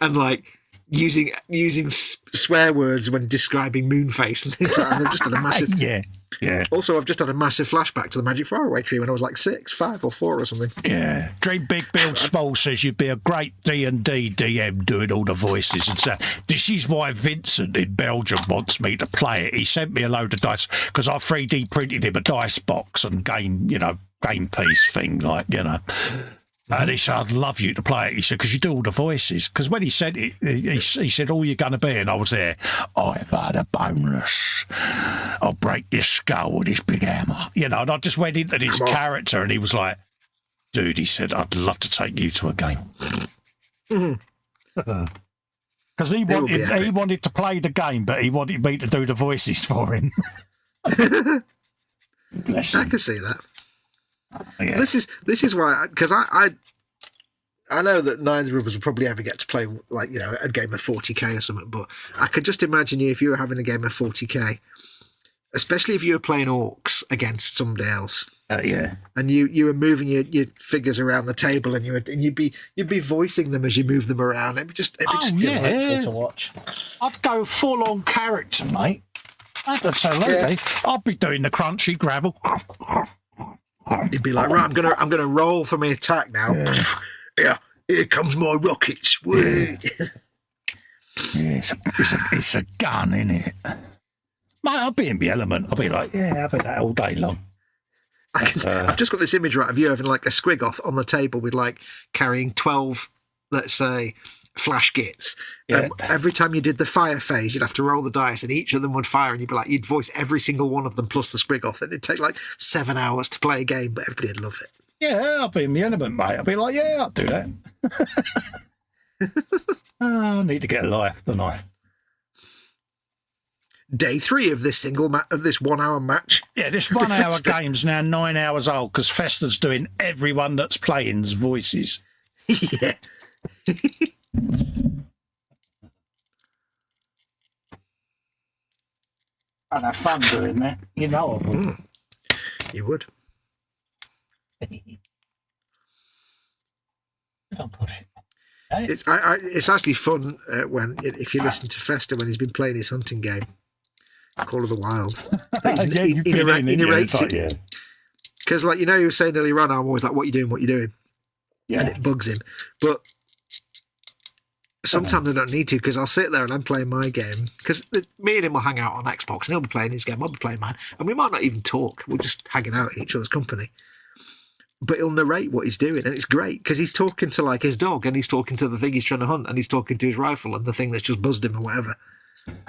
And like using swear words when describing Moonface and things like that. And I've just had a massive... Yeah. Also, I've just had a massive flashback to The Magic Faraway Tree when I was like 6, 5 or 4 or something. Yeah. Dream Big Build Small says you'd be a great D&D DM doing all the voices and stuff. This is why Vincent in Belgium wants me to play it. He sent me a load of dice because I 3D printed him a dice box and game piece thing, like, you know. And he said, I'd love you to play it. He said, because you do all the voices. Because when he said it, he said, all you're going to be, and I was there, I've had a bonus. I'll break your skull with this big hammer. You know, and I just went into his character, and he was like, dude, he said, I'd love to take you to a game. Because he wanted to play the game, but he wanted me to do the voices for him. Bless him. I can see that. Yeah. This is why, because I know that neither of us will probably ever get to play, like, you know, a game of 40k or something, but I could just imagine you, if you were having a game of 40k, especially if you were playing orcs against somebody else. Yeah. And you were moving your figures around the table, and you'd be voicing them as you move them around. It'd be just delightful to watch. I'd go full on character, mate. Absolutely. Yeah. I'd be doing the crunchy gravel. You'd be like, right, I'm gonna roll for my attack now. Yeah, here comes my rockets. Yeah. It's a gun, isn't it? Mate, I'd be in the element. I'd be like, having that all day long. I've just got this image right of you having like a squigoth on the table with like carrying 12, let's say, flash gits. Yeah. Every time you did the fire phase, you'd have to roll the dice, and each of them would fire, and you'd voice every single one of them plus the squigoth, and it'd take like 7 hours to play a game, but everybody'd love it. Yeah, I'll be in the element, mate. I'll be like, I'll do that. I need to get a life, don't I? Day 3 of this of this 1 hour match. Yeah, this 1 hour game's now 9 hours old because Festa's doing everyone that's playing's voices. Yeah. I'd have fun doing that. You know I would. You would. I'll put it. It's actually fun if you listen to Festa when he's been playing his hunting game, Call of the Wild. He narrates it. Because, like, you were saying earlier on, I'm always like, what are you doing? Yeah. And it bugs him. But sometimes I don't need to, because I'll sit there and I'm playing my game. Because me and him will hang out on Xbox, and he'll be playing his game, I'll be playing mine. And we might not even talk. We're just hanging out in each other's company. But he'll narrate what he's doing, and it's great, because he's talking to, like, his dog, and he's talking to the thing he's trying to hunt, and he's talking to his rifle and the thing that's just buzzed him or whatever.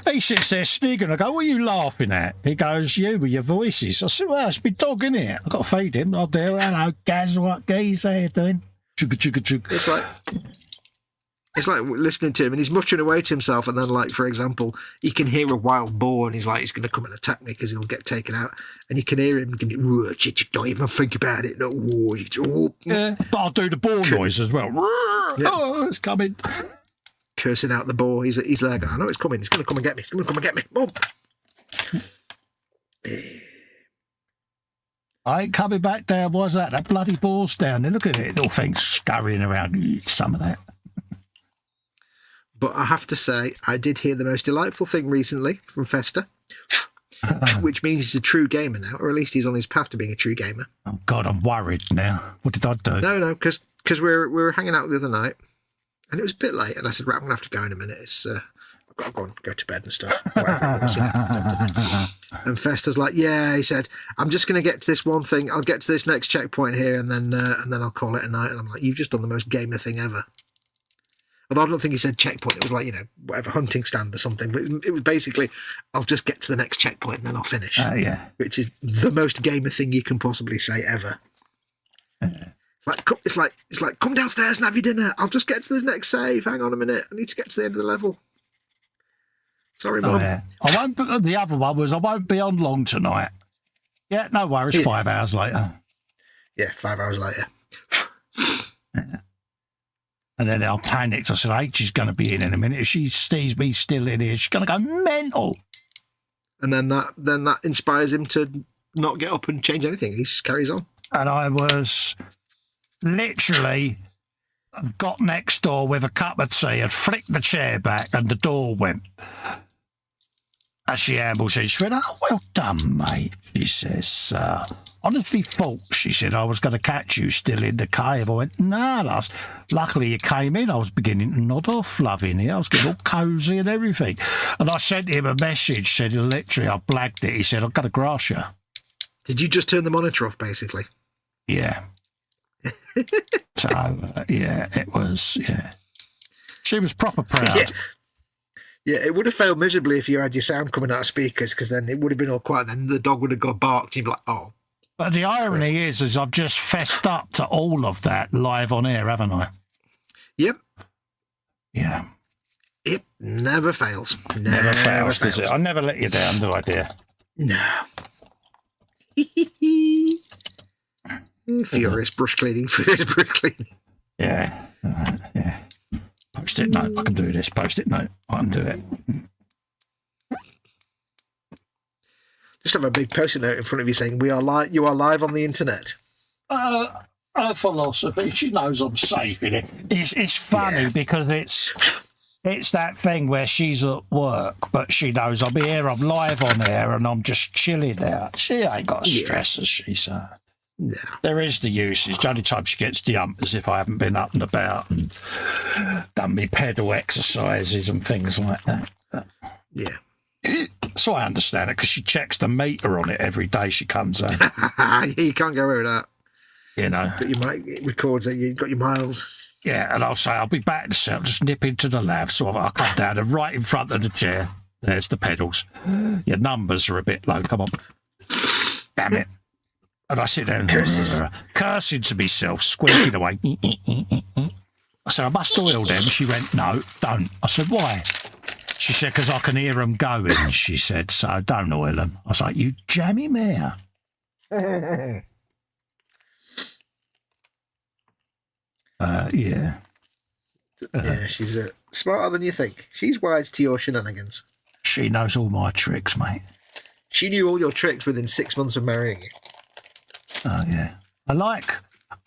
He sits there sniggering. I go, what are you laughing at? He goes, you with your voices. I said, well, it's my dog, innit? I've got to feed him. I'll do, hello, Gaz, what Gaz there doing? Chugga, chugga, chugga. It's like listening to him, and he's muttering away to himself, and then, like, for example, you can hear a wild boar, and he's like, he's going to come and attack me because he'll get taken out, and you can hear him going, don't even think about it, no war. Yeah, but I'll do the boar noise as well. Yeah. Oh, it's coming. Cursing out the boar. He's like, I know it's coming. It's going to come and get me. It's going to come and get me. Boom. I ain't coming back down. What's that? That bloody boar's down there. Look at it. Little thing scurrying around. Eat some of that. But I have to say, I did hear the most delightful thing recently from Festa, which means he's a true gamer now, or at least he's on his path to being a true gamer. Oh, God, I'm worried now. What did I do? No, because we were hanging out the other night, and it was a bit late, and I said, right, I'm going to have to go in a minute. I've got to go to bed and stuff. Whatever it was, And Festa's like, he said, I'm just going to get to this one thing. I'll get to this next checkpoint here, and then I'll call it a night. And I'm like, you've just done the most gamer thing ever. Although I don't think he said checkpoint. It was like, whatever, hunting stand or something. But it was basically, I'll just get to the next checkpoint and then I'll finish. Yeah. Which is the most gamer thing you can possibly say ever. It's like, come downstairs and have your dinner. I'll just get to this next save. Hang on a minute. I need to get to the end of the level. Sorry, Mum. Yeah. The other one was, I won't be on long tonight. Yeah, no worries. 5 hours later. Yeah, 5 hours later. And then I panicked. I said, H is going to be in a minute. If she sees me still in here, she's going to go mental. And then that inspires him to not get up and change anything. He just carries on. And I was literally got next door with a cup of tea and flicked the chair back, and the door went. As she ambles in, she went, oh, well done, mate. She says, honestly thought, she said, I was going to catch you still in the cave. I went, no, lass. Luckily you came in. I was beginning to nod off, loving it. I was getting all cosy and everything. And I sent him a message, said, literally, I blagged it. He said, I've got to grass you. Did you just turn the monitor off, basically? Yeah. So, it was, She was proper proud. Yeah, it would have failed miserably if you had your sound coming out of speakers, because then it would have been all quiet. Then the dog would have got barked. You'd be like, oh. But the irony is I've just fessed up to all of that live on air, haven't I? Yep. Yeah. It never fails. Never fails, does it? I never let you down, do I, dear? No. Furious brush cleaning. Yeah. Yeah. Post-it note. I can do this. Post-it note. I can do it. have a big post-it note in front of you saying, "We are live. You are live on the internet." Her philosophy, she knows I'm safe in it. It's funny because it's that thing where she's at work, but she knows I'm here, I'm live on air, and I'm just chilling there. She ain't got stress, as she said. No. There is the usage. The only time she gets the ump is if I haven't been up and about and done me pedal exercises and things like that. Yeah. So I understand it because she checks the meter on it every day she comes out. You can't go away with that. You know. But it records that you've got your miles. Yeah, and I'll say, I'll be back in a sec. Just nip into the lab. So I'll come down and right in front of the chair. There's the pedals. Your numbers are a bit low. Come on. Damn it. And I sit there and cursing to myself, squeaking away. I said, I must oil them. She went, no, don't. I said, why? She said, because I can hear them going, she said, so don't oil them. I was like, you jammy mare. Yeah. Yeah, she's smarter than you think. She's wise to your shenanigans. She knows all my tricks, mate. She knew all your tricks within 6 months of marrying you. Oh, yeah. I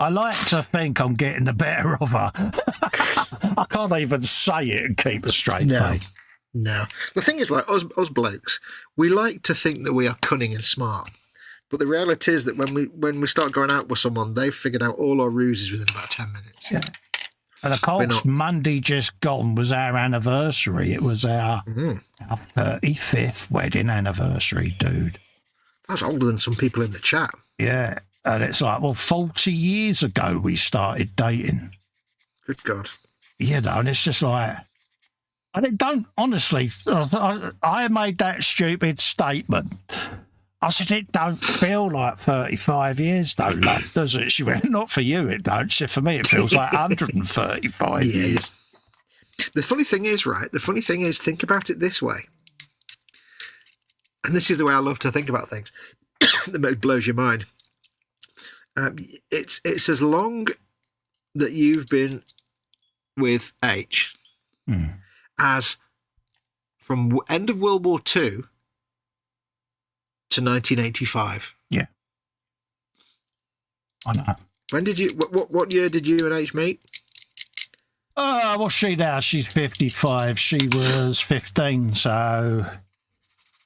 like to think I'm getting the better of her. I can't even say it and keep a straight face. No. The thing is, like, us blokes, we like to think that we are cunning and smart. But the reality is that when we start going out with someone, they've figured out all our ruses within about 10 minutes. Yeah. And of course, Monday just gone was our anniversary. It was our 35th wedding anniversary, dude. That's older than some people in the chat. Yeah. And it's like, well, 40 years ago we started dating. Good God. You know, and it's just like, and it don't, honestly, I made that stupid statement. I said, it don't feel like 35 years, though, love, does it? She went, not for you, it don't. She said, for me, it feels like 135 years. The funny thing is, right, think about it this way. And this is the way I love to think about things. That blows your mind. It's as long that you've been with H as from end of World War II to 1985. Yeah. I know. When did you, what year did you and H meet? What's she now? She's 55. She was 15, so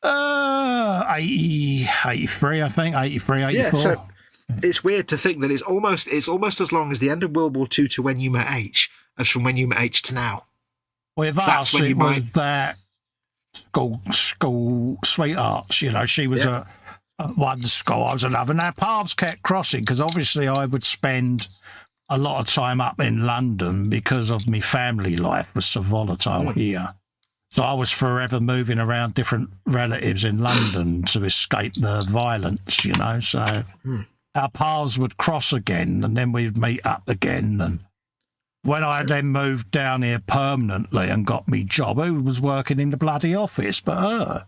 80, 83, I think. 83, 84. Yeah, so it's weird to think that it's almost as long as the end of World War II to when you met H as from when you met H to now. With us, it was that school sweethearts, you know. She was at one school, I was another. And our paths kept crossing because obviously I would spend a lot of time up in London because of my family life was so volatile here. So I was forever moving around different relatives in London to escape the violence, you know. So our paths would cross again and then we'd meet up again. And when I then moved down here permanently and got me job, who was working in the bloody office but her?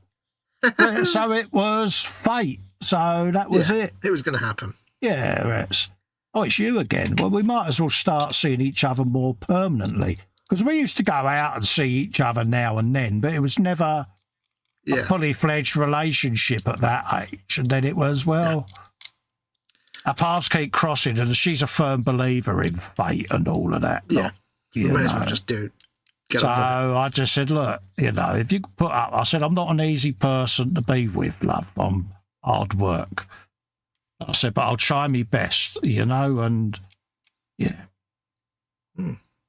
So it was fate. So that was it. It was going to happen. Yeah, it's you again. Well, we might as well start seeing each other more permanently. Because we used to go out and see each other now and then, but it was never a fully fledged relationship at that age. And then it was, well, our paths keep crossing, and she's a firm believer in fate and all of that. Yeah. You might as well just do it. So I just said, look, you know, if you put up, I said, I'm not an easy person to be with, love. I'm hard work. I said, but I'll try my best, you know, and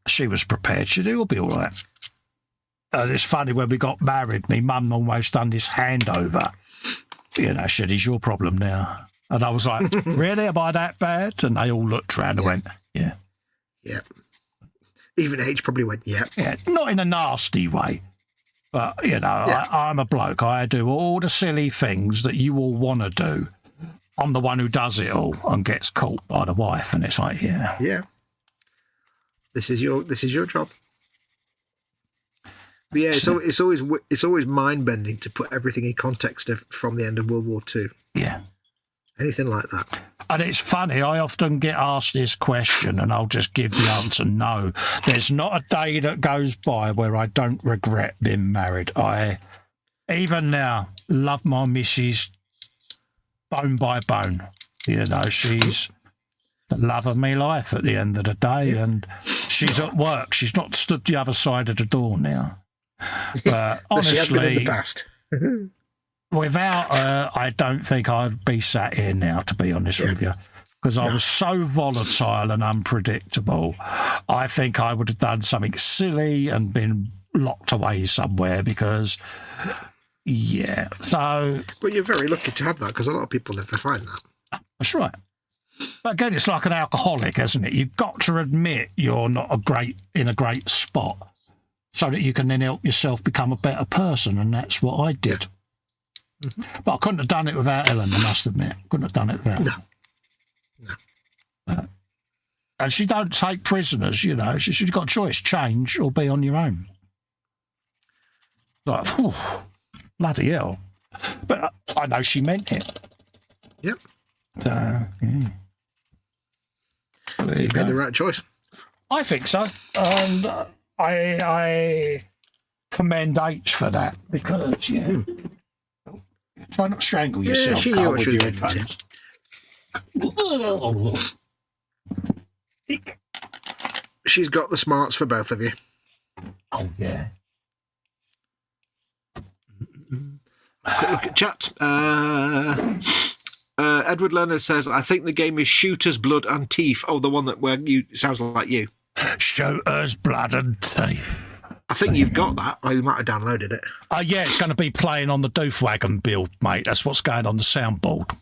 she was prepared. She said, it'll be all right. And it's funny, when we got married, my mum almost done this handover. You know, she said, it's your problem now. And I was like, really? Am I that bad? And they all looked around and went, yeah. Yeah. Even H probably went, yeah. Yeah, not in a nasty way. But, you know, I'm a bloke. I do all the silly things that you all want to do. I'm the one who does it all and gets caught by the wife. And it's like, yeah. This is your job. But yeah, it's always mind bending to put everything in context from the end of World War II. Yeah. Anything like that. And it's funny, I often get asked this question and I'll just give the answer no. There's not a day that goes by where I don't regret being married. I, even now, love my missus bone by bone. You know, she's the love of my life at the end of the day, and she's at work. She's not stood the other side of the door now. But honestly, she has been in the past. Without her, I don't think I'd be sat here now, to be honest with you, because I was so volatile and unpredictable. I think I would have done something silly and been locked away somewhere because, yeah. So, but you're very lucky to have that because a lot of people never find that. That's right. But again, it's like an alcoholic, isn't it? You've got to admit you're not in a great spot so that you can then help yourself become a better person, and that's what I did. But I couldn't have done it without Ellen, I must admit. Couldn't have done it without her. No. And she don't take prisoners, you know. She's got a choice, change or be on your own. Like, whew, bloody hell. But I know she meant it. Yep. So, yeah. You made the right choice. I think so. And I commend H for that because, yeah. Try not to strangle yourself. She knew what she was getting to. She's got the smarts for both of you. Oh, yeah. Quick look at chat. Edward Leonard says, I think the game is Shooters, Blood and Teeth. Oh, the one that where you sounds like you. Shooters, Blood and Teeth. I think you've got that, or you might have downloaded it. Yeah, it's going to be playing on the Doofwagon build, mate. That's what's going on the soundboard.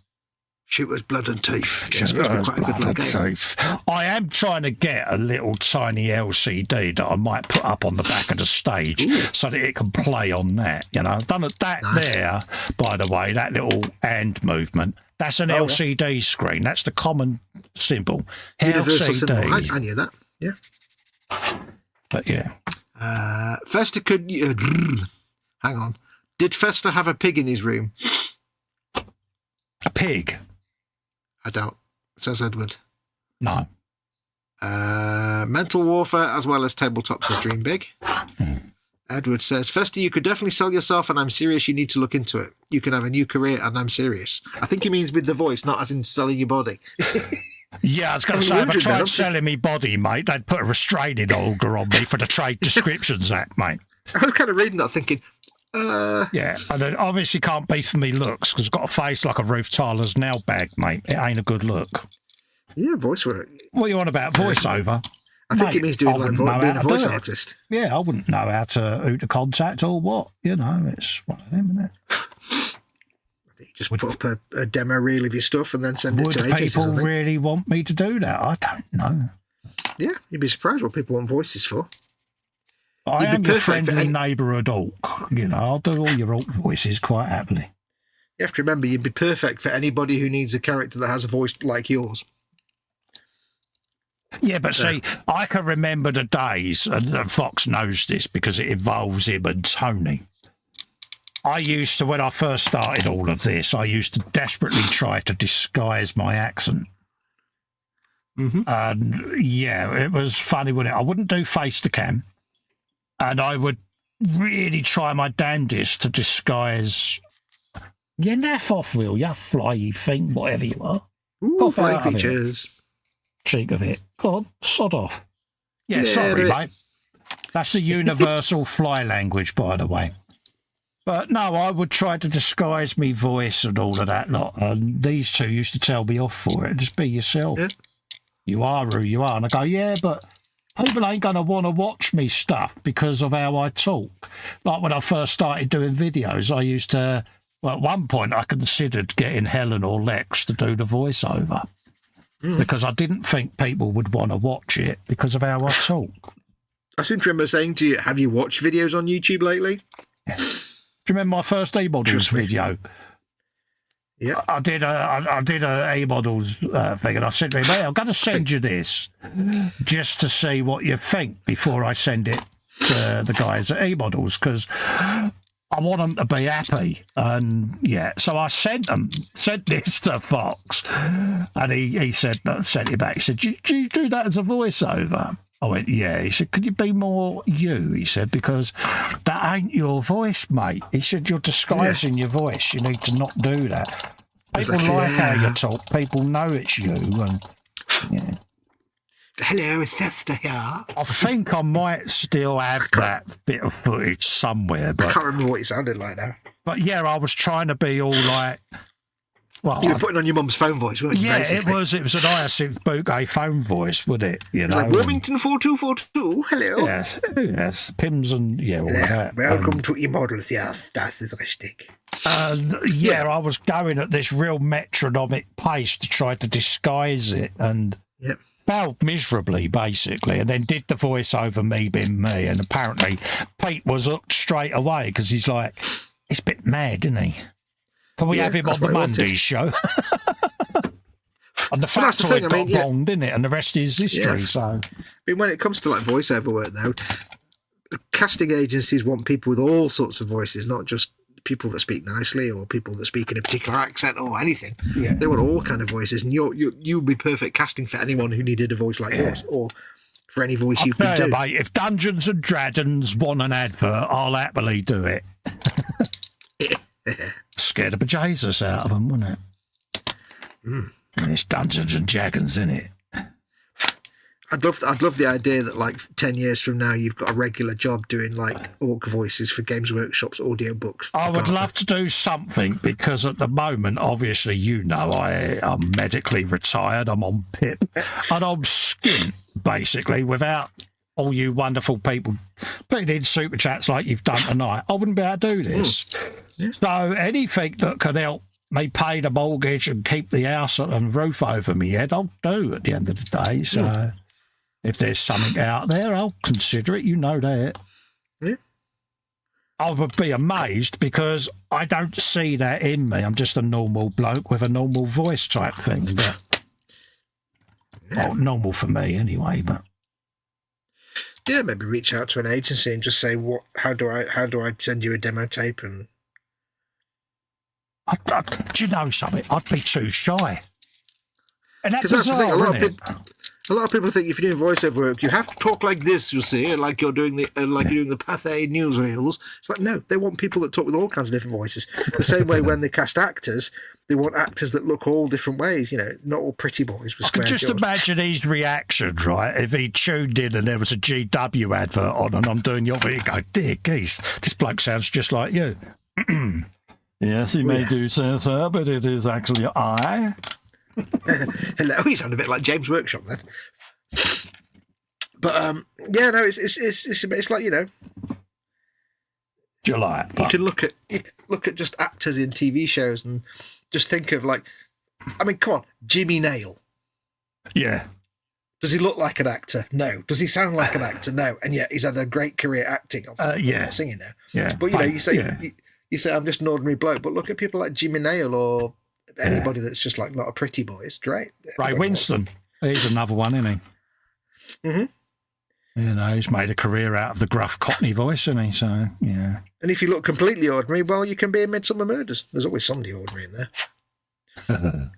Shooters, Blood and Teeth. Shooters, Blood and Teeth. I am trying to get a little tiny LCD that I might put up on the back of the stage so that it can play on that. You know, I've done that there, by the way, that little hand movement. That's an LCD screen. That's the common symbol. Universal LCD. symbol. I knew that. Yeah. But yeah. Festa could... hang on. Did Festa have a pig in his room? A pig? I don't. Says Edward. No. Mental warfare as well as tabletops is dream big. Edward says, Festa, you could definitely sell yourself and I'm serious, you need to look into it. You can have a new career and I'm serious. I think he means with the voice, not as in selling your body. Yeah, I was going to say, if I tried selling me body, mate, they'd put a restraining order on me for the Trade Descriptions Act, mate. I was kind of reading that thinking, Yeah, and it obviously can't be for me looks because it's got a face like a Ruth Tyler's nail bag, mate. It ain't a good look. Yeah, voice work. What you on about voiceover? I think it means doing like being a voice artist. Yeah, I wouldn't know who to contact or what. You know, it's one of them, isn't it? I think you just put up a demo reel of your stuff and then send it to agencies. Would people really want me to do that? I don't know. Yeah, you'd be surprised what people want voices for. I am your friendly neighbourhood orc. You know, I'll do all your orc voices quite happily. You have to remember, you'd be perfect for anybody who needs a character that has a voice like yours. Yeah, but see, I can remember the days, and Fox knows this because it involves him and Tony. I used to, when I first started all of this, I used to desperately try to disguise my accent. And yeah, it was funny, wasn't it? I wouldn't do face to cam, and I would really try my damnedest to disguise. You naff off, will you, fly thing, whatever you are. Ooh, flying creatures. Cheek of it. Go on, sod off. Yeah, sorry, mate. That's the universal fly language, by the way. But no, I would try to disguise me voice and all of that lot. And these two used to tell me off for it. Just be yourself. Yeah. You are who you are. And I go, yeah, but people ain't going to want to watch me stuff because of how I talk. Like when I first started doing videos, I used to, well, at one point I considered getting Helen or Lex to do the voiceover. Because I didn't think people would want to watch it because of how I talk. I seem to remember saying to you, have you watched videos on YouTube lately? Yeah. Do you remember my first A-Models video? Yeah. I did a A-Models thing, and I said to him, hey, I'm going to send you this just to see what you think before I send it to the guys at A-Models, because I want them to be happy. And yeah, so I sent this to Fox, and he said, sent it back. He said, do you do that as a voiceover? I went, yeah. He said, could you be more you? He said, because that ain't your voice, mate. He said, you're disguising your voice. You need to not do that. People like how you talk. People know it's you. And yeah. Hello, it's Festa here. I think I might still have that bit of footage somewhere. But I can't remember what you sounded like now. But yeah, I was trying to be all like... Well, you were putting on your mum's phone voice, weren't you? Yeah, basically? it was an hyacinth bouquet phone voice, wasn't it? You know, like Wilmington 4242, hello. Yes, Pims and all that. Welcome to KA.Models, yes, das ist richtig. I was going at this real metronomic pace to try to disguise it and failed miserably, basically, and then did the voice over me being me, and apparently Pete was hooked straight away because he's like, he's a bit mad, isn't he? Can we have him on the Mondays show? And the factoid got wrong, didn't it? And the rest is history. So, I mean, when it comes to like voiceover work, though, casting agencies want people with all sorts of voices, not just people that speak nicely or people that speak in a particular accent or anything. Yeah. They want all kind of voices, and you would be perfect casting for anyone who needed a voice like yours, or for any voice you could do. Mate, if Dungeons and Dragons want an advert, I'll happily do it. Scared the bejesus out of them, wouldn't it? It's Dungeons and Dragons, isn't it? I'd love the idea that like 10 years from now you've got a regular job doing like orc voices for Games Workshop's audio books. I would love to do something because at the moment, obviously, I am medically retired. I'm on PIP and I'm skint basically without all you wonderful people putting in super chats like you've done tonight. I wouldn't be able to do this. So anything that could help me pay the mortgage and keep the house and roof over my head, I'll do at the end of the day. So if there's something out there, I'll consider it. You know that. Yeah. I would be amazed because I don't see that in me. I'm just a normal bloke with a normal voice type thing. But, well, normal for me anyway, but... Yeah, maybe reach out to an agency and just say, how do I send you a demo tape? And do you know something? I'd be too shy. And that's the thing. A lot of people think if you're doing voiceover work, you have to talk like this. You see, like you're doing the Pathé newsreels. It's like no, they want people that talk with all kinds of different voices. The same way when they cast actors, they want actors that look all different ways. You know, not all pretty boys with square jaws. Just imagine his reaction, right? If he tuned in and there was a GW advert on, and I'm doing your video, go, dear geese, this bloke sounds just like you. Yes, he may do so, but it is actually I. Hello, he sounded a bit like James Workshop then. But it's like, you know. Do you like? You can look at just actors in TV shows and just think of like, I mean, come on, Jimmy Nail. Yeah. Does he look like an actor? No. Does he sound like an actor? No. And yet he's had a great career acting. Yeah. Singing now. Yeah. But you know, you say I'm just an ordinary bloke, but look at people like Jimmy Nail or anybody that's just like not a pretty boy. It's great. Ray Winston. He's another one, isn't he? Mm-hmm. You know, he's made a career out of the gruff Cockney voice, isn't he? So, yeah. And if you look completely ordinary, well, you can be in Midsummer Murders. There's always somebody ordinary in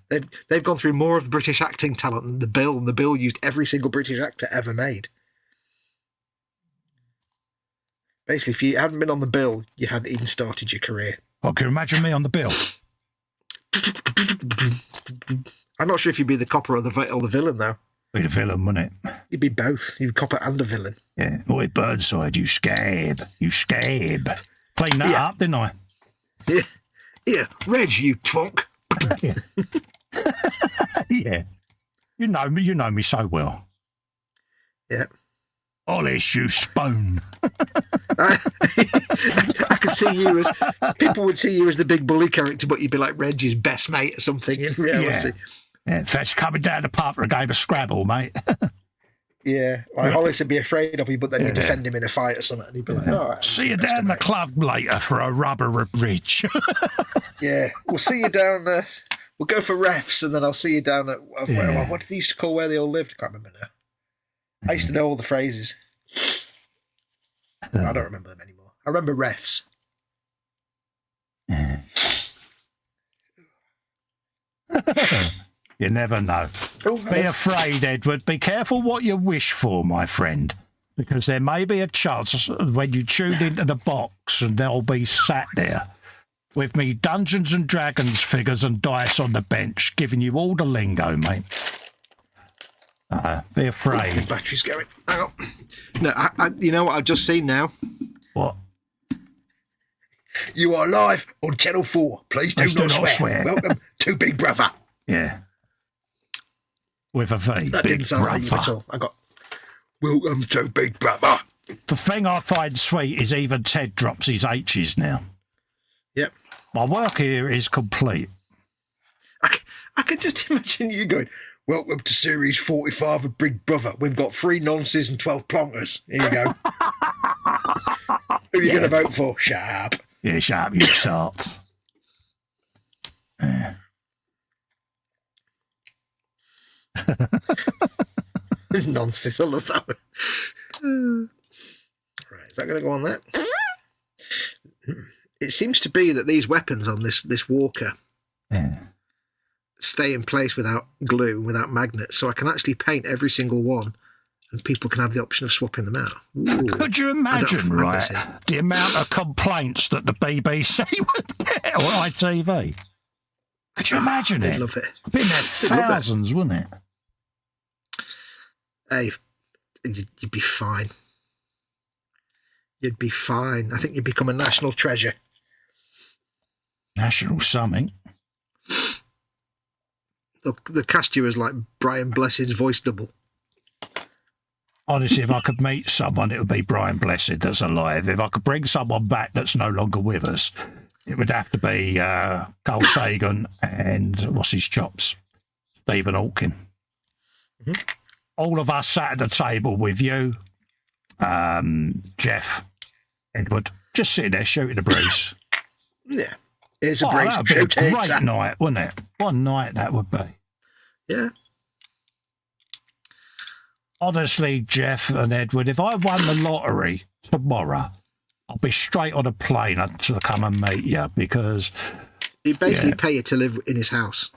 there. They've gone through more of the British acting talent than The Bill, and The Bill used every single British actor ever made. Basically, if you hadn't been on The Bill, you hadn't even started your career. Well, can you imagine me on The Bill? I'm not sure if you'd be the copper or the villain, though. Be the villain, wouldn't it? You'd be both. You'd be copper and a villain. Yeah. Oi, Burnside, you scab. You scab. Clean that up, didn't I? Yeah. Yeah. Reg, you twonk. Yeah. Yeah. You know me so well. Yeah. Ollis, you spoon. I could see you as... People would see you as the big bully character, but you'd be like Reggie's best mate or something in reality. Yeah, Fetch coming down the pub for a game of Scrabble, mate. Yeah. Like Hollis would be afraid of you, but then you defend him in a fight or something, and he'd be like, all right. See you down the club later for a rubber bridge. Yeah. We'll see you down there. We'll go for refs, and then I'll see you down at... what do they used to call where they all lived? I can't remember now. I used to know all the phrases. I don't remember them anymore. I remember refs. Yeah. You never know. Be afraid, Edward. Be careful what you wish for, my friend, because there may be a chance when you tune into the box and they'll be sat there with me Dungeons and Dragons figures and dice on the bench, giving you all the lingo, mate. Be afraid. The battery's going. Hang on. No, you know what I've just seen now? What? You are live on Channel 4. Please do not swear. Welcome to Big Brother. Yeah. With a V. That Big didn't sound like you at all. I got, welcome to Big Brother. The thing I find sweet is even Ted drops his H's now. Yep. My work here is complete. I can just imagine you going, welcome to Series 45 of Big Brother. We've got 3 nonces and 12 plonkers. Here you go. Who are you going to vote for? Sharp. Yeah, Sharp, you charts. Yeah. Nonsense. I love that one. Right, is that going to go on there? It seems to be that these weapons on this walker stay in place without glue, without magnets, so I can actually paint every single one and people can have the option of swapping them out. Ooh. Could you imagine, right, the amount of complaints that the BBC would get or ITV? Could you imagine it? They'd love it. Been there thousands, wouldn't it? Hey, you'd be fine. You'd be fine. I think you'd become a national treasure. National something. They'll cast you as like Brian Blessed's voice double. Honestly, if I could meet someone, it would be Brian Blessed that's alive. If I could bring someone back that's no longer with us, it would have to be Carl Sagan and what's his chops? Stephen Hawking. Mm-hmm. All of us sat at the table with you, Jeff, Edward, just sitting there shooting a breeze. Yeah. Here's a breeze. That would be a great night, wouldn't it? What a night that would be. Yeah. Honestly, Jeff and Edward, if I won the lottery tomorrow, I'll be straight on a plane to come and meet you because... He'd basically pay you to live in his house.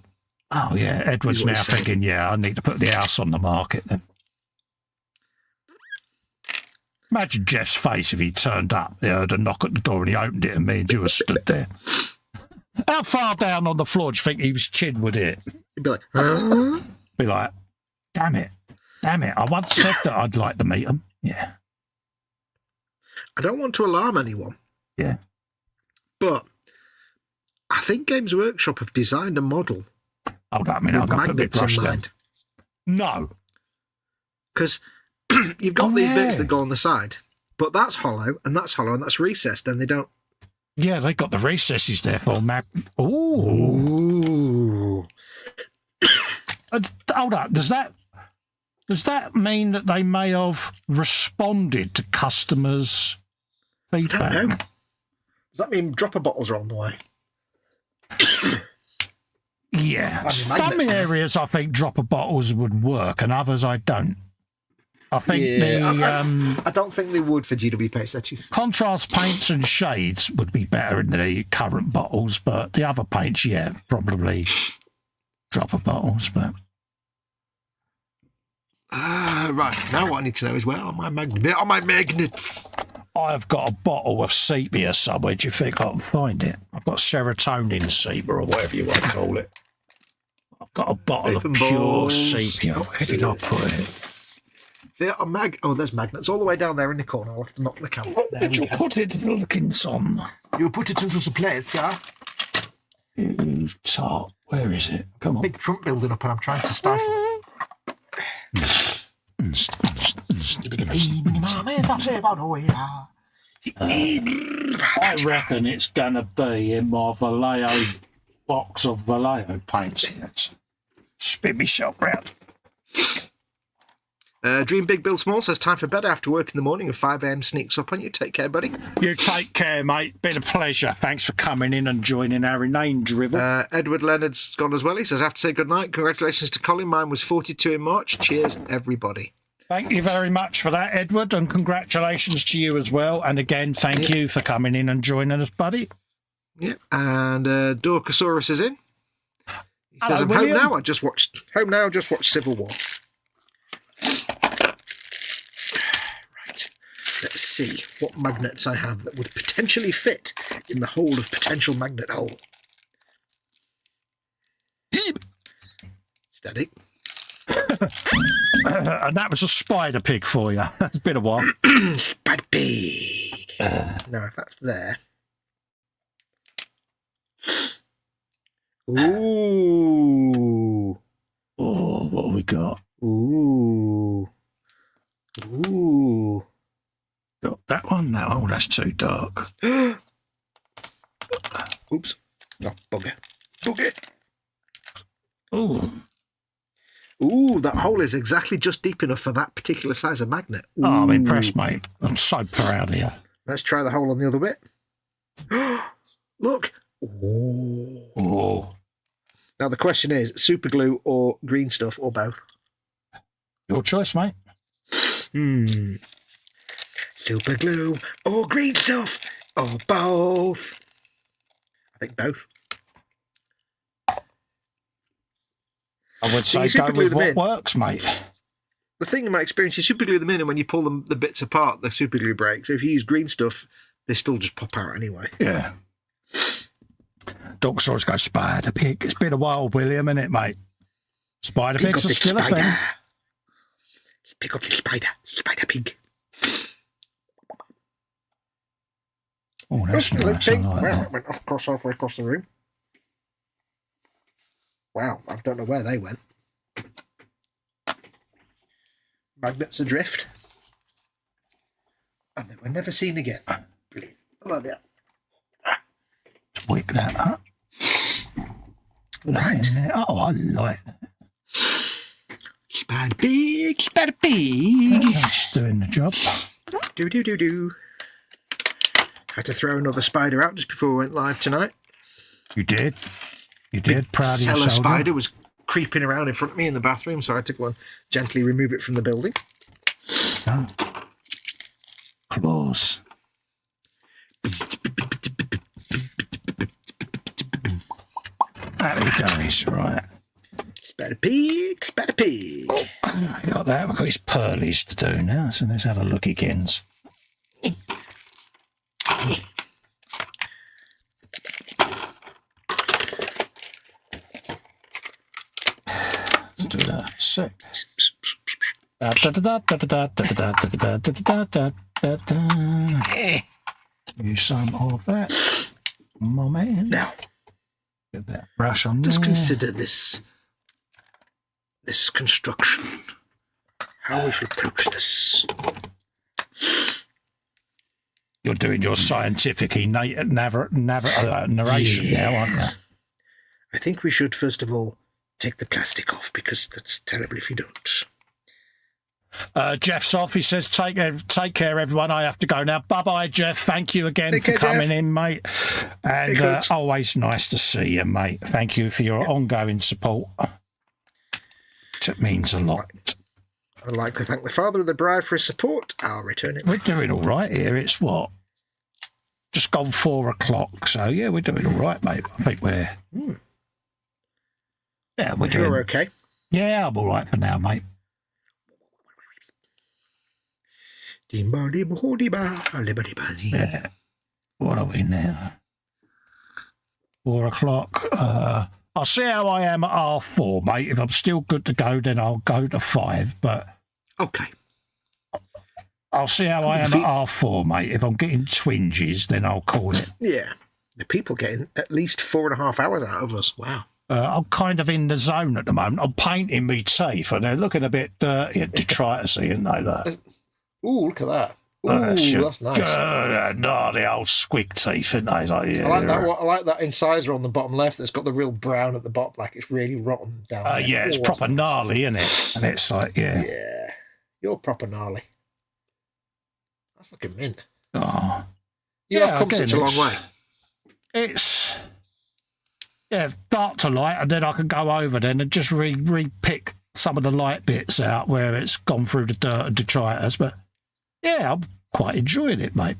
Oh, yeah. Edward's now thinking, I need to put the house on the market then. Imagine Jeff's face if he turned up. He heard a knock at the door and he opened it and me and you were stood there. How far down on the floor do you think his chin would hit? He'd be like, huh? Be like, damn it. I once said that I'd like to meet him. Yeah. I don't want to alarm anyone. Yeah. But I think Games Workshop have designed a model. Hold up, I've got to put my brush down. No. Because you've got these bits that go on the side, but that's hollow, and that's recessed, and they don't... Yeah, they got the recesses there for Ooh. Hold up, does that mean that they may have responded to customers' feedback? I don't know. Does that mean dropper bottles are on the way? Yeah. Some areas I think dropper bottles would work and others I don't. I think I don't think they would for GW paints. They're too contrast paints and shades would be better in the current bottles, but the other paints, probably dropper bottles, but... right, now what I need to know is where are my magnets? I've got a bottle of sepia somewhere. Do you think I can find it? I've got serotonin sepia or whatever you want to call it. I've got a bottle of pure sepia. Where did I put it? There's magnets all the way down there in the corner. I'll have to knock the camera. What did you put it looking on? You put it into the place, yeah? You tart. Where is it? Come on. Big front building up and I'm trying to stifle it. I reckon it's going to be in my Vallejo box of Vallejo paints. Spin myself round. Dream Big, Build Small says time for bed after work in the morning and 5 a.m. sneaks up on you. Take care, buddy. You take care, mate. Been a pleasure. Thanks for coming in and joining our inane dribble. Edward Leonard's gone as well. He says, I have to say good night. Congratulations to Colin. Mine was 42 in March. Cheers, everybody. Thank you very much for that, Edward, and congratulations to you as well. And again, thank you for coming in and joining us, buddy. Yeah, and Dorcosaurus is in. He Hello, says, I'm William. home now. Just watched Civil War. Right. Let's see what magnets I have that would potentially fit in the hole of potential magnet hole. Steady. And that was a spider pig for you. It's been a while. Spider pig. Now, if that's there. Ooh. Oh, what have we got? Ooh. Ooh. Got that one now. Oh, that's too dark. Oops. Oh, bugger. Bugger. Oh. Ooh, that hole is exactly just deep enough for that particular size of magnet. Ooh. Oh, I'm impressed, mate. I'm so proud of you. Let's try the hole on the other bit. Look. Ooh. Oh. Now the question is, super glue or green stuff or both? Your choice, mate. Super glue or green stuff or both? I think both. I would say go with what works, mate. The thing in my experience, you super glue them in, and when you pull the bits apart, the super glue breaks. So if you use green stuff, they still just pop out anyway. Yeah. Dog saws go spider pig. It's been a while, William, isn't it, mate? Spider pigs are still a thing. Pick up the spider pig. Oh, that's nice. I like Wow, that. it went halfway across the room. Wow, I don't know where they went. Magnets adrift. And they were never seen again. Brilliant. I like that. Wick that up. Right. Oh, I like that. Spider pig, spider pig. That's doing the job. Do. Had to throw another spider out just before we went live tonight. You did. You did. Proud of Cellar yourself. spider was creeping around in front of me in the bathroom, so I had to go and gently remove it from the building. Oh. Claws. Happy days, right. Spider pig, spider pig. Oh, got that. We've got his pearlies to do now, so let's have a look again. Let's do that. Six. Use some of that. Moment. Now, Get that brush on just there. consider this construction. How we should approach this. You're doing your scientific narration now, aren't you? I think we should first of all take the plastic off, because that's terrible if you don't. Jeff's off. He says, take care, everyone. I have to go now. Bye-bye, Jeff. Thank you again Take for care, coming Jeff. in, mate. And always nice to see you, mate. Thank you for your ongoing support. It means a lot. I'd like to thank the father of the bride for his support. I'll return it. We're doing all right here. It's what? Just gone 4 o'clock. So, yeah, we're doing all right, mate. I think we're... Yeah, we're doing... You're okay? Yeah, I'm all right for now, mate. Yeah. What are we now? 4 o'clock. I'll see how I am at R4, mate. If I'm still good to go, then I'll go to 5. But Okay. I'll see how I am at R4, mate. If I'm getting twinges, then I'll call it. Yeah. The people getting at least 4.5 hours out of us. Wow. I'm kind of in the zone at the moment. I'm painting me teeth, and they're looking a bit dirty and detritusy, aren't they? Though. Ooh, look at that. Ooh, that's nice. The old squig teeth, aren't they? Like, yeah, I like that incisor on the bottom left that's got the real brown at the bottom, like it's really rotten down there. yeah, it's proper gnarly, isn't it? And it's like, yeah. Yeah. You're proper gnarly. That's looking mint. Oh. You have come such a long way. It's dark to light, and then I can go over then and just re-pick some of the light bits out where it's gone through the dirt and detritus. But yeah, I'm quite enjoying it, mate.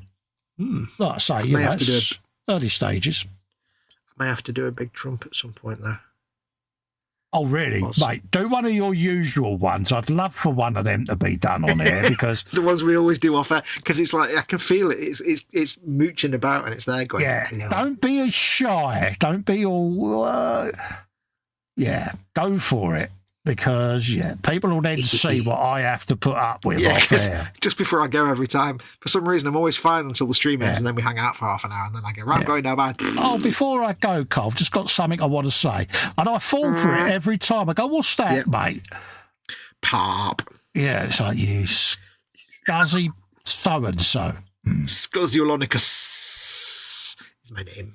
Like I say, you know, it's early stages. I may have to do a big trump at some point, though. Oh, really? Mate, do one of your usual ones. I'd love for one of them to be done on air because... the ones we always do off air, because it's like, I can feel it. It's mooching about and it's there going... Yeah, don't be as shy. Don't be all... yeah, go for it. Because, people will then see what I have to put up with off air. Just before I go every time, for some reason, I'm always fine until the stream ends, and then we hang out for half an hour, and then I go, right, I'm going now, bye. Oh, before I go, Carl, I've just got something I want to say. And I fall for it every time. I go, what's that, mate? Pop. Yeah, it's like, you scuzzy so-and-so. Scuzzionicus is my name.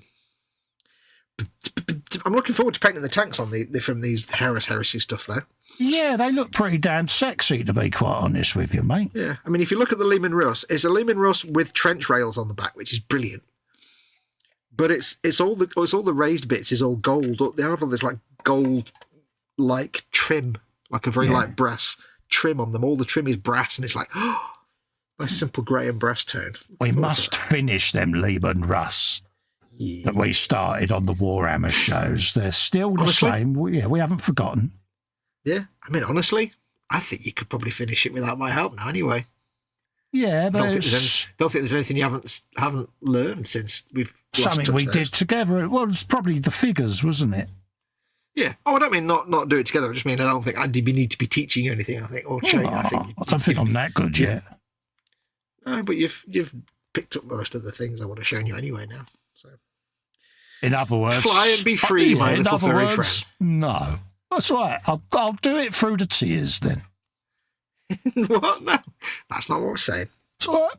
I'm looking forward to painting the tanks on from these Heresy stuff, though. Yeah, they look pretty damn sexy, to be quite honest with you, mate. Yeah, I mean, if you look at the Lehman Russ, it's a Lehman Russ with trench rails on the back, which is brilliant. But it's all the raised bits is all gold. They have all this like gold like trim, like a very light brass trim on them. All the trim is brass, and it's like nice simple grey and brass tone. We must finish them Lehman Russ. That we started on the Warhammer shows. They're still the same. We haven't forgotten. Yeah, I mean, honestly, I think you could probably finish it without my help now anyway. Yeah, but don't think there's anything you haven't learned since we've something we did together. Well, it's probably the figures, wasn't it? Yeah. Oh, I don't mean not do it together. I just mean I don't think I need to be teaching you anything. I think or showing. I don't think I'm that good yet. No, but you've picked up most of the things I would have shown you anyway now. So, in other words, fly and be free, my little furry friend. No, that's right. I'll do it through the tears then. What? No, that's not what we're saying. It's all right.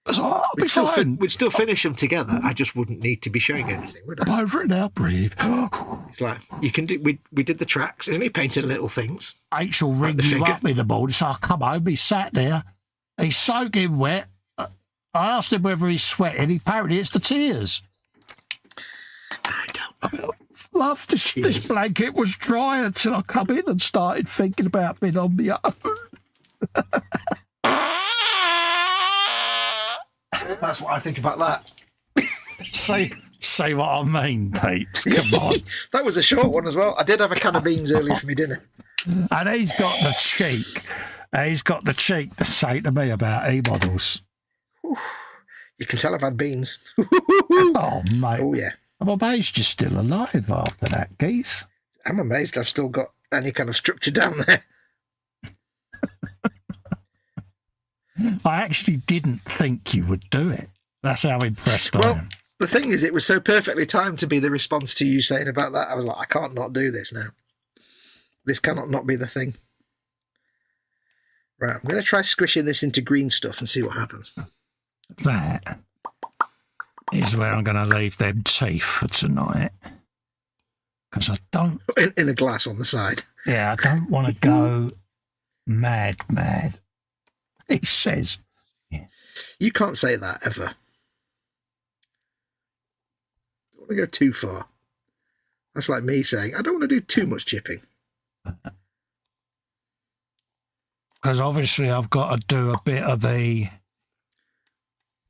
It's all right. We'd still finish them together. I just wouldn't need to be showing anything, would I? Over it now, breathe. It's like you can do. We did the tracks, isn't he? Painted little things. H will ring you up in the morning. So I come home. He sat there. He's soaking wet. I asked him whether he's sweating. Apparently, it's the tears. I don't love this blanket was dry until I come in and started thinking about being on my own. That's what I think about that. Say what I mean, peeps. Come on. That was a short one as well. I did have a can of beans earlier for my dinner. And he's got the cheek. To say to me about KA.Models. You can tell I've had beans. Oh, mate. Oh, yeah. I'm amazed you're still alive after that, geese. I'm amazed I've still got any kind of structure down there. I actually didn't think you would do it. That's how impressed I am. The thing is, it was so perfectly timed to be the response to you saying about that. I was like, I can't not do this now. This cannot not be the thing. Right, I'm going to try squishing this into green stuff and see what happens. That is where I'm going to leave them teeth for tonight. Because I don't... In a glass on the side. Yeah, I don't want to go mad. He says. Yeah. You can't say that, ever. I don't want to go too far. That's like me saying, I don't want to do too much chipping. Because obviously I've got to do a bit of the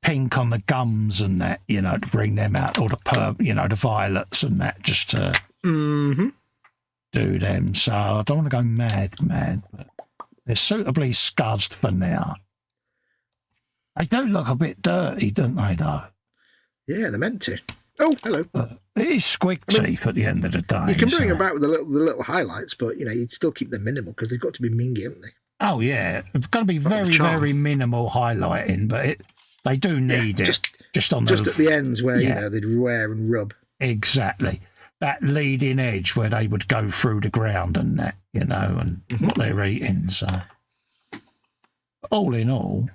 pink on the gums and that, to bring them out, or the violets and that, just to do them. So I don't want to go mad, but they're suitably scuzzed for now. They do look a bit dirty, don't they, though? Yeah, they're meant to. Oh, hello. It is squig teeth at the end of the day. You can bring them back with the little highlights, but, you'd still keep them minimal because they've got to be mingy, haven't they? Oh, yeah. It's going to be very minimal highlighting, but they do need it. Just at the ends where, they'd wear and rub. Exactly. That leading edge where they would go through the ground and that, and what they're eating. So, all in all,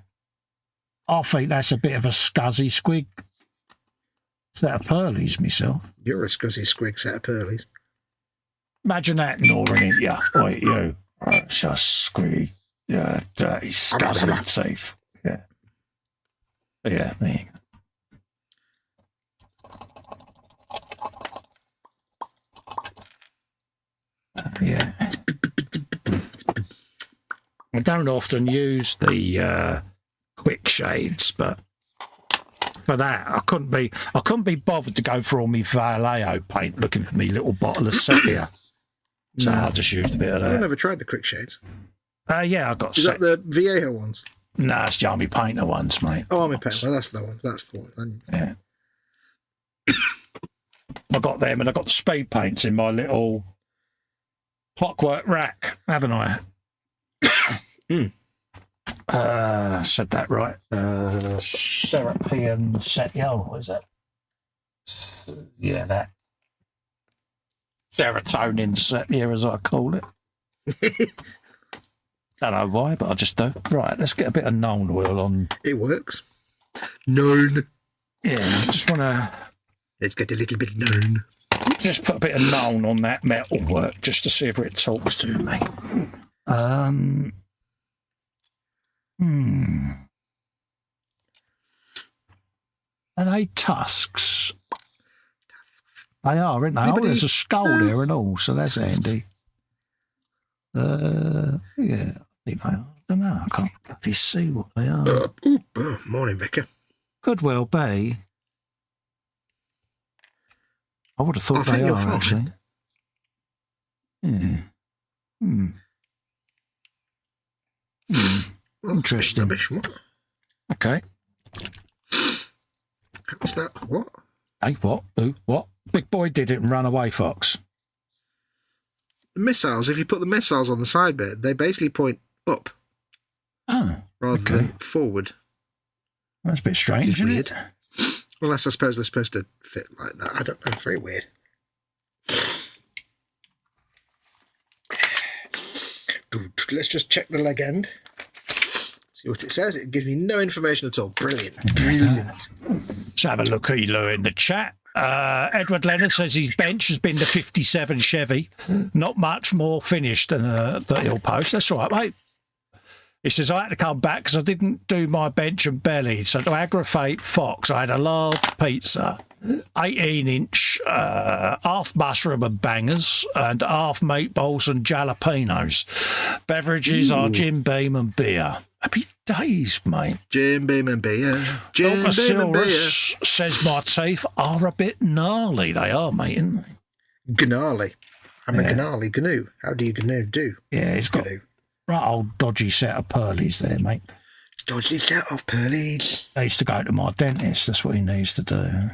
I think that's a bit of a scuzzy squig set of pearlies myself. You're a scuzzy squig set of pearlies. Imagine that gnawing at you. Wait, you. It's just squig. Yeah, dirty, scuzzy teeth. Yeah. Yeah, there you go. Yeah. I don't often use the quick shades, but for that I couldn't be bothered to go for all my Vallejo paint looking for me little bottle of sepia. So I just used a bit of I've that. never tried the Crick Shades. Yeah, I got Is that the Viejo ones? No, it's the Army Painter ones, mate. Oh, Army Painter. Well, that's the one. That's the one. Yeah. I got them, and I got the speed paints in my little clockwork rack, haven't I? Said that right. Serapian Setio, is it? Yeah, that. Serotonin Sepia, as I call it. Don't know why, but I just do. Right, let's get a bit of known oil on. It works. Known. Yeah, I just want to. Let's get a little bit known. Just put a bit of known on that metal work just to see if it talks to me. Are they tusks? They are, aren't they? Oh, there's a skull there and all, so that's handy. Yeah, I think they are. I don't know. I can't bloody see what they are. Morning, Vicar. Could well be. I would have thought they are, actually. Yeah. Well, interesting. Okay. What's that? What? Hey, what? Who? What? Big boy did it and ran away, Fox. The missiles, if you put the missiles on the side bit, they basically point up. Oh. Rather than forward. That's a bit strange, isn't it? Unless I suppose they're supposed to fit like that. I don't know. It's very weird. Let's just check the leg end. See what it says. It gives me no information at all. Brilliant. Brilliant. Let's have a look at you in the chat. Edward Leonard says his bench has been the 57 Chevy. Not much more finished than the Hill Post. That's all right, mate. He says, I had to come back because I didn't do my bench and belly. So to aggravate Fox, I had a large pizza, 18-inch, half mushroom and bangers, and half meatballs and jalapenos. Beverages are Jim Beam and beer. Happy days, mate. Jim Beam and beer. Jim Beam and beer. Says my teeth are a bit gnarly. They are, mate, aren't they? Gnarly. I'm a gnarly GNU. How do you GNU do? Yeah, he's got right old dodgy set of pearlies there, mate. Dodgy set of pearlies. I used to go to my dentist. That's what he needs to do.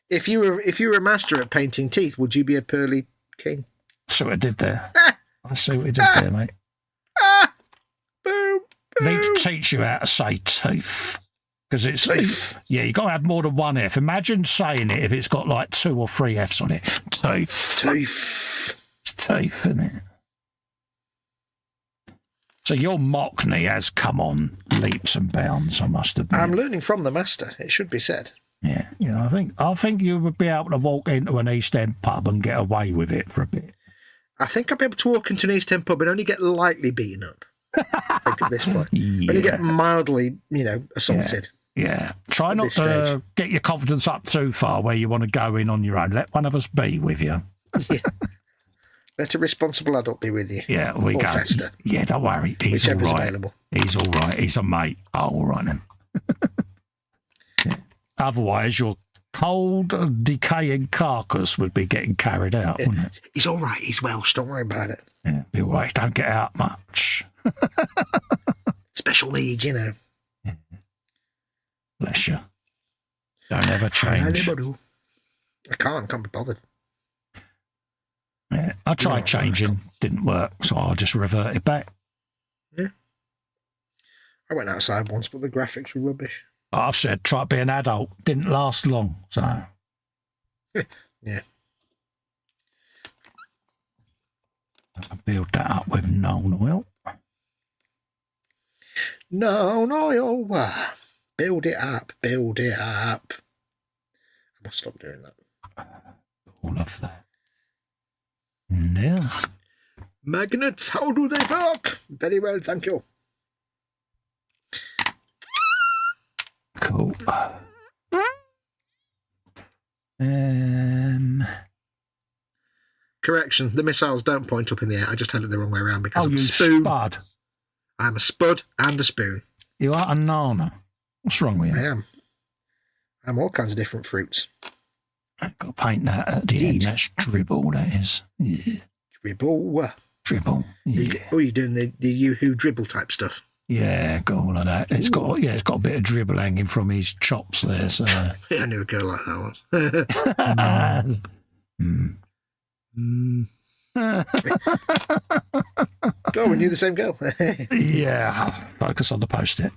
If you were a master at painting teeth, would you be a pearly king? See what I did there. I see what he did there, mate. Boom. Need to teach you how to say teeth. Because it's teeth. Yeah, you got to have more than one F. Imagine saying it if it's got like 2 or 3 Fs on it. Teeth. Teeth, isn't it? So your Mockney has come on leaps and bounds, I must admit. I'm learning from the master, it should be said. Yeah, you know, I think you would be able to walk into an East End pub and get away with it for a bit. I think I'll be able to walk into an East End pub and only get lightly beaten up. I think at this point. Only get mildly, assaulted. Yeah. Try not to get your confidence up too far where you want to go in on your own. Let one of us be with you. Yeah. Let a responsible adult be with you. Yeah, we go. Festa. Yeah, don't worry. He's all right. Available. He's all right. He's a mate. Oh, all right then. Yeah. Otherwise, your cold, decaying carcass would be getting carried out, wouldn't it? He's all right. He's Welsh. Don't worry about it. Yeah, be all right. Don't get out much. Special needs, you know. Bless you. Don't ever change. I can't be bothered. Yeah, I tried changing, didn't work, so I just reverted back. Yeah. I went outside once, but the graphics were rubbish. I've said, try to be an adult. Didn't last long, so. Yeah. I build that up with known oil. Known oil. Build it up. Build it up. I must stop doing that. All of that. Yeah. Magnets, how do they work? Very well, thank you. Cool. Correction, the missiles don't point up in the air. I just had it the wrong way around because I'm a spoon. Spud. I'm a spud and a spoon. You are a nana. What's wrong with you? I am. I'm all kinds of different fruits. I've got to paint that at the end. That's dribble, that is. Yeah. Dribble. Dribble. Yeah. You're doing the Yoo-hoo dribble type stuff. Yeah, got all of that. It's got a bit of dribble hanging from his chops there. So Yeah, I knew a girl like that once. Oh, we knew the same girl. Yeah, focus on the post-it.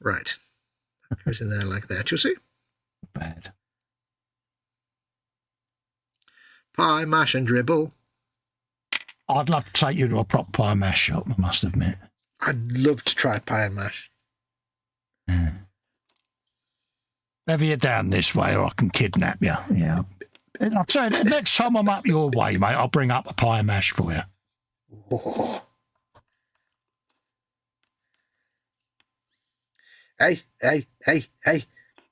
Right. Goes in there like that, you see? Bad. Pie, mash, and dribble. I'd love to take you to a prop pie and mash shop, I must admit. I'd love to try pie and mash. Yeah. Whether you're down this way or I can kidnap you. Yeah. I'll tell you, next time I'm up your way, mate, I'll bring up a pie and mash for you. Oh. Hey.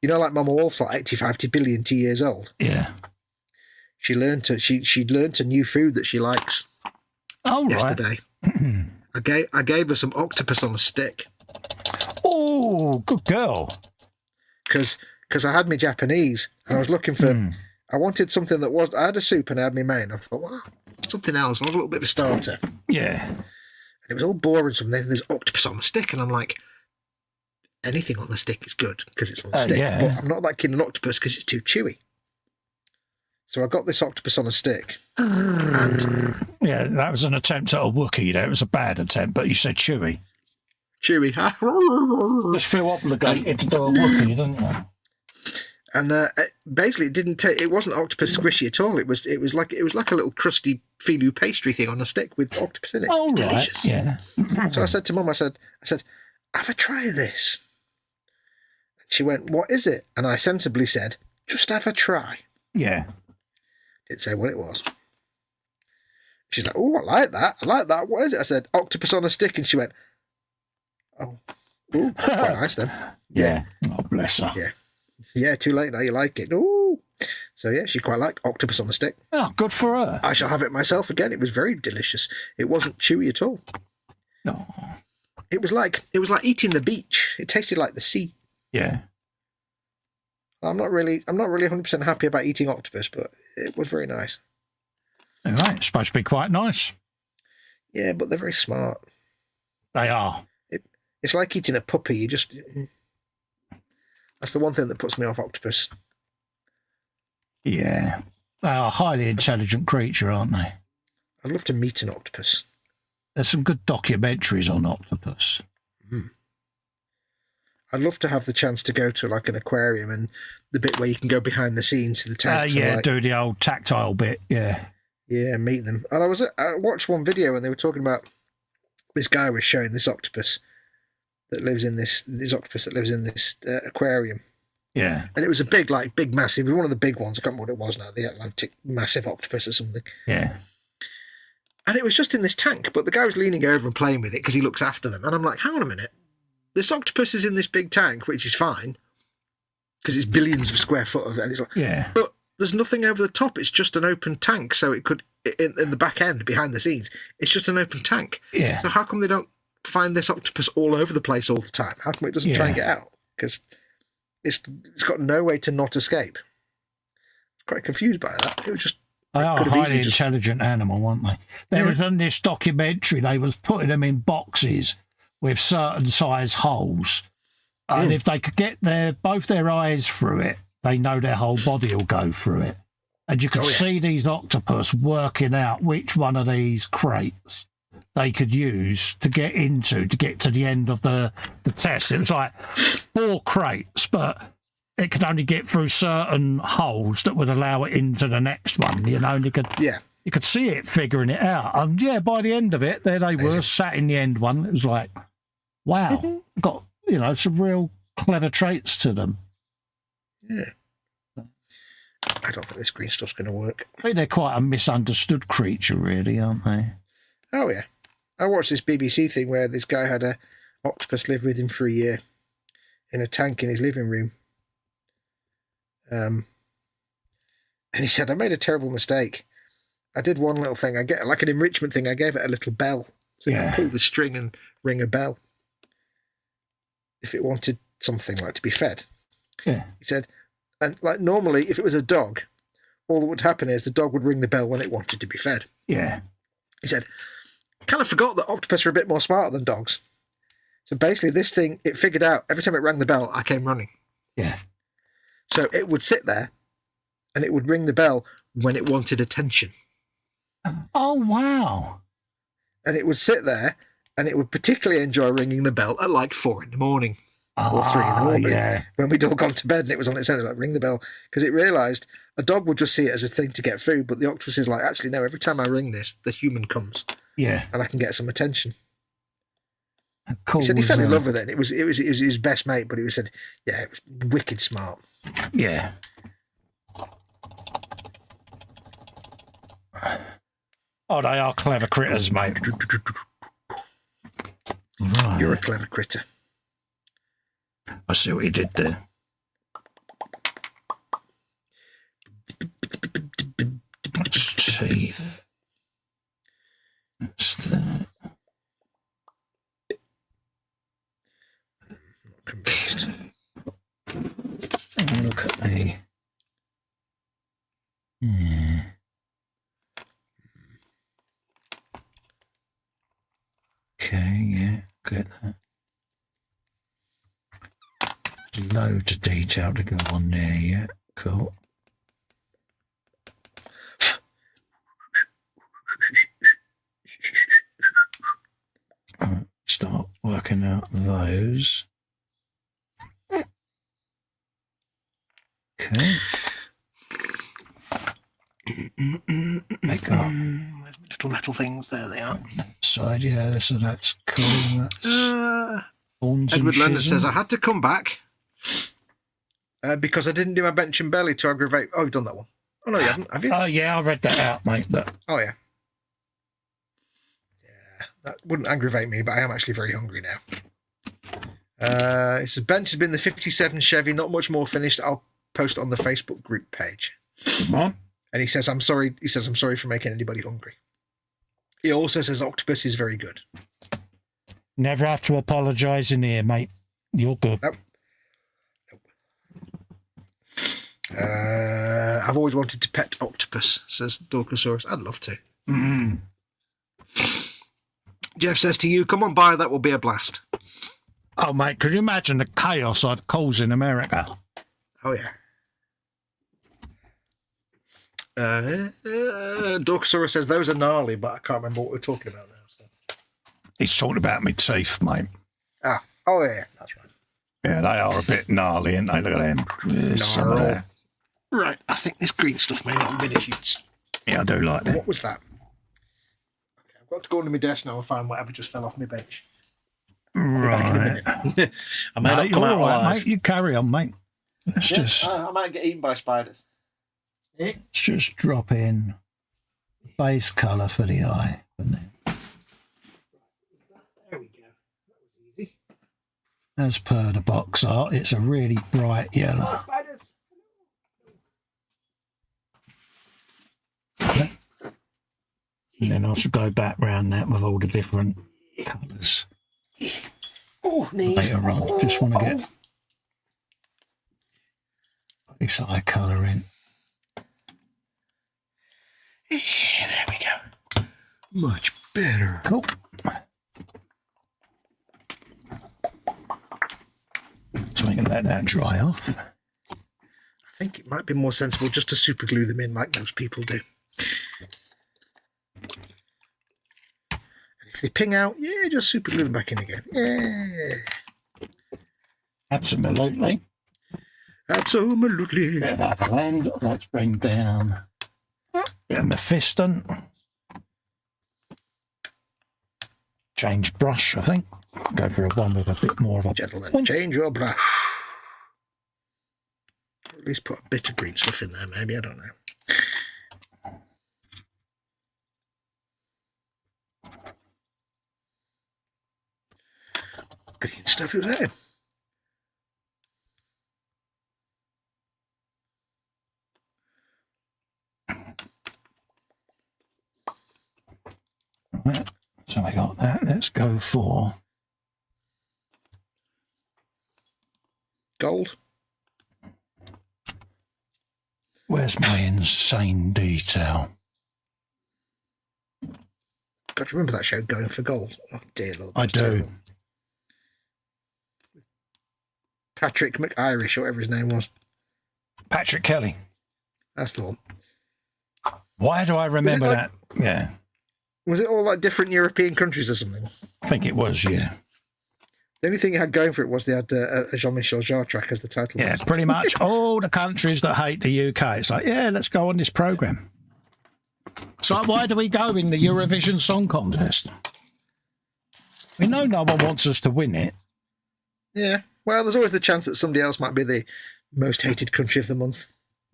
You know, like Mama Wolf's like 85 billion years old. Yeah. She learned a new food that she likes. Oh, right. Yesterday. I gave her some octopus on a stick. Oh, good girl. Because I had my Japanese and I was looking for. I wanted something that was. I had a soup and I had my main. I thought, well, something else. I was a little bit of a starter. Yeah. And it was all boring. Something. There's octopus on a stick, and I'm like, anything on the stick is good because it's on the stick. Yeah. But I'm not liking an octopus because it's too chewy. So I got this octopus on a stick. And yeah, that was an attempt at a Wookiee. It was a bad attempt, but you said chewy. Chewy. Just feel obligated to do a Wookiee, didn't you? And basically, it wasn't octopus squishy at all. It was like a little crusty Filu pastry thing on a stick with octopus in it. Oh, Delicious. right. Yeah. So I said to Mum, I said, have a try of this. And she went, what is it? And I sensibly said, just have a try. Yeah. Didn't say what it was. She's like, oh, I like that. What is it? I said, octopus on a stick. And she went, oh, ooh, quite nice then. Yeah. Oh, bless her. Yeah. Yeah, too late now. You like it. Ooh. So, yeah, she quite liked octopus on a stick. Oh, good for her. I shall have it myself again. It was very delicious. It wasn't chewy at all. No. It was like eating the beach. It tasted like the sea. Yeah. I'm not really 100% happy about eating octopus, but it was very nice. All right. It's supposed to be quite nice. Yeah, but they're very smart. They are. It's like eating a puppy. That's the one thing that puts me off octopus. Yeah. They are a highly intelligent creature, aren't they? I'd love to meet an octopus. There's some good documentaries on octopus. I'd love to have the chance to go to like an aquarium and the bit where you can go behind the scenes to the tanks. Yeah, do the old tactile bit. Yeah. Yeah, meet them. And I watched one video and they were talking about this guy was showing this octopus that lives in this aquarium. Yeah. And it was a big, massive, one of the big ones. I can't remember what it was now, the Atlantic massive octopus or something. Yeah. And it was just in this tank, but the guy was leaning over and playing with it because he looks after them. And I'm like, hang on a minute. This octopus is in this big tank, which is fine because it's billions of square foot of it. And it's like, yeah. But there's nothing over the top. It's just an open tank. So it could, in the back end, behind the scenes, it's just an open tank. Yeah. So how come they don't find this octopus all over the place all the time? How come it doesn't try and get out? Because it's got no way to not escape. Quite confused by that. It was just. They are a highly intelligent animal, aren't they? There was in this documentary, they was putting them in boxes with certain size holes. And if they could get both their eyes through it, they know their whole body will go through it. And you could see these octopus working out which one of these crates they could use to get to the end of the test. It was like 4 crates, but it could only get through certain holes that would allow it into the next one, you know, and you could see it figuring it out. And yeah, by the end of it, there they were, sat in the end one. It was like, wow, got, some real clever traits to them. Yeah. I don't think this green stuff's going to work. I think they're quite a misunderstood creature, really, aren't they? Oh, yeah. I watched this BBC thing where this guy had a octopus live with him for a year in a tank in his living room. And he said, I made a terrible mistake. I did one little thing. I get like an enrichment thing. I gave it a little bell. So you can pull the string and ring a bell if it wanted something like to be fed. Yeah. He said, and like normally if it was a dog, all that would happen is the dog would ring the bell when it wanted to be fed. Yeah. He said, kind of forgot that octopus are a bit more smarter than dogs. So basically this thing, it figured out every time it rang the bell, I came running. Yeah. So it would sit there and it would ring the bell when it wanted attention. Oh, wow. And it would sit there and it would particularly enjoy ringing the bell at like 4 in the morning or 3 in the morning. Yeah. When we'd all gone to bed and it was on its own, it was like, ring the bell. Because it realised a dog would just see it as a thing to get food, but the octopus is like, actually, no, every time I ring this, the human comes. Yeah. And I can get some attention. Cool. He said he fell in love with it. It was his best mate, but he said, yeah, it was wicked smart. Yeah. Oh, they are clever critters, mate. Right. You're a clever critter. I see what you did there. Teeth. That's that. Not convinced. Have a look at the. Yeah. Okay, yeah, get that. Loads of detail to go on there, yeah, cool. Start working out those. Okay. Make up. Where's my little metal things? There they are. Side, yeah, so that's cool. That's Edward Leonard says, I had to come back because I didn't do my bench and belly to aggravate. Oh, you've done that one. Oh, no, you haven't, have you? Oh, yeah, I read that out, mate. But... Oh, yeah. Yeah, that wouldn't aggravate me, but I am actually very hungry now. It says, bench has been the 57 Chevy, not much more finished. I'll post on the Facebook group page. Come on. And he says, I'm sorry. He says, I'm sorry for making anybody hungry. He also says, octopus is very good. Never have to apologise in here, mate. You're good. Nope. I've always wanted to pet octopus, says Dorcosaurus. I'd love to. Mm. Jeff says to you, come on by, that will be a blast. Oh, mate, could you imagine the chaos I'd cause in America? Oh, yeah. Dorcosaurus says those are gnarly, but I can't remember what we're talking about now. So. He's talking about my teeth, mate. Ah, oh, yeah, that's right. Yeah, they are a bit gnarly, aren't they? Look at them. There's some of that. Right, I think this green stuff may not have been a huge... Yeah, I do like that. What was that? Okay, I've got to go under my desk now and find whatever just fell off my bench. Right. I may not come out alive. mate. You carry on, mate. Let's I might get eaten by spiders. let's just drop in base colour for the eye. There we go. That was easy. As per the box art, it's a really bright yellow. Oh, spiders! And then I should go back round that with all the different colours. Oh, knees. Later on, just want to get this eye colour in. Yeah, there we go. Much better. Cool. So we can let that dry off. I think it might be more sensible just to super glue them in like most people do. And if they ping out, yeah, just super glue them back in again. Yeah. Absolutely. Absolutely. Bit of upper end. Let's bring down a bit of Mephiston. Change brush, I think. Go for a one with a bit more of a... Gentlemen, change your brush. Or at least put a bit of green stuff in there, maybe. I don't know. Green stuff is there. Right, so I got that. Let's go for Gold. Where's my insane detail? Got to remember that show, Going for Gold. Oh dear Lord. I do. Terrible. Patrick McIrish, or whatever his name was. Patrick Kelly. That's the one. Why do I remember that? Yeah. Was it all like different European countries or something? I think it was, yeah. The only thing it had going for it was they had a Jean-Michel Jarre track as the title. Yeah, pretty much all the countries that hate the UK. It's like, yeah, let's go on this programme. So why do we go in the Eurovision Song Contest? We know no one wants us to win it. Yeah, well, there's always the chance that somebody else might be the most hated country of the month.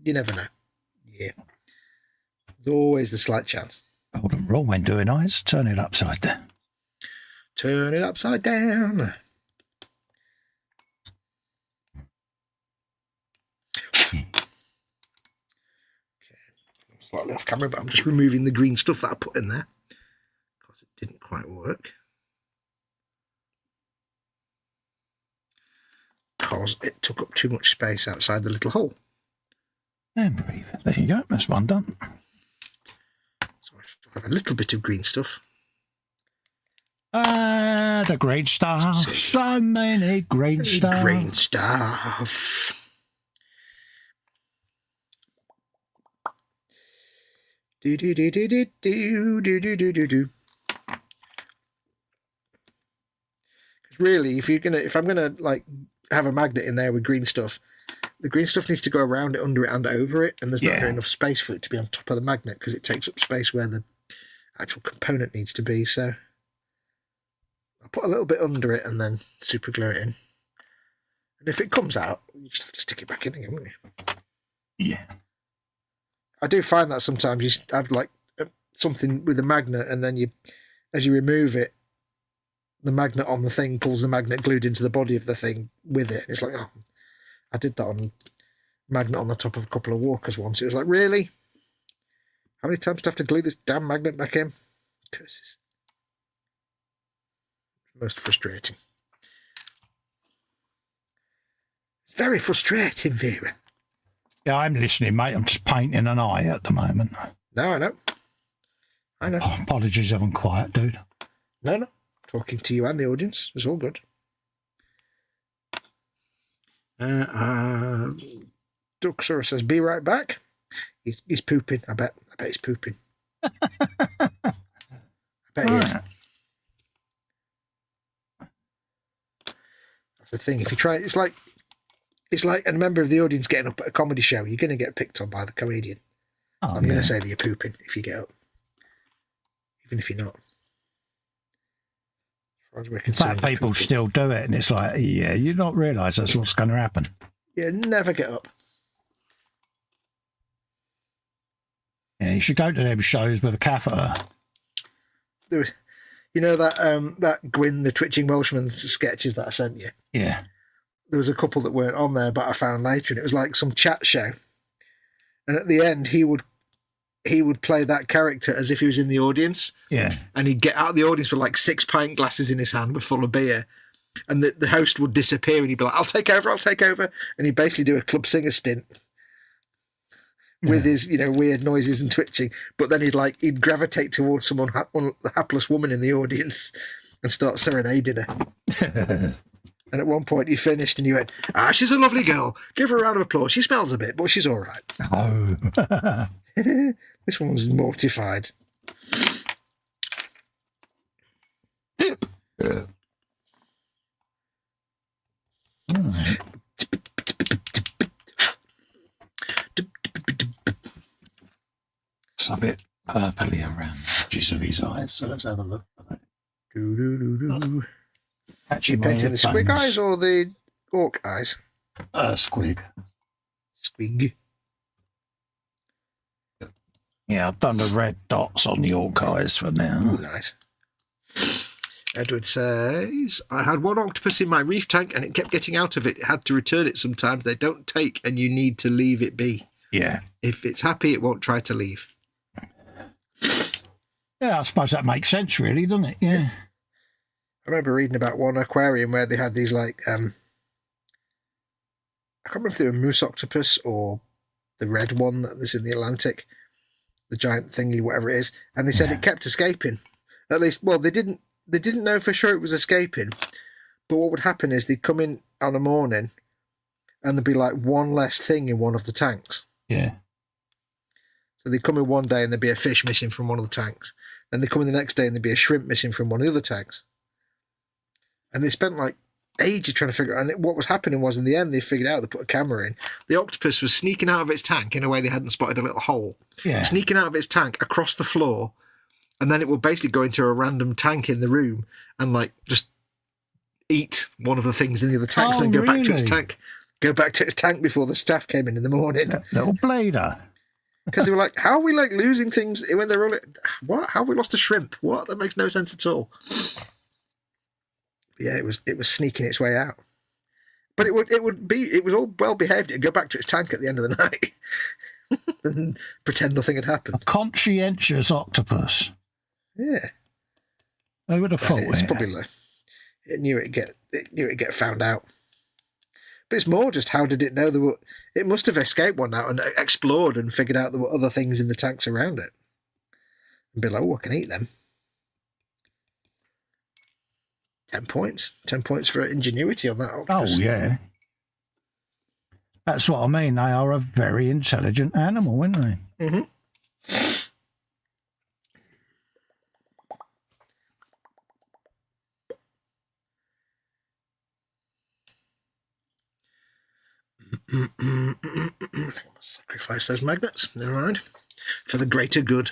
You never know. Yeah. There's always the slight chance. Golden rule when doing eyes, turn it upside down. Turn it upside down. Okay. I'm slightly off camera, but I'm just removing the green stuff that I put in there because it didn't quite work. Because it took up too much space outside the little hole. And breathe. There you go. That's one done. So I should have a little bit of green stuff. The green stuff. So many green stuff. Green stuff. Do do do do do do do do do do do. Because really, if I'm gonna like have a magnet in there with green stuff, the green stuff needs to go around it, under it, and over it, and there's not enough space for it to be on top of the magnet because it takes up space where the actual component needs to be. So I'll put a little bit under it and then super glue it in. And if it comes out, you just have to stick it back in again, won't you? Yeah. I do find that sometimes you have like something with a magnet, and then as you remove it, the magnet on the thing pulls the magnet glued into the body of the thing with it. It's like, oh, I did that on magnet on the top of a couple of walkers once. It was like, really? How many times do I have to glue this damn magnet back in? Curses. Most frustrating. It's very frustrating, Vera. Yeah, I'm listening, mate. I'm just painting an eye at the moment. No, I know. I know. Oh, apologies, I'm quiet, dude. No. Talking to you and the audience. It was all good. Duxor says, be right back. He's pooping, I bet. I bet he's pooping. I bet he is. That's the thing. If you try, it's like a member of the audience getting up at a comedy show. You're going to get picked on by the comedian. Oh, I'm going to say that you're pooping if you get up. Even if you're not. Fat people still do it, and it's like, yeah, you don't realise that's what's going to happen. Yeah, never get up. Yeah, you should go to them shows with a catheter. There was, you know that Gwyn the Twitching Welshman sketches that I sent you? Yeah. There was a couple that weren't on there, but I found later, and it was like some chat show. And at the end, he would play that character as if he was in the audience. Yeah. And he'd get out of the audience with like 6 pint glasses in his hand with full of beer. And the host would disappear, and he'd be like, I'll take over. And he'd basically do a club singer stint with his, weird noises and twitching. But then he'd gravitate towards someone, the hapless woman in the audience, and start serenading her. And at one point he finished and he went, she's a lovely girl. Give her a round of applause. She smells a bit, but she's all right. Oh. This one was mortified. Right. It's a bit purpley around the edges of his eyes, so let's have a look at it. Actually, painting the squig eyes or the orc eyes? Squig. Squig. Yeah, I've done the red dots on the orc eyes for now. Ooh, nice. Edward says, I had one octopus in my reef tank and it kept getting out of it. It had to return it sometimes. They don't take and you need to leave it be. Yeah. If it's happy, it won't try to leave. Yeah, I suppose that makes sense, really, doesn't it? Yeah. I remember reading about one aquarium where they had these, like, I can't remember if they were moose octopus or the red one that is in the Atlantic, the giant thingy, whatever it is, and they said it kept escaping. At least, well, they didn't know for sure it was escaping, but what would happen is they'd come in on a morning, and there'd be like one less thing in one of the tanks. Yeah. So they'd come in one day and there'd be a fish missing from one of the tanks. Then they'd come in the next day and there'd be a shrimp missing from one of the other tanks. And they spent like ages trying to figure out. And what was happening was, in the end, they figured out, they put a camera in. The octopus was sneaking out of its tank in a way they hadn't spotted a little hole. Yeah. Sneaking out of its tank across the floor. And then it would basically go into a random tank in the room and like just eat one of the things in the other tanks, then go back to its tank. Go back to its tank before the staff came in the morning. Little blader. Because they were like, how are we like losing things when they're all like, what? How have we lost a shrimp? What? That makes no sense at all. But yeah, it was sneaking its way out. But it was all well behaved. It'd go back to its tank at the end of the night and pretend nothing had happened. A conscientious octopus. Yeah. I would have thought it's probably like it knew it'd get found out. But it's more just, how did it know it must have escaped one now and explored and figured out there were other things in the tanks around it. And be like, oh, I can eat them. 10 points. 10 points for ingenuity on that octopus. Oh, yeah. That's what I mean. They are a very intelligent animal, aren't they? Mm-hmm. Sacrifice those magnets, never mind, for the greater good.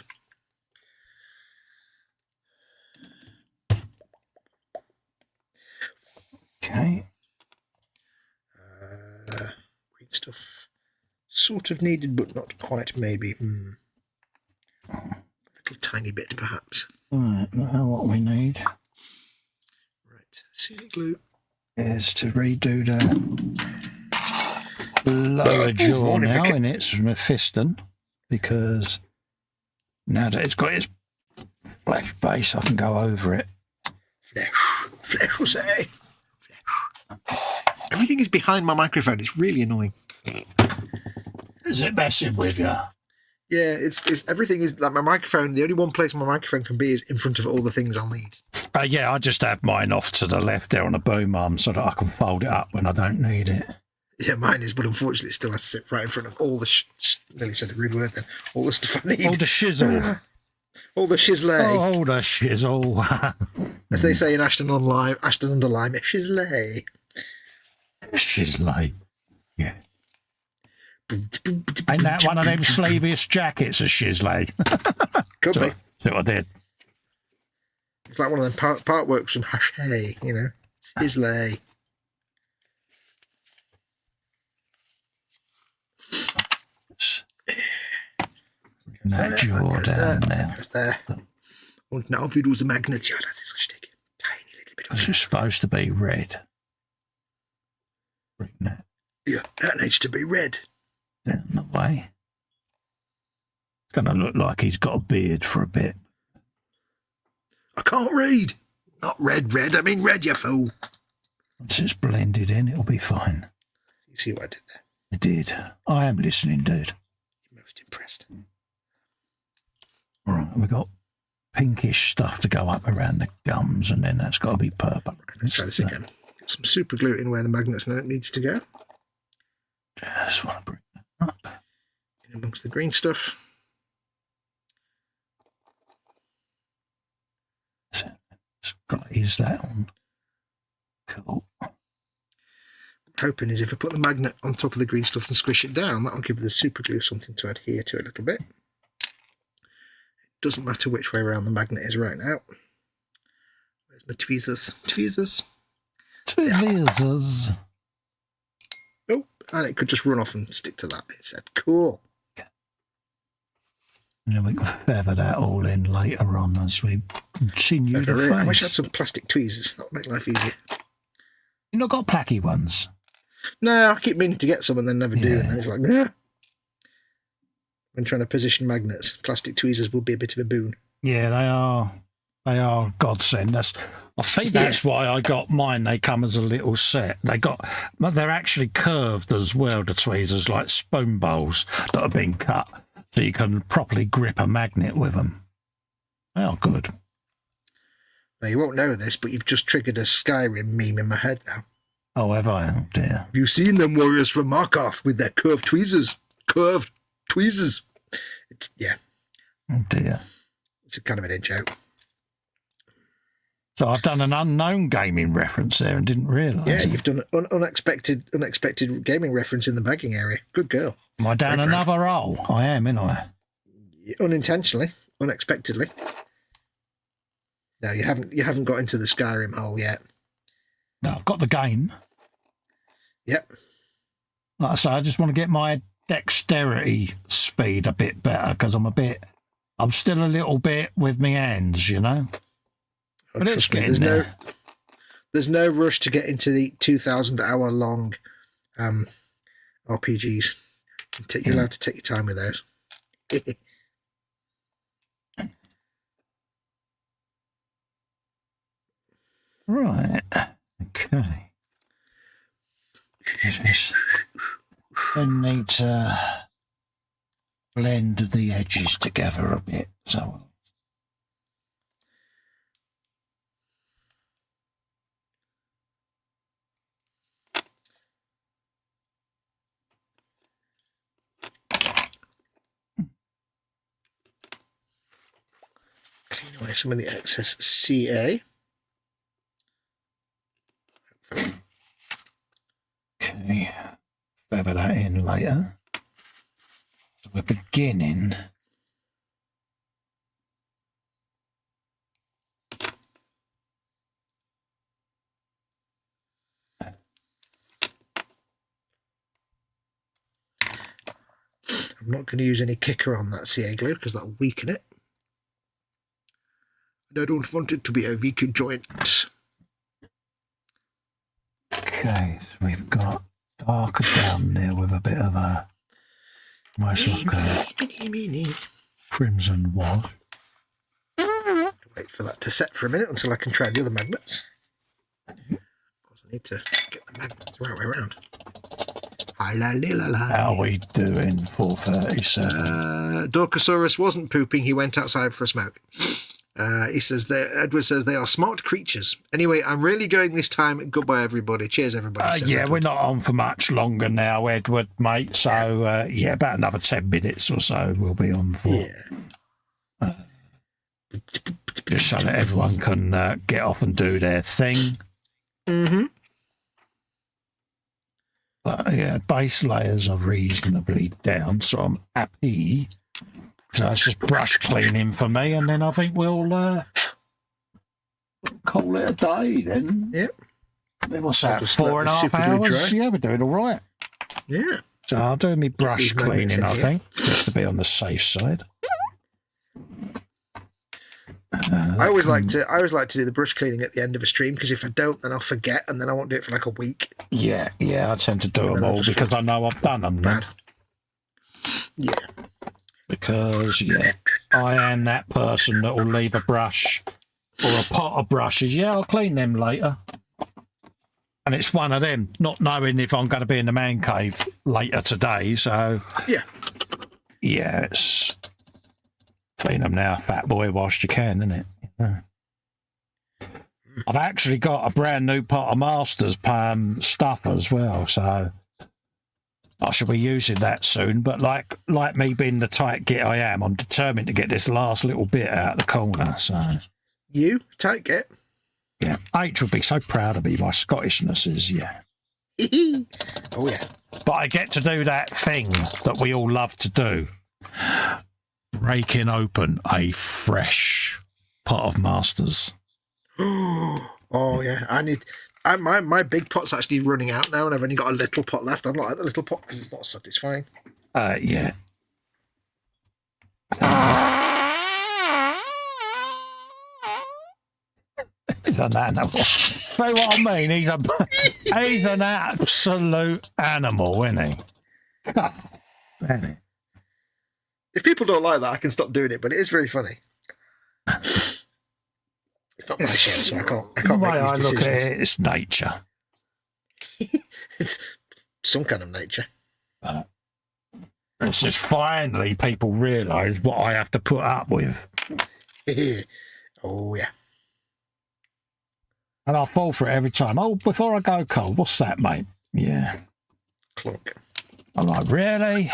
Okay. Green stuff, sort of needed, but not quite. Maybe a little tiny bit, perhaps. Right, now what we need, Right, scenic glue is to redo the lower jaw now in its Mephiston, because now that it's got its flesh base, I can go over it. Flesh will say. Everything is behind my microphone. It's really annoying. Is it messing with you? Yeah, it's everything is like my microphone. The only one place my microphone can be is in front of all the things I'll need. Yeah, I just have mine off to the left there on a boom arm so that I can fold it up when I don't need it. Yeah, mine is, but unfortunately it still has to sit right in front of all the nearly said a rude word then. All the stuff I need. All the shizzle. All the shizzle. All the shizzle. As they say in Ashton-under-Lyme, shizzle. Shizzle. Yeah. Ain't that one of them sleeveless jackets, a shizzle? Could be. See what I did? It's like one of them part works from Hashay, you know. Shizzle. That jaw down now. There. Und now wir use magnets. Ja, das ist richtig. Tiny little bit of This is supposed to be red. Bring that yeah, that needs to be red. down the way. It's going to look like he's got a beard for a bit. I can't read. Not red, I mean red, you fool. Once it's blended in, it'll be fine. You see what I did there? I did. I am listening, dude. You're most impressed. All right, we've got pinkish stuff to go up around the gums, and then that's got to be purple. Let's try this again. Got some super glue in where the magnets needs to go. Just want to bring that up. In amongst the green stuff. It's got to ease that on. Cool. Hoping is if I put the magnet on top of the green stuff and squish it down, that'll give the super glue something to adhere to a little bit. It doesn't matter which way around the magnet is right now. Where's my tweezers? Tweezers. Tweezers. Oh, and it could just run off and stick to that. It said, cool. And then we can feather that all in later on as we continue the face. I wish I had some plastic tweezers. That would make life easier. You've not got placky ones? No, I keep meaning to get some and then never do. And then it's like, nah. When trying to position magnets, plastic tweezers would be a bit of a boon. Yeah, they are. They are godsend. That's I think that's why I got mine. They come as a little set. They're actually curved as well, the tweezers, like spoon bowls that have been cut, so you can properly grip a magnet with them. Oh, good. Now, you won't know this, but you've just triggered a Skyrim meme in my head now. Oh, have I? Oh, dear. Have you seen them warriors from Markarth with their curved tweezers? Curved tweezers. It's, yeah. Oh, dear. It's a kind of an in-joke. So I've done an unknown gaming reference there and didn't realise. Yeah, you've done an unexpected gaming reference in the bagging area. Good girl. Am I down another hole? I am, ain't I? Unintentionally, unexpectedly. No, you haven't got into the Skyrim hole yet. No, I've got the game. Yep. Like I say, I just want to get my dexterity speed a bit better because I'm still a little bit with my hands, you know. But it's getting there. There's no rush to get into the 2,000-hour long RPGs. You're allowed to take your time with those. Right. Okay. Then need to blend the edges together a bit. So. Clean away some of the excess CA. Okay, feather that in later. So we're beginning. I'm not going to use any kicker on that CA glue because that'll weaken it. And I don't want it to be a weak joint. Okay, so we've got darker down there with a bit of a nice crimson wash. Wait for that to set for a minute until I can try the other magnets. Of course, I need to get the magnets the right way around. How are we doing? 4:37. Dorcosaurus wasn't pooping. He went outside for a smoke. He says Edward says they are smart creatures. Anyway, I'm really going this time. Goodbye, everybody. Cheers, everybody. Yeah, Edward. We're not on for much longer now, Edward, mate. So, about another 10 minutes or so we'll be on for. Yeah. Just so that everyone can get off and do their thing. Mm-hmm. But, yeah, base layers are reasonably down, so I'm happy. So it's just brush cleaning for me, and then I think we'll call it a day then. Yep. Then what's that, 4.5 hours? Yeah, we're doing all right. Yeah. So I'll do my brush cleaning, I think, just to be on the safe side. I always like to do the brush cleaning at the end of a stream, because if I don't, then I'll forget, and then I won't do it for like a week. Yeah, I tend to do them all because I know I've done them. Bad. Yeah. Because, I am that person that will leave a brush or a pot of brushes. Yeah, I'll clean them later. And it's one of them, not knowing if I'm going to be in the man cave later today. So, yeah, it's clean them now, fat boy, whilst you can, isn't it? I've actually got a brand new pot of Masters stuff as well, so I shall be using that soon. But like me being the tight git I am, I'm determined to get this last little bit out of the corner. So you tight git? Yeah, H would be so proud of me. My Scottishness is Oh yeah. But I get to do that thing that we all love to do: breaking open a fresh pot of Masters. Oh yeah, my big pot's actually running out now, and I've only got a little pot left. I'm not at the little pot because it's not satisfying. Yeah. He's an animal. See what I mean? He's an absolute animal, isn't he? Isn't he? If people don't like that, I can stop doing it, but it is very funny. It's not my show, so I can't The make way I these look at decisions. it, it's nature. It's some kind of nature. It's just finally people realise what I have to put up with. Oh, yeah. And I fall for it every time. Oh, before I go cold, what's that, mate? Yeah. Clunk. I'm like, really?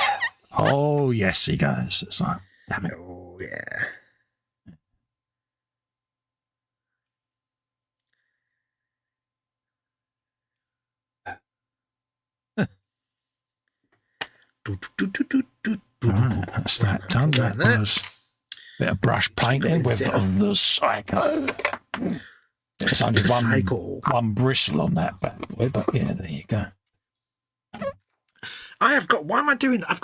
Oh, yes, he goes. It's like, damn it. Oh, yeah. Right, that's that done. That was a bit of brush painting with the Psycho. There's only one bristle on that bad boy, but yeah, there you go. I have got. Why am I doing that? I've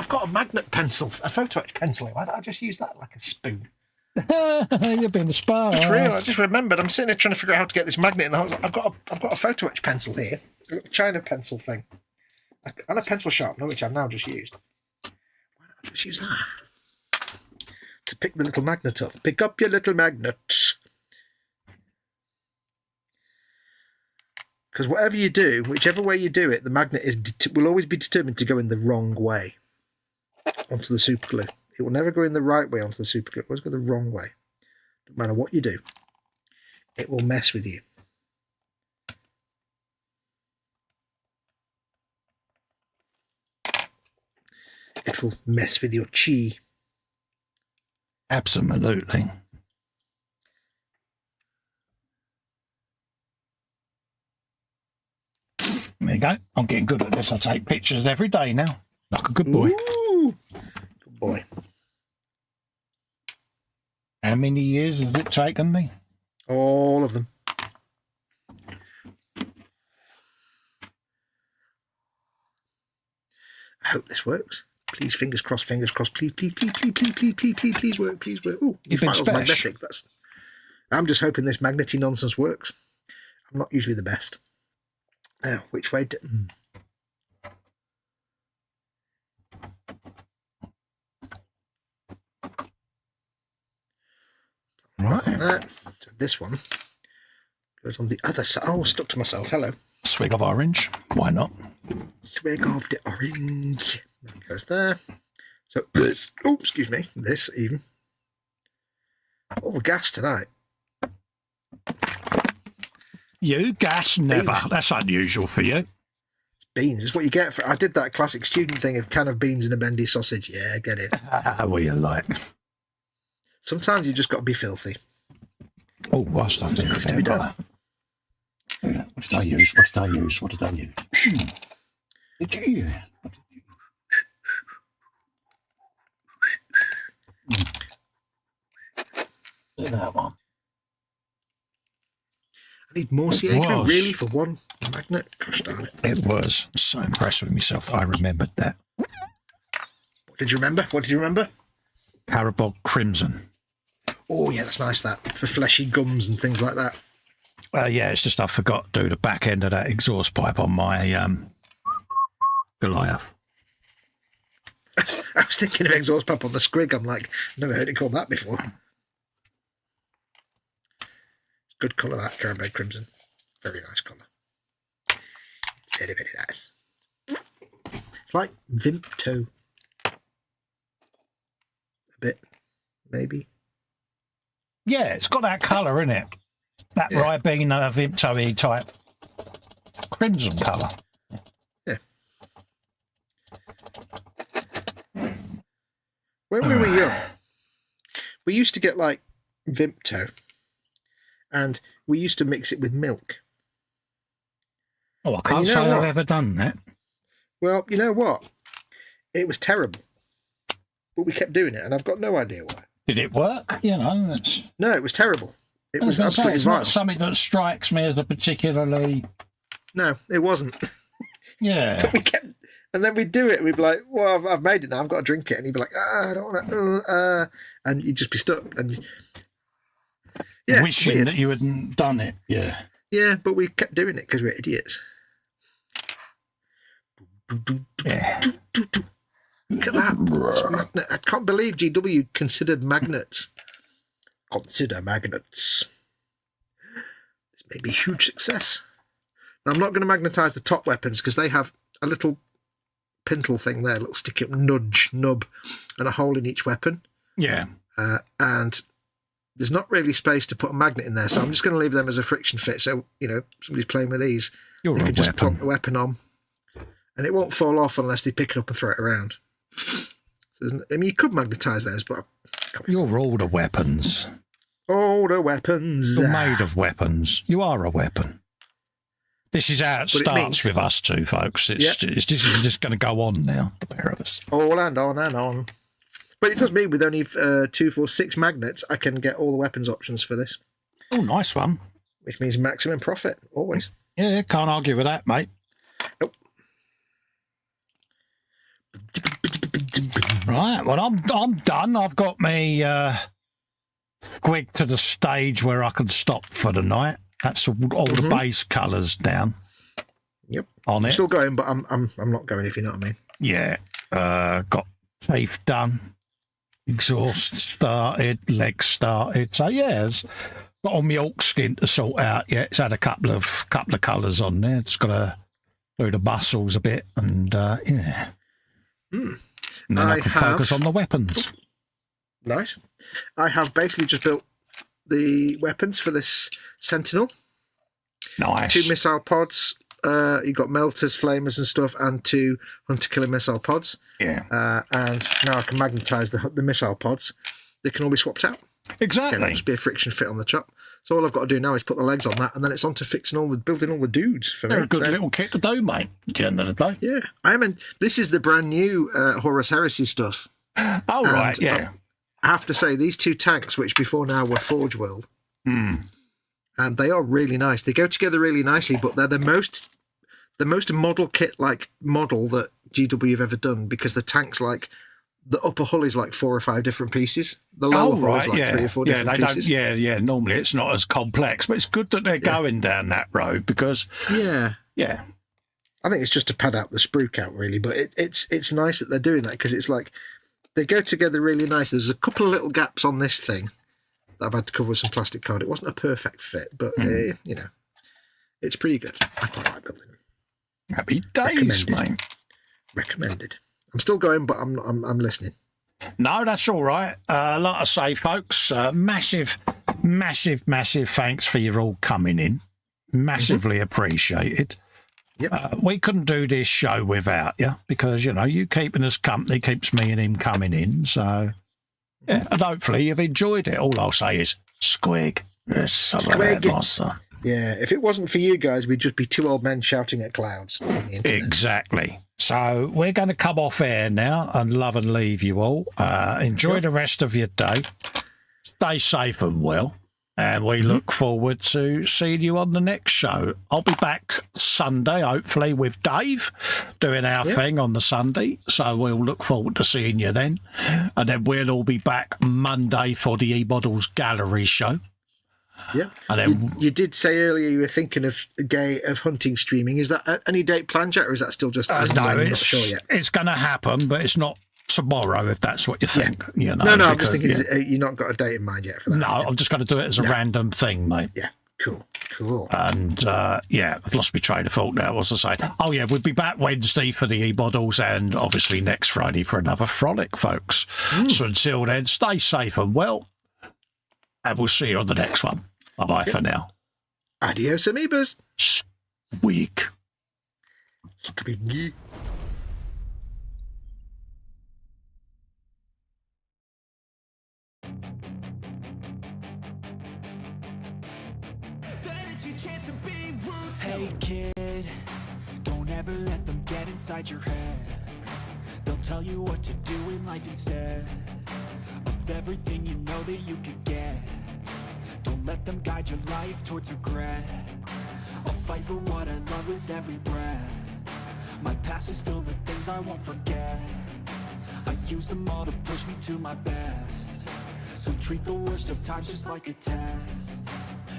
got a magnet pencil, a photo etch pencil. Why don't I just use that like a spoon? You've been a spy. It's real. I just remembered. I'm sitting here trying to figure out how to get this magnet in the house. I've got a photo etch pencil here, a little China pencil thing, and a pencil sharpener, which I've now just used. Why don't I just use that to pick the little magnet up? Pick up your little magnets. Because whatever you do, whichever way you do it, the magnet will always be determined to go in the wrong way onto the super glue. It will never go in the right way onto the super glue. It will always go the wrong way. No matter what you do, it will mess with you. It will mess with your chi. Absolutely. There you go. I'm getting good at this. I take pictures every day now. Like a good boy. Ooh, good boy. How many years has it taken me? All of them. I hope this works. Please, fingers crossed, fingers crossed. Please, please, please, please, please, please, please, please, please work, please work. Ooh, You've been file's magnetic. I'm just hoping this magnety nonsense works. I'm not usually the best. Now, which way do... Right. So this one goes on the other side. Oh, stuck to myself. Hello. Swig of orange. Why not? Swig of the orange. That goes there. So this... Oh, excuse me. This even. All the gas tonight. You gas never. Beans. That's unusual for you. Beans is what you get for. I did that classic student thing of can of beans and a bendy sausage. Yeah, get it. What you like? Sometimes you just got to be filthy. Oh, whilst I do has to be done. What did I use? What did I use? What did I use? Did you use? Do that one. I need more CA really for one magnet. Gosh darn it. It was. I'm so impressed with myself that I remembered that. What did you remember? What did you remember? Parabog Crimson. Oh, yeah, that's nice, that. For fleshy gums and things like that. Yeah, it's just I forgot to do the back end of that exhaust pipe on my Goliath. I was thinking of exhaust pipe on the Scrig. I'm like, never heard it called that before. Good colour, that Caramel Crimson. Very nice colour. Very, very nice. It's like Vimto. A bit, maybe. Yeah, it's got that colour in it. That Ribena Vimto-y type crimson colour. Yeah. When we were young, we used to get like Vimto, and we used to mix it with milk. Oh, I can't say I've ever done that. Well, you know what? It was terrible. But we kept doing it, and I've got no idea why. Did it work? You know, no, it was terrible. It was absolutely it's vile. not something that strikes me as a particularly... No, it wasn't. Yeah. But we kept... And then we'd do it, and we'd be like, well, I've made it now, I've got to drink it. And he'd be like, I don't want to, and you'd just be stuck. And yeah, wishing that you hadn't done it, yeah. Yeah, but we kept doing it because we're idiots. Yeah. Look at that. Magnet. I can't believe GW considered magnets. Consider magnets. it'd be a huge success. Now, I'm not going to magnetise the top weapons because they have a little pintle thing there, a little stick-up nub, and a hole in each weapon. Yeah. And there's not really space to put a magnet in there, so I'm just going to leave them as a friction fit. So, you know, somebody's playing with these, You're they a can just weapon. plonk the weapon on, and it won't fall off unless they pick it up and throw it around. So, I mean, you could magnetise those, but... You're all the weapons. All the weapons. You're made of weapons. You are a weapon. This is how it starts with us two, folks. This is just going to go on now, the pair of us. On and on and on. But it does mean with only 2, 4, 6 magnets, I can get all the weapons options for this. Oh, nice one. Which means maximum profit, always. Yeah, can't argue with that, mate. Nope. Right, well, I'm done. I've got me squig to the stage where I can stop for the night. That's all the base colours down. Yep. On I'm it. still going, but I'm not going, if you know what I mean. Yeah. Got teeth done. Exhaust started. Legs started. So yeah, it's got all my orc skin to sort out. Yeah, it's had a couple of colours on there. It's got to do the muscles a bit, and yeah. And then I can focus on the weapons. Nice. I have basically just built the weapons for this Sentinel. Nice. 2 missile pods. You've got melters, flamers and stuff, and 2 hunter-killer missile pods. Yeah. And now I can magnetise the missile pods. They can all be swapped out. Exactly. It'll just be a friction fit on the top. So all I've got to do now is put the legs on that, and then it's on to fixing building all the dudes for me. They're a good little kit to do, mate, at the end of the day. Yeah. This is the brand new Horus Heresy stuff. Oh, right, yeah. I have to say, these 2 tanks, which before now were Forge World, and they are really nice. They go together really nicely, but they're the most model kit like model that GW have ever done, because the tank's like the upper hull is like 4 or 5 different pieces. The lower hull is like 3 or 4 different pieces. Normally it's not as complex, but it's good that they're going down that road because I think it's just to pad out the sprue count really, but it's nice that they're doing that, because it's like they go together really nice. There's a couple of little gaps on this thing that I've had to cover with some plastic card. It wasn't a perfect fit, but you know, it's pretty good. I quite like building them. Happy days, mate. Recommended. I'm still going, but I'm listening. No, that's all right. Like I say, folks, massive thanks for you all coming in. Massively appreciated. Yep. We couldn't do this show without you, because, you know, you keeping us company keeps me and him coming in. So, yeah, and hopefully you've enjoyed it. All I'll say is squig. Squig. Yeah, if it wasn't for you guys, we'd just be 2 old men shouting at clouds on the internet. Exactly. So we're going to come off air now and love and leave you all. Enjoy the rest of your day. Stay safe and well. And we look forward to seeing you on the next show. I'll be back Sunday, hopefully, with Dave doing our thing on the Sunday. So we'll look forward to seeing you then. And then we'll all be back Monday for the E-Models Gallery show. Yeah. And then you did say earlier you were thinking of hunting streaming. Is that any date planned yet, or is that still just no, not sure yet? It's going to happen, but it's not tomorrow, if that's what you think. You know, no, I'm just thinking, you've not got a date in mind yet for that? No, I'm just going to do it as a random thing, mate. Yeah, cool. And, I've lost my train of thought now. What was I saying? Oh, yeah, we'll be back Wednesday for the E-Models and obviously next Friday for another Frolic, folks. So until then, stay safe and well, and we'll see you on the next one. Bye-bye for now. Adios, amoebas. Squeak. Squeaky. Hey kid, don't ever let them get inside your head. They'll tell you what to do in life instead of everything you know that you could get. Don't let them guide your life towards regret. I'll fight for what I love with every breath. My past is filled with things I won't forget. I use them all to push me to my best. So treat the worst of times just like a test.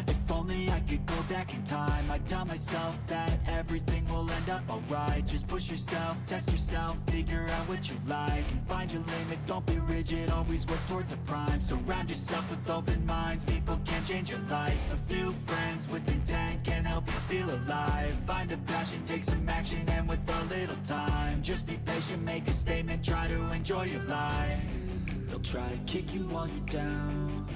If only I could go back in time, I'd tell myself that everything will end up alright. Just push yourself, test yourself, figure out what you like, and find your limits, don't be rigid, always work towards a prime. Surround yourself with open minds, people can change your life. A few friends with intent help you feel alive. Find a passion, take some action, and with a little time, just be patient, make a statement, try to enjoy your life. They'll try to kick you while you're down,